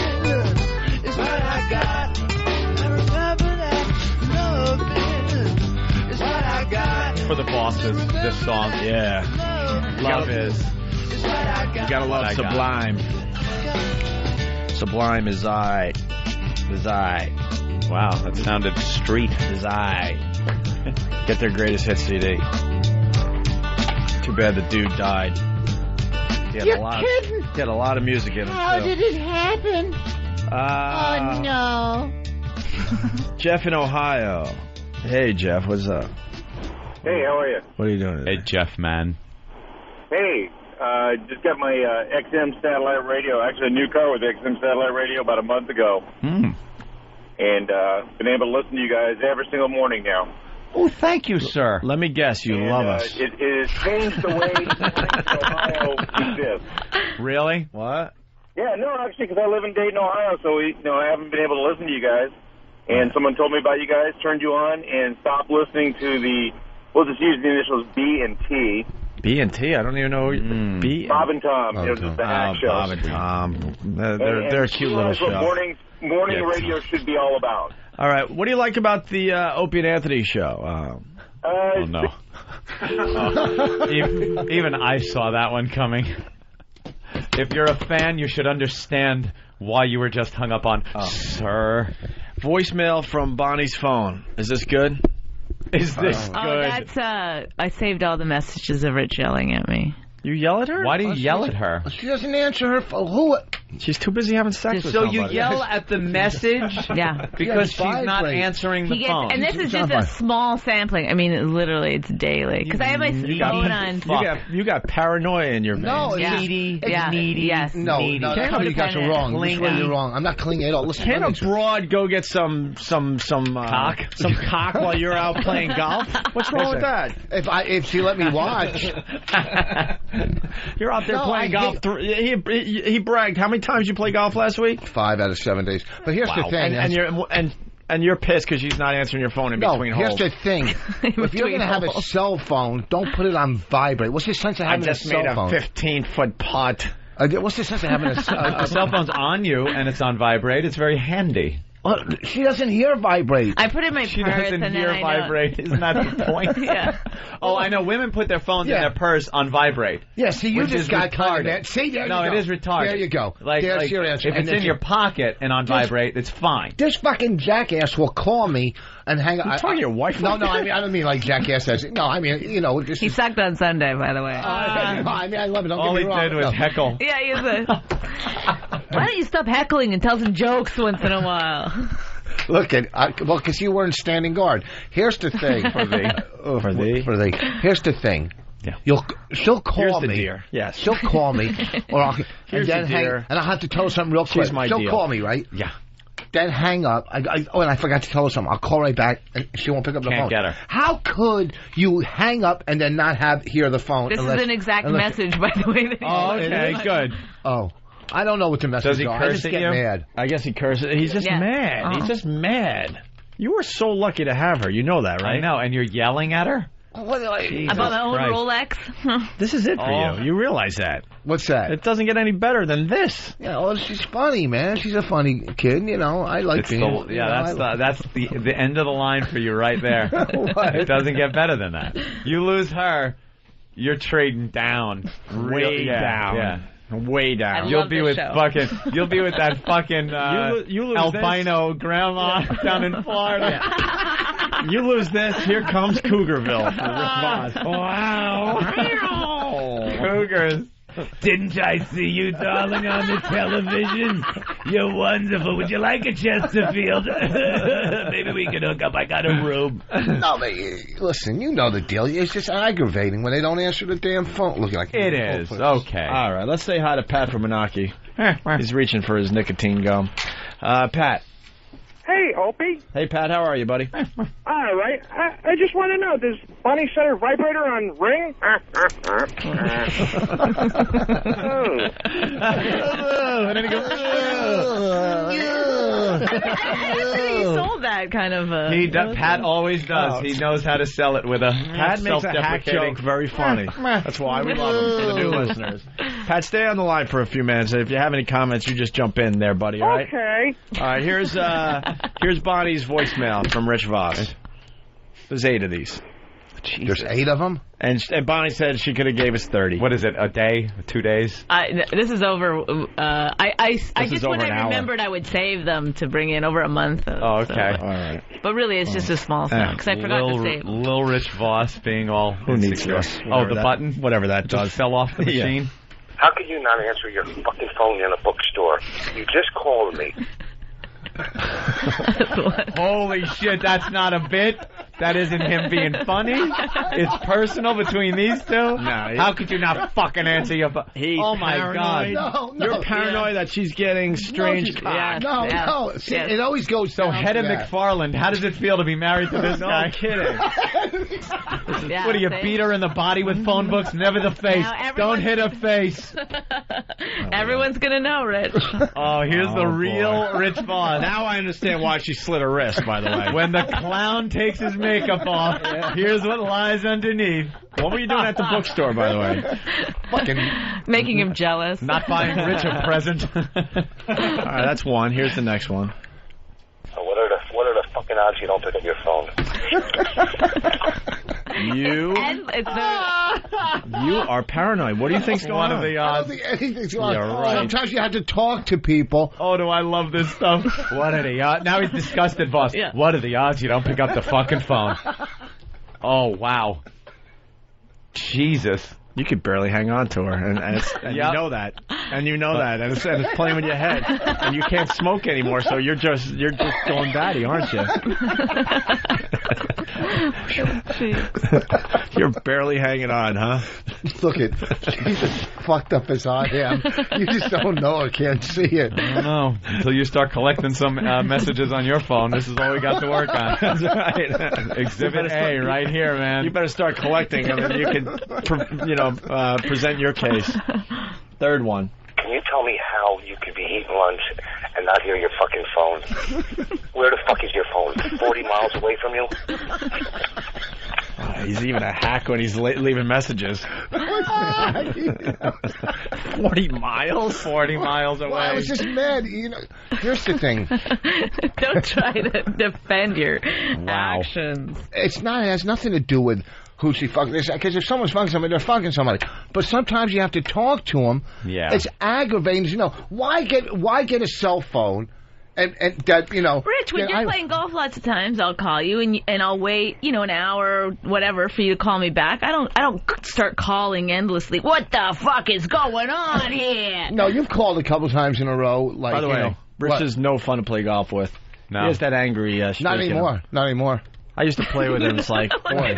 is what I got. I remember that. Loving is what I got. For the bosses, this song. Yeah. Love is. You gotta love Sublime. Sublime is I. Is I. Wow, that sounded street. Is I. Get their greatest hit CD. Too bad the dude died. You're kidding? He had a lot of music in him. How too. did it happen? Oh, no. Jeff in Ohio. Hey, Jeff, what's up? Hey, how are you? What are you doing today? Hey, Jeff, man. Hey, just got my XM satellite radio. Actually, a new car with XM satellite radio about a month ago. And been able to listen to you guys every single morning now. Oh, thank you, sir. Let me guess, you love us. It has changed the way Ohio exists. Really? What? Yeah, no, actually, because I live in Dayton, Ohio, so I haven't been able to listen to you guys. And someone told me about you guys, turned you on, and stopped listening to the, we'll just use the initials B and T. B and T? I don't even know. B. Bob and Tom. Just the hack shows. Bob and Tom. They're a cute little show. That's what morning radio should be all about. All right. What do you like about the Opie and Anthony show? Oh, no. Even I saw that one coming. If you're a fan, you should understand why you were just hung up on, sir. Voicemail from Bonnie's phone. Is this good? Is this good? Oh, that's, I saved all the messages of Rich yelling at me. You yell at her? Why do you yell at her? She doesn't answer her phone. Who? She's too busy having sex with So somebody. you yell at the message? Yeah. Because she's not answering the phone. And this is just a small sampling. I mean, literally, it's daily. Because I have my phone on. You got paranoia in your veins. No, needy. It's needy. Yes. No, that's how you guys are wrong. This way you're wrong. I'm not clinging at all. Listen, Can a broad go get some cock? Some cock while you're out playing golf? What's wrong with that? If she let me watch. You're out there playing golf. He bragged. How many times you play golf last week? 5 out of 7 days. But here's the thing. And you're pissed because she's not answering your phone in between holes. Here's the thing. If you're going to have a cell phone, don't put it on vibrate. What's the sense of having a cell phone? I just made a 15-foot putt. What's the sense of having a cell phone? If the cell phone's on you and it's on vibrate, it's very handy. Well, she doesn't hear vibrate. I put it in my She purse doesn't and hear then vibrate. Isn't that the point? Yeah. Oh, I know. Women put their phones in their purse on vibrate. Yeah, see, you which just is got retarded. See, there no, you go. it is retarded. There you go. There's your answer. If it's in your pocket and on vibrate, it's fine. This fucking jackass will call me and hang up. You talking to your wife? No, I don't mean like jackass. No, I mean, He sucked on Sunday, by the way. I mean, I love it. Don't All get he me wrong. did was heckle. Yeah, he is. Why don't you stop heckling and tell some jokes once in a while? Look because you weren't standing guard. Here's the thing. For thee. Here's the thing. Yeah. She'll call Here's the me. deer. Yes. She'll call me, or and I'll have to tell her something real quick. She's my She'll deal. call me, right? Yeah. Then hang up. And I forgot to tell her something. I'll call right back, and she won't pick up the phone. Can't get her. How could you hang up and then not hear the phone? This is an exact message, by the way. Okay, good. Oh. I don't know what the message Does he are. curse I just at get you? mad. I guess he curses. He's just mad. He's just mad. You were so lucky to have her. You know that, right? I know, and you're yelling at her? About my own Rolex? This is it for you. You realize that. What's that? It doesn't get any better than this. Yeah, well, she's funny, man. She's a funny kid, I like being... That's the end of the line for you right there. It doesn't get better than that. You lose her, you're trading down. Way down. Yeah. Way down. You'll be with that fucking you lose albino grandma down in Florida. You lose this, here comes Cougarville for Rick Voss. Wow. Cougars. Didn't I see you, darling, on the television? You're wonderful. Would you like a Chesterfield? Maybe we can hook up. I got a room. No, but listen, you know the deal. It's just aggravating when they don't answer the damn phone. Looking like it is. Okay. All right, let's say hi to Pat from Menaki. He's reaching for his nicotine gum. Pat. Hey, Opie. Hey, Pat, how are you, buddy? All right. I just want to know, does Bonnie set her vibrator on ring? And then he goes, He sold that kind of. Pat always does. He knows how to sell it with a Pat makes a hack joke very funny. That's why we love him, for the new listeners. Pat, stay on the line for a few minutes. If you have any comments, you just jump in there, buddy, all right? Okay. All right, here's Bonnie's voicemail from Rich Voss. There's 8 of these. There's 8 of them? And Bonnie said she could have gave us 30. What is it, a day? 2 days? This is over. I just over when an I hour. remembered I would save them to bring in over a month. Oh, okay. All right. But really, it's just a small thing because I forgot to save. Lil Rich Voss being all Who needs insecure. this? Oh, the button? Whatever that does. Just fell off the machine? How could you not answer your fucking phone in a bookstore? You just called me. Holy shit, that's not a bit. That isn't him being funny. It's personal between these two. No, how could you not fucking answer your phone? Oh my paranoid. God! No, You're paranoid that she's getting strange. No. See, it always goes So down to Hedda that. McFarland, how does it feel to be married to this guy? No kidding. What do you beat her in the body with phone books? Never the face. Don't hit her face. Everyone's gonna know, Rich. Oh, here's the real Rich Voss. Now I understand why she slit her wrist, by the way. When the clown takes his makeup off, here's what lies underneath. What were you doing at the bookstore, by the way? Fucking making him jealous. Not buying Rich a present. All right, that's one. Here's the next one. So what are the fucking odds you don't pick up your phone? You are paranoid. What do you think's going on? What are the I odds? don't think anything's going You're on. right. Sometimes you have to talk to people. Oh, do I love this stuff. What are the odds? Now he's disgusted, boss. Yeah. What are the odds you don't pick up the fucking phone? Oh, wow. Jesus. You could barely hang on to her, and you know that, and it's playing with your head, and you can't smoke anymore, so you're just going batty, aren't you? You're barely hanging on, huh? Look at Jesus, fucked up as I am. You just don't know or can't see it. I don't know. Until you start collecting some messages on your phone, this is all we got to work on. That's right. Exhibit A right here, man. You better start collecting, and then you can, present your case. Third one. Can you tell me how you could be eating lunch and not hear your fucking phone? Where the fuck is your phone? 40 miles away from you? He's even a hack when he's leaving messages. 40 miles? 40 miles away. Well, I was just mad. You know, here's the thing. Don't try to defend your actions. It has nothing to do with who she fucking is. Because if someone's fucking somebody, they're fucking somebody. But sometimes you have to talk to them. Yeah. It's aggravating. You know, why get a cell phone? And that, you know, Rich, when you're playing golf lots of times, I'll call you and I'll wait, an hour or whatever for you to call me back. I don't start calling endlessly. What the fuck is going on here? No, you've called a couple times in a row. Like, by the way, Rich is no fun to play golf with. No. He has that angry Not anymore. Not anymore. I used to play with him. It's like, boy,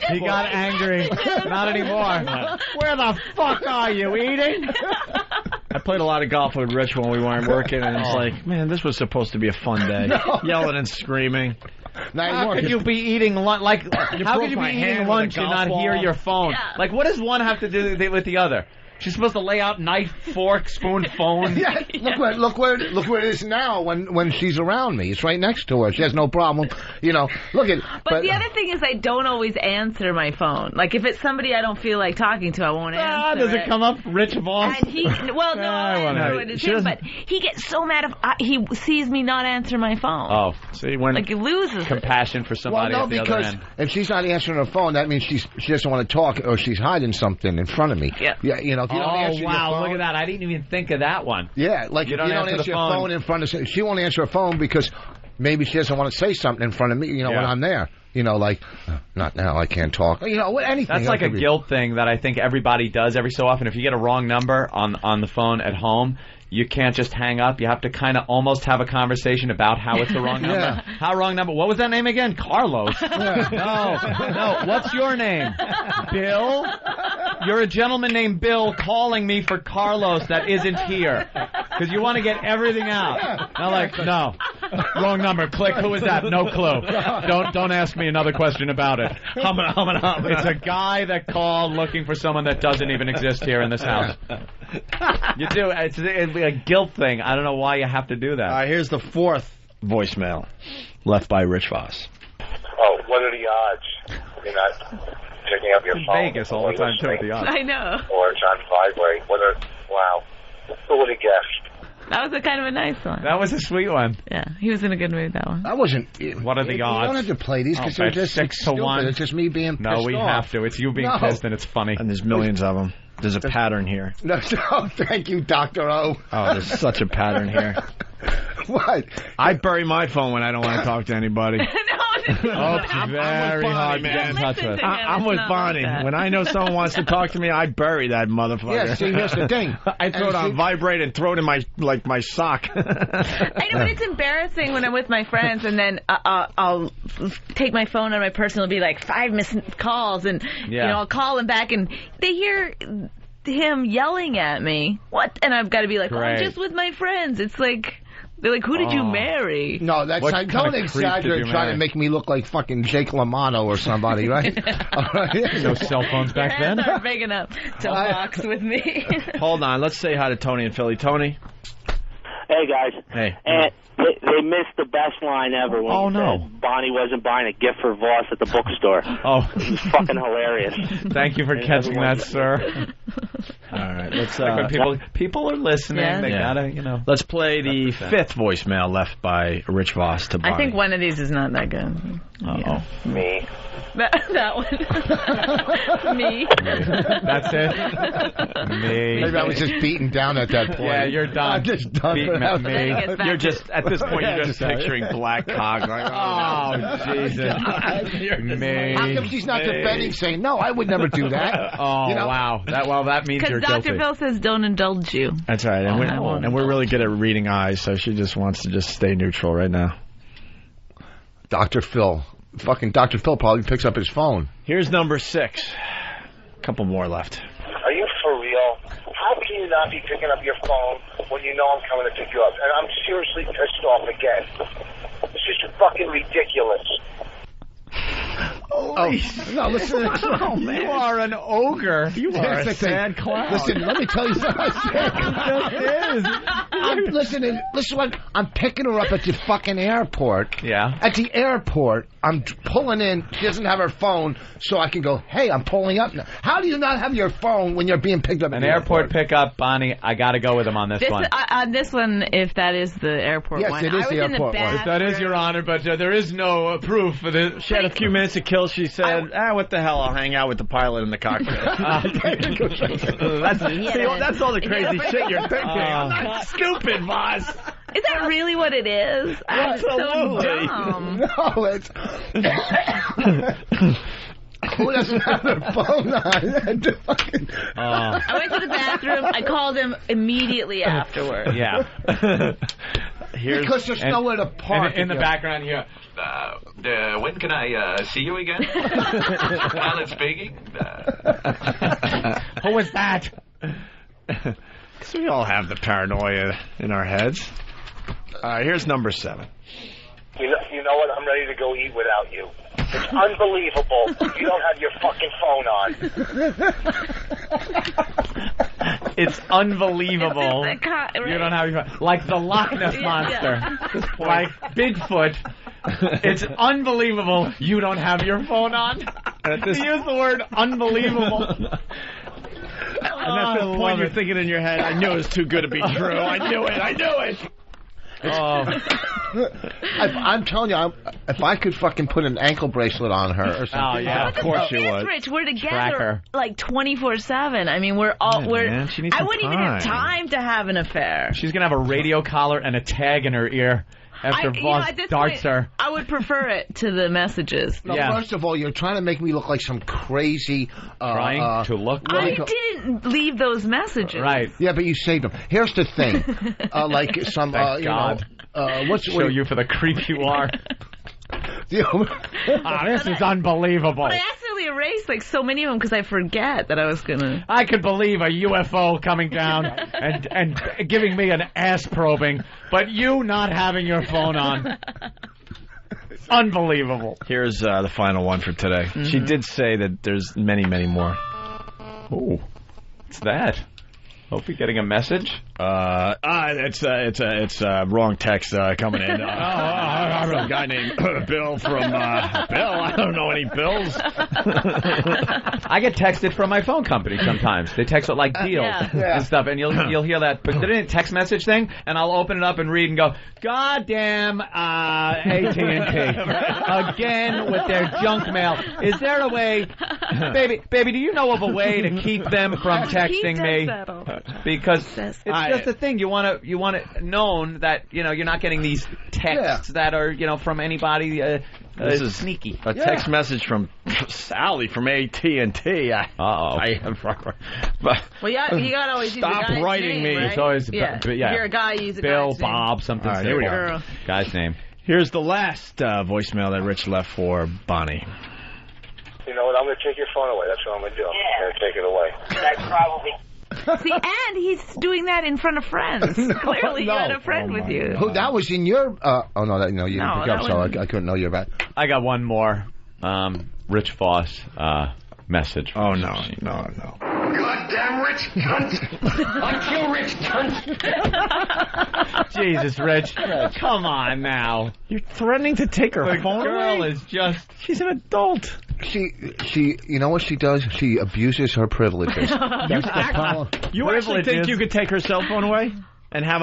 he got angry. Not anymore. Where the fuck are you, eating? I played a lot of golf with Rich when we weren't working, and it's like, man, this was supposed to be a fun day. Yelling and screaming. How could you be eating lunch? Like, how could you be eating lunch and not hear your phone? Yeah. Like, what does one have to do with the other? She's supposed to lay out knife, fork, spoon, phone. Yeah, look where it is now when she's around me. It's right next to her. She has no problem. Look at But the other thing is I don't always answer my phone. Like, if it's somebody I don't feel like talking to, I won't answer does it come up, Rich Voss? And he, well, no, I'll answer when it's him, but he gets so mad if he sees me not answer my phone. Oh, see, when like, he loses compassion for somebody well, no, at the because other end. if she's not answering her phone, that means she doesn't want to talk, or she's hiding something in front of me. Yeah. You know, if you don't answer your phone, look at that. I didn't even think of that one. Yeah, like you if don't you don't answer your phone in front of, she won't answer her phone because maybe she doesn't want to say something in front of me, you know, when I'm there. You know, like, not now, I can't talk. You know, anything. That's like a guilt thing that I think everybody does every so often. If you get a wrong number on the phone at home, you can't just hang up. You have to kind of almost have a conversation about how it's the wrong number. Yeah. How wrong number? What was that name again? Carlos. No. What's your name? Bill? You're a gentleman named Bill calling me for Carlos that isn't here. Because you want to get everything out. I'm like, no. Wrong number. Click. Who is that? No clue. Don't ask me another question about it. It's a guy that called looking for someone that doesn't even exist here in this house. You do. It's a guilt thing. I don't know why you have to do that. Here's the fourth voicemail left by Rich Voss. Oh, what are the odds you're not picking up your phone? Vegas all the time, too, at the odds. I know. Or it's on vibrate. Wow. Who would have guessed? That was kind of a nice one. That was a sweet one. Yeah, he was in a good mood, that one. That wasn't... What are the odds? You don't have to play these because they're just 6 to stupid. 1. It's just me being pissed No, we off. have to. It's you being pissed, and it's funny. And there's millions of them. There's a pattern here. No, thank you, Dr. O. Oh, there's such a pattern here. What? I bury my phone when I don't want to talk to anybody. I'm very hard to get in touch with. I'm with Bonnie. When I know someone wants to talk to me, I bury that motherfucker. Yeah, see, here's the thing. I throw it on vibrate and throw it in my sock. I know, but it's embarrassing when I'm with my friends and then I'll take my phone on my person. It'll be like 5 missed calls, and you know, I'll call them back, and they hear him yelling at me. What? And I've got to be like, I'm just with my friends. It's like... They're like, who did you marry? No, that's not, don't exaggerate trying to make me look like fucking Jake LaMotta or somebody, right? No cell phones back Your then? hands aren't big enough to box with me. Hold on, let's say hi to Tony in Philly. Tony? Hey, guys. Hey. And they missed the best line ever when said Bonnie wasn't buying a gift for Voss at the bookstore. Oh. It was fucking hilarious. Thank you for catching that, sir. All right, let's... Like when people are listening, they gotta, you know... Let's play the fifth voicemail left by Rich Voss to Bonnie. I think one of these is not that good. Uh-oh. Me. That one. Me. That's it? Me. Maybe I was just beaten down at that point. Yeah, you're done. I'm just done. Beating at me. You're just, at this point, you're just picturing black cock. Like, oh, Jesus. Me. How come she's not defending, saying, no, I would never do that? Oh, you know? wow. That means you're Because guilty. Dr. Phil says don't indulge you. That's right, and we're really good at reading eyes, so she just wants to just stay neutral right now. Dr. Phil. Fucking Dr. Phil probably picks up his phone. Here's number 6. A couple more left. Are you for real? How can you not be picking up your phone when you know I'm coming to pick you up? And I'm seriously pissed off again. This is fucking ridiculous. No, listen. Oh, man. You are an ogre. You are a sad clown. Listen, let me tell you something. I'm picking her up at the fucking airport. Yeah. At the airport, I'm pulling in. She doesn't have her phone, so I can go, hey, I'm pulling up now. How do you not have your phone when you're being picked up at An the airport pickup, Bonnie, I got to go with him on this one. On this one, if that is the airport Yes, one. it is I was the in airport the one. If that is, Your Honor, but there is no proof for this. She had a few minutes to kill. She said, what the hell, I'll hang out with the pilot in the cockpit. That's all the crazy shit you're thinking. I'm not stupid, Voss. Is that really what it is? Absolutely. So dumb. No, it's... Who doesn't have their phone on? I went to the bathroom. I called him immediately afterward. Yeah. Because there's nowhere to park. In the background here. When can I see you again? Alan speaking. Who was that? Because we all have the paranoia in our heads. Here's number 7. You know what? I'm ready to go eat without you. It's unbelievable. You don't have your fucking phone on. It's unbelievable. You don't have your... Like the Loch Ness Monster. Like Bigfoot. It's unbelievable you don't have your phone on. Use the word unbelievable. And that's the point you're thinking in your head. I knew it was too good to be true. I knew it. I'm telling you, if I could fucking put an ankle bracelet on her or something. Oh, yeah, of course you would. Rich, we're together like 24/7. I mean, we're all. Man, she needs I some wouldn't even have time to have an affair. She's going to have a radio collar and a tag in her ear after Voss darts her. I would prefer it to the messages. No, first of all, you're trying to make me look like some crazy... trying to look... I didn't leave those messages. Right. Yeah, but you saved them. Here's the thing. Like some... Thank God. Show you for the creep you are. This is unbelievable. But I accidentally erased like so many of them because I forget that I was gonna. I could believe a UFO coming down and giving me an ass probing, but you not having your phone on. Unbelievable. Here's the final one for today. Mm-hmm. She did say that there's many, many more. Oh, what's that? Hope you're getting a message. It's wrong text coming in. From a guy named Bill from Bill. I don't know any Bills. I get texted from my phone company sometimes. They text with like deals and stuff, and you'll hear that text message thing, and I'll open it up and read and go, "Goddamn AT&T again with their junk mail. Is there a way, baby? Do you know of a way to keep them from texting me?" Because it's just a thing. You want it known that you're not getting these texts that are from anybody. This is sneaky. A text message from Sally from AT&T. Well, you gotta always stop use the writing name, me. Right? It's always if you're a guy, use a Bill, guy's Bob, name. something. All right, here we go. Guy's name. Here's the last voicemail that Rich left for Bonnie. You know what? I'm going to take your phone away. That's what I'm going to do. I'm going to take it away. That's probably... See, and he's doing that in front of friends. Clearly, you had a friend with you. Who, that was in your... you didn't pick up, so I couldn't know you're about... I got one more Rich Voss message. Oh, no. Goddamn rich cunt! Aren't you rich cunt? Jesus, Rich. Come on now. You're threatening to take her phone away? The girl is just... She's an adult. She, you know what she does? She abuses her privileges. You actually think you could take her cell phone away and have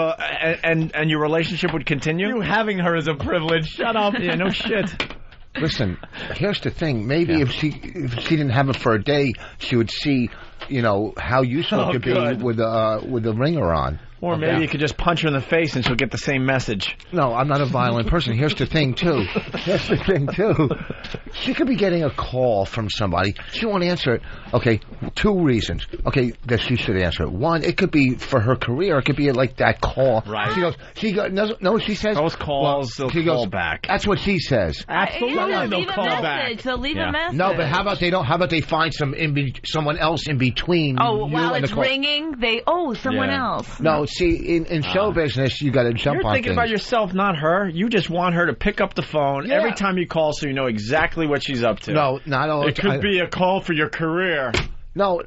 and your relationship would continue? You having her is a privilege. Shut up. Yeah, no shit. Listen, here's the thing. Maybe if she didn't have it for a day, she would see, how useful it could be with the ringer on. Or maybe you could just punch her in the face and she'll get the same message. No, I'm not a violent person. Here's the thing, too. She could be getting a call from somebody. She won't answer it. Okay, two reasons. Okay, that she should answer it. One, it could be for her career. It could be like that call. Right. She says... Those calls, they'll call back. That's what she says. Absolutely, they'll call back. They'll leave a message. No, but how about they find someone else in between while you and it's the call. ringing, someone else. No, see, in show business, you got to jump on things. You're thinking about yourself, not her. You just want her to pick up the phone every time you call so you know exactly what she's up to. No, not all. It could be a call for your career. No,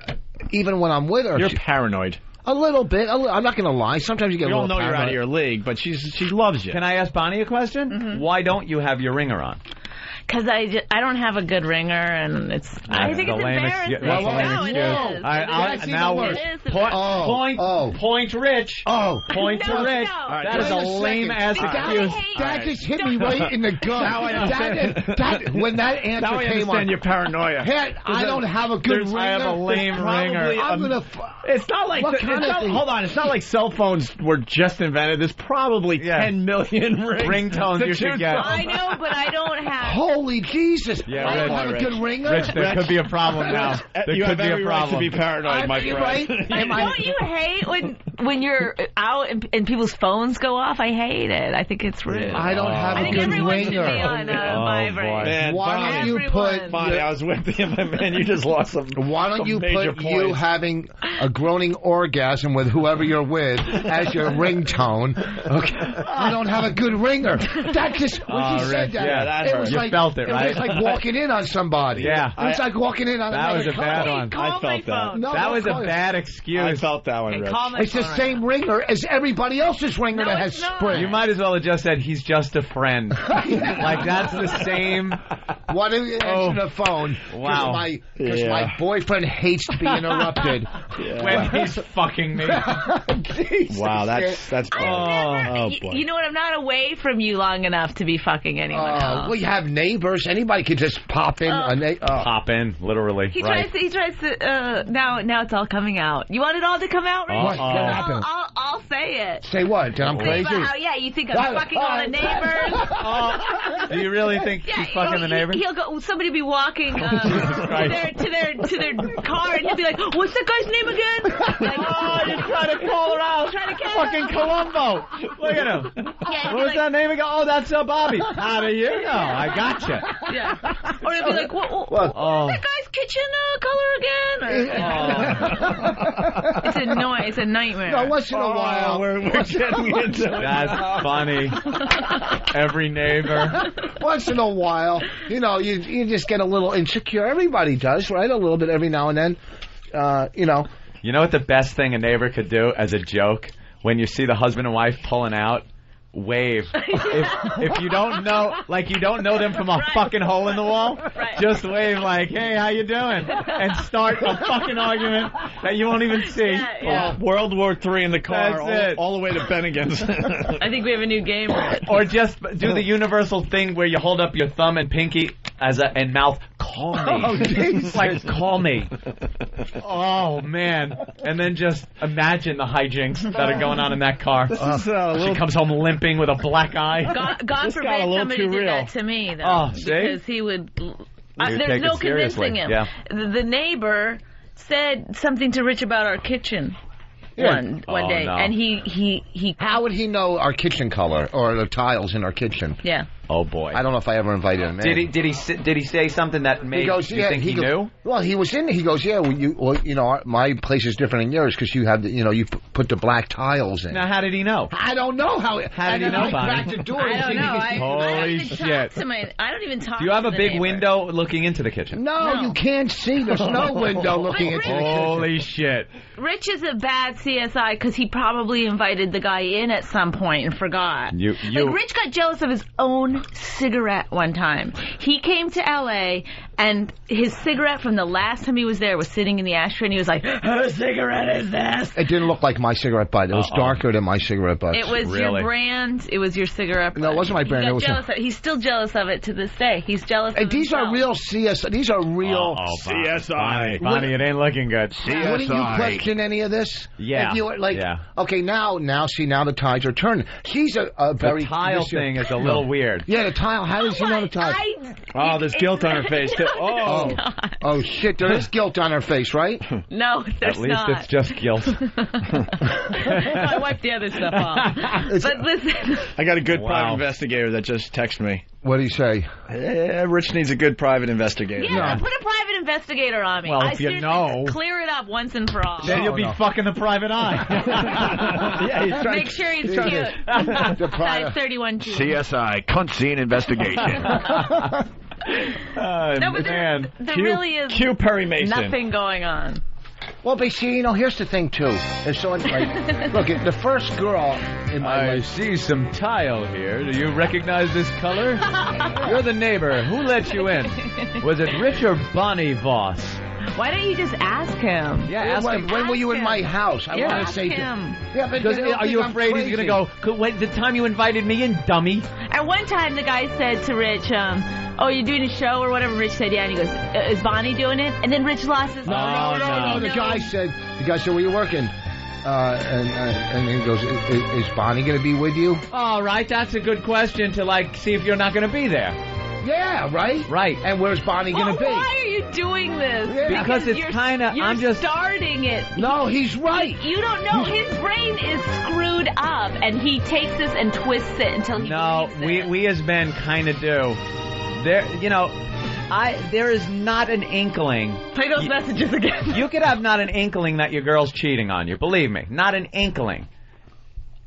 even when I'm with her. You're paranoid. A little bit. I'm not going to lie. Sometimes you get a little paranoid. We all know you're out of your league, but she loves you. Can I ask Bonnie a question? Mm-hmm. Why don't you have your ringer on? Because I don't have a good ringer, and I think it's embarrassing. Point Rich. Point to Rich. That is a lame ass excuse. That just hit me right in the gut. When that answer came on, your paranoia. I don't have a good ringer. I have a lame ringer. It's not like hold on. It's not like cell phones were just invented. There's probably 10 million ringtones you should get. I know, but I don't have. Holy Jesus! Yeah, I don't have a good ringer. Rich, there could be a problem now. You have every right to be paranoid, my friend. Right? Don't you hate when you're out and people's phones go off? I hate it. I think it's rude. I don't have a good ringer. I think everyone should be on vibrate. Man, why don't you put... Bonnie, I was with you, man. You just lost some. Why don't you put you having a groaning orgasm with whoever you're with as your ringtone? Okay. I don't have a good ringer. That just when she said that. Yeah, that hurt. You felt it, right? It was like walking in on somebody. Yeah. It was like walking in on that was a bad one. I felt that. No, that was a bad excuse. I felt that one, Rich. It's just same ringer as everybody else's ringer that has Sprint. You might as well have just said he's just a friend. Like that's the same. Why didn't you answer the phone? Wow. Because my boyfriend hates to be interrupted when he's fucking me. Wow, that's boy. You know what? I'm not away from you long enough to be fucking anyone else. Well, you have neighbors. Anybody could just pop in. Pop in, literally. He tries to. Now it's all coming out. You want it all to come out, Rich? What happened? I'll say it. Say what? That I'm crazy? You think I'm fucking all the neighbors? Do you really think she's fucking the neighbors? He'll go. Somebody be walking to their car, and he'll be like, "What's that guy's name again?" You're trying to call her out. Fucking Columbo. Look at him. What was that name again? Oh, that's Bobby. How do you know? I gotcha. Yeah. Or he'll be like, "What's that guy's kitchen color again?" It's annoying. It's a nightmare. No, once in a while. We're getting into it. That's funny. Every neighbor. Once in a while, you just get a little insecure. Everybody does, right? A little bit every now and then. You know what the best thing a neighbor could do as a joke? When you see the husband and wife pulling out, wave. If you don't know, like you don't know them from a fucking hole in the wall, just wave like, "Hey, how you doing?" and start a fucking argument that you won't even see. World War III in the car, That's all the way to Bennigan's. I think we have a new game. Or just do the universal thing where you hold up your thumb and pinky and mouth, "Call me." It's like, "Call me." Oh man! And then just imagine the hijinks that are going on in that car. She comes home limping with a black eye. God forbid somebody did that to me, though. Oh, see? Because he would. There's no convincing him. Yeah. The neighbor said something to Rich about our kitchen. One day, no. and he. How would he know our kitchen color or the tiles in our kitchen? Yeah. Oh boy. I don't know if I ever invited him in. Did he say something that made you think he knew? Well, he was in there. He goes, "Yeah, my place is different than yours because you have you put the black tiles in." Now, how did he know? I don't know how. How did he know, Bonnie? Cracked the door. I don't know. Holy shit! I don't even talk. Do you have to a the big neighbor. window looking into the kitchen? No, you can't see. There's no window looking into the kitchen. Holy shit! Rich is a bad CSI because he probably invited the guy in at some point and forgot. Rich got jealous of his own cigarette one time. He came to L.A. and his cigarette from the last time he was there was sitting in the ashtray, and he was like, "Whose cigarette is this?" It didn't look like my cigarette butt. It was darker than my cigarette butt. It was your brand. It was your cigarette butt. No, it wasn't my brand. He's still jealous of it to this day. He's jealous of these himself. are real CSI. These are real CSI. Bonnie, it ain't looking good. CSI. Wouldn't you question any of this? Yeah. If you were okay, now the tides are turning. He's a very... The tile thing is a little weird. Yeah, the tile. How does she know the tile? There's guilt on her face, too. Oh, shit. There is guilt on her face, right? No, there's not. At least it's just guilt. I wiped the other stuff off. But listen. I got a good private investigator that just texted me. What did he say? Rich needs a good private investigator. Yeah, put a private investigator on me. Well, if you know. Clear it up once and for all. Then you'll be fucking the private eye. Make sure he's cute. Size 31 too. CSI, cunt scene investigation. No, but there really is Q Perry Mason. nothing going on. Well, but see, here's the thing, too. There's so much, look, the first girl in my life... see some tile here. Do you recognize this color? You're the neighbor. Who let you in? Was it Rich or Bonnie Voss? Why don't you just ask him? Yeah, ask him. When were you in my house? I want to say him. Yeah, but are you afraid he's going to go, the time you invited me in, dummy? At one time, the guy said to Rich, "Oh, you're doing a show or whatever?" Rich said, "Yeah." And he goes, "Is Bonnie doing it?" And then Rich lost his mind. No. The guy said, "Where you working?" And he goes, "Is Bonnie going to be with you?" All right, that's a good question to see if you're not going to be there. Yeah, right? Right. And where's Bonnie going to be? Why are you doing this? Yeah. Because it's kind of... I'm just starting it. No, he's right. You don't know. His brain is screwed up, and he takes this and twists it until he believes it. we as men kind of do. There is not an inkling. Play those messages again. You could have not an inkling that your girl's cheating on you. Believe me. Not an inkling.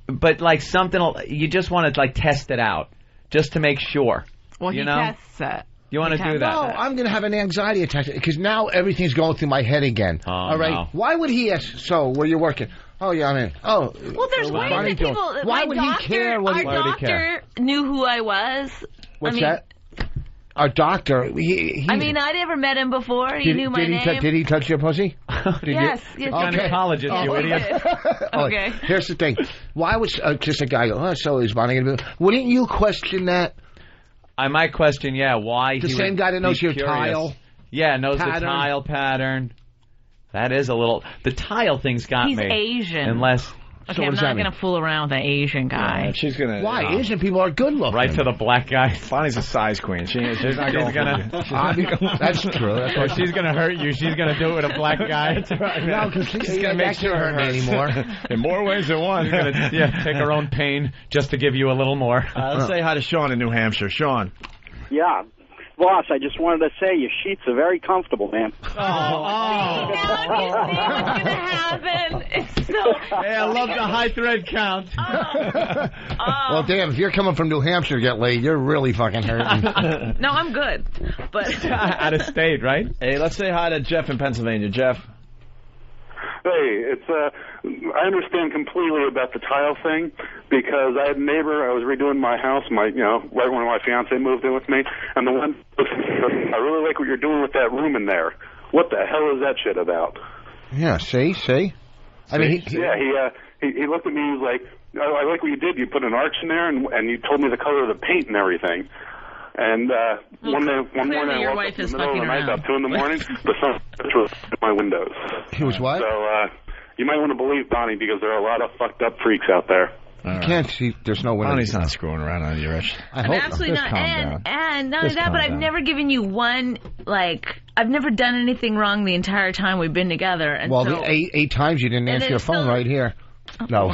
But something... You just want to test it out. Just to make sure. Well, he tests it. You want to do that? No, I'm going to have an anxiety attack because now everything's going through my head again. Oh, all right? No. Why would he ask, so, where you working? Oh yeah, I mean, well, there's ways that people. Why would he care? Our doctor knew who I was. What's that? Our doctor. I mean, I never met him before. He knew my name. Did he touch your pussy? Yes. Gynecologist, you idiot. Okay. Here's the thing. Why would just a guy go, oh, so is Bonnie going to be... Wouldn't you question that? I might question, why the same guy that knows your tile? Yeah, knows pattern. The tile pattern. That is a little... The tile thing's got He's me. He's Asian. Unless... Okay, I'm not going to fool around with an Asian guy. Yeah, she's going to... Why? Asian people are good looking. Right to the black guy. Bonnie's a size queen. She's not going to... That's true. If she's going to hurt you, she's going to do it with a black guy. That's right. No, because she's going to make sure hurt me anymore. In more ways than one. She's going to take her own pain just to give you a little more. Let's say hi to Sean in New Hampshire. Sean. Yeah. Boss, I just wanted to say your sheets are very comfortable, man. Now you see what's going to happen. It's so... Hey, I love the high thread count. Well, damn, if you're coming from New Hampshire to get laid, you're really fucking hurting. No, I'm good. But out of state, right? Hey, let's say hi to Jeff in Pennsylvania. Jeff. Hey, I understand completely about the tile thing because I had a neighbor. I was redoing my house, right when my fiance moved in with me, and the one, I really like what you're doing with that room in there. What the hell is that shit about? Yeah, see. I mean, he looked at me. He was like, I like what you did. You put an arch in there, and you told me the color of the paint and everything. And one morning I woke up in the middle of the night, about 2 in the morning, the sun was in my windows. He was what? So you might want to believe Bonnie because there are a lot of fucked up freaks out there. You can't see. There's no windows. Bonnie's not screwing around on you, Rich. I'm absolutely not. And not only that, but I've never given you one, I've never done anything wrong the entire time we've been together. And well, so, the eight times you didn't answer your phone right here. No.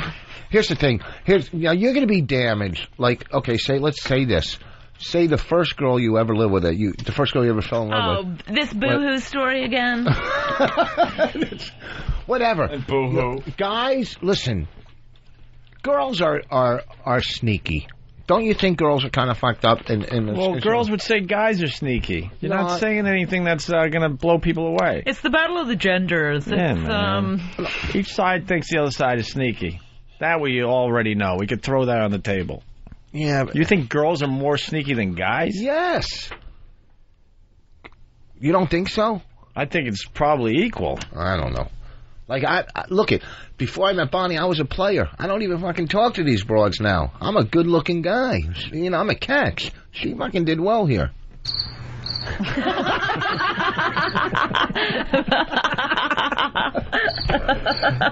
Here's the thing. You're going to be damaged. Let's say this. Say the first girl you ever lived with, the first girl you ever fell in love with. Oh, this boo-hoo story again? Whatever. Boo-hoo. Guys, listen. Girls are sneaky. Don't you think girls are kind of fucked up? Well, girls would say guys are sneaky. You're not saying anything that's going to blow people away. It's the battle of the genders. Man. Each side thinks the other side is sneaky. That we already know. We could throw that on the table. Yeah. You think girls are more sneaky than guys? Yes. You don't think so? I think it's probably equal. I don't know. Before I met Bonnie, I was a player. I don't even fucking talk to these broads now. I'm a good-looking guy. I'm a catch. She fucking did well here.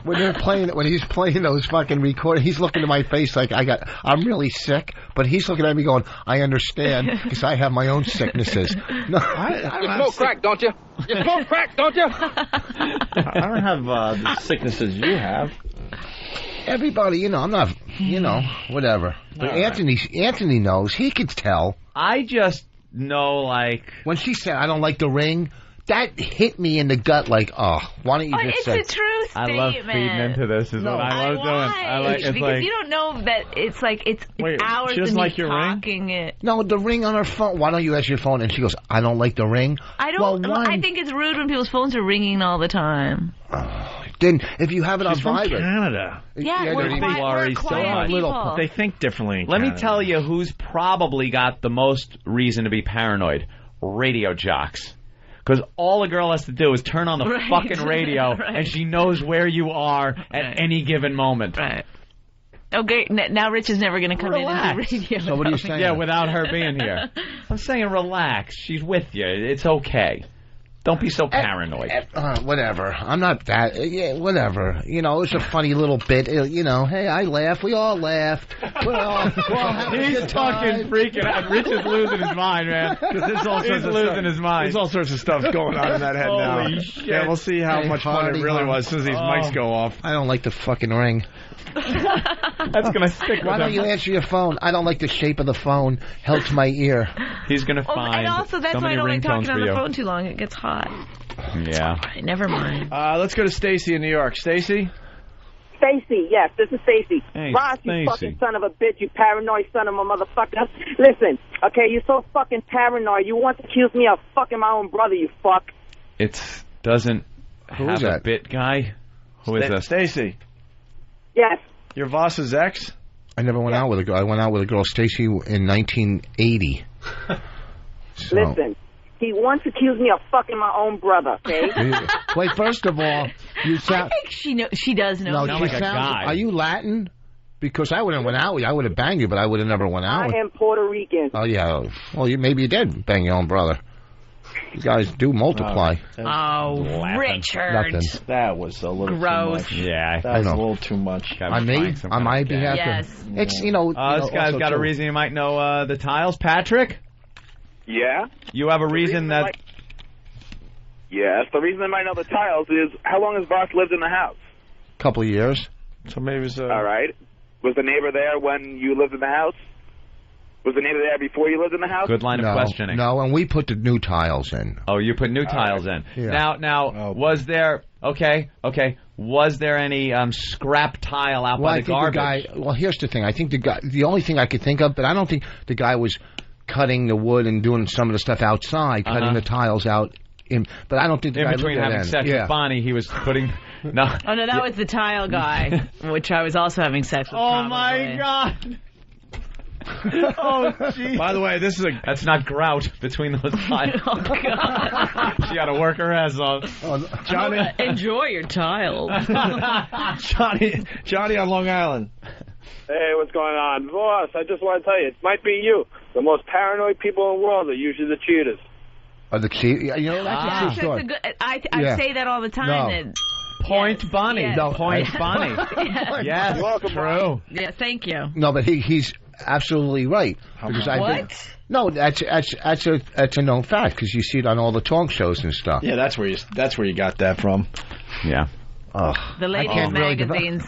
When he's playing those fucking recordings, he's looking at my face like I'm really sick, but he's looking at me going, I understand because I have my own sicknesses. No, you smoke crack, don't you? You smoke crack, don't you? I don't have the sicknesses you have. Everybody, I'm not, whatever. But Anthony knows. He could tell. I just know, when she said, I don't like the ring, that hit me in the gut why don't you just say... It's a true statement. I love feeding into this is what I love doing. Because you don't know that it's hours she doesn't of like me your talking ring? it. No, the ring on her phone. Why don't you answer your phone? And she goes, I don't like the ring. I don't. I think it's rude when people's phones are ringing all the time. Then if you have it on from vibrate. Canada. Yeah, we're quiet people. They think differently in Let Canada. me tell you who's probably got the most reason to be paranoid. Radio jocks. Because all a girl has to do is turn on the fucking radio, and she knows where you are at any given moment. Right. Okay, now Rich is never going to come in and do radio. So what are you saying? Yeah, without her being here. I'm saying relax. She's with you. It's okay. Don't be so paranoid. Whatever. I'm not that. Yeah, whatever. It's a funny little bit. Hey, I laugh. We all laughed. He's fucking freaking out. Rich is losing his mind, man. He's losing his mind. There's all sorts of stuff going on in that head now. Holy shit. Yeah, we'll see how much fun it really was as soon as these mics go off. I don't like the fucking ring. That's going to stick with Why don't him. you answer your phone? I don't like the shape of the phone. Helps my ear. He's going to find and also, that's so why I many don't like ringtones talking on for the you. phone too long. It gets hot. Yeah. Right, never mind. Let's go to Stacy in New York. Stacy? Stacy, yes, this is Stacy. Hey, Ross, you Stacey. fucking son of a bitch, you paranoid son of a motherfucker. Listen, okay, you're so fucking paranoid. You want to accuse me of fucking my own brother, you fuck. It doesn't Who have is a that? bit guy. Who is this? Stacy. Yes. Your Voss's ex? I never went out with a girl. I went out with a girl, Stacy, in 1980. So. Listen, he once accused me of fucking my own brother, okay? Wait, first of all, you sound... I think she does know. No, she sounds... Are you Latin? Because I wouldn't have went out with you. I would have banged you, but I would have never went out with you. I am Puerto Rican. Oh, yeah. Well, maybe you did bang your own brother. You guys do multiply. Richard. Nothing. That was a little gross. Too much. Yeah, that was a little too much. On me? On my behalf? Yes. It's, this guy's got a reason you might know the tiles. Patrick? Yeah? You have a reason that... Yes, the reason I might know the tiles is how long has Voss lived in the house? Couple of years. So maybe it was... All right. Was the neighbor there when you lived in the house? Was the neighbor there before you lived in the house? Good line of questioning. No, and we put the new tiles in. Oh, you put new tiles in. Yeah. Now, was there... Okay. Was there any scrap tile out by the garbage? Well, here's the thing. I think the only thing I could think of, but I don't think the guy was cutting the wood and doing some of the stuff outside, cutting the tiles out. But I don't think the in guy between having sex with Bonnie, he was putting... No. Oh, no, that was the tile guy, which I was also having sex with. Oh, my God. Oh, jeez. By the way, that's not grout between those tiles. Oh, God. She got to work her ass off. Johnny, enjoy your tiles. Johnny on Long Island. Hey, what's going on? Boss, I just want to tell you, it might be you. The most paranoid people in the world are usually the cheaters. The cheat? That's a true story. I say that all the time. Point Bonnie. Yes. No, point Bonnie. Yes, you're welcome, true. Yeah, thank you. No, but he's absolutely right. Because no, that's a known fact because you see it on all the talk shows and stuff. Yeah, that's where you got that from. Yeah. The ladies' magazines.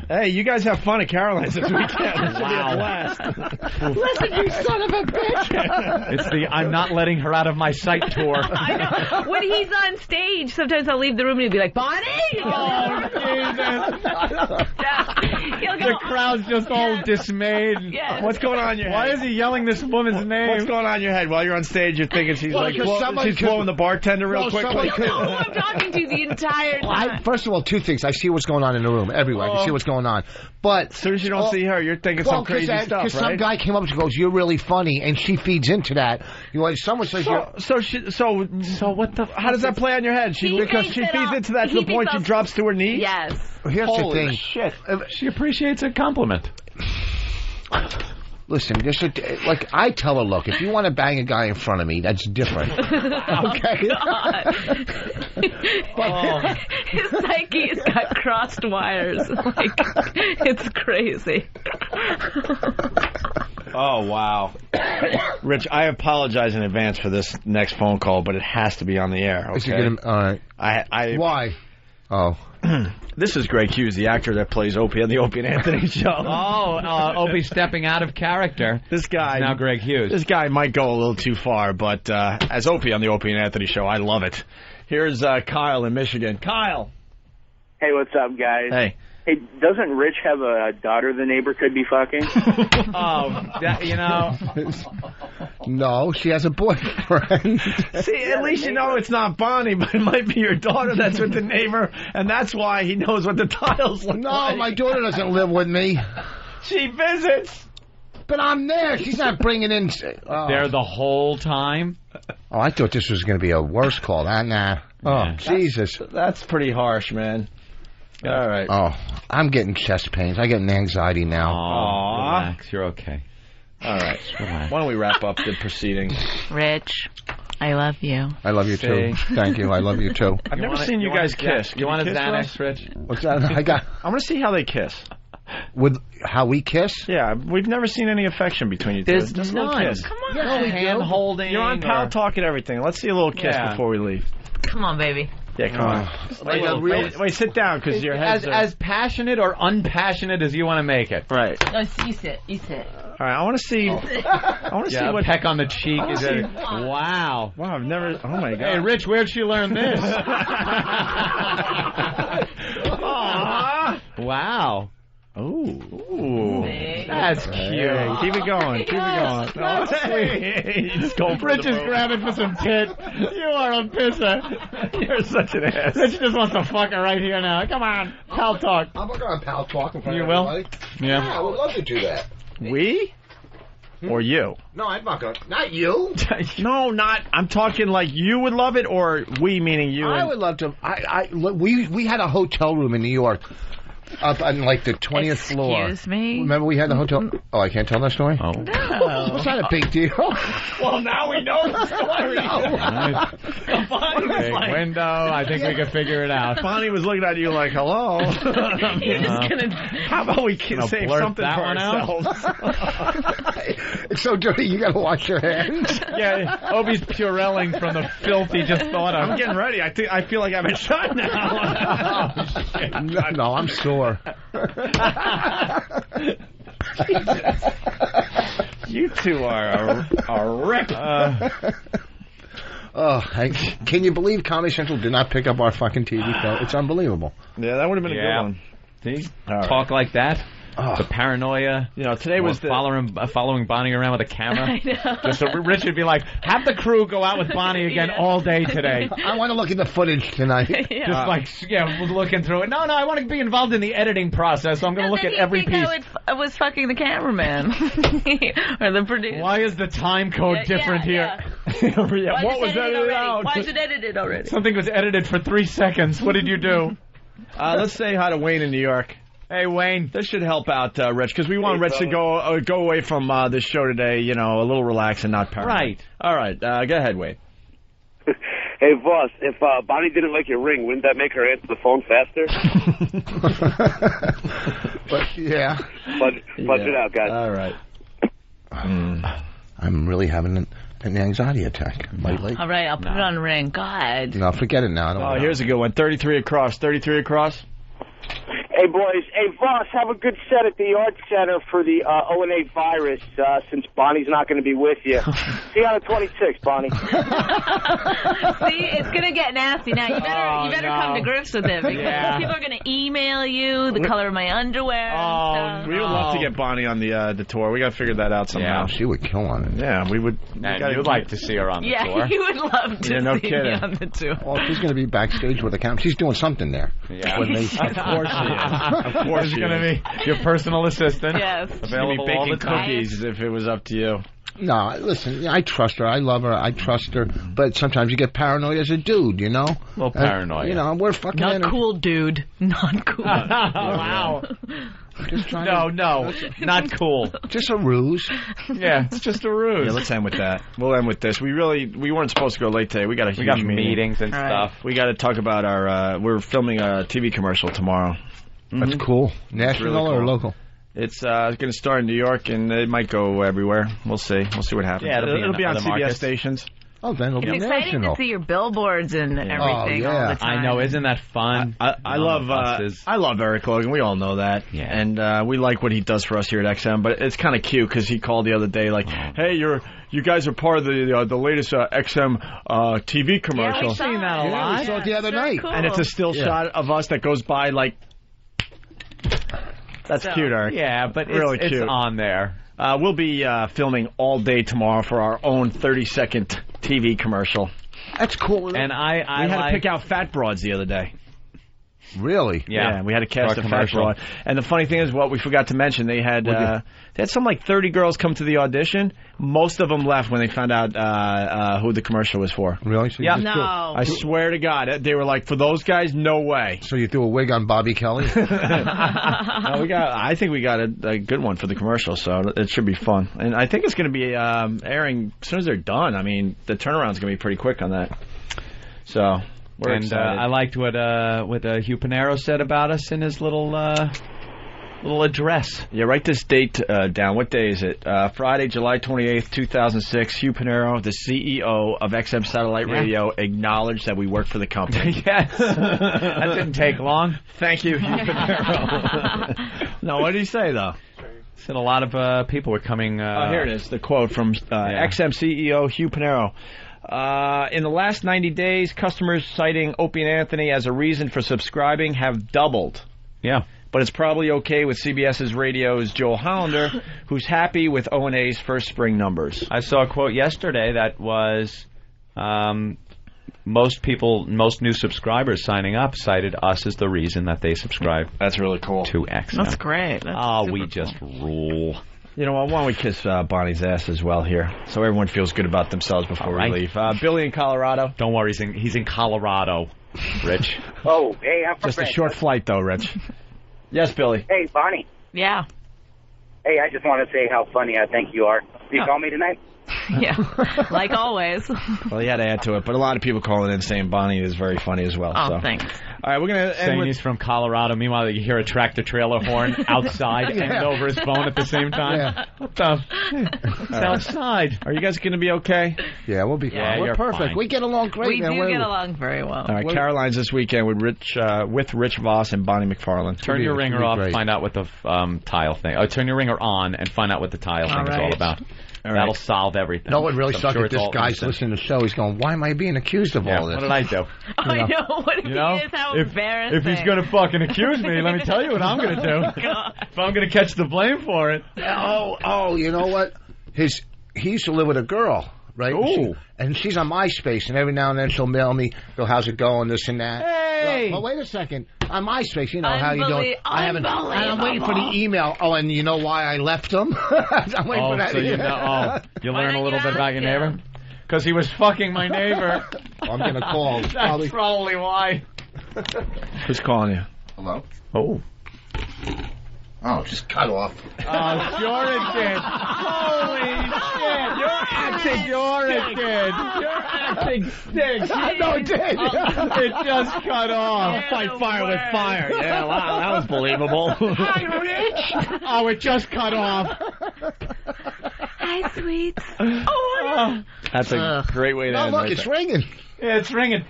Hey, you guys have fun at Caroline's this weekend. This should be a blast. Listen, you son of a bitch. It's the I'm not letting her out of my sight tour. I know. When he's on stage, sometimes I'll leave the room and he'll be like, Bonnie! Oh, Jesus. The crowd's just all dismayed. Yes. What's going on in your head? Why is he yelling this woman's name? What's going on in your head? While you're on stage, you're thinking she's blowing the bartender real quickly. You know who I'm talking to the entire time. First of all, two things. I see what's going on in the room everywhere. I can see what's going on. But as soon as you don't see her, you're thinking some crazy stuff, right? Because some guy came up and goes, "You're really funny," and she feeds into that. Someone says, so what the? How does that play on your head? Because she feeds into that to the point she drops to her knees. Yes. Here's the thing. Shit. She appreciates a compliment. Listen, like I tell her, look, if you want to bang a guy in front of me, that's different. Okay? His psyche has got crossed wires. Like, it's crazy. Oh, wow. Rich, I apologize in advance for this next phone call, but it has to be on the air, okay? All right. Why? Oh. This is Greg Hughes, the actor that plays Opie on the Opie and Anthony show. Opie stepping out of character. This guy... Now Greg Hughes. This guy might go a little too far, but as Opie on the Opie and Anthony show, I love it. Here's Kyle in Michigan. Kyle! Hey, what's up, guys? Hey. Hey, doesn't Rich have a daughter the neighbor could be fucking? No, she has a boyfriend. See, at least you know it's not Bonnie, but it might be your daughter that's with the neighbor, and that's why he knows what the tiles look like. No, my daughter doesn't live with me. She visits. But I'm there. She's not bringing in... There the whole time? Oh, I thought this was going to be a worse call. Nah. Oh, Jesus. That's pretty harsh, man. All right. Oh, I'm getting chest pains. I get an anxiety now. Relax. You're okay. All right. Why don't we wrap up the proceedings? Rich, I love you. I love you, too. Thank you. I love you, too. I've never seen you guys kiss. You want a Xanax, Rich? What's that? I want to see how they kiss. With how we kiss? Yeah, we've never seen any affection between you two. There's just a little kiss. Come on. Hand holding. You're on Pal Talk and everything. Let's see a little kiss before we leave. Come on, baby. Yeah, come on. Wait, sit down, because your head's... As passionate or unpassionate as you want to make it. Right. No, you sit. All right, I want to see... see what... peck on the cheek. Wow. Wow, I've never... Oh, my God. Hey, Rich, where'd she learn this? Wow. Ooh. That's cute. Keep it going. Keep it going. Oh, sweet. He's going for Rich the is move. grabbing for some tit. You are a pisser. You're such an ass. Rich just wants to fuck her right here now. Come on. Pal talk. I'm not going to pal talk in front You of will? everybody. Yeah. I would love to do that. We? Or you? No, I'm not going to. Not you. No, not. I'm talking like you would love it, or we meaning you. I would love to. We had a hotel room in New York, up on like the 20th floor. Excuse me? Remember we had the hotel? Oh, I can't tell that story. Oh, It's not a big deal. Well, now we know the story. Bonnie was Big like, window. I think we can figure it out. Bonnie was looking at you like, hello. You're just gonna. How about we can Gonna save blurt something that for one out? ourselves? It's so dirty. You got to wash your hands. Yeah, Obi's purelling from the filth he just thought of. I'm getting ready. I feel like I've been shot now. Oh, shit. No, I'm sore. You two are a wreck. Can you believe Comedy Central did not pick up our fucking TV show? It's unbelievable. Yeah, that would have been a good one. See? All Talk like that. Oh. The paranoia. You know, today was the... following Bonnie around with a camera. I know. Just so Rich would be like, have the crew go out with Bonnie again all day today. I want to look at the footage tonight. Yeah. Just looking through it. No, I want to be involved in the editing process, so I'm going to look at every piece. I was fucking the cameraman or the producer. Why is the time code different here? Why what was edited out? Why is it edited already? Something was edited for 3 seconds. What did you do? Let's say hi to Wayne in New York. Hey, Wayne. This should help out Rich, because we want Rich to go away from this show today, you know, a little relaxed and not paranoid. Right. All right. Go ahead, Wayne. Hey, boss, if Bonnie didn't like your ring, wouldn't that make her answer the phone faster? But, yeah. Budge it out, guys. All right. I'm really having an anxiety attack lately. All right, I'll put it on ring. God. No, forget it now. I don't Oh, wanna- here's a good one. 33 across. 33 across. Hey, boys. Hey, Voss, have a good set at the Art Center for the O&A virus since Bonnie's not going to be with you. See you on the 26th, Bonnie. See, it's going to get nasty now. You better come to grips with it because people are going to email you the color of my underwear. We would love to get Bonnie on the tour. We got to figure that out somehow. Yeah, she would kill on it. Yeah, we would. And you'd like to see her on the tour. Yeah, you would love to Yeah, no see me kidding. on the tour. Well, she's going to be backstage with a camera. She's doing something there. Yeah. When they- Of course she is. Of course She's she going to is. be your personal assistant. Yes. She'd be Available all the baking time. cookies if it was up to you. No, listen, I trust her. I love her. I trust her. But sometimes you get paranoid as a dude, you know? A little paranoid. You know, we're fucking... Not cool, dude. Not cool. Wow. Just trying No, not cool. Just a ruse. Yeah, it's just a ruse. Yeah, let's end with that. We'll end with this. We weren't supposed to go late today. We got a huge meeting. meetings and All stuff. We got to talk about our. We're filming a TV commercial tomorrow. That's cool. National really or cool. local? It's going to start in New York, and it might go everywhere. We'll see. We'll see what happens. Yeah, it'll be in on other CBS markets. stations. Oh, then it'll It's be exciting national. to see your billboards and everything yeah. all the time. I know, isn't that fun? I love Eric Logan. We all know that. Yeah. And we like what he does for us here at XM. But it's kind of cute because he called the other day like, "Hey, you guys are part of the latest XM TV commercial." Yeah, we saw that a it. lot. We saw it the other Very night. cool. And it's a still shot of us that goes by like. That's cute, Eric. Yeah, but Really it's cute. on there. We'll be filming all day tomorrow for our own 30-second TV commercial. That's cool. And I We had like... to pick out fat broads the other day. Really? Yeah. We had to cast For a a fat commercial. broad. And the funny thing is, what we forgot to mention, they had some like 30 girls come to the audition. Most of them left when they found out who the commercial was for. Really? So you Yeah. just No. I swear to God, they were like, for those guys, no way. So you threw a wig on Bobby Kelly? I think we got a good one for the commercial, so it should be fun. And I think it's going to be airing as soon as they're done. I mean, the turnaround's going to be pretty quick on that. So we're excited. I liked what Hugh Panaro said about us in his little address. Yeah, write this date down. What day is it? Friday, July 28th, 2006. Hugh Panaro, the CEO of XM Satellite Radio, acknowledged that we work for the company. Yes. That didn't take long. Thank you, Hugh Panaro. No, what did he say, though? Said a lot of people were coming... here it is, the quote from XM CEO Hugh Panaro. In the last 90 days, customers citing Opie and Anthony as a reason for subscribing have doubled. Yeah. but it's probably okay with CBS's radio's Joel Hollander, who's happy with O&A's first spring numbers. I saw a quote yesterday that was most new subscribers signing up cited us as the reason that they subscribe. That's really cool. To XM. That's great. That's we just rule. You know what? Why don't we kiss Bonnie's ass as well here, so everyone feels good about themselves before we leave. Billy in Colorado. Don't worry, he's in Colorado, Rich. Oh, hey, I'm from Just a short flight, though, Rich. Yes, Billy. Hey, Bonnie. Yeah. Hey, I just want to say how funny I think you are. You call me tonight? Yeah, like always. Well, he had to add to it, but a lot of people calling in saying Bonnie is very funny as well. Oh, so. thanks. All right, we're going to end with... he's from Colorado. Meanwhile, you hear a tractor-trailer horn outside and over his phone at the same time. Yeah. What the... It's outside. Are you guys going to be okay? Yeah, we'll be fine. Yeah, We're perfect. Fine. We get along great. We do get along very well. All right, Caroline's this weekend with Rich Voss and Bonnie McFarlane. Turn your ringer off, find out what the tile thing... turn your ringer on and find out what the tile thing is all about. That'll solve everything. No, what really I'm sucks sure is this guy's listening to the show. He's going, why am I being accused of all this? What did I do? I know. What he is, how embarrassing. If he's going to fucking accuse me, let me tell you what I'm going to do. If I'm going to catch the blame for it. Oh, you know what? He used to live with a girl, right? Ooh. And she's on MySpace, and every now and then she'll mail me, how's it going, this and that. Hey! Well, wait a second. On MySpace, you know how you doing. I'm waiting for the email. Oh, and you know why I left him? I'm waiting for that. So you learn a little bit about your neighbor? Because he was fucking my neighbor. I'm going to call. That's probably why. Who's calling you? Hello? Oh. Oh, just cut off. Oh, sure it did. Holy shit. You're acting. Sure it did. You're acting stinks. No, it did. It just cut off. Fight fire with fire. Yeah, wow, that was believable. Hi, Rich. Oh, it just cut off. Hi, sweets. Oh, that's a great way to end. Look, it's ringing. Yeah, it's ringing.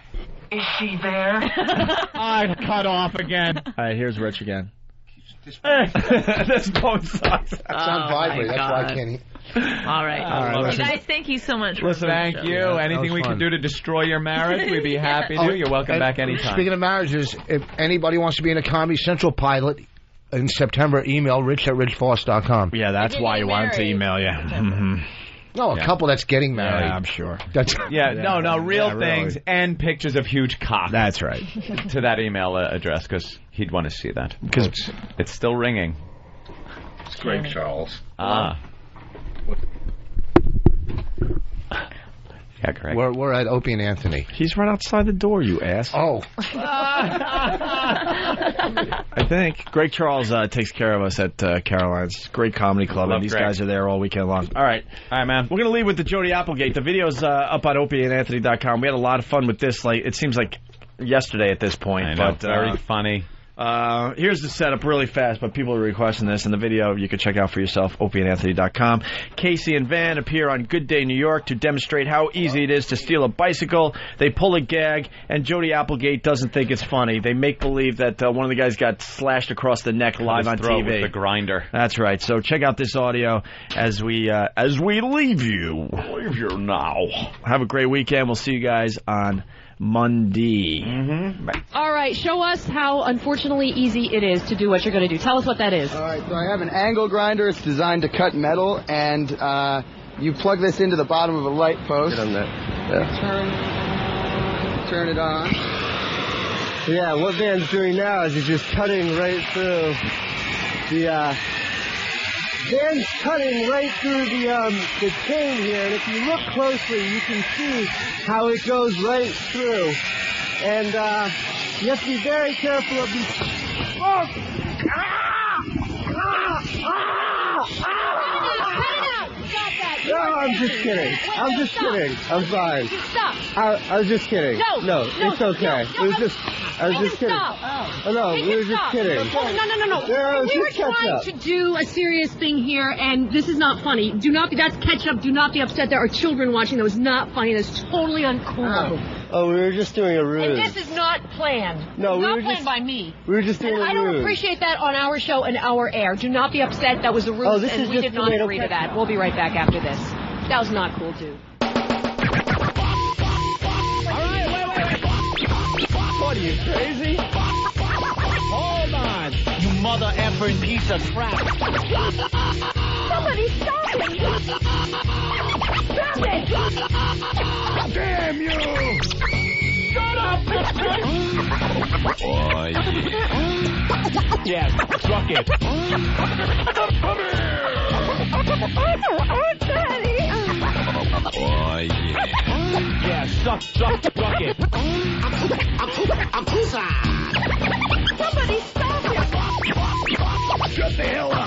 is she there? I cut off again. All right, here's Rich again. This phone sucks. That's on vibrate. That's why I can't hear. All right. You guys, thank you so much. Listen, thank you. Yeah, anything we can do to destroy your marriage, we'd be happy to. You're welcome back anytime. Speaking of marriages, if anybody wants to be in a Comedy Central pilot in September, email rich@richvoss.com. Yeah, that's why you wanted to email you. Mm-hmm. No, a couple that's getting married. Yeah, I'm sure. That's real things really. And pictures of huge cocks. That's right. To that email address, because he'd want to see that. Because it's still ringing. It's Greg Charles. Yeah, correct. We're at Opie and Anthony. He's right outside the door, you ass. Oh. I think Greg Charles takes care of us at Caroline's. Great comedy club, and these guys are there all weekend long. All right, man. We're going to leave with the Jody Applegate. The video's up on opieandanthony.com. We had a lot of fun with this. It seems like yesterday at this point. I know, but very funny. Here's the setup really fast, but people are requesting this, and the video you can check out for yourself, opieandanthony.com. Casey and Van appear on Good Day New York to demonstrate how easy it is to steal a bicycle. They pull a gag, and Jody Applegate doesn't think it's funny. They make believe that one of the guys got slashed across the neck live on TV. With the grinder. That's right. So check out this audio as we leave you. Leave you now. Have a great weekend. We'll see you guys on Monday. Mm-hmm. All right, show us how unfortunately easy it is to do what you're going to do. Tell us what that is. All right, so I have an angle grinder. It's designed to cut metal, and you plug this into the bottom of a light post. Get on that. Yeah. Turn it on. Yeah, what Van's doing now is he's just cutting right through the Van's cutting right through the chain here, and if you look closely, you can see how it goes right through. And you have to be very careful of these. Oh! No, I'm just kidding. I'm just kidding. I'm fine. Stop. I was just kidding. No, it's okay. It was just. I was just kidding. Oh no, we were just kidding. No. We were trying to do a serious thing here, and this is not funny. That's ketchup. Do not be upset. There are children watching. That was not funny. That's totally uncool. Oh, we were just doing a ruse. And this is not planned. No, it's we not were planned by me. We were just doing a ruse. I don't appreciate that on our show and our air. Do not be upset. That was a ruse, and we did not agree to that. We'll be right back after this. That was not cool, too. All right, wait. What are you, crazy? Hold on, you mother effing piece of crap. Somebody stop him! Stop it! Damn you! Shut up! Oh, yeah. Yeah, truck it. Daddy! Oh, yeah. Yeah, suck it. Somebody stop him! Shut the hell up!